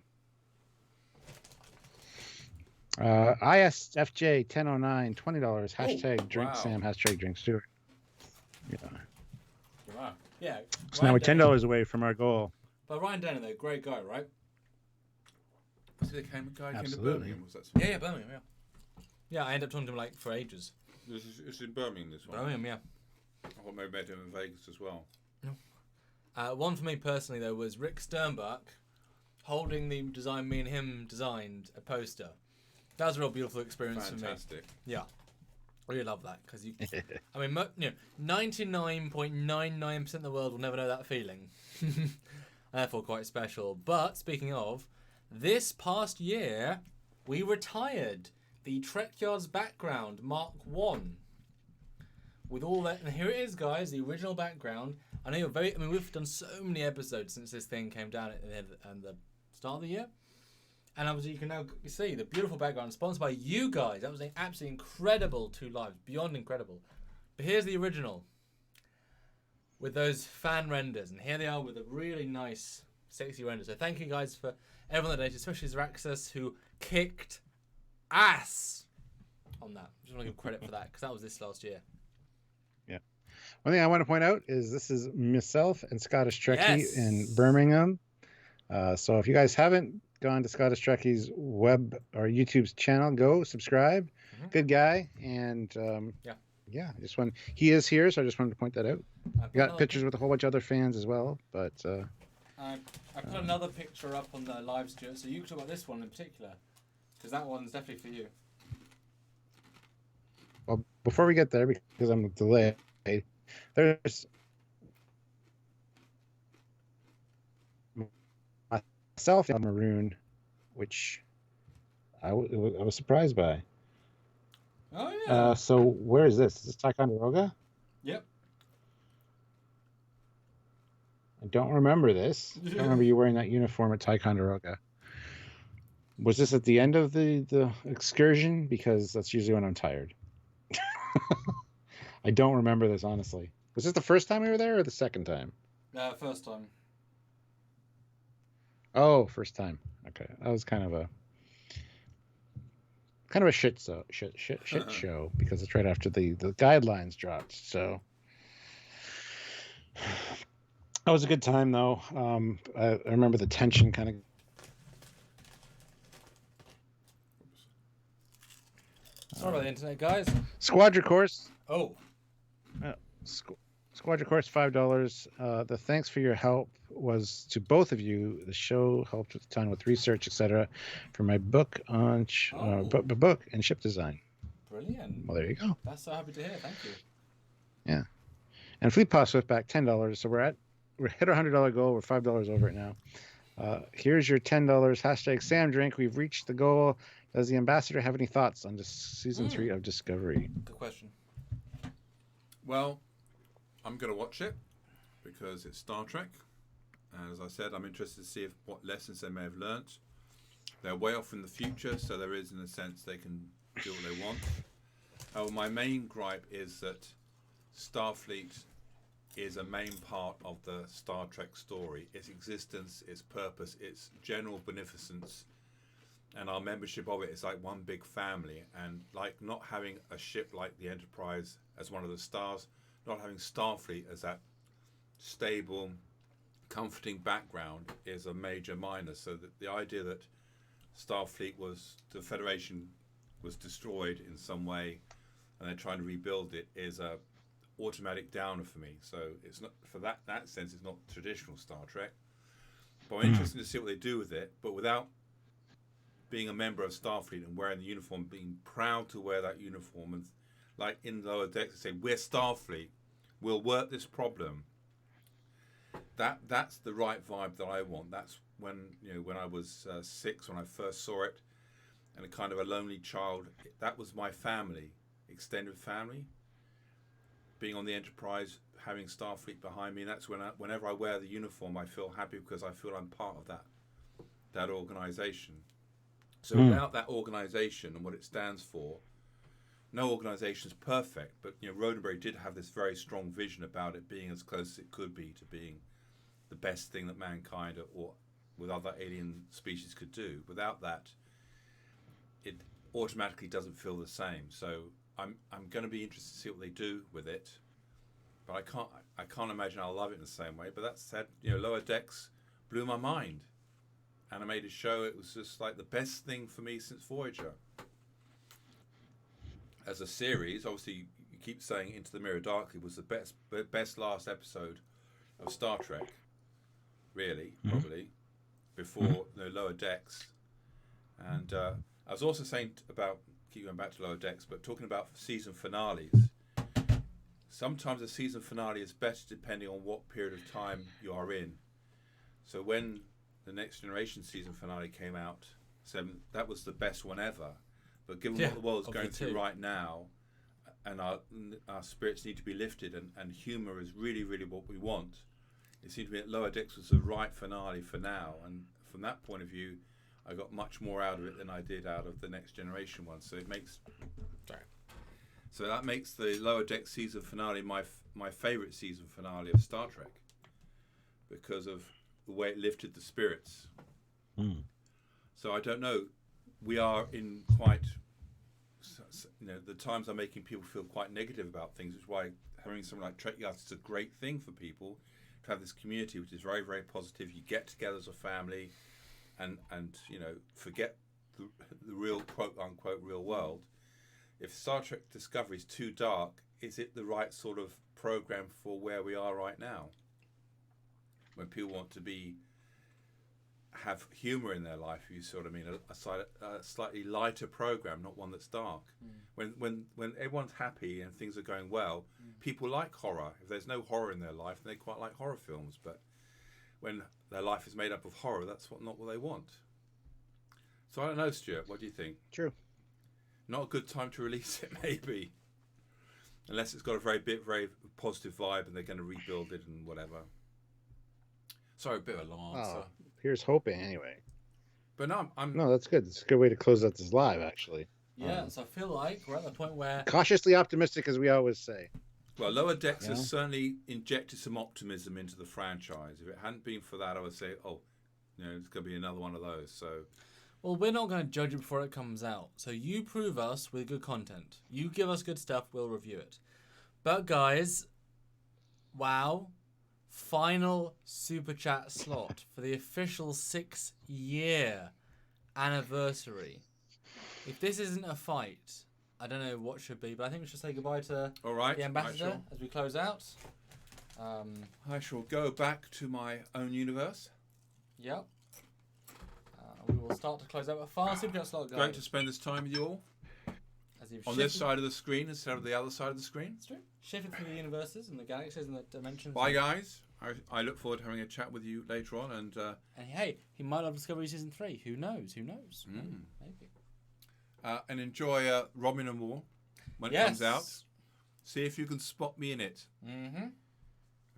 ISFJ 1009, $20. Hashtag drink Sam, hashtag drink Stuart. Yeah. Wow. Yeah. So now we're $10 away from our goal. But Ryan Denning, though, great guy, right? Was it the guy came to Absolutely. Birmingham? Was that Yeah, Birmingham, yeah. Yeah, I ended up talking to him for ages. It's in Birmingham, this one. Birmingham, yeah. I thought maybe met him in Vegas as well. No. One for me personally, though, was Rick Sternbach holding the design me and him designed a poster. That was a real beautiful experience for me. Fantastic. Yeah. I really love that because I mean, 99.99% of the world will never know that feeling. Therefore, quite special. But speaking of, this past year, we retired the Trekyards background Mark 1. With all that, and here it is, guys, the original background. I know we've done so many episodes since this thing came down at the start of the year. And obviously you can now see the beautiful background sponsored by you guys. That was an absolutely incredible 2 lives, beyond incredible. But here's the original with those fan renders. And here they are with a really nice, sexy render. So thank you guys for everyone that donated, especially Zaraxis, who kicked ass on that. Just want to give credit for that because that was this last year. Yeah. One thing I want to point out is this is myself and Scottish Trekkie Yes. in Birmingham. So if you guys haven't gone to Scottish Trekkie's web or YouTube's channel, go subscribe. Mhm. Good guy. And Yeah. I just want he is here, so I just wanted to point that out. I put We got another pictures with a whole bunch of other fans as well, but I put another picture up on the live, Stuart, so you can talk about this one in particular, because that one's definitely for you. well, before we get there, because I'm delayed, there's myself in maroon, which I was surprised by. Oh, yeah. So where is this? Is this Ticonderoga? Yep. I don't remember this. I don't remember you wearing that uniform at Ticonderoga. Was this at the end of the excursion? Because that's usually when I'm tired. I don't remember this, honestly. Was this the first time we were there or the second time? First time. Oh, first time. Okay. That was kind of a shit show because it's right after the guidelines dropped. So that was a good time though. I remember the tension kind of. Sorry about the internet, guys. Squadra course. Oh. Squadra course, $5. The thanks for your help was to both of you. The show helped a ton with research, etc., for my book on book and ship design. Brilliant. Well, there you go. That's so happy to hear. Thank you. Yeah, and Fleet Pass Swift back $10. So we're hit our $100 goal. We're $5 over it now. Here's your $10. Hashtag Sam Drink. We've reached the goal. Does the ambassador have any thoughts on this season 3 of Discovery? Good question. Well, I'm going to watch it because it's Star Trek. And as I said, I'm interested to see what lessons they may have learnt. They're way off in the future, so there is, in a sense, they can do what they want. However, my main gripe is that Starfleet is a main part of the Star Trek story. Its existence, its purpose, its general beneficence, and our membership of it is like one big family. And like not having a ship like the Enterprise as one of the stars, not having Starfleet as that stable, comforting background is a major minus. So that the idea that Starfleet the Federation was destroyed in some way and they're trying to rebuild it is a automatic downer for me. So it's not, for that sense, it's not traditional Star Trek. But I'm interested to see what they do with it, but without being a member of Starfleet and wearing the uniform, being proud to wear that uniform, and like in Lower Decks, they say, we're Starfleet, we'll work this problem. That's the right vibe that I want. That's when I was 6, when I first saw it, and a kind of a lonely child. That was my family, extended family. Being on the Enterprise, having Starfleet behind me, that's whenever I wear the uniform, I feel happy because I feel I'm part of that organization. So without that organization and what it stands for, no organization is perfect, but Roddenberry did have this very strong vision about it being as close as it could be to being the best thing that mankind or with other alien species could do. Without that, it automatically doesn't feel the same. So I'm going to be interested to see what they do with it, but I can't imagine I'll love it in the same way. But that said, Lower Decks blew my mind. Animated show, it was just like the best thing for me since Voyager. As a series, obviously, you keep saying Into the Mirror Darkly was the best last episode of Star Trek, really, probably, before Lower Decks. And I was also saying about, keep going back to Lower Decks, but talking about season finales. Sometimes a season finale is better depending on what period of time you are in. So when the Next Generation season finale came out, that was the best one ever. But given what the world's going through right now, and our spirits need to be lifted, and humour is really, really what we want, it seemed to me that Lower Decks was the right finale for now. And from that point of view, I got much more out of it than I did out of the Next Generation one. So so that makes the Lower Decks season finale my favourite season finale of Star Trek, because of the way it lifted the spirits. So I don't know. We are in quite the times are making people feel quite negative about things, which is why having something like Trekyards is a great thing for people to have this community, which is very, very positive. You get together as a family, and forget the real quote unquote real world. If Star Trek Discovery is too dark, is it the right sort of program for where we are right now? When people want to have humour in their life, you sort of mean a slightly lighter program, not one that's dark. When everyone's happy and things are going well, people like horror. If there's no horror in their life, they quite like horror films. But when their life is made up of horror, that's not what they want. So I don't know, Stuart. What do you think? True. Not a good time to release it, maybe, unless it's got a very positive vibe and they're going to rebuild it and whatever. Sorry, a bit of a long answer. Here's hoping, anyway. But no, No, that's good. It's a good way to close out this live, actually. Yeah, so I feel like we're at the point where Cautiously optimistic, as we always say. Well, Lower Decks has certainly injected some optimism into the franchise. If it hadn't been for that, I would say, it's going to be another one of those. So, well, we're not going to judge it before it comes out. So you prove us with good content. You give us good stuff, we'll review it. But guys, wow. Final Super Chat slot for the official 6-year anniversary. If this isn't a fight, I don't know what should be, but I think we should say goodbye to the ambassador as we close out. I shall go back to my own universe. Yep. We will start to close out a final Super Chat slot, guys. Great to spend this time with you all. On this side of the screen instead of the other side of the screen. It's true. Shifted through the universes and the galaxies and the dimensions. Bye, guys. I look forward to having a chat with you later on. And hey, he might have Discovery Season 3. Who knows? Maybe. And enjoy Robin and War when it comes out. See if you can spot me in it. Mm-hmm.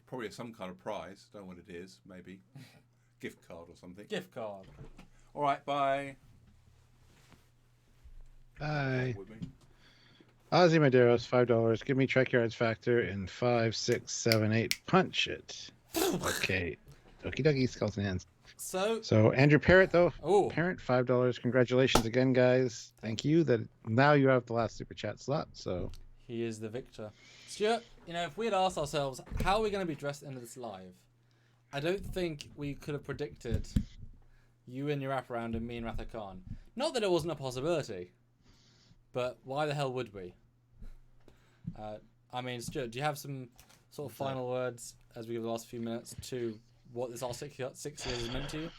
Probably some kind of prize. Don't know what it is. Maybe gift card or something. Gift card. All right. Bye. Bye. Ozzy Medeiros, $5. Give me Trekyards Factor in 5, 6, 7, 8. Punch it. Okay. Okie dokie, skeleton hands. So Andrew Parrott, though. Oh. Parrott, $5. Congratulations again, guys. Thank you. That now you have the last Super Chat slot. So he is the victor. Stuart, if we had asked ourselves, how are we going to be dressed into this live? I don't think we could have predicted you and your wraparound and me and Ratha Khan. Not that it wasn't a possibility. But why the hell would we? Stuart, do you have some sort of final words as we give the last few minutes to what this last 6 years has meant to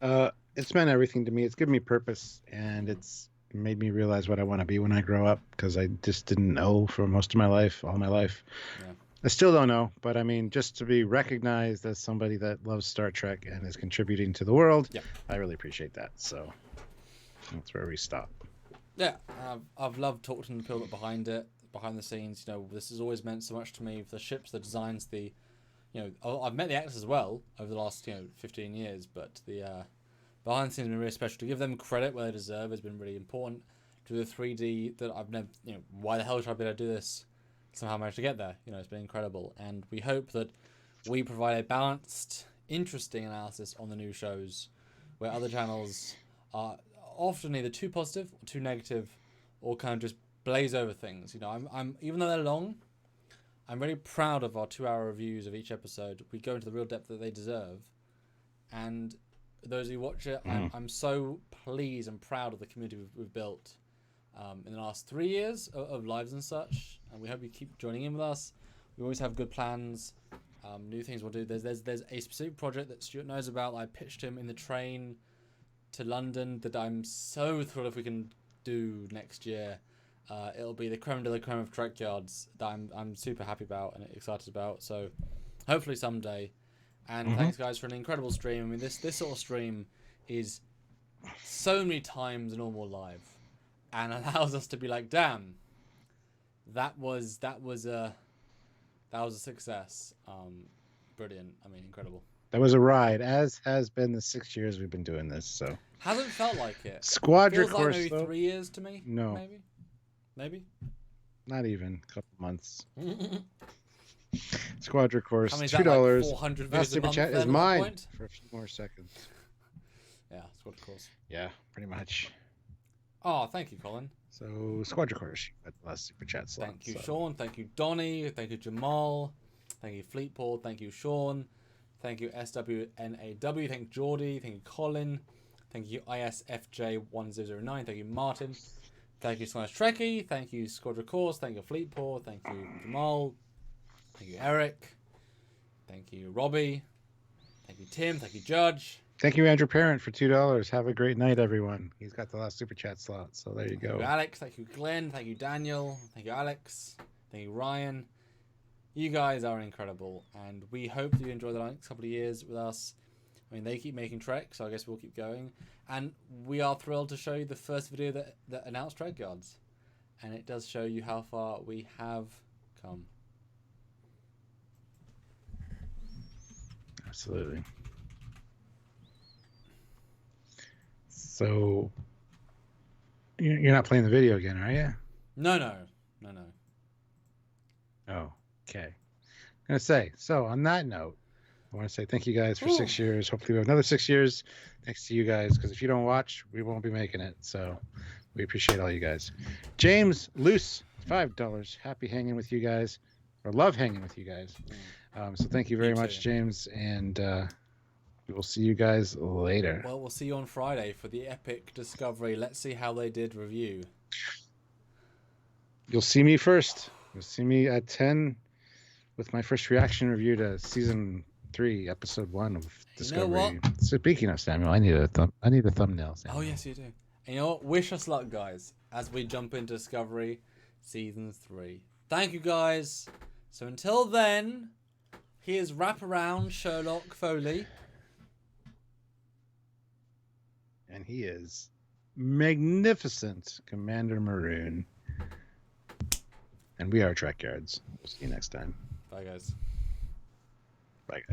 you? It's meant everything to me. It's given me purpose, and it's made me realize what I want to be when I grow up, because I just didn't know for most of my life, all my life. Yeah. I still don't know, but just to be recognized as somebody that loves Star Trek and is contributing to the world, I really appreciate that. So that's where we stop. Yeah, I've loved talking to the people that behind the scenes. This has always meant so much to me. The ships, the designs, I've met the actors as well over the last 15 years, but the behind the scenes has been really special. To give them credit where they deserve has been really important. To the 3D that I've never, why the hell should I be able to do this? Somehow managed to get there. It's been incredible, and we hope that we provide a balanced, interesting analysis on the new shows, where other channels are often either too positive or too negative, or kind of just blaze over things. I'm even though they're long, I'm really proud of our 2-hour reviews of each episode. We go into the real depth that they deserve, and those who watch it, I'm so pleased and proud of the community we've built in the last 3 years of lives and such, and we hope you keep joining in with us. We always have good plans, new things we'll do. There's a specific project that Stuart knows about. I pitched him in the train to London that I'm so thrilled if we can do next year. It'll be the creme de la creme of Trekyards that I'm super happy about and excited about. So hopefully someday. And thanks guys for an incredible stream. This sort of stream is so many times normal live, and allows us to be like, damn, that was a success. Brilliant. Incredible. That was a ride, as has been the 6 years we've been doing this. So hasn't felt like it. Squadron feels course, like maybe though, 3 years to me. No, maybe. Not even a couple months. Squadra course, I mean, $2. Like 400 Last super chat is mine for a few more seconds. Yeah, squad course. Yeah, pretty much. Oh, thank you, Colin. So, Squad Course at the last super chat slot. Thank you, so. Sean. Thank you, Donnie. Thank you, Jamal. Thank you, Fleetport. Thank you, Sean. Thank you, SWNAW. Thank you, Geordie. Thank you, Colin. Thank you, ISFJ1009. Thank you, Martin. Thank you, Slash Trekkie. Thank you, Squadra Course. Thank you, Fleetport. Thank you, Jamal. Thank you, Eric. Thank you, Robbie. Thank you, Tim. Thank you, Judge. Thank you, Andrew Parent, for $2. Have a great night, everyone. He's got the last super chat slot, so there you Thank go. you, Alex. Thank you, Glenn. Thank you, Daniel. Thank you, Alex. Thank you, Ryan. You guys are incredible, and we hope that you enjoy the next couple of years with us. I mean, they keep making Trek, so I guess we'll keep going. And we are thrilled to show you the first video that announced Trekyards. And it does show you how far we have come. Absolutely. So, you're not playing the video again, are you? No. Oh, okay. I'm going to say, so on that note, I want to say thank you guys for 6 years. Hopefully we have another 6 years thanks to you guys, because if you don't watch, we won't be making it. So we appreciate all you guys. James Luce, $5. Happy hanging with you guys, or love hanging with you guys. So thank you very much, James, and we will see you guys later. Well, we'll see you on Friday for the epic Discovery. Let's see how they did review. You'll see me first. You'll see me at 10 with my first reaction review to season 3, episode 1 of Discovery. You know what? Speaking of Samuel, I need a thumbnail. Samuel. Oh yes, you do. And you know what? Wish us luck, guys, as we jump into Discovery season 3. Thank you, guys. So until then, here's Wraparound Sherlock Foley. And he is magnificent Commander Maroon. And we are Trekyards. We'll see you next time. Bye, guys. Bye, guys.